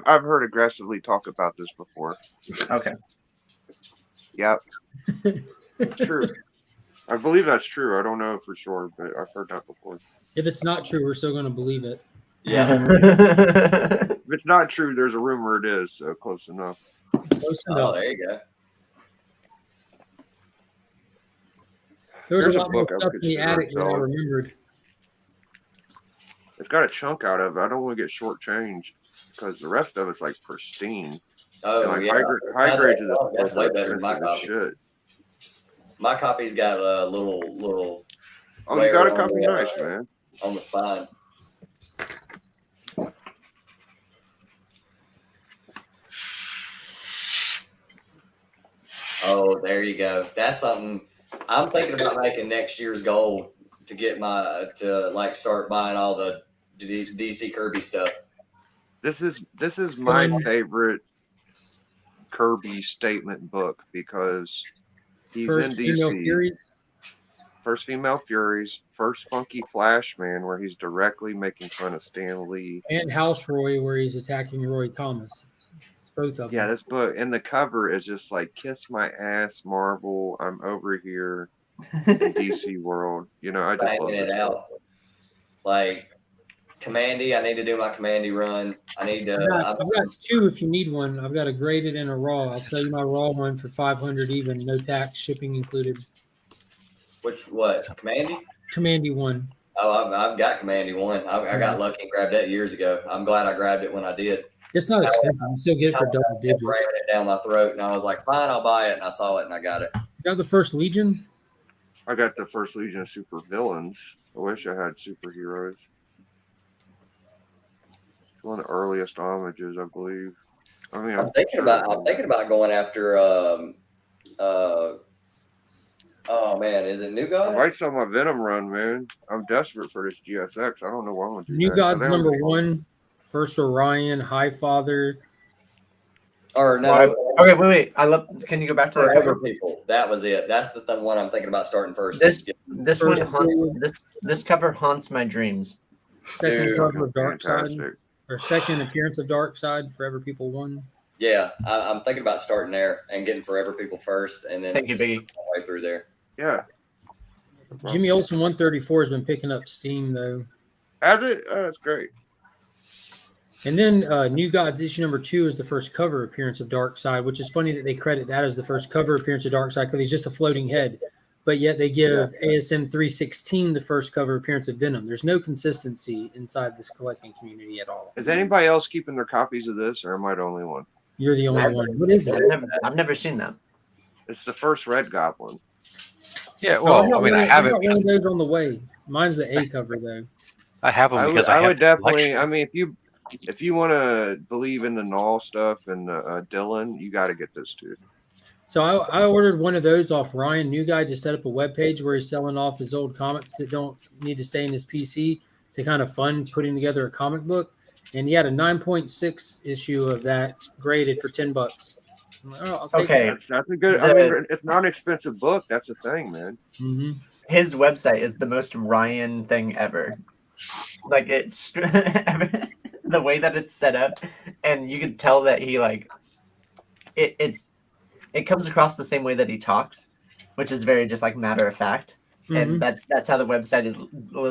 heard Aggressively talk about this before. Okay. Yep. It's true. I believe that's true. I don't know for sure, but I've heard that before. If it's not true, we're still going to believe it. Yeah. If it's not true, there's a rumor it is, so close enough. Close enough. Oh, there you go. There was a lot more stuff in the attic than I remembered. It's got a chunk out of it. I don't want to get shortchanged because the rest of it's like pristine. Oh, like yeah. High grade to this. That's way better than my copy. Shit. My copy's got a little. Oh, you got a copy? Nice, man. On the spine. Oh, there you go. That's something I'm thinking about making next year's goal to get start buying all the DC Kirby stuff. This is my favorite Kirby statement book because he's in DC. First Female Furies, first Funky Flash Man, where he's directly making fun of Stan Lee. And House Roy, where he's attacking Roy Thomas. It's both of them. Yeah, this book, and the cover is just like, kiss my ass, Marvel. I'm over here in DC world. I just love it out. Like, Commandy, I need to do my Commandy run. I've got two if you need one. I've got a graded and a raw. I'll sell you my raw one for $500 even, no tax, shipping included. What? Commandy? Commandy 1. Oh, I've got Commandy 1. I got lucky and grabbed that years ago. I'm glad I grabbed it when I did. It's not expensive. You still get it for double digits. Ramming it down my throat, and I was like, fine, I'll buy it. And I saw it, and I got it. You got the First Legion? I got the First Legion of Super Villains. I wish I had superheroes. It's one of the earliest homages, I believe. I mean, I'm thinking about going after. Oh man, is it New God? I might sell my Venom run, man. I'm desperate for this GSX. I don't know what I'm gonna do. New God's number 1. First Orion, Highfather. Or no. Okay, wait. I love. Can you go back to that Forever cover? People. That was it. That's the one I'm thinking about starting first. This one haunts. This cover haunts my dreams. Second cover of Dark Side, or second appearance of Dark Side. Forever People 1. Yeah, I'm thinking about starting there and getting Forever People first, and then thank you, Biggie. All the way through there. Yeah. Jimmy Olsen 134 has been picking up steam though. Has it? Oh, that's great. And then New Gods issue number 2 is the first cover appearance of Dark Side, which is funny that they credit that as the first cover appearance of Dark Side because he's just a floating head. But yet they give ASM 316 the first cover appearance of Venom. There's no consistency inside this collecting community at all. Is anybody else keeping their copies of this, or am I the only one? You're the only one. What is it? I've never seen that. It's the first Red Goblin. Yeah, well, I have it. One of those on the way. Mine's the A cover though. I have them because I would definitely. I mean, if you want to believe in the Null stuff and Dylan, you got to get this too. So I ordered one of those off Ryan. New guy just set up a web page where he's selling off his old comics that don't need to stay in his PC to kind of fund putting together a comic book. And he had a 9.6 issue of that graded for $10. Like, oh, okay, that's a good. I mean, it's not an expensive book. That's the thing, man. Mm-hmm. His website is the most Ryan thing ever. Like it's the way that it's set up, and you can tell that he like it comes across the same way that he talks, which is very just like matter of fact. And that's how the website is.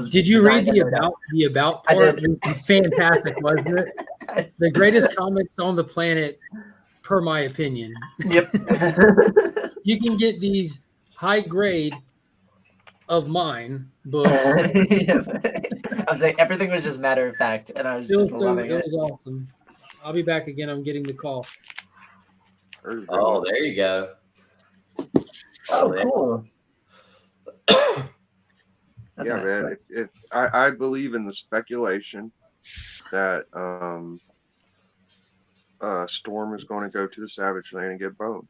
Did you read the about part? Fantastic, wasn't it? The greatest comics on the planet, per my opinion. Yep. You can get these high grade of mine books. I was like, everything was just matter of fact, and I was just loving it. It was awesome. I'll be back again. I'm getting the call. Oh, there you go. Oh, cool. That's yeah, nice, man. If I believe in the speculation that Storm is going to go to the Savage Land and get boned.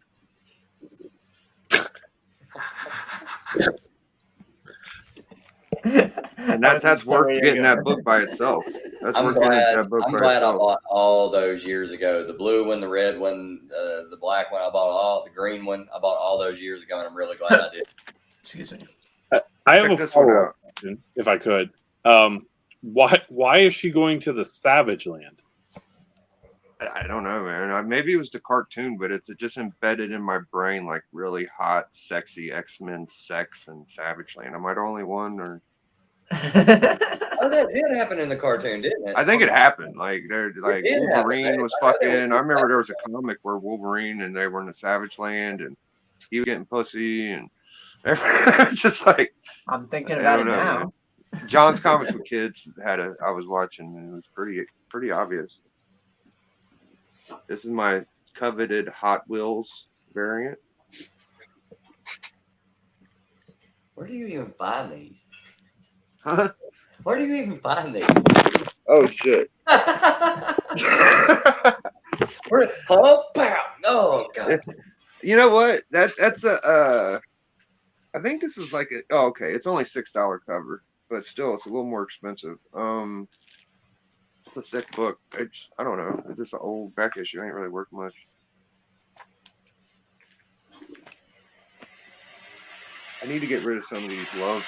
And that's worth getting that book by itself. That's I'm worth glad, getting that book I'm by glad itself. I bought all those years ago. The blue one, the red one, the black one. I bought all the green one. I bought all those years ago, and I'm really glad I did. Excuse me. I have a follow-up question, if I could. Why is she going to the Savage Land? I don't know, man. Maybe it was the cartoon, but it's just embedded in my brain like really hot, sexy X-Men sex and Savage Land. Am I the only one, or? Oh, that did happen in the cartoon, didn't it? I think it happened. Like Wolverine was fucking. I remember there was a comic where Wolverine and they were in the Savage Land, and he was getting pussy, and it's just like I'm thinking about it now. Man. John's Comics with Kids I was watching, and it was pretty obvious. This is my coveted Hot Wheels variant. Where do you even find these? Huh? Where do you even find these? Oh shit! Oh god! You know what? That's a. I think this is like a. Oh, okay. It's only $6 cover, but still, it's a little more expensive. It's a thick book. I don't know. It's just an old back issue. Ain't really worth much. I need to get rid of some of these love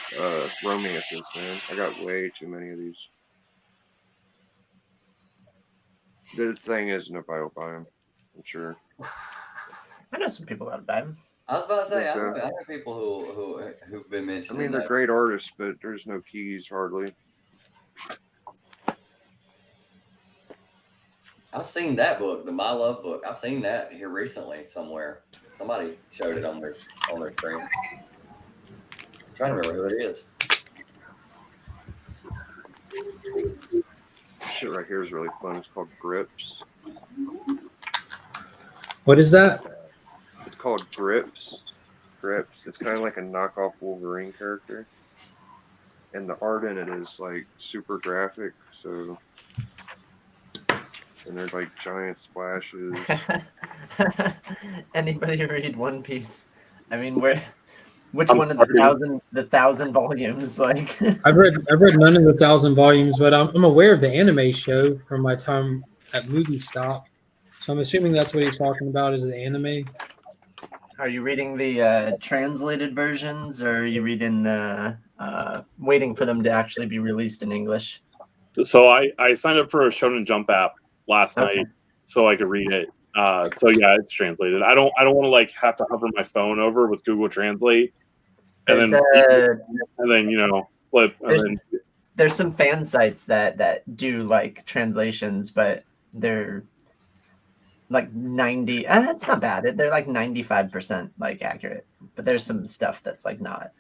romances, man. I got way too many of these. The thing is, nobody will buy them. I'm sure. I know some people that buy them. I was about to say, I know people who've been mentioning. I mean, they're great artists, but there's no keys hardly. I've seen that book, the My Love book. I've seen that here recently somewhere. Somebody showed it on their screen. trying to remember who it is. Shit right here is really fun. It's called Grips. What is that? It's called Grips. Grips. It's kind of like a knockoff Wolverine character. And the art in it is like super graphic, so and there's like giant splashes. Anybody read One Piece? I mean, which one of the 1,000 volumes? Like, I've read none of the 1,000 volumes, but I'm aware of the anime show from my time at Movie Stop. So I'm assuming that's what he's talking about is the anime. Are you reading the translated versions, or are you reading the waiting for them to actually be released in English? So I signed up for a Shonen Jump app last night so I could read it. So yeah, it's translated. I don't want to like have to hover my phone over with Google Translate and then flip. There's some fan sites that do like translations, but they're like 90. It's not bad. They're like 95% like accurate, but there's some stuff that's like not.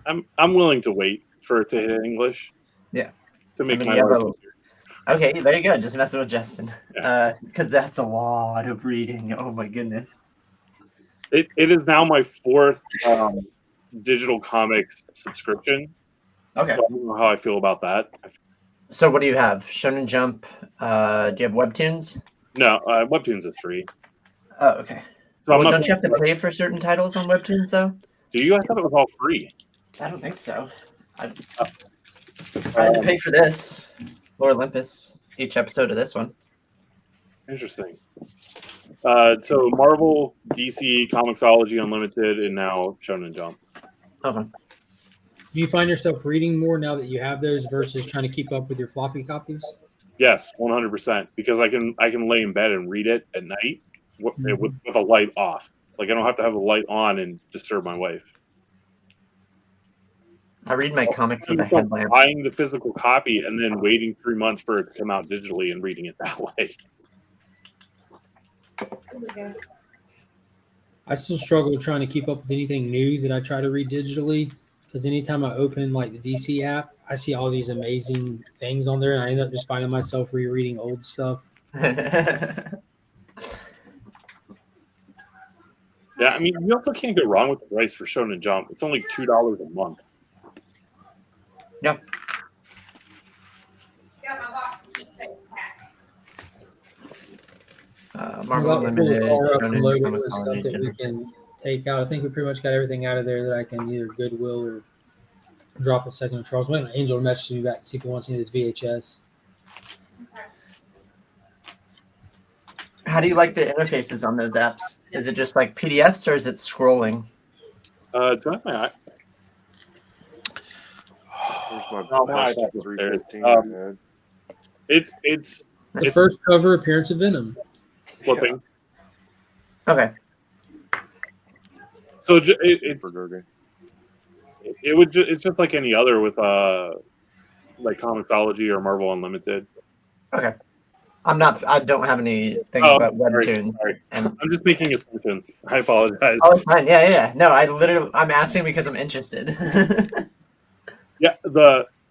I'm willing to wait for it to hit English. Yeah. To make my life easier. Okay, there you go. Just messing with Justin, because that's a lot of reading. Oh my goodness. It is now my 4th digital comics subscription. Okay. So I don't know how I feel about that. So what do you have? Shonen Jump. Do you have Webtoons? No, Webtoons is free. Oh, okay. So well, don't you have to pay for certain titles on Webtoons, though? Do you? I thought it was all free. I don't think so. I had to pay for this. Lore Olympus, each episode of this one. Interesting. So Marvel, DC, Comixology Unlimited, and now Shonen Jump. Okay. Do you find yourself reading more now that you have those versus trying to keep up with your floppy copies? Yes, 100%. Because I can lay in bed and read it at night with a light off. Like I don't have to have the light on and disturb my wife. I read my comics with a headlamp. Buying the physical copy and then waiting 3 months for it to come out digitally and reading it that way. I still struggle trying to keep up with anything new that I try to read digitally because anytime I open like the DC app, I see all these amazing things on there and I end up just finding myself rereading old stuff. Yeah, I mean, you also can't go wrong with the price for Shonen Jump. It's only $2 a month. Yep. Marvel Unlimited. Loaded with stuff that we can take out. I think we pretty much got everything out of there that I can either Goodwill or drop a second. Charles, wait, Angel messaged me back to see if he wants any of this VHS. How do you like the interfaces on those apps? Is it just like PDFs or is it scrolling? Do I have my eye? It's the first cover appearance of Venom. Flipping. Okay. So it's just like any other with like Comixology or Marvel Unlimited. Okay. I don't have anything about Webtoons. I'm just making assumptions. I apologize. Oh, it's fine. Yeah. No, I'm asking because I'm interested. Yeah,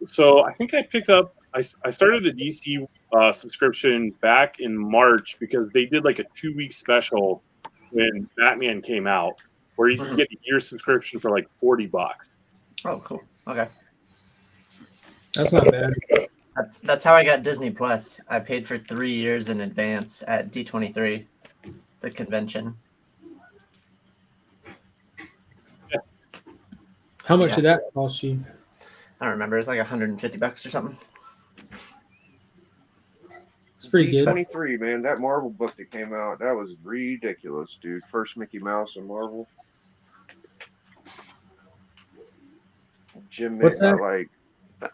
so I think I picked up. I started a DC subscription back in March because they did like a 2-week special when Batman came out, where you can get a year subscription for like $40. Oh, cool. Okay, that's not bad. That's how I got Disney Plus. I paid for 3 years in advance at D23, the convention. Yeah. How much did that cost you? I don't remember. It's like $150 or something. It's pretty good. 23, man. That Marvel book that came out, that was ridiculous, dude. First Mickey Mouse and Marvel. Jim What's that? got like.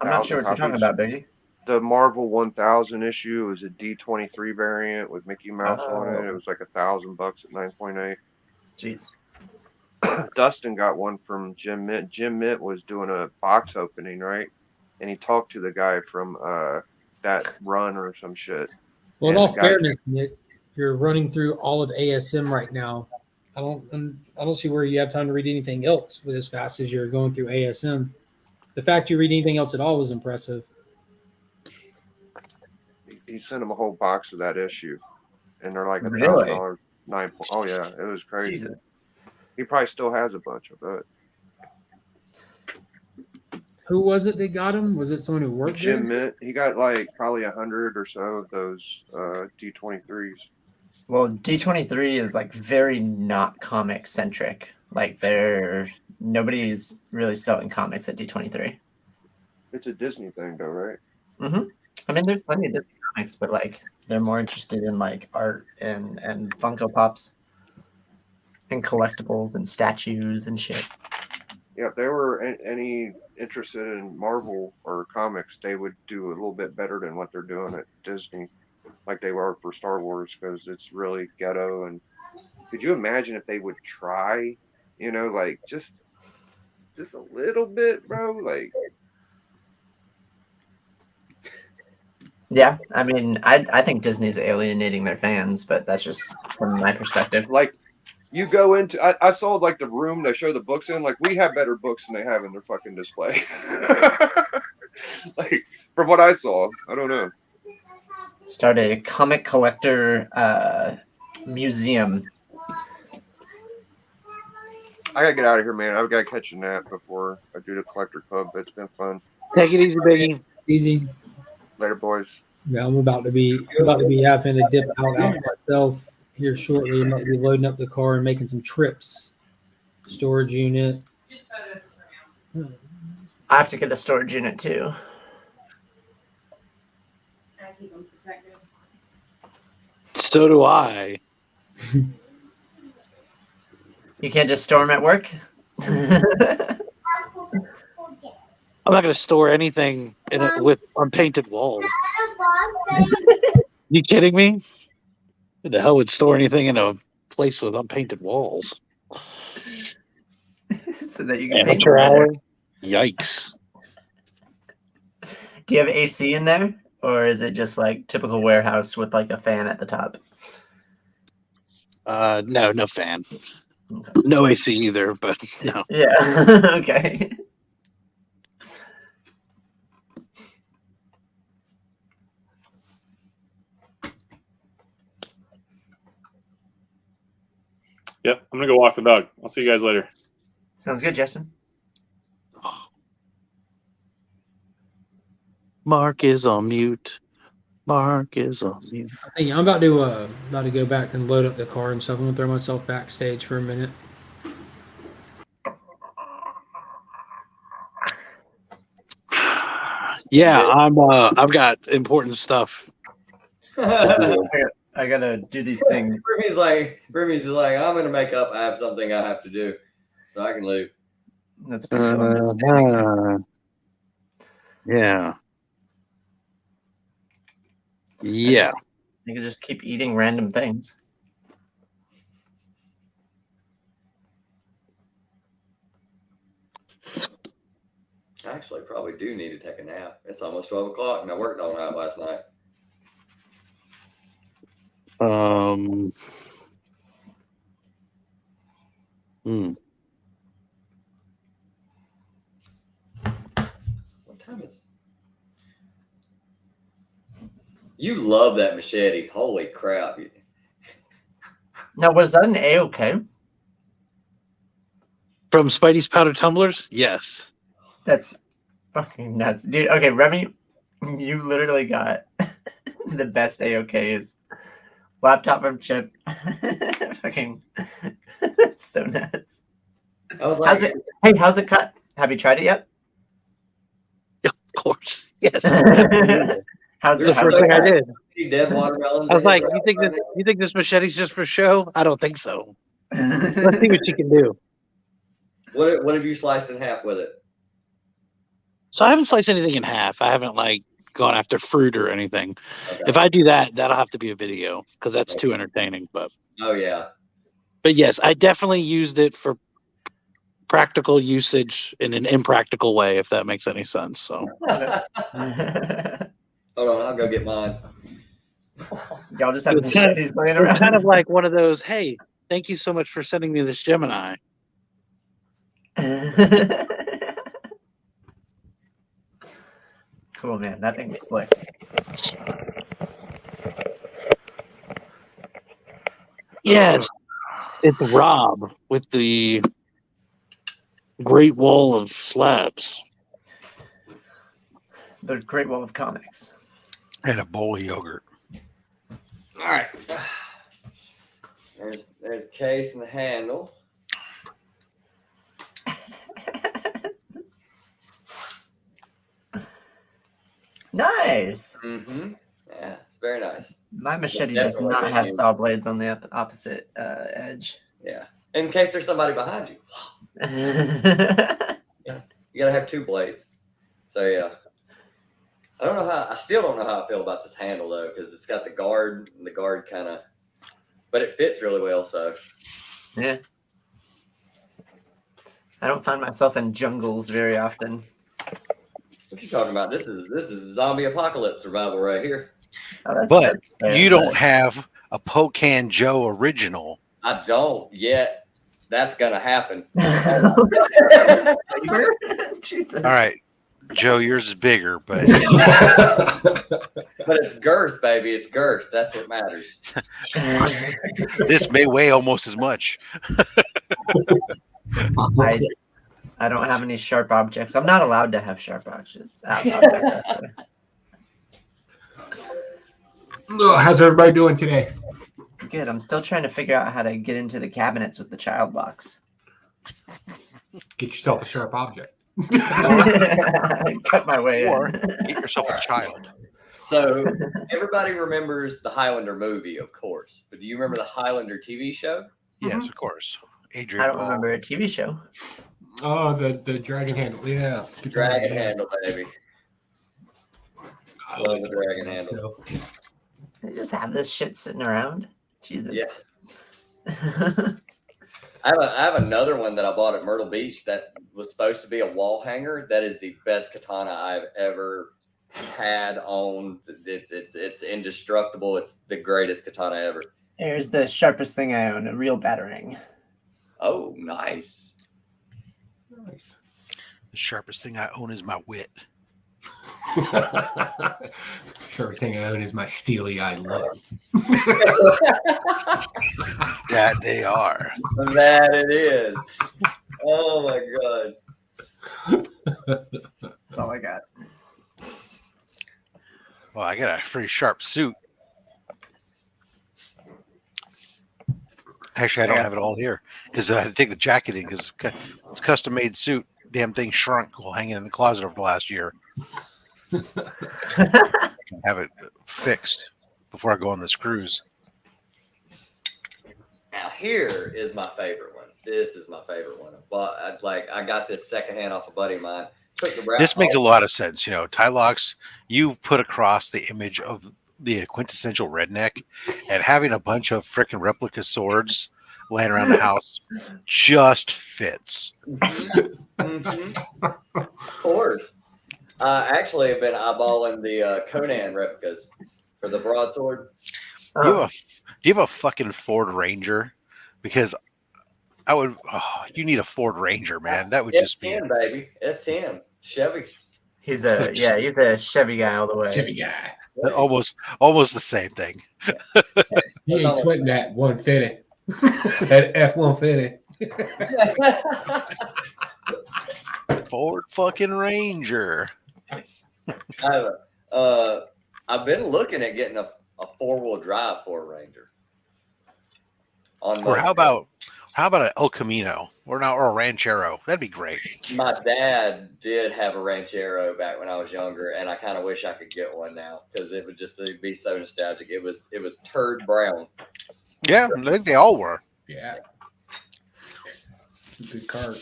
I'm not sure what you're talking about, Biggie. The Marvel 1000 issue was a D23 variant with Mickey Mouse on it. It was like $1,000 at 9.8. Jeez. Dustin got one from Jim Mint. Jim Mint was doing a box opening, right? And he talked to the guy from that run or some shit. Well, in all fairness, Nick, you're running through all of ASM right now. I don't see where you have time to read anything else with as fast as you're going through ASM. The fact you read anything else at all was impressive. He sent him a whole box of that issue, and they're like Really? $1,000. Oh yeah, it was crazy. Jesus. He probably still has a bunch of it. Who was it that got him? Was it someone who worked Jim there? Mint. He got like probably 100 or so of those D23s. Well, D23 is like very not comic centric. Like nobody's really selling comics at D23. It's a Disney thing, though, right? Mm-hmm. I mean, there's plenty of Disney comics, but like they're more interested in like art and Funko Pops and collectibles and statues and shit. Yeah, if they were any interested in Marvel or comics, they would do a little bit better than what they're doing at Disney, like they were for Star Wars, because it's really ghetto. And could you imagine if they would try, like just a little bit, bro? Like, yeah, I mean, I think Disney's alienating their fans, but that's just from my perspective. Like, you go into, I saw like the room they show the books in, like we have better books than they have in their fucking display. Like, from what I saw, I don't know. Started a comic collector museum. I gotta get out of here, man. I've got to catch a nap before I do the collector club. It's been fun. Take it easy, Biggie. Easy. Later, boys. Yeah, I'm about to be having to dip out myself here shortly. I'm about to be loading up the car and making some trips. Storage unit. I have to get a storage unit too. So do I. You can't just store them at work? I'm not going to store anything with unpainted walls. You kidding me? Who the hell would store anything in a place with unpainted walls? So that you can paint Amateur them hour? better. Yikes. Do you have AC in there? Or is it just like typical warehouse with like a fan at the top? No fan. No AC either, but no. Yeah. Okay. Yep, I'm gonna go walk the dog. I'll see you guys later. Sounds good, Justin. Mark is on mute. Mark is on mute. Hey, I'm about to go back and load up the car and stuff. I'm gonna throw myself backstage for a minute. Yeah, I've got important stuff. I gotta do these things. Brimmy's like, I'm gonna make up. I have something I have to do, so I can leave. That's pretty cool. I'm just standing here. Yeah. Yeah. You can just keep eating random things. I actually probably do need to take a nap. It's almost 12 o'clock, and I worked all night last night. What time is? You love that machete. Holy crap. Now, was that an A-OK? From Spidey's powder tumblers? Yes. That's fucking nuts. Dude, okay, Remy, you literally got the best A-OKs. Laptop from Chip. Fucking, it's so nuts. I was like, how's it cut? Have you tried it yet? Of course. Yes. How's the first thing I did? Dead watermelons. I was like, you think this machete's just for show? I don't think so. Let's see what you can do. What have you sliced in half with it? So I haven't sliced anything in half. I haven't gone after fruit or anything. Okay. If I do that, that'll have to be a video because that's too entertaining. But yeah. But yes, I definitely used it for practical usage in an impractical way, if that makes any sense. So hold on, I'll go get mine. Y'all just have machetes laying it was around. kind of like one of those, hey, Thank you so much for sending me this Gemini. Cool, man. That thing's slick. Yes, it's Rob with the Great Wall of Slabs. The Great Wall of Comics. And a bowl of yogurt. All right. There's the case and the handle. Nice. Mm-hmm. Yeah, it's very nice. My machete does not have saw blades on the opposite edge. Yeah. In case there's somebody behind you. Yeah. You gotta have two blades. So yeah. I still don't know how I feel about this handle though, because it's got the guard and the guard kind of, but it fits really well. So yeah. I don't find myself in jungles very often. What you talking about? This is zombie apocalypse survival right here. But you don't have a Pocan Joe original. I don't yet. That's gonna happen. Jesus. All right, Joe, yours is bigger, but but it's girth, baby. It's girth. That's what matters. This may weigh almost as much. I don't have any sharp objects. I'm not allowed to have sharp objects. How's everybody doing today? Good. I'm still trying to figure out how to get into the cabinets with the child locks. Get yourself a sharp object. Cut my way or in. Get yourself a child. So everybody remembers the Highlander movie, of course. But do you remember the Highlander TV show? Yes, of course. Adrian I don't Paul. remember a TV show. Oh, the dragon handle. Yeah. Dragon handle, baby. I love the dragon handle. They just have this shit sitting around. Jesus. Yeah. I have another one that I bought at Myrtle Beach that was supposed to be a wall hanger. That is the best katana I've ever had on. It's indestructible. It's the greatest katana ever. There's the sharpest thing I own, a real battering. Oh, nice. Nice. The sharpest thing I own is my wit. Sharpest thing I own is my steely-eyed love. That they are. That it is. Oh my god. That's all I got. Well, I got a pretty sharp suit. Actually, I don't have it all here because I had to take the jacket in because it's custom made suit. Damn thing shrunk while hanging in the closet over the last year. Have it fixed before I go on this cruise. Now here is my favorite one. This is my favorite one. But I got this secondhand off a buddy of mine. This makes a lot of sense. You know, tie locks, you put across the image of the quintessential redneck, and having a bunch of freaking replica swords laying around the house just fits. Mm-hmm. Of course. Actually, I've been eyeballing the Conan replicas for the broadsword. Do you have a fucking Ford Ranger? Because I would. Oh, you need a Ford Ranger, man. That would just be S10, baby. S10 Chevy. He's a Chevy guy all the way. Chevy guy. almost the same thing. You ain't sweating that 150. That F-150. Ford fucking Ranger. I've been looking at getting a 4-wheel drive Ford Ranger. Or how about an El Camino or a Ranchero? That'd be great. My dad did have a Ranchero back when I was younger, and I kind of wish I could get one now because it would just be so nostalgic. It was turd brown. Yeah, I think they all were. Yeah. Good car.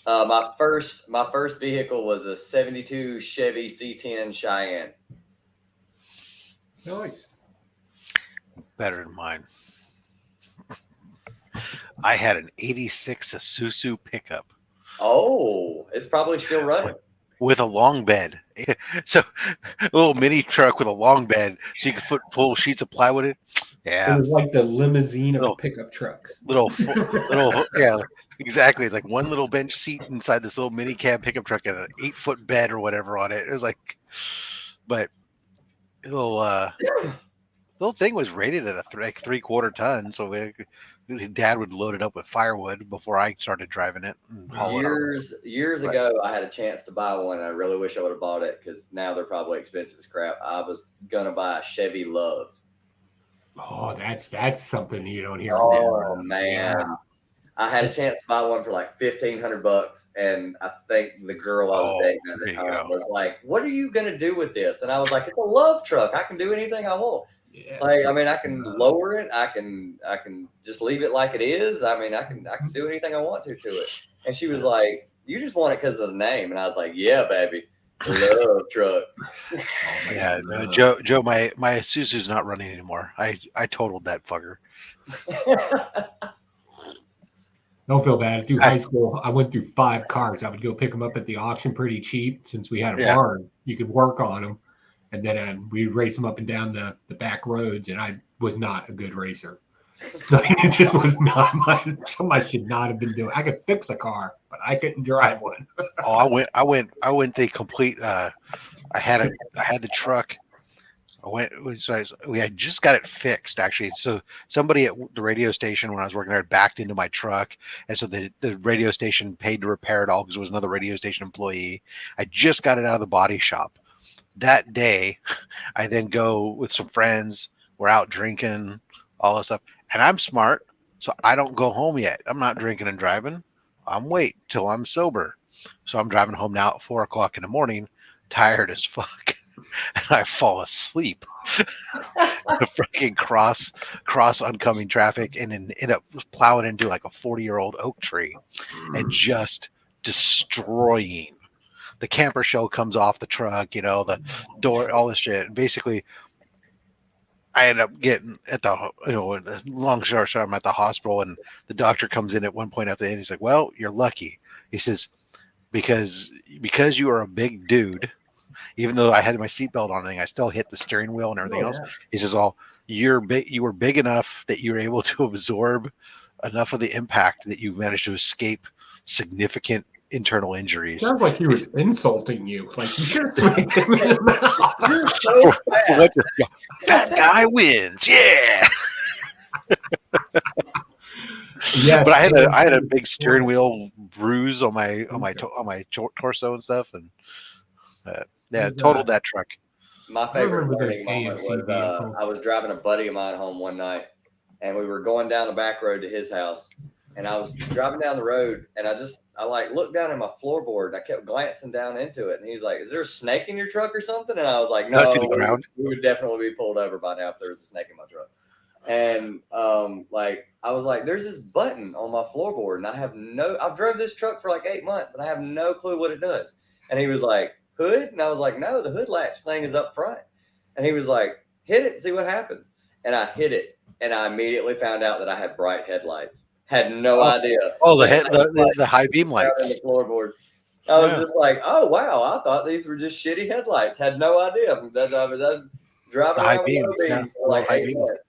My first vehicle was a '72 Chevy C10 Cheyenne. Nice. Better than mine. I had an '86 Isuzu pickup. Oh, it's probably still running. with a long bed. So a little mini truck with a long bed, so you could pull sheets of plywood in. Yeah, It was like the limousine of pickup trucks. Little, yeah, exactly. It's like one little bench seat inside this little mini cab pickup truck and an 8-foot bed or whatever on it. It was like, but the little thing was rated at a 3/4 ton, so Dad would load it up with firewood before I started driving it. And haul it over. Years ago, I had a chance to buy one. I really wish I would have bought it because now they're probably expensive as crap. I was gonna buy a Chevy Love. Oh, that's something you don't hear. Oh man, yeah. I had a chance to buy one for like $1,500, and I think the girl I was dating at the time was like, "What are you gonna do with this?" And I was like, "It's a love truck. I can do anything I want. Yeah. Like, I mean, I can lower it. I can just leave it like it is. I mean, I can do anything I want to it." And she was like, "You just want it because of the name?" And I was like, "Yeah, baby, love truck." Yeah, Joe, my Isuzu's not running anymore. I totaled that fucker. Don't feel bad. Through high school, I went through 5 cars. I would go pick them up at the auction pretty cheap since we had a barn. You could work on them. And then we'd race them up and down the back roads, and I was not a good racer. It just was not somebody should not have been doing. I could fix a car, but I couldn't drive one. I went the complete. I had the truck. We had just got it fixed actually. So somebody at the radio station when I was working there backed into my truck, and so the radio station paid to repair it all because it was another radio station employee. I just got it out of the body shop. That day, I then go with some friends. We're out drinking, all this stuff, and I'm smart, so I don't go home yet. I'm not drinking and driving. I'm wait till I'm sober. So I'm driving home now at 4 o'clock in the morning, tired as fuck, and I fall asleep. Fucking cross oncoming traffic, and then end up plowing into like a 40-year-old oak tree, and just destroying. The camper shell comes off the truck, the door, all this shit. And basically, I end up getting at the, long story short, I'm at the hospital, and the doctor comes in at one point at the end. He's like, "Well, you're lucky." He says, because you are a big dude, even though I had my seatbelt on and everything, I still hit the steering wheel and everything else. He says, you were big enough that you were able to absorb enough of the impact that you managed to escape significant internal injuries. Sounds like he was insulting you. Like you should have smacked him in the mouth. You're so bad. That guy wins. Yeah. Yeah, but I had a big steering wheel bruise on my torso and stuff, and totaled that truck. My favorite learning moment was I was driving a buddy of mine home one night, and we were going down the back road to his house. And I was driving down the road, and I looked down at my floorboard, and I kept glancing down into it. And he's like, "Is there a snake in your truck or something?" And I was like, "No, we would definitely be pulled over by now if there was a snake in my truck." And I was like, "There's this button on my floorboard, and I've drove this truck for like 8 months, and I have no clue what it does." And he was like, "Hood?" And I was like, "No, the hood latch thing is up front." And he was like, "Hit it and see what happens." And I hit it, and I immediately found out that I had bright headlights. Had no idea. Oh, the high beam lights. The floorboard. I was just like, "Oh wow! I thought these were just shitty headlights. Had no idea." I was driving around with low beams for like 8 minutes.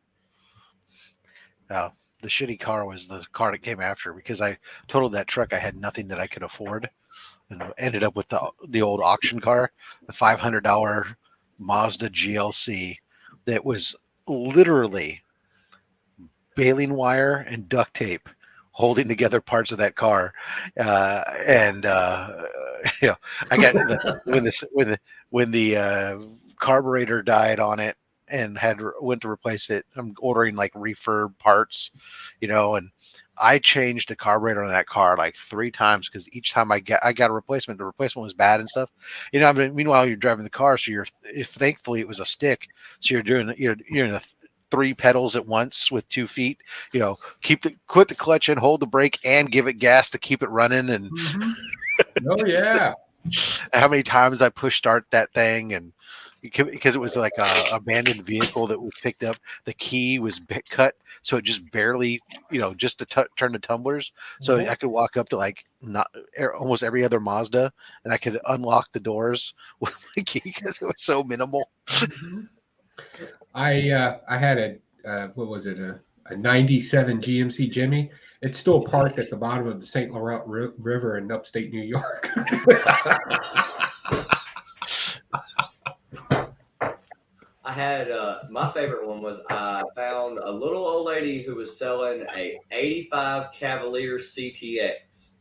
No, the shitty car was the car that came after because I totaled that truck. I had nothing that I could afford, and ended up with the old auction car, the $500 Mazda GLC that was literally baling wire and duct tape holding together parts of that car, I got when the carburetor died on it and went to replace it. I'm ordering like refurb parts, and I changed the carburetor on that car like 3 times because each time I got a replacement, the replacement was bad and stuff. Meanwhile you're driving the car, so thankfully it was a stick, so you're in a 3 pedals at once with 2 feet, put the clutch in, hold the brake, and give it gas to keep it running. And oh yeah, how many times I push start that thing, and because it was like a abandoned vehicle that was picked up, the key was cut so it just barely, just to turn the tumblers. So I could walk up to like almost every other Mazda, and I could unlock the doors with my key because it was so minimal. I had a what was it, a 97 GMC Jimmy. It's still parked at the bottom of the St. Laurent River in upstate New York. I had my favorite one was I found a little old lady who was selling a 85 Cavalier CTX.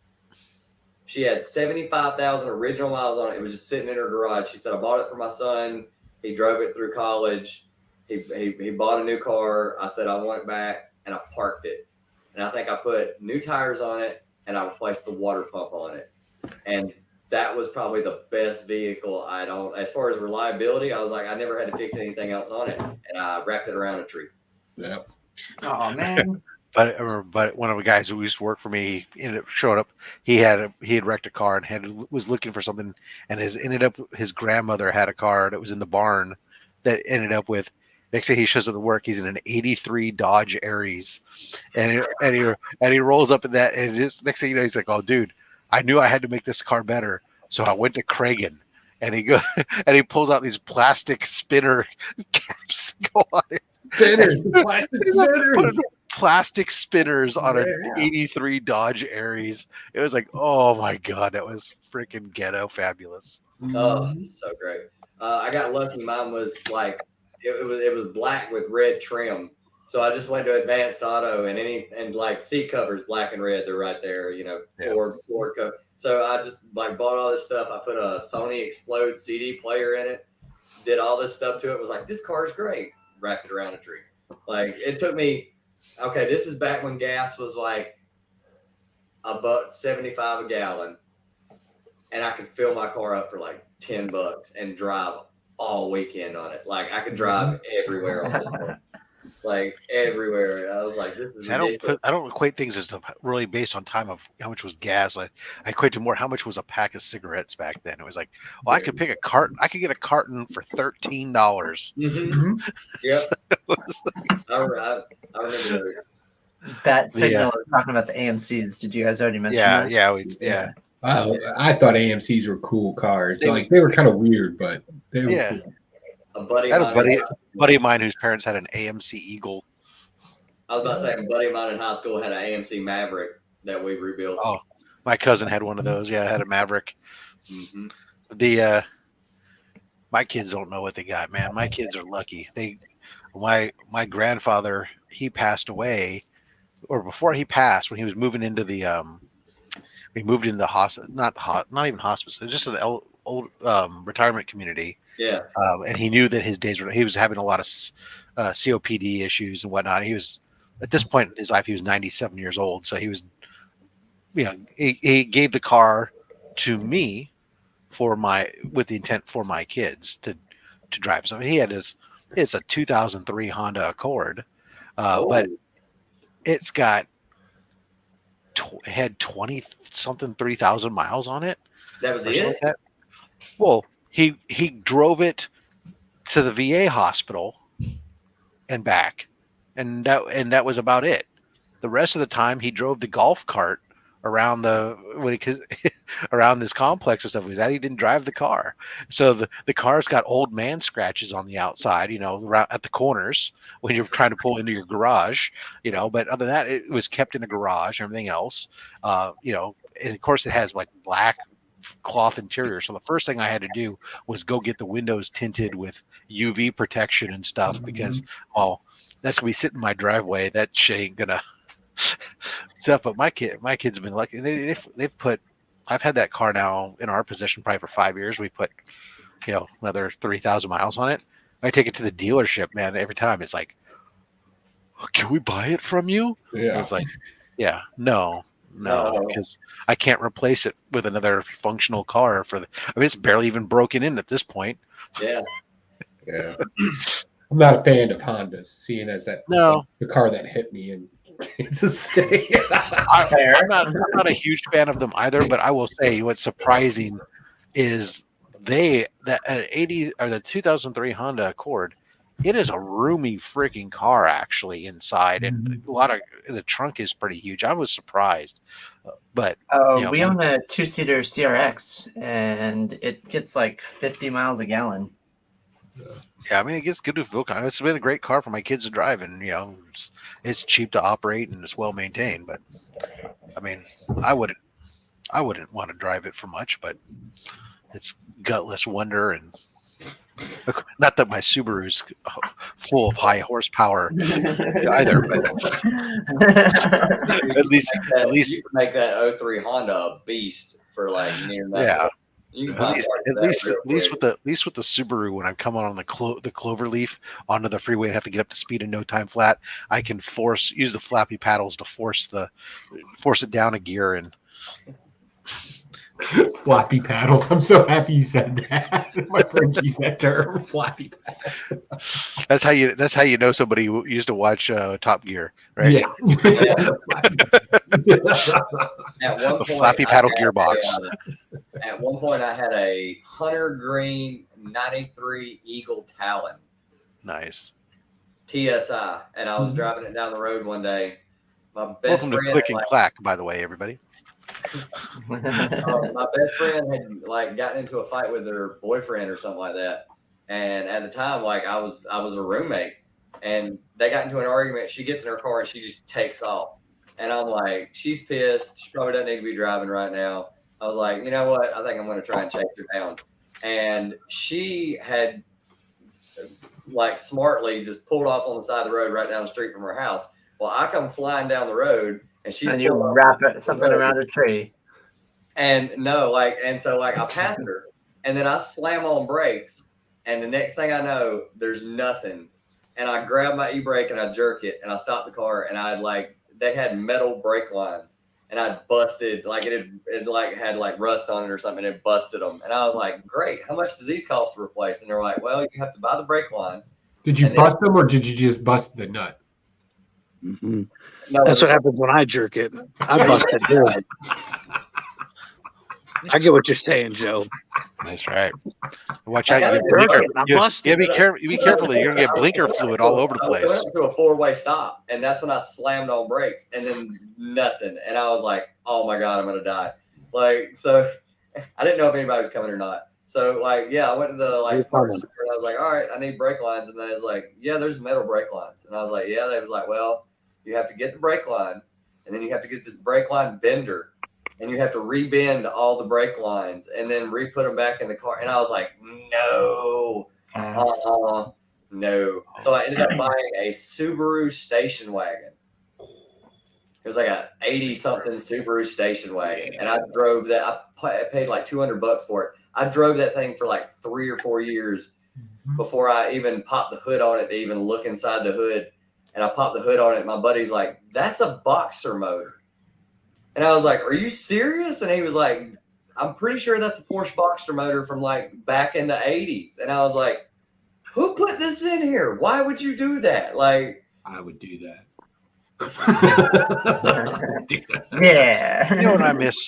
She had 75,000 original miles on it. It was just sitting in her garage. She said, I bought it for my son. He drove it through college. He bought a new car. I said, I want it back, and I parked it. And I think I put new tires on it, and I replaced the water pump on it. And that was probably the best vehicle as far as reliability. I was like, I never had to fix anything else on it, and I wrapped it around a tree. Yeah. Oh man. But one of the guys who used to work for me ended up showing up. He had wrecked a car and was looking for something, and his grandmother had a car that was in the barn that ended up with. Next day he shows up to work. He's in an '83 Dodge Aries, and he rolls up in that. And next thing you know, he's like, "Oh, dude, I knew I had to make this car better, so I went to Kragen." And he pulls out these plastic spinner caps to go on it. Spinners, plastic spinners. Plastic spinners on an '83 Dodge Aries. It was like, oh my god, that was freaking ghetto fabulous. Oh, so great. I got lucky. Mine was like it was black with red trim. So I just went to Advanced Auto and like seat covers, black and red. They're right there, Ford cover. So I just like bought all this stuff. I put a Sony Explode CD player in it, did all this stuff to it. Was like, this car's great. Wrapped it around a tree. Like it took me. Okay, this is back when gas was like $1.75 a gallon, and I could fill my car up for like $10 and drive all weekend on it. Like I could drive everywhere on this thing. Like everywhere. I was like, this is ridiculous. I don't equate things as really based on time of how much was gas. I equate to more how much was a pack of cigarettes back then. It was like, well, I could pick a carton. I could get a carton for $13. Mm-hmm. Yep. I remember those. Bat Signal is talking about the AMCs. Did you guys already mention that? Yeah. I thought AMCs were cool cars. They were kind of weird, but they were cool. A buddy I had a buddy of mine whose parents had an AMC Eagle. I was about to say, a buddy of mine in high school had an AMC Maverick that we rebuilt. Oh, my cousin had one of those. Yeah, I had a Maverick. Mm-hmm. My kids don't know what they got, man. My kids are lucky. My grandfather, he passed away, or before he passed, when he was moving into we moved into the hospice, not even hospice, just an old retirement community. Yeah. And he knew that his days he was having a lot of COPD issues and whatnot. He was, at this point in his life, he was 97 years old. So he was, he gave the car to me with the intent for my kids to drive. So it's a 2003 Honda Accord, but it's got had 20 something 3,000 miles on it. That was it. Like that. Well, he drove it to the VA hospital and back, and that was about it. The rest of the time, he drove the golf cart around around this complex and stuff. He didn't drive the car, so the car's got old man scratches on the outside, around at the corners when you're trying to pull into your garage, But other than that, it was kept in a garage. Everything else, and of course, it has like black cloth interior. So the first thing I had to do was go get the windows tinted with UV protection and stuff because, that's gonna be sitting in my driveway. That shit ain't gonna stuff. But my kids have been lucky. They've put. I've had that car now in our possession probably for 5 years. We put, another 3,000 miles on it. I take it to the dealership, man. Every time it's like, can we buy it from you? Yeah. It's like, yeah, no, because I can't replace it with another functional car it's barely even broken in at this point. Yeah. Yeah. I'm not a fan of Hondas, seeing as that the car that hit me in Kansas City. I'm not a huge fan of them either, but I will say what's surprising is the 2003 Honda Accord it is a roomy freaking car actually inside, and a lot of the trunk is pretty huge. I was surprised, but we own a 2-seater CRX, and it gets like 50 miles a gallon. Yeah, I mean, it gets good to fuel economy. It's been a great car for my kids to drive, and it's cheap to operate and it's well maintained. But I mean, I wouldn't want to drive it for much, but it's gutless wonder, and not that my Subaru's full of high horsepower either. But at least you can make that 03 Honda a beast for like near nothing. Yeah. You can At least quick. with the Subaru, when I'm coming on the Cloverleaf onto the freeway and have to get up to speed in no time flat, I can use the flappy paddles to force it down a gear. And flappy paddles. I'm so happy you said that. My friend used that term, flappy paddles. That's how you know somebody who used to watch Top Gear, right? Yeah. At one A point, flappy paddle gearbox. At one point, I had a hunter green '93 Eagle Talon. Nice. TSI, and I was driving it down the road one day. My best Welcome friend to Click had, and Clack, by the way, everybody. my best friend had like gotten into a fight with her boyfriend or something like that, and at the time, like I was a roommate, and they got into an argument. She gets in her car and she just takes off, and I'm like, she's pissed. She probably doesn't need to be driving right now. I was like, you know what? I think I'm going to try and chase her down, and she had like smartly just pulled off on the side of the road right down the street from her house. Well, I come flying down the road, and she's and you wrap something around a tree. And so I passed her, and then I slam on brakes, and the next thing I know, there's nothing. And I grab my e-brake and I jerk it, and I stop the car, and they had metal brake lines, and I busted it had like rust on it or something, and it busted them. And I was like, great, how much do these cost to replace? And they're like, well, you have to buy the brake line. Did you bust them, or did you just bust the nut? Mm-hmm. No, that's what happens when I jerk it. I busted it. I get what you're saying, Joe. That's right. Watch out! Be careful. You're gonna get blinker fluid all over the place. I went to a 4-way stop, and that's when I slammed on brakes, and then nothing. And I was like, "Oh my god, I'm gonna die!" Like, so I didn't know if anybody was coming or not. So I went to the parts store, and I was like, "All right, I need brake lines," and they was like, "Yeah, there's metal brake lines," and I was like, "Yeah." They was like, "Well, you have to get the brake line, and then you have to get the brake line bender, and you have to rebend all the brake lines, and then re-put them back in the car." And I was like, no. So I ended up buying a Subaru station wagon. It was like a 80-something Subaru station wagon, and I drove that. I paid like $200 for it. I drove that thing for like 3 or 4 years before I even popped the hood on it to even look inside the hood. And I popped the hood on it. My buddy's like, "That's a Boxer motor." And I was like, "Are you serious?" And he was like, "I'm pretty sure that's a Porsche Boxer motor from like back in the 80s. And I was like, "Who put this in here? Why would you do that?" Like, I would do that. Yeah. You know what I miss?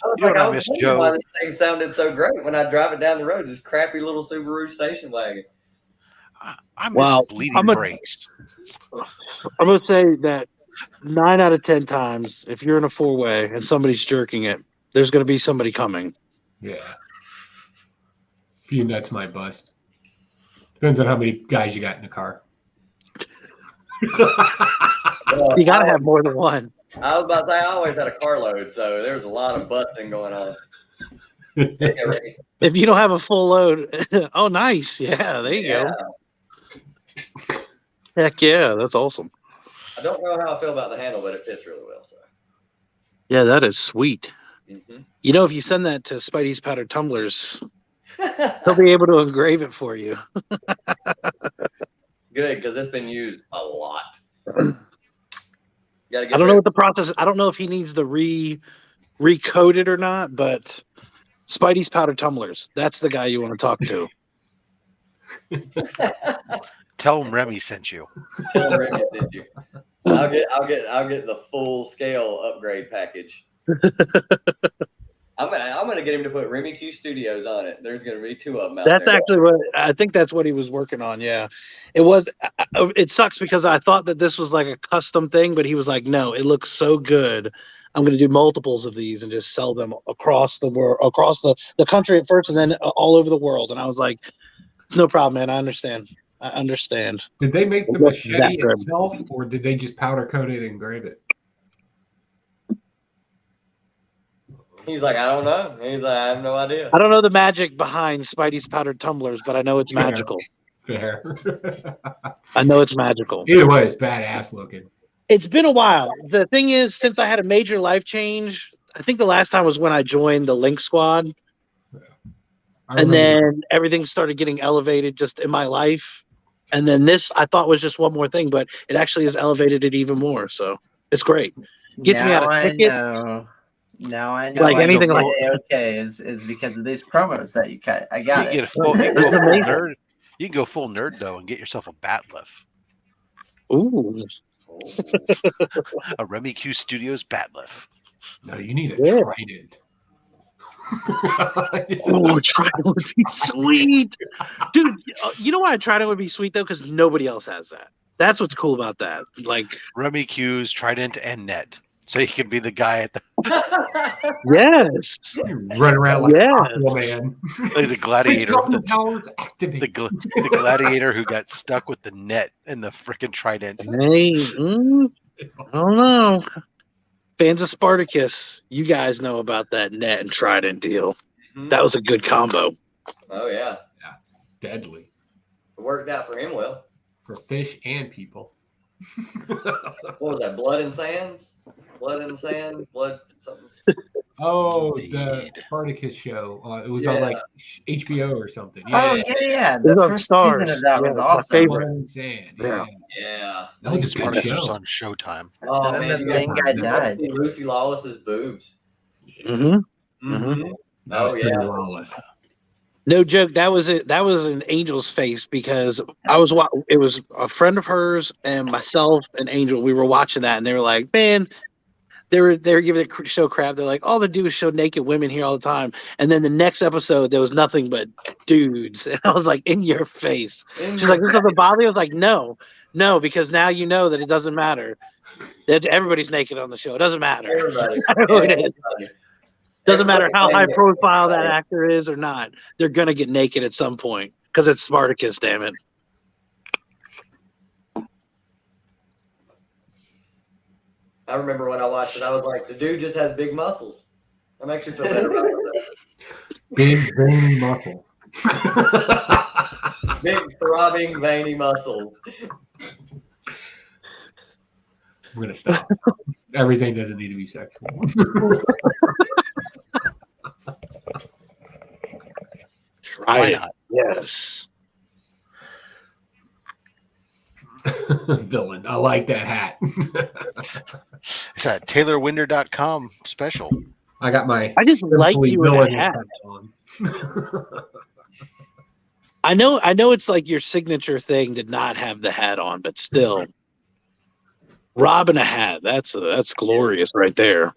Joe? Why this thing sounded so great when I drive it down the road. This crappy little Subaru station wagon. I miss bleeding brakes. I'm going to say that 9 out of 10 times, if you're in a 4-way and somebody's jerking it, there's going to be somebody coming. Yeah. Few nuts might bust. Depends on how many guys you got in the car. You got to have more than one. I was about to say, I always had a carload, so there was a lot of busting going on. If you don't have a full load, oh, nice. Yeah, there you go. Heck yeah, that's awesome. I don't know how I feel about the handle, but it fits really well. So. Yeah, that is sweet. Mm-hmm. You know, if you send that to Spidey's Powdered Tumblers, he'll be able to engrave it for you. Good, because it's been used a lot. I don't know what the process. I don't know if he needs to recode it or not, but Spidey's Powdered Tumblers. That's the guy you want to talk to. Tell him Remy sent you. Tell him Remy sent you. I'll get the full scale upgrade package. I'm gonna get him to put Remy Q Studios on it. There's gonna be 2 of them out That's there. actually what I think. That's what he was working on. Yeah, it was. It sucks because I thought that this was like a custom thing, but he was like, "No, it looks so good. I'm going to do multiples of these and just sell them across the world, across the country at first, and then all over the world." And I was like, "No problem, man. I understand. I understand." Did they make the It looks machete that good. itself, or did they just powder coat it and engrave it? He's like, I don't know. He's like, I have no idea. I don't know the magic behind Spidey's powdered tumblers, but I know it's magical. Fair. I know it's magical. Either way, it's badass looking. It's been a while. The thing is, since I had a major life change, I think the last time was when I joined the Link Squad. And then everything started getting elevated just in my life. And then this I thought was just one more thing, but it actually has elevated it even more. So it's great. Gets me out of tickets. Now I know. Like anything like okay is because of these promos that you cut. I got it. You can go full nerd though and get yourself a bat lift. Ooh. A Remy Q Studios bat lift. No, you need a trident. Oh, trident would be sweet, dude. You know why a trident would be sweet though? Because nobody else has that. That's what's cool about that. Like Remy Q's trident and net, so you can be the guy at the. Yes. Run around like Aquaman. He's a gladiator. The gladiator who got stuck with the net and the freaking trident. Hey, I don't know. Fans of Spartacus, you guys know about that net and trident deal. Mm-hmm. That was a good combo. Oh yeah. Yeah. Deadly. It worked out for him well. For fish and people. What was that? Blood and Sands? Blood and Sand? Blood something? Oh, the Spartacus show. It was on like HBO or something. Oh yeah. The first season of that was awesome. Blood and Sand. Yeah. That was a good Spartacus show. was on Showtime. Oh And then man, the you main guy died. Lucy Lawless's boobs. Mm-hmm. Oh yeah. Lawless. No joke. That was it. That was an Angel's face because it was a friend of hers and myself and Angel. We were watching that and they were like, man, they were giving it show crap. They're like, all they do is show naked women here all the time. And then the next episode, there was nothing but dudes. And I was like, in your face. She's like, this doesn't bother you? I was like, no, because now you know that it doesn't matter. That everybody's naked on the show. It doesn't matter. Everybody. It is. Doesn't matter how high profile that actor is or not. They're going to get naked at some point because it's Spartacus, damn it. I remember when I watched it, I was like, the dude just has big muscles. That makes me feel better about myself. Big veiny muscles. Big throbbing veiny muscles. I'm gonna stop. Everything doesn't need to be sexual. Why not? Yes. Villain. I like that hat. It's a TaylorWinder.com special. I got my. I just like you in a hat. On. I know it's like your signature thing to not have the hat on, but still. Rob in a hat. That's glorious right there.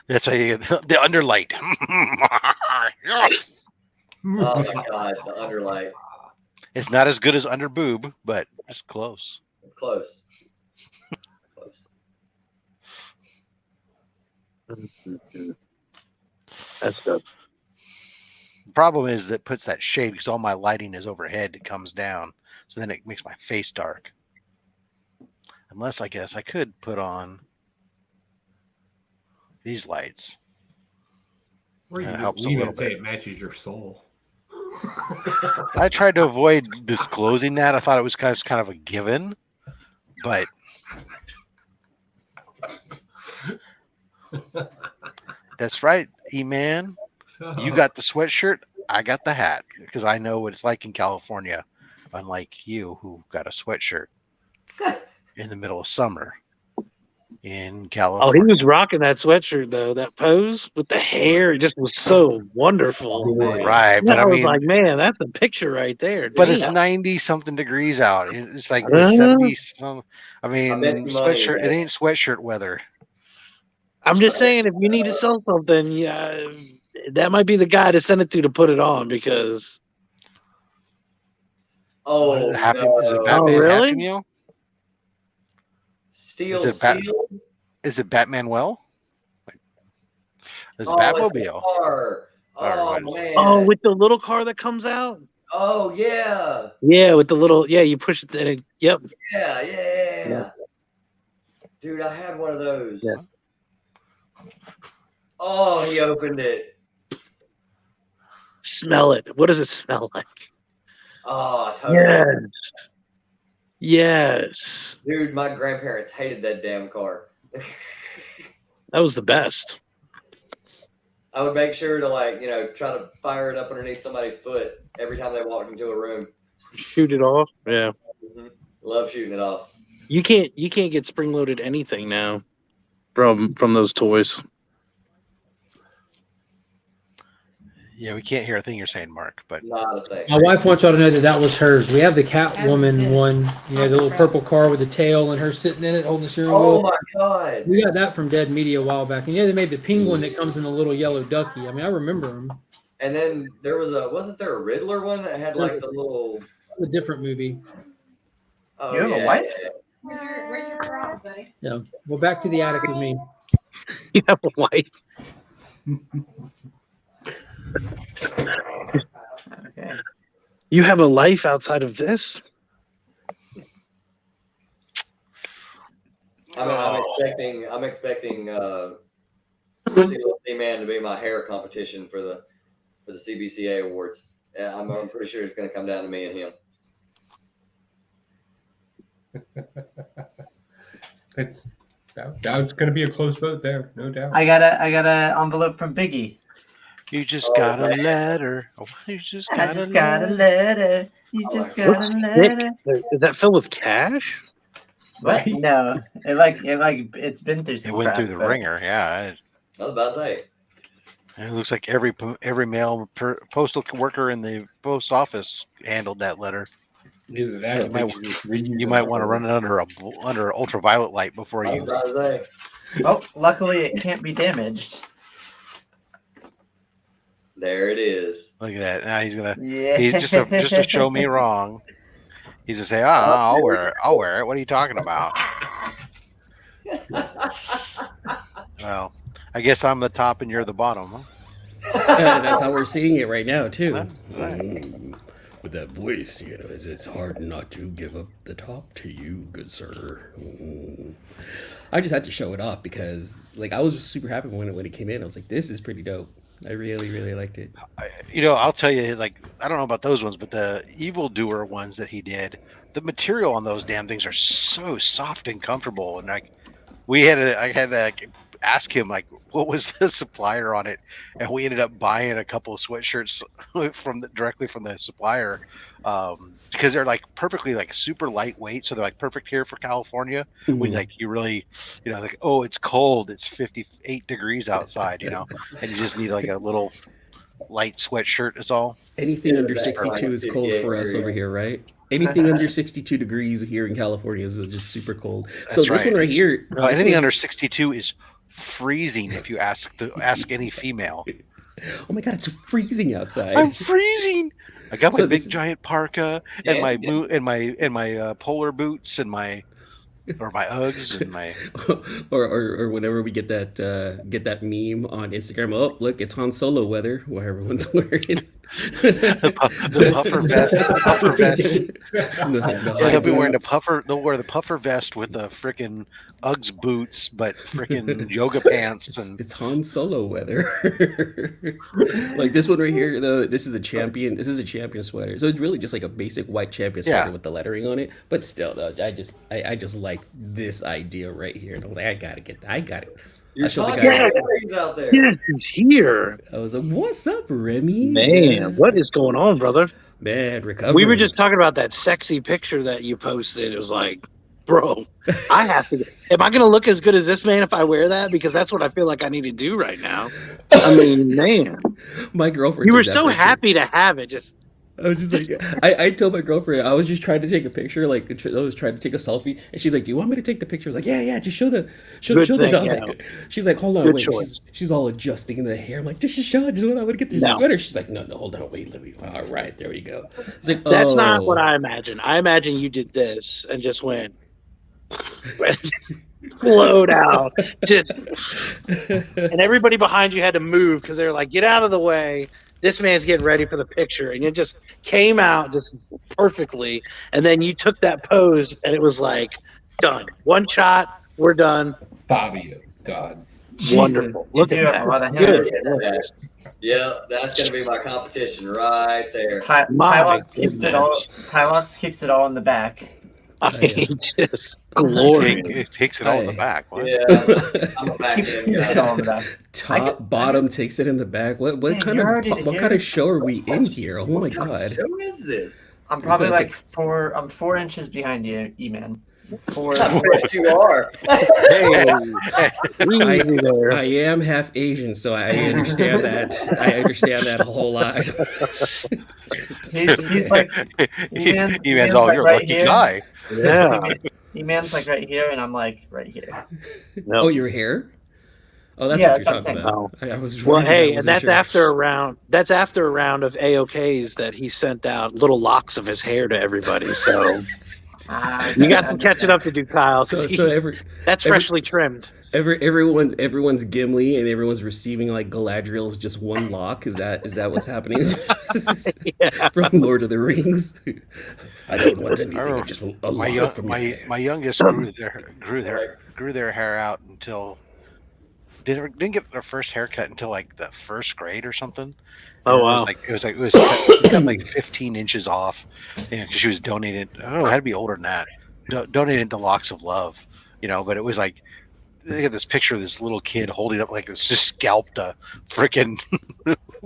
That's how you get the underlight. Oh my god, the underlight. It's not as good as under boob, but it's close. It's close. That's good. The problem is that it puts that shade because all my lighting is overhead. It comes down, so then it makes my face dark. Unless I guess I could put on these lights. Or you That can helps just a leave it little and say bit. it matches your soul. I tried to avoid disclosing that. I thought it was kind of a given, but that's right, E-Man. You got the sweatshirt. I got the hat because I know what it's like in California, unlike you who got a sweatshirt in the middle of summer. in Oh, California. he was rocking that sweatshirt though. That pose with the hair, it just was so wonderful. Right, but I I was mean, like, man, that's a picture right there. but it's Damn. 90 something degrees out. It's like Uh, 70 some. I mean, bet you money sweatshirt. that- It ain't sweatshirt weather. I'm just saying, if you need to sell something, yeah, that might be the guy to send it to put it on because. Oh, Is it no. Batman really? Happy Meal? Steel Is it Batman Well? Is it Oh, it's the Batmobile? car. Oh, man. Oh, with the little car that comes out. Oh, yeah. Yeah, with the little you push it. And it yep. Yeah. Dude, I had one of those. Yeah. Oh, he opened it. Smell it. What does it smell like? Oh, totally. Yes. Yes. Dude, my grandparents hated that damn car. That was the best. I would make sure to try to fire it up underneath somebody's foot every time they walked into a room. Shoot it off. Yeah. Mm-hmm. Love shooting it off. You can't get spring loaded anything now from those toys. Yeah, we can't hear a thing you're saying, Mark. But not a thing. My wife wants y'all to know that was hers. We have the Catwoman one. You know, the little purple car with the tail and her sitting in it holding the steering wheel. Oh my god! We got that from Dead Media a while back. And yeah, they made the penguin that comes in the little yellow ducky. I mean, I remember them. And then there was wasn't there a Riddler one that had like the little a different movie? Oh, You have a wife? Where's your frog, buddy? Yeah. Well, back to the attic with me. You have a wife. Okay. You have a life outside of this? I'm expecting List Eman to be my hair competition for the CBCA awards. Yeah, I'm pretty sure it's going to come down to me and him. It's going to be a close vote there, no doubt. I got a envelope from Biggie. You just got a letter. Oh, you just got got a letter. You just got a letter. Is that filled with cash? What? No, it's been through some. It went through the ringer. Yeah. I was about to say. It looks like every male postal worker in the post office handled that letter. Either that, you might want to run it under ultraviolet light before you. Oh, luckily it can't be damaged. There it is. Look at that. Now he's gonna. Yeah. He's just to show me wrong. He's gonna say, I'll wear it. I'll wear it. What are you talking about?" Well, I guess I'm the top and you're the bottom, huh? That's how we're seeing it right now, too. With that voice, it's hard not to give up the top to you, good sir. I just had to show it off because, I was super happy when it came in. I was like, this is pretty dope. I really, really liked it. I'll tell you, I don't know about those ones, but the evildoer ones that he did, the material on those damn things are so soft and comfortable. And I had to ask him what was the supplier on it, and we ended up buying a couple of sweatshirts directly from the supplier because they're perfectly super lightweight, so they're perfect here for California. Mm-hmm. When you really oh, it's cold, it's 58 degrees outside, and you just need a little light sweatshirt is all. Anything under 62 is cold for us over here, right? Anything under 62 degrees here in California is just super cold. That's so this right. one right here, anything under 62 is freezing if you ask any female. Oh my god, it's freezing outside. I'm freezing. I got my big giant parka and my polar boots and my Uggs and my or whenever we get that meme on Instagram. Oh, look, it's Han Solo weather where everyone's wearing the puffer vest. Puffer vest. They'll be wearing They'll wear the puffer vest with the freaking Uggs boots, but freaking yoga pants. And it's Han Solo weather. This one right here, though. This is a champion sweater. So it's really just a basic white champion sweater with the lettering on it. But still, though, I just like this idea right here. And I was like, I gotta get that. I got it. You're talking out there. Yeah, he's here. I was like, "What's up, Remy? Man, what is going on, brother? Man, recovery." We were just talking about that sexy picture that you posted. It was like, bro, I have to. Am I going to look as good as this man if I wear that? Because that's what I feel like I need to do right now. I mean, man, my girlfriend. You were took that so picture. happy to have it. Just I was just like, I told my girlfriend I was just trying to take a picture, like I was trying to take a selfie, and she's like, "Do you want me to take the picture?" I was like, "Yeah, just show the Good show thing, the." I was yeah. like, she's like, "Hold on, Good wait." choice. She's all adjusting the hair. I'm like, "Just show it. Just want to get this No. sweater." She's like, "No, hold on, wait, let me." All right, there we go. It's like, That's oh, not what I imagine. I imagine you did this and just went flowed out, and everybody behind you had to move because they were like, "Get out of the way." This man's getting ready for the picture, and it just came out just perfectly. And then you took that pose, and it was like, done. One shot, we're done. Fabio, God, wonderful. Look at that. Good. Yeah, that's gonna be my competition right there. Tylox keeps it all. Tylox keeps it all in the back. I mean, just glorious. It takes it all in the back. What? Yeah, I'm a back end guy. It all in the back. top, bottom takes it in the back. What kind of show are we in here? Oh my god! Who is this? I'm probably like 4 inches behind you, Eman. You are. I am half Asian, so I understand that. I understand that a whole lot. He's like Eman's all, like you're a right lucky here. guy. Yeah. Eman's like right here, and I'm like right here. Oh, your hair? Oh, that's Yeah, what you're that's talking what about. I was Well, reading, I hey, wasn't and that's sure. after a round. That's after a round of AOKs that he sent out little locks of his hair to everybody. So you got some catching up to do, Kyle. So That's freshly trimmed. Everyone's Gimli and everyone's receiving like Galadriel's just one lock. Is that what's happening? From Lord of the Rings. I don't want anything. Just a lock from my youngest grew their hair out until didn't get their first haircut until like the first grade or something. Oh wow! It was cut like 15 inches off, because she was donated. I don't know, it had to be older than that. Donated to Locks of Love, but it was like, they got this picture of this little kid holding up like this, just scalped a freaking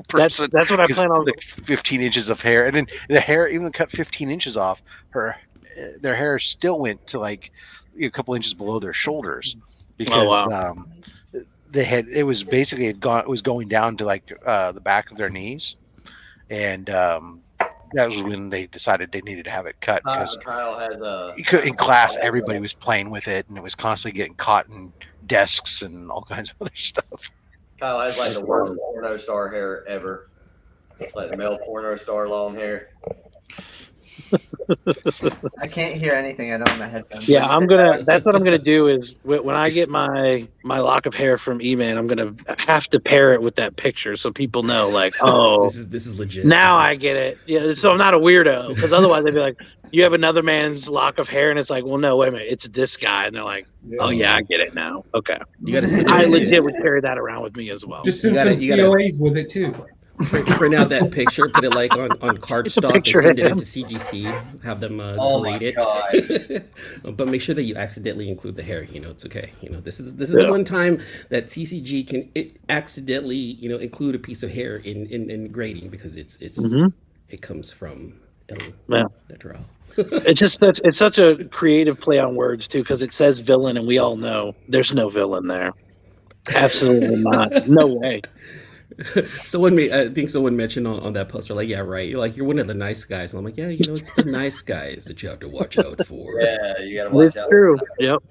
person. That's what I plan on. Like 15 inches of hair, and then the hair even cut 15 inches off. Their hair still went to like a couple inches below their shoulders because it was basically it was going down to like the back of their knees, and that was when they decided they needed to have it cut because Kyle has in class everybody was playing with it, and it was constantly getting caught in desks and all kinds of other stuff. Kyle has like the worst porno star hair ever, like the male porno star long hair. I can't hear anything. I don't have my headphones. Yeah, that's what I'm gonna do is when I get my lock of hair from Eman, I'm gonna have to pair it with that picture so people know, like, oh, this is legit. Now I get it. Yeah, so I'm not a weirdo, because otherwise they'd be like, you have another man's lock of hair, and it's like, well, no, wait a minute, it's this guy, and they're like, oh yeah, I get it now. Okay, I legit would carry that around with me as well. Just send some COAs with it too. Print out that picture, put it like on cardstock, and send it into CGC. Have them grade it. But make sure that you accidentally include the hair. It's okay. This is the one time that CCG can accidentally include a piece of hair in grading, because it comes from natural. It's such a creative play on words too, because it says villain, and we all know there's no villain there. Absolutely not. No way. I think someone mentioned on that poster, like, yeah, right. You're one of the nice guys. And I'm like, yeah, it's the nice guys that you have to watch out for. Yeah, you gotta watch out. It's true. Yep.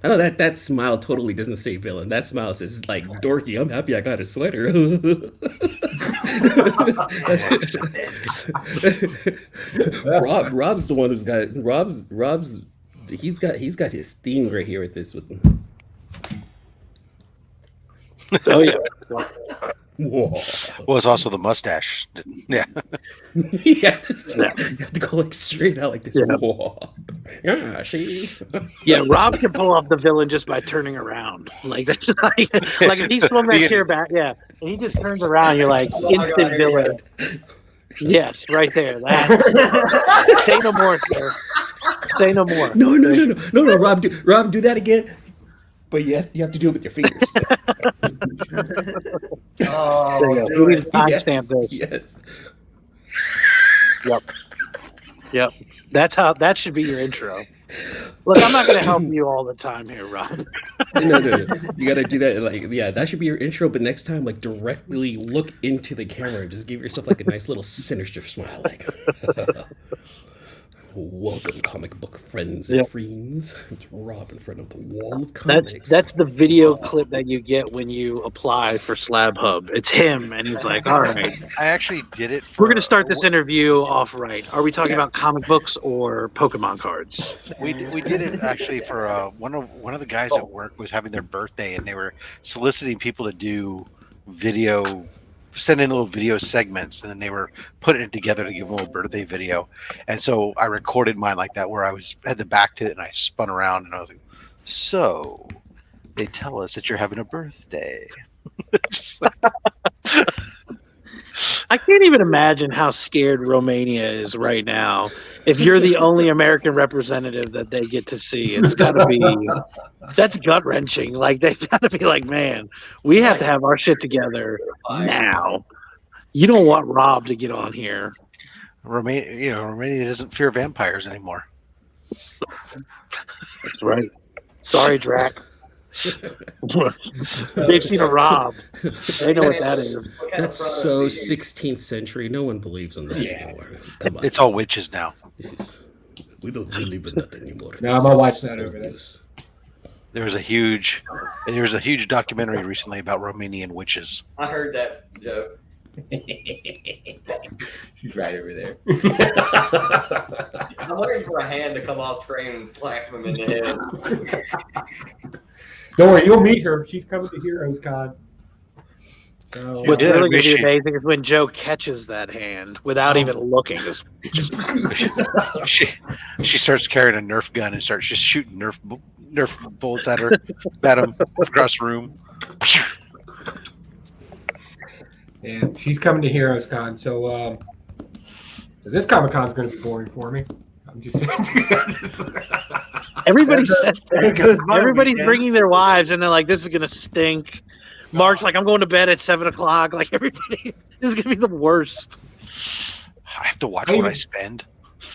I know that smile totally doesn't say villain. That smile says like, dorky, I'm happy I got a sweater. Rob's the one who's got Rob's he's got his theme right here with this with him. Oh yeah. Whoa. Well, it's also the mustache. Yeah. You have to go like straight out like this. Yeah. Whoa. Yeah, see. Yeah, Rob can pull off the villain just by turning around. Like that's like if he swung that chair back, and he just turns around, you're like instant villain. Yes, right there. Say no more, sir. Say no more. No, Rob, do that again. But you have to do it with your fingers. You need to timestamp this. Yes. Yep. That should be your intro. Look, I'm not going to help you all the time here, Rob. No. You got to do that. Like, yeah, that should be your intro. But next time, like, directly look into the camera and just give yourself like a nice little sinister smile, like. Welcome, comic book friends and friends. It's Rob in front of the wall of comics. That's the video clip that you get when you apply for Slab Hub. It's him, and he's like, "All right, I actually did it. We're going to start this interview off right. Are we talking about comic books or Pokemon cards?" We did it actually for one of the guys at work was having their birthday, and they were soliciting people to do video. Send in little video segments, and then they were putting it together to give them a little birthday video. And so I recorded mine like that, where I had the back to it, and I spun around, and I was like, "So they tell us that you're having a birthday." Just like, I can't even imagine how scared Romania is right now. If you're the only American representative that they get to see, it's got to be that's gut wrenching. Like they've got to be like, man, we have to have our shit together now. You don't want Rob to get on here. Romania doesn't fear vampires anymore. That's right. Sorry, Drac. They've seen a Rob. They know what that is. That's so 16th century. No one believes in that anymore. Come on. It's all witches now. We don't believe in that anymore. No, I'm gonna watch that over there. There was a huge documentary recently about Romanian witches. I heard that joke. She's right over there. I'm waiting for a hand to come off screen and slap him in the head. Don't worry, you'll meet her. She's coming to Heroes Con. So, What's really going to be amazing is when Joe catches that hand without even looking. She starts carrying a Nerf gun and starts just shooting Nerf bullets at him across the room. And she's coming to Heroes Con, so this Comic Con is going to be boring for me. I'm just saying. Everybody's bringing their wives, and they're like, "This is going to stink." Mark's like, "I'm going to bed at 7:00." Like everybody, this is going to be the worst. I have to watch what I spend.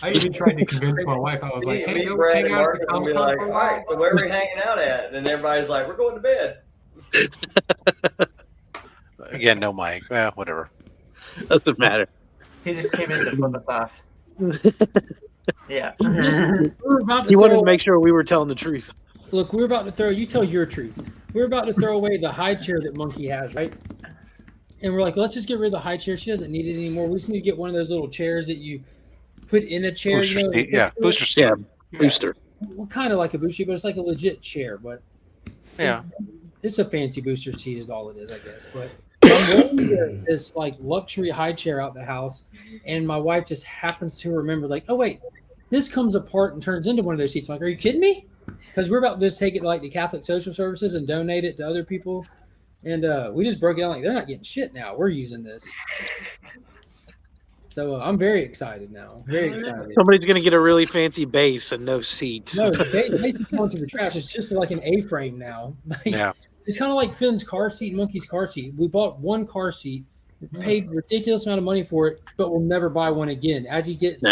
I even tried to convince my wife. I was like, "Hey, me, Brad, and Mark will be like, all right, so where are we hanging out at?" And then everybody's like, "We're going to bed." Again, no mic. Well, whatever. Doesn't matter. He just came in to flip us off. Yeah. He wanted to make sure we were telling the truth. Look, we're about to throw. You tell your truth. We're about to throw away the high chair that Monkey has, right? And we're like, let's just get rid of the high chair. She doesn't need it anymore. We just need to get one of those little chairs that you put in a chair. Booster you know, seat. Yeah, booster seat. Yeah, booster. Well, kind of like a booster, but it's like a legit chair. But yeah, it's a fancy booster seat, is all it is, I guess. But I'm rolling this like luxury high chair out the house, and my wife just happens to remember, like, oh wait, this comes apart and turns into one of those seats. I'm like, are you kidding me? Because we're about to just take it to like the Catholic Social Services and donate it to other people, and we just broke it down like they're not getting shit now. We're using this. So I'm very excited now. Very excited. Somebody's going to get a really fancy base and no seat. No, the base is going to the trash. It's just like an A-frame now. Yeah. It's kind of like Finn's car seat and Monkey's car seat. We bought one car seat, paid ridiculous amount of money for it, but we'll never buy one again. As he gets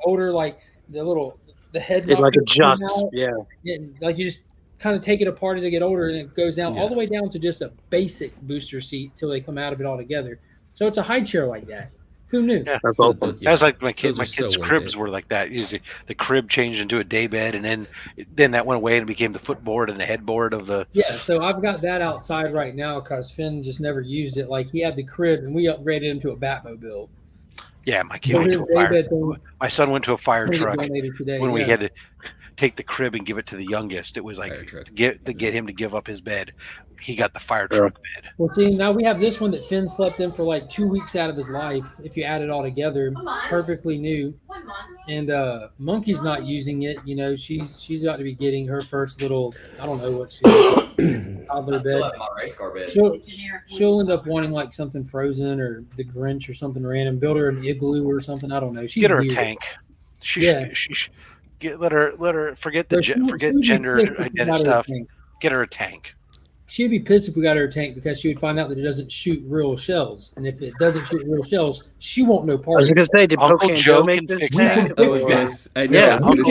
older, like the head it like adjusts. And like you just kind of take it apart as they get older, and it goes down all the way down to just a basic booster seat till they come out of it altogether. So it's a high chair like that. Who knew? Yeah. That was like my kids' cribs were like that. Usually the crib changed into a day bed, and then that went away and became the footboard and the headboard of the. Yeah, so I've got that outside right now because Finn just never used it. Like he had the crib, and we upgraded him to a Batmobile. Yeah, my kid went to a fire. My son went to a fire truck when we had to take the crib and give it to the youngest. It was like to get him to give up his bed. He got the fire truck bed. Well, see, now we have this one that Finn slept in for like 2 weeks out of his life. If you add it all together, perfectly new. And Monkey's not using it. You know, she's about to be getting her first little, I don't know what she's toddler bed. She'll end up wanting like something Frozen or the Grinch or something random. Build her an igloo or something. I don't know. She's get her weird. A tank. Let her forget gender identity stuff. Get her a tank. she'd be pissed if we got her a tank because she would find out that it doesn't shoot real shells, and if it doesn't shoot real shells, she won't know part. I was going to say, did Uncle Pocan Joe Joe make can this fix tank? that. I was gonna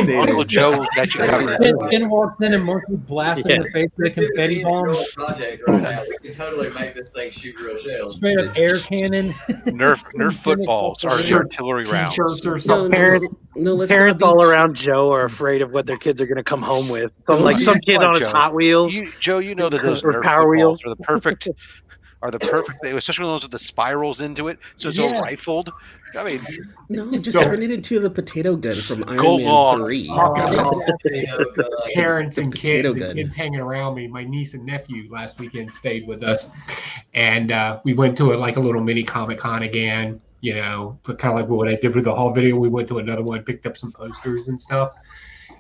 say Uncle Joe got you covered. Finn walks in and Marky blasts him in the face with a confetti bomb. Project right now. We can totally make this thing shoot real shells. Straight up air cannon. Nerf footballs are the artillery rounds. Parents all around Joe are afraid of what their kids are going to come home with. Some kid on his Hot Wheels. Joe, you know that those or Nerf Power footballs Wheels are the perfect. Especially those with the spirals into it, so it's all rifled. I mean, no, just turn it into the potato gun from Iron Go Man long. 3. Parents and Potato kids, the gun. kids hanging around me. My niece and nephew last weekend stayed with us, and we went to a little mini Comic-Con again. You know, kind of like what I did with the haul video. We went to another one, picked up some posters and stuff.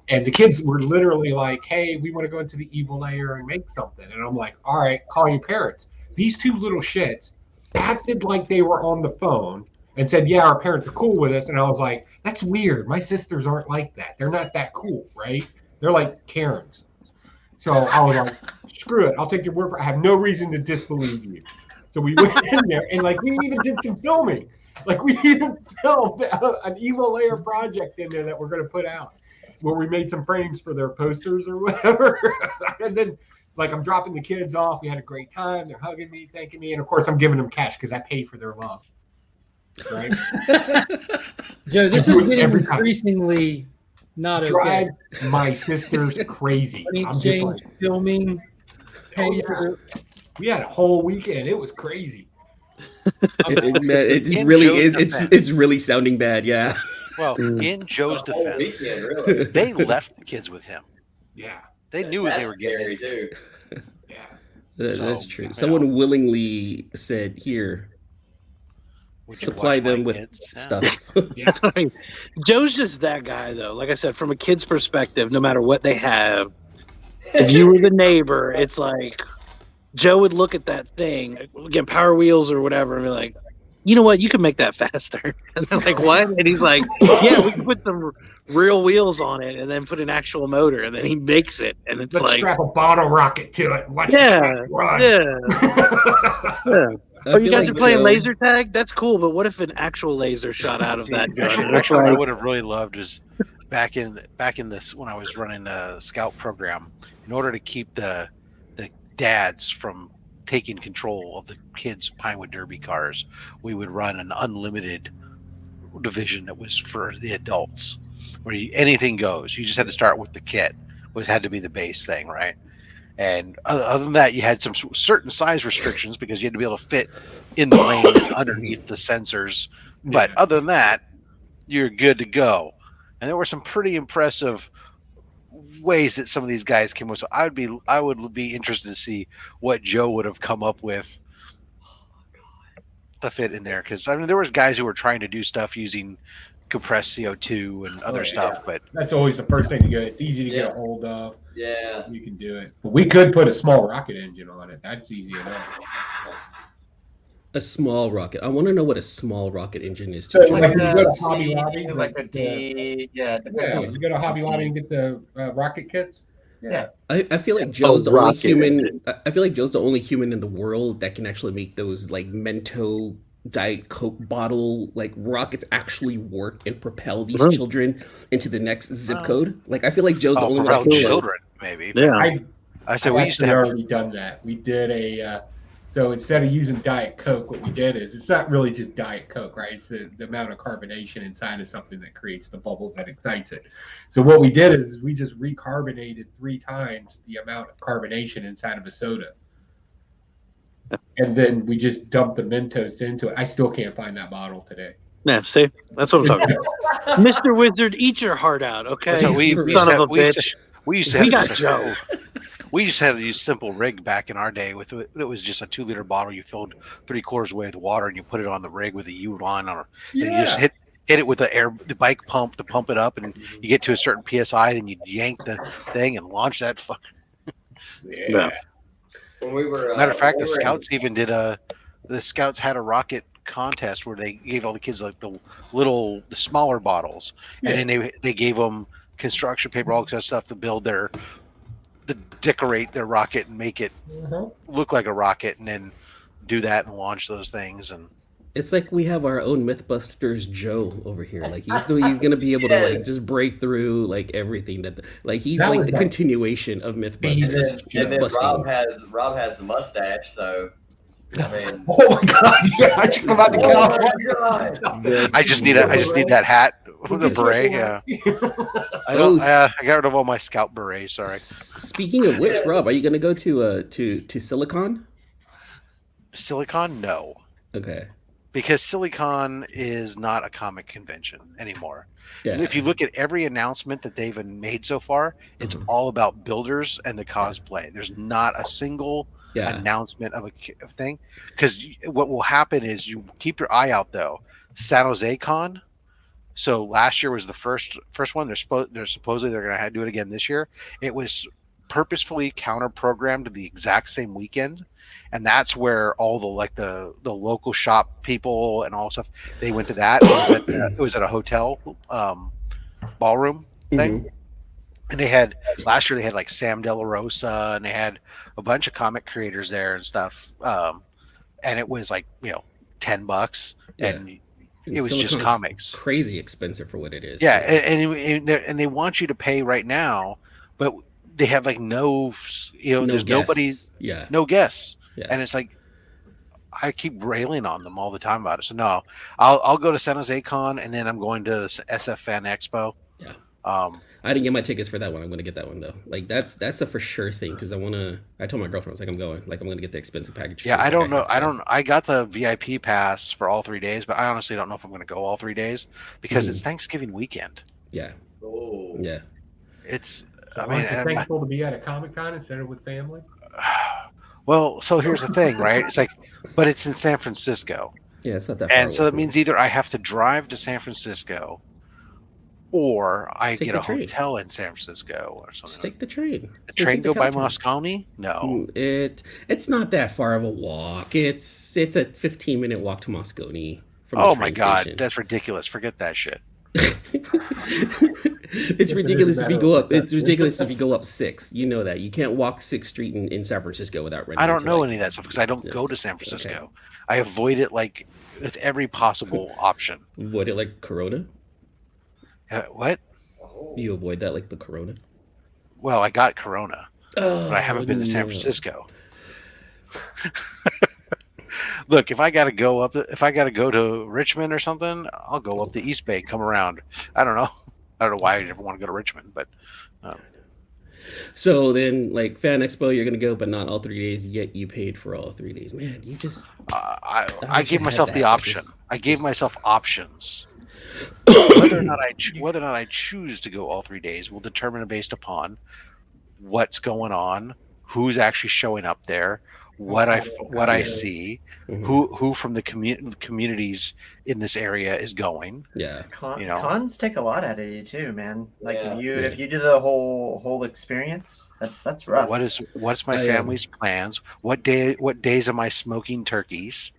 And the kids were literally like, "Hey, we want to go into the evil layer and make something." And I'm like, "All right, call your parents." These two little shits acted like they were on the phone and said, "Yeah, our parents are cool with us." And I was like, "That's weird. My sisters aren't like that. They're not that cool, right? They're like Karens." So I was like, "Screw it. I'll take your word for it. I have no reason to disbelieve you." So we went in there and we even did some filming. We even filmed an evil layer project in there that we're going to put out, where we made some frames for their posters or whatever. And then I'm dropping the kids off. We had a great time. They're hugging me, thanking me. And of course I'm giving them cash because I pay for their love. Right? Joe, this is getting increasingly not okay. Drive my sisters crazy. I'm just like, filming. We had a whole weekend. It was crazy. It really is. It's really sounding bad. Yeah. Well, in Joe's defense, they left the kids with him. Yeah. They knew what they were getting too. Yeah. That's true. Someone willingly said, "Here, supply them with stuff." Yeah. Joe's just that guy, though. Like I said, from a kid's perspective, no matter what they have, if you were the neighbor, it's like Joe would look at that thing, again, Power Wheels or whatever, and be like, "You know what? You can make that faster." And they're like, "What?" And he's like, "Yeah, we can put some real wheels on it and then put an actual motor." And then he makes it, and it's Let's strap a bottle rocket to it. Watch yeah. Oh, you guys are playing Joe... laser tag? That's cool, but what if an actual laser shot out of that gun? Actually, what I would have really loved is back in this when I was running a scout program, in order to keep the dads from taking control of the kids' Pinewood Derby cars, we would run an unlimited division that was for the adults, where anything goes. You just had to start with the kit, which had to be the base thing, right? And other than that, you had some certain size restrictions because you had to be able to fit in the lane underneath the sensors. But other than that, you're good to go. And there were some pretty impressive ways that some of these guys came with. So I would be interested to see what Joe would have come up with to fit in there, because there was guys who were trying to do stuff using compressed CO2 and other stuff, but that's always the first thing to get. It's easy to get a hold of. Yeah, you can do it. But we could put a small rocket engine on it. That's easy enough. A small rocket. I want to know what a small rocket engine is. So you go to Hobby Lobby, you go to Hobby Lobby and get the rocket kits. Yeah. I feel like Joe's the only human. I feel like Joe's the only human in the world that can actually make those Mento Diet Coke bottle rockets actually work and propel these children into the next zip code. I feel like Joe's the only one that can children. Maybe. Yeah. I said we used to have already done that. We did a. So instead of using Diet Coke, what we did is it's not really just Diet Coke, right? It's the amount of carbonation inside of something that creates the bubbles that excites it. So what we did is we just recarbonated 3 times the amount of carbonation inside of a soda. And then we just dumped the Mentos into it. I still can't find that bottle today. Yeah, see? That's what I'm talking about. Mr. Wizard, eat your heart out, okay? So we son of a bitch. We got Joe. We just had to use simple rig back in our day. It was just a 2-liter bottle. You filled 3/4 way with water, and you put it on the rig with a U-line on it. And you just hit it with the bike pump to pump it up, and you get to a certain PSI, then you yank the thing and launch that fucker. Yeah. When we were matter of fact, the Scouts even did the Scouts had a rocket contest where they gave all the kids the smaller bottles, and then they gave them construction paper, all that stuff to build their decorate their rocket and make it look like a rocket, and then do that and launch those things. And it's like we have our own Mythbusters Joe over here. Like he's gonna be able to like just break through like everything like he's like the continuation of Mythbusters. And then Rob has the mustache, so I mean, oh my god, yeah, I just about to get off. I just need that hat with a beret. Yeah, I got rid of all my scout berets. Sorry. Speaking of which, Rob, are you gonna go to Silicon? Silicon, no. Okay. Because Silicon is not a comic convention anymore. Yeah. If you look at every announcement that they've made so far, it's all about builders and the cosplay. There's not a single announcement of a thing. Because what will happen is you keep your eye out, though. San Jose Con. So last year was the first one. They're supposedly they're going to do it again this year. It was purposefully counter-programmed to the exact same weekend. And that's where all the local shop people and all stuff, they went to that. It was at a hotel ballroom thing. And last year they had like Sam De La Rosa, and they had a bunch of comic creators there and stuff. And it was like, $10 and it was just comics. Crazy expensive for what it is. Yeah. And they want you to pay right now, but they have like no there's nobody, no guests. Yeah. And it's like, I keep railing on them all the time about it. So no, I'll go to San Jose Con, and then I'm going to SF Fan Expo. Yeah. I didn't get my tickets for that one. I'm going to get that one though. Like that's a for sure thing, because I told my girlfriend, I was like, I'm going to get the expensive package. Yeah, I don't know. I got the VIP pass for all 3 days, but I honestly don't know if I'm going to go all 3 days because it's Thanksgiving weekend. Yeah. Oh. Yeah. It's. So aren't you thankful to be at a Comic-Con instead of with family? Well, so here's the thing, right? It's like, but it's in San Francisco. Yeah, it's not that far. And so that means either I have to drive to San Francisco, or I get a hotel in San Francisco or something. Just take the train. The train go by Moscone? No. It's not that far of a walk. It's a 15-minute walk to Moscone from the Oh train my god, station. that's ridiculous. Forget that shit. It's ridiculous if you go up. It's ridiculous if you go up 6. You know that you can't walk 6th Street in San Francisco without running. I don't know any of that stuff because I don't go to San Francisco. Okay. I avoid it like with every possible option. Avoid it like Corona? What? You avoid that like the Corona? Well, I got Corona, but I haven't been to San Francisco. Look, if I got to go to Richmond or something, I'll go up the East Bay and come around. I don't know why I ever want to go to Richmond, but. So then, like Fan Expo, you're gonna go, but not all 3 days. Yet you paid for all 3 days. Man, you just. I gave myself the option. I gave myself options. Whether or not I choose to go all 3 days will determine based upon what's going on, who's actually showing up there, what I see, who from the communities in this area is going. Yeah, cons take a lot out of you too, man. Like if you do the whole experience, that's rough. What's my family's plans? What days am I smoking turkeys?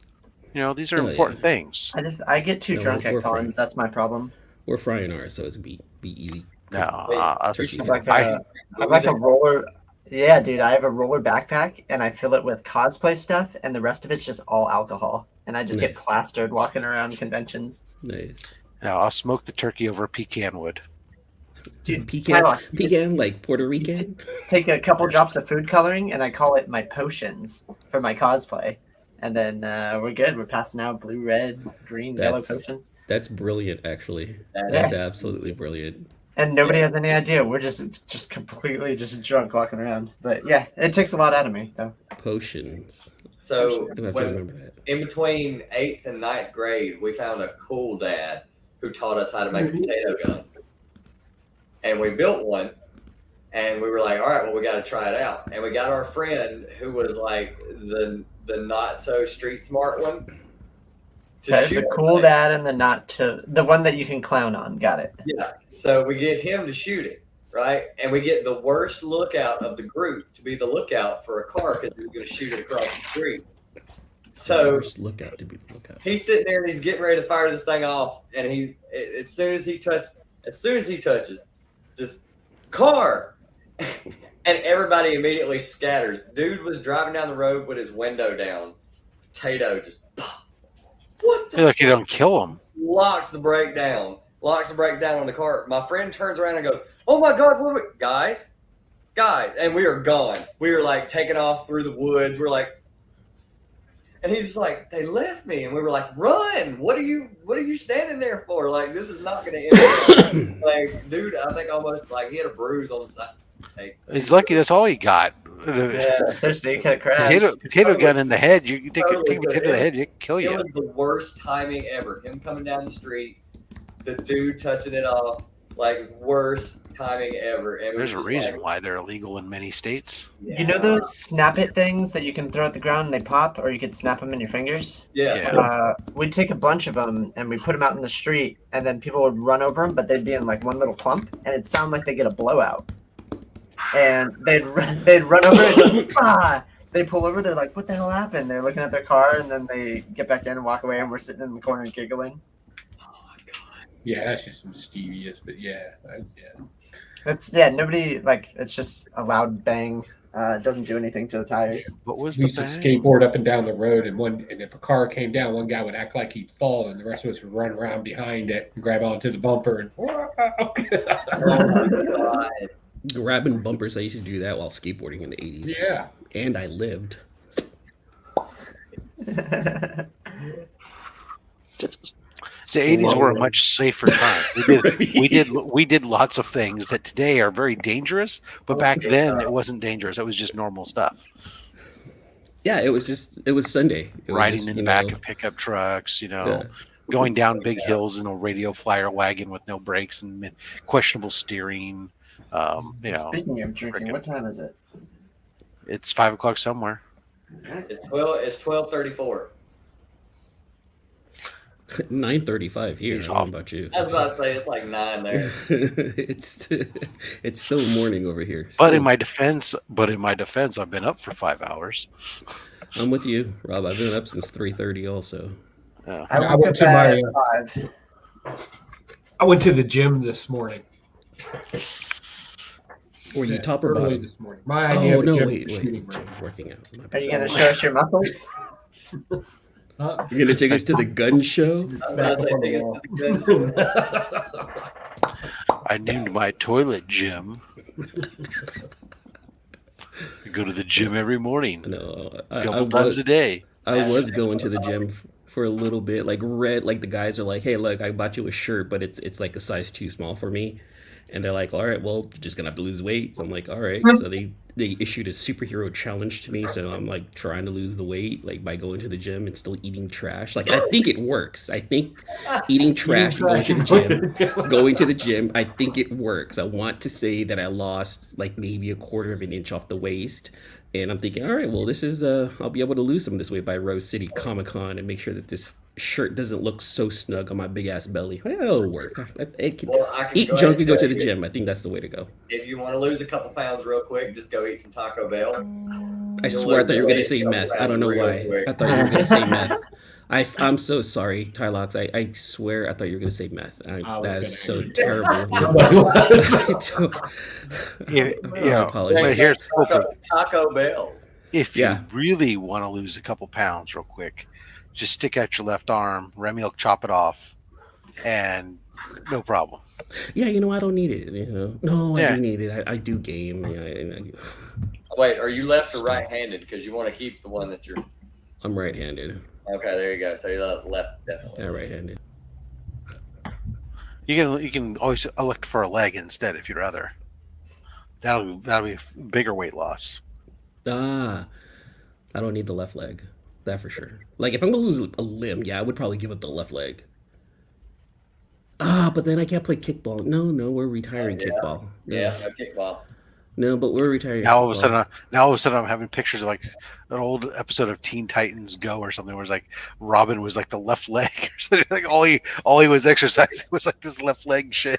These are important things. I get too drunk at cons. That's my problem. We're frying ours, so it's be easy. No, I have like a roller. Yeah, dude, I have a roller backpack and I fill it with cosplay stuff, and the rest of it's just all alcohol, and I just get plastered walking around conventions. Nice. Now I'll smoke the turkey over pecan wood. Dude, pecan like Puerto Rican. Take a couple drops of food coloring, and I call it my potions for my cosplay. And then we're good. We're passing out blue, red, green, yellow potions. That's brilliant, actually. That's absolutely brilliant. And nobody has any idea. We're just completely just drunk walking around. But yeah, it takes a lot out of me, though. Potions. So in between 8th and 9th grade, we found a cool dad who taught us how to make a potato gun. And we built one. And we were like, all right, well, we got to try it out. And we got our friend who was like the not so street smart one. The cool dad and the one that you can clown on. Got it. Yeah. So we get him to shoot it, right? And we get the worst lookout of the group to be the lookout for a car because he's going to shoot it across the street. So worst lookout to be the lookout. He's sitting there and he's getting ready to fire this thing off, and as soon as he touches, just car. And everybody immediately scatters. Dude was driving down the road with his window down. Potato just what the I feel like you don't kill him. locks the brake down on the car. My friend turns around and goes, "Oh my God, what are we guys?" And we are gone. We were like taking off through the woods. We're like, and he's just like, "They left me," and we were like, "Run! What are you standing there for? Like, this is not going to end." Like, dude, I think almost like he had a bruise on the side. He's lucky that's all he got. Yeah, especially you could crash. Potato gun in the head. You take a potato to the head, it kill you. It was the worst timing ever. Him coming down the street, the dude touching it off, like worst timing ever. And there's a reason why they're illegal in many states. You know those snap it things that you can throw at the ground and they pop, or you could snap them in your fingers? Yeah. We'd take a bunch of them and we put them out in the street, and then people would run over them, but they'd be in like one little clump, and it'd sound like they get a blowout. And they'd run over and go, ah! They pull over, they're like, what the hell happened? They're looking at their car, and then they get back in and walk away, and we're sitting in the corner giggling. Yeah, that's just mischievous, but yeah. It's nobody it's just a loud bang. It doesn't do anything to the tires. What was we used to skateboard up and down the road, and if a car came down, one guy would act like he'd fall, and the rest of us would run around behind it and grab onto the bumper and oh my God. Grabbing bumpers, I used to do that while skateboarding in the 80s. Yeah. And I lived. The 80s were a much safer time. We did lots of things that today are very dangerous, but back then it wasn't dangerous. It was just normal stuff. Yeah, it was Sunday. It was riding just, in the back of pickup trucks, going down big hills in a radio flyer wagon with no brakes and questionable steering. Speaking of drinking, what time is it? It's 5 o'clock somewhere. It's 12:34. 9:35 here. I don't know about you. I was about to say it's like 9 there. It's still morning over here. But in my defense, I've been up for 5 hours. I'm with you, Rob. I've been up since 3:30 also. I went to I went to the gym this morning. Were you top or bottom? This morning. My idea of wait. Working out. Are you going to show us your muscles? You're going to take us to the gun show? I named my toilet Jim. I go to the gym every morning. No, a couple times a day. I was going to the gym for a little bit. Like the guys are like, hey, look, I bought you a shirt, but it's like a size too small for me. And they're like, all right, well, you're just going to have to lose weight. So I'm like, all right. So they issued a superhero challenge to me. So I'm like trying to lose the weight, like by going to the gym and still eating trash. Like, I think it works. I think eating trash and going to the gym, I think it works. I want to say that I lost like maybe a quarter of an inch off the waist. And I'm thinking, all right, well, this is, I'll be able to lose some this way by Rose City Comic-Con and make sure that this shirt doesn't look so snug on my big ass belly. It'll work. Eat junk and go to the gym. I think that's the way to go. If you want to lose a couple pounds real quick, just go eat some Taco Bell. I swear I thought you were going to say meth. I don't know why. I thought you were going to say meth. I'm so sorry, Tylox. I swear I thought you were going to say meth. That's so terrible. I apologize. Here's Taco Bell. If you really want to lose a couple pounds real quick, just stick out your left arm, Remy will chop it off, and no problem. Yeah, I don't need it. No, I do need it. I do game. Wait, are you left or right-handed? Because you want to keep the one that you're. I'm right-handed. Okay, there you go. So you're left, definitely. Yeah, right-handed. You can always elect for a leg instead if you'd rather. That'll be a bigger weight loss. I don't need the left leg. That for sure. Like, if I'm going to lose a limb, I would probably give up the left leg. But then I can't play kickball. No, we're retiring kickball. Yeah, no kickball. No, but we're retiring. Now all of a sudden, I'm having pictures of like an old episode of Teen Titans Go or something, where it's like Robin was like the left leg or something. Like all he was exercising was like this left leg shit.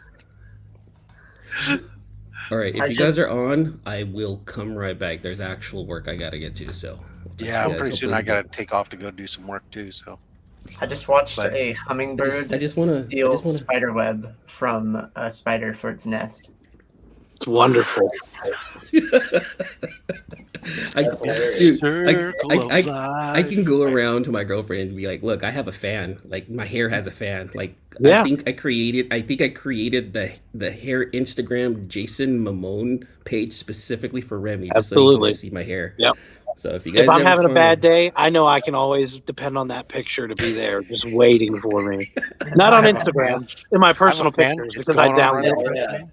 All right, if you guys are on, I will come right back. There's actual work I got to get to, so. Yeah, pretty soon I got to take off to go do some work too. So. I just watched a hummingbird steal spider web from a spider for its nest. It's wonderful. I can go around to my girlfriend and be like, "Look, I have a fan. Like my hair has a fan. Like I think I created the hair Instagram Jason Mamone page specifically for Remy, just so he can Absolutely. just see my hair. Yep. So if you guys If I'm ever having a find- bad day, I know I can always depend on that picture to be there, just waiting for me. Not on Instagram, in my personal pictures, because I download it.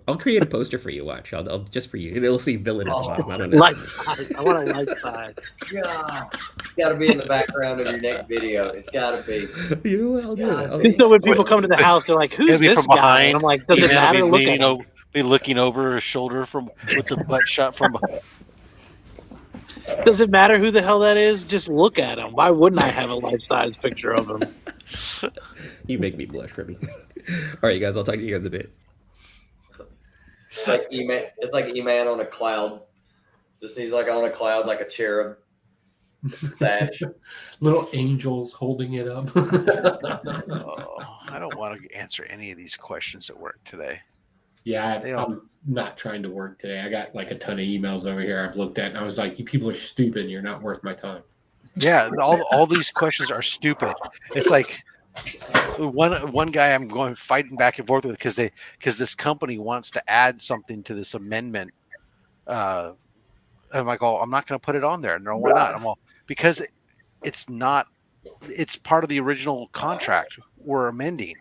I'll create a poster for you. Watch, I'll just for you. It'll say villain at the bottom. I don't know. Life size. I want a life size. Yeah, it's got to be in the background of your next video. It's got to be. You know what? I'll do it. And so when people come to the house, they're like, "Who's Maybe this from guy?" behind. And I'm like, "Does it Email matter? Be Look at leaning him." over, be looking over his shoulder with the butt shot from. Does it matter who the hell that is? Just look at him. Why wouldn't I have a life size picture of him? You make me blush, Remy. All right, you guys. I'll talk to you guys a bit. It's like E-Man. It's like E-Man on a cloud. Just he's like on a cloud, like a cherub. Sad. Little angels holding it up. I don't want to answer any of these questions at work today. Yeah, I'm not trying to work today. I got like a ton of emails over here I've looked at, and I was like, "You people are stupid. And you're not worth my time." Yeah, all these questions are stupid. It's like one guy I'm going fighting back and forth with because this company wants to add something to this amendment. I'm like, "Oh, I'm not going to put it on there." No, why not? I'm all because it's not. It's part of the original contract we're amending.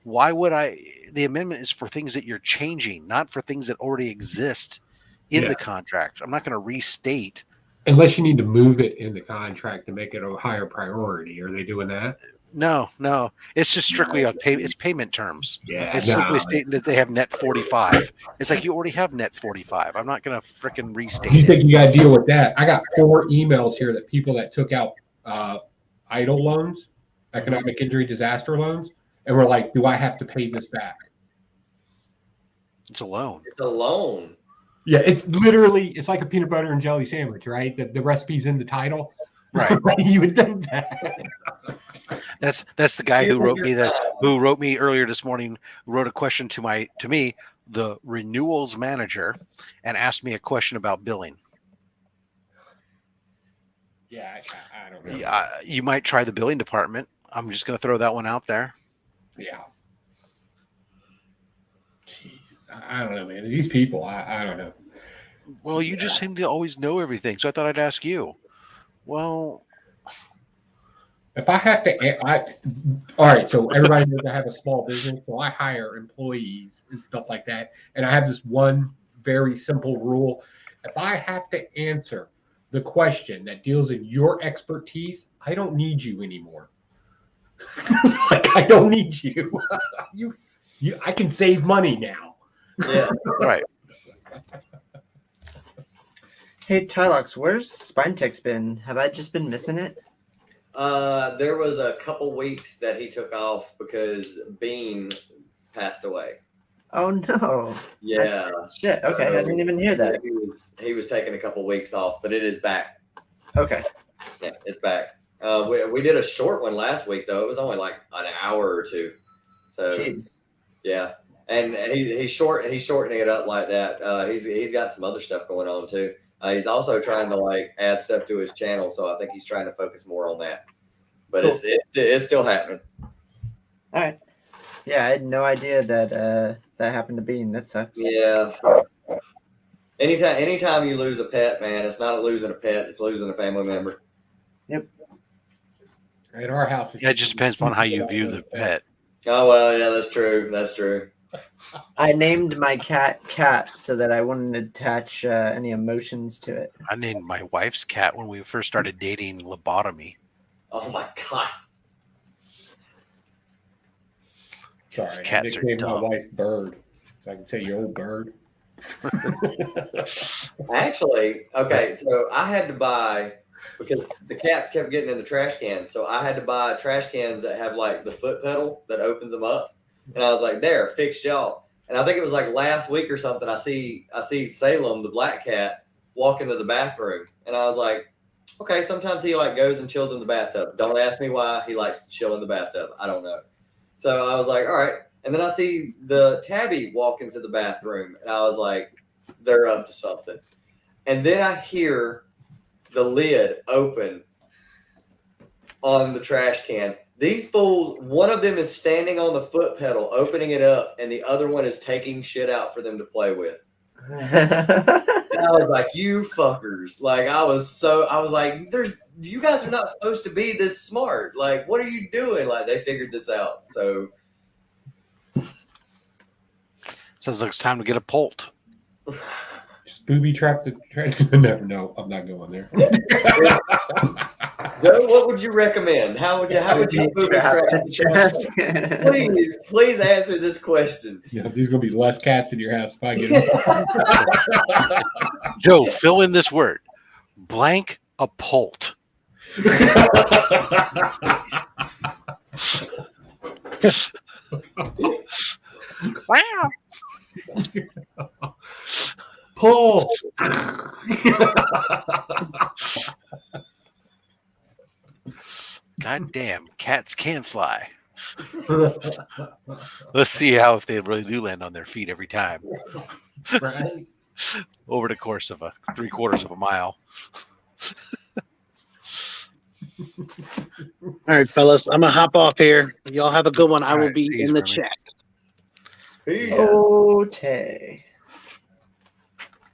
Why would I? The amendment is for things that you're changing, not for things that already exist in the contract. I'm not going to restate. Unless you need to move it in the contract to make it a higher priority. Are they doing that? No. It's just strictly on it's payment terms. Yeah, it's simply stating that they have net 45. It's like you already have net 45. I'm not going to freaking restate You it. think you got to deal with that? I got 4 emails here that people that took out EIDL loans, economic injury disaster loans, and we're like, "Do I have to pay this back?" It's a loan. It's a loan. Yeah, it's like a peanut butter and jelly sandwich, right? The recipe's in the title. Right. You would think that. That's the guy who wrote me earlier this morning, wrote a question to me, the renewals manager, and asked me a question about billing. Yeah, I don't know. Yeah, you might try the billing department. I'm just going to throw that one out there. Yeah. Jeez, I don't know, man. These people, I don't know. Well, you just seem to always know everything, so I thought I'd ask you. Well, if I have to, all right. So everybody knows I have a small business, so I hire employees and stuff like that. And I have this one very simple rule: if I have to answer the question that deals in your expertise, I don't need you anymore. Like I don't need you. you. I can save money now. Yeah. Right. Hey, Tylox, where's SpineTech's been? Have I just been missing it? There was a couple weeks that he took off because Bean passed away. Oh no. Yeah. Shit. Okay, I didn't even hear that. He was taking a couple weeks off, but it is back. Okay. Yeah, it's back. We did a short one last week though. It was only like an hour or two. So Jeez. Yeah. And he's shortening it up like that. He's got some other stuff going on too. He's also trying to like add stuff to his channel, so I think he's trying to focus more on that. But Cool. it's still happening. All right. Yeah, I had no idea that that happened to Bean. That sucks. Yeah. Anytime you lose a pet, man, it's not losing a pet; it's losing a family member. Yep. At our house, it just depends upon how you view the pet. Oh well, yeah, that's true. That's true. I named my cat so that I wouldn't attach any emotions to it. I named my wife's cat when we first started dating Lobotomy. Oh my god! Sorry, cats I are nicknamed dumb. my wife Bird. So I can say your old bird. Actually, okay, so I had to buy because the cats kept getting in the trash cans, so I had to buy trash cans that have like the foot pedal that opens them up, and I was like, "There, fixed y'all." And I think it was like last week or something. I see Salem, the black cat, walk into the bathroom, and I was like, "Okay." Sometimes he like goes and chills in the bathtub. Don't ask me why he likes to chill in the bathtub. I don't know. So I was like, "All right." And then I see the tabby walk into the bathroom, and I was like, they're up to something. And then I hear the lid open on the trash can. These fools, one of them is standing on the foot pedal, opening it up, and the other one is taking shit out for them to play with. And I was like, you fuckers. Like, I was like, you guys are not supposed to be this smart. Like, what are you doing? Like, they figured this out. So. Sounds like it's time to get a Polt. Booby trap the trash. Never know. I'm not going there. Joe, what would you recommend? How would you booby trap the trash? Please answer this question. Yeah, there's gonna be less cats in your house if I get them. Joe, fill in this word. Blank a Polt. Wow. Pull. God damn, cats can fly. Let's see if they really do land on their feet every time. Right. Over the course of 3/4 of a mile. All right, fellas, I'm gonna hop off here. Y'all have a good one. I will be in the Remy. chat. Okay.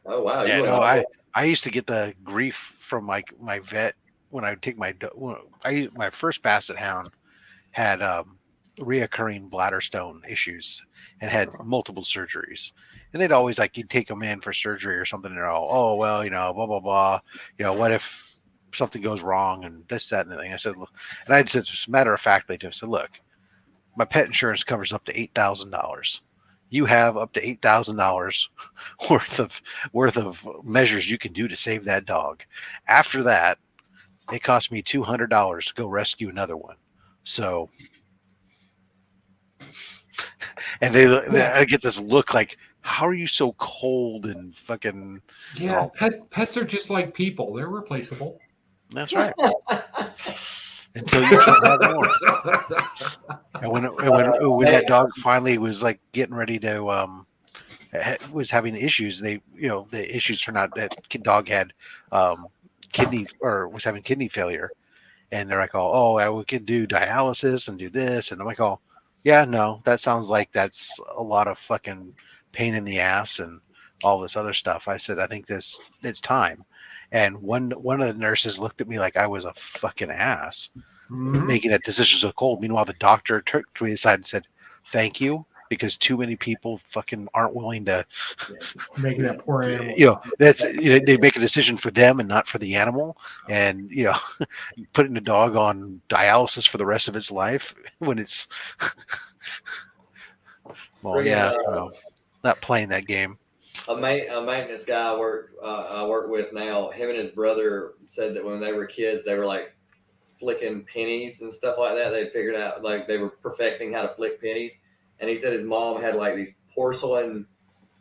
Oh wow! Yeah, no, I used to get the grief from my vet when I would take my first Basset Hound had reoccurring bladder stone issues and had multiple surgeries, and they'd always like you'd take them in for surgery or something, and they're all, oh well, blah blah blah, what if something goes wrong and this, that, and the thing. I said, look, and I said, as a matter of fact, I said, look, my pet insurance covers up to $8,000. You have up to $8,000 worth of measures you can do to save that dog. After that, it cost me $200 to go rescue another one. So, and I get this look like, how are you so cold and fucking? Yeah, pets are just like people; they're replaceable. That's right. Until you can't have more. And when that dog finally was like getting ready to was having issues, the issues turned out that dog had kidney or was having kidney failure, and they're like, oh, we can do dialysis and do this, and I'm like, oh, yeah, no, that sounds like that's a lot of fucking pain in the ass and all this other stuff. I said, I think it's time. And one of the nurses looked at me like I was a fucking ass, making that decision so cold. Meanwhile, the doctor took to me aside and said, "Thank you," because too many people fucking aren't willing to make that poor animal. They make a decision for them and not for the animal. And putting the dog on dialysis for the rest of its life when it's not playing that game. A maintenance guy I work with now, him and his brother said that when they were kids, they were like flicking pennies and stuff like that. They figured out like they were perfecting how to flick pennies. And he said his mom had like these porcelain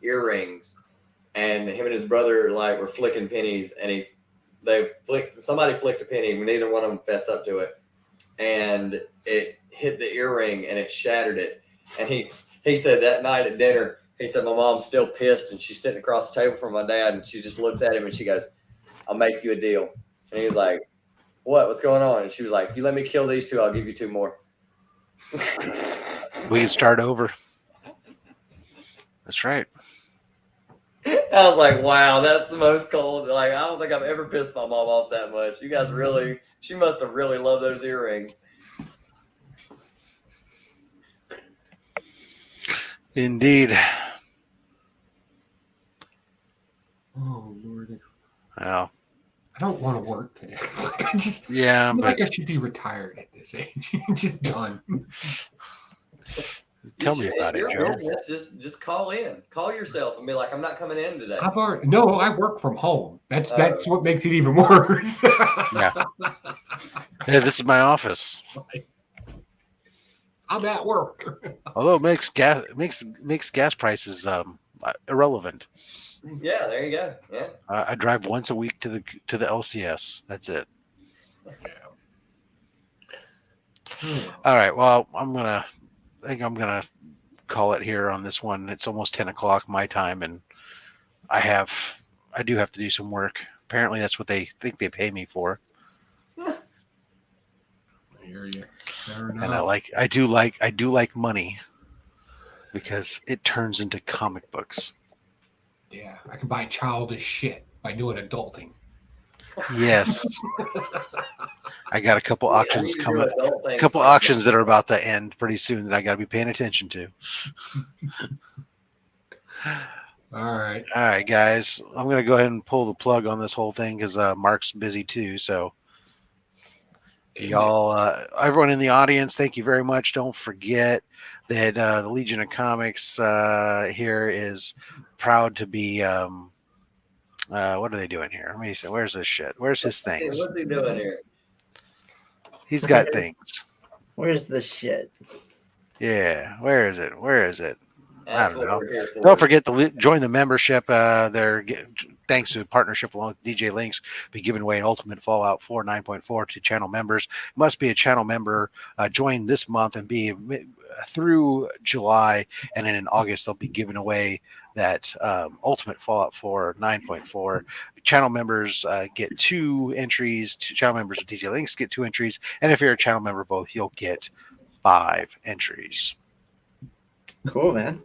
earrings, and him and his brother like were flicking pennies, and somebody flicked a penny, but neither one of them fessed up to it, and it hit the earring and it shattered it. And he said that night at dinner, he said, my mom's still pissed, and she's sitting across the table from my dad, and she just looks at him and she goes, I'll make you a deal. And he's like, what's going on? And she was like, you let me kill these two, I'll give you 2 more. We can start over. That's right. I was like, wow, that's the most cold. Like, I don't think I've ever pissed my mom off that much. You guys she must have really loved those earrings. Indeed. Oh Lord. Well, I don't want to work today. I feel like I should be retired at this age. Just done. Tell me about it, Joe. Just call in. Call yourself and be like, I'm not coming in today. I work from home. That's what makes it even worse. Yeah, this is my office. I'm at work. Although it makes gas prices irrelevant. Yeah, there you go. Yeah. I drive once a week to the LCS. That's it. All right. Well, I think I'm gonna call it here on this one. It's almost 10 o'clock my time, and I do have to do some work. Apparently, that's what they think they pay me for. I hear you. Fair enough. And I do like money because it turns into comic books. Yeah, I can buy childish shit by doing adulting. Yes. I got a couple auctions coming. A couple auctions that are about to end pretty soon that I got to be paying attention to. All right, guys. I'm gonna go ahead and pull the plug on this whole thing because Mark's busy too. So, y'all, everyone in the audience, thank you very much. Don't forget that the Legion of Comics here is proud to be. What are they doing here? Let me see. Where's this shit? Where's his things? What's he doing here? He's got things. Where's the shit? Yeah, where is it? Where is it? That's I don't know. what we're here for. Don't forget to join the membership. Thanks to a partnership along with DJ Links, be giving away an Ultimate Fallout 4 9.4 to channel members. Must be a channel member. Join this month and be through July, and then in August they'll be giving away that Ultimate Fallout 4 9.4. Channel members get 2 entries. Channel members of DJ Links get 2 entries, and if you're a channel member both, you'll get 5 entries. Cool, man.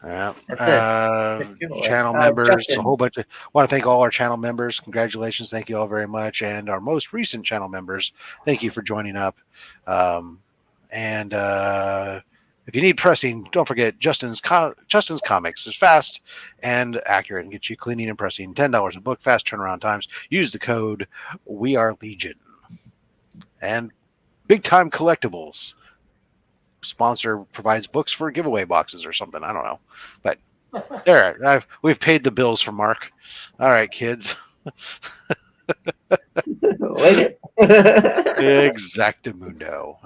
Yeah. That's Channel members, Justin. a whole bunch of. Want to thank all our channel members. Congratulations, thank you all very much, and our most recent channel members. Thank you for joining up. And if you need pressing, don't forget Justin's Comics is fast and accurate and get you cleaning and pressing. $10 a book, fast turnaround times. Use the code We Are Legion. And Big Time Collectibles. Sponsor provides books for giveaway boxes or something. I don't know, but there, we've paid the bills for Mark. All right, kids. Later. Exactamundo.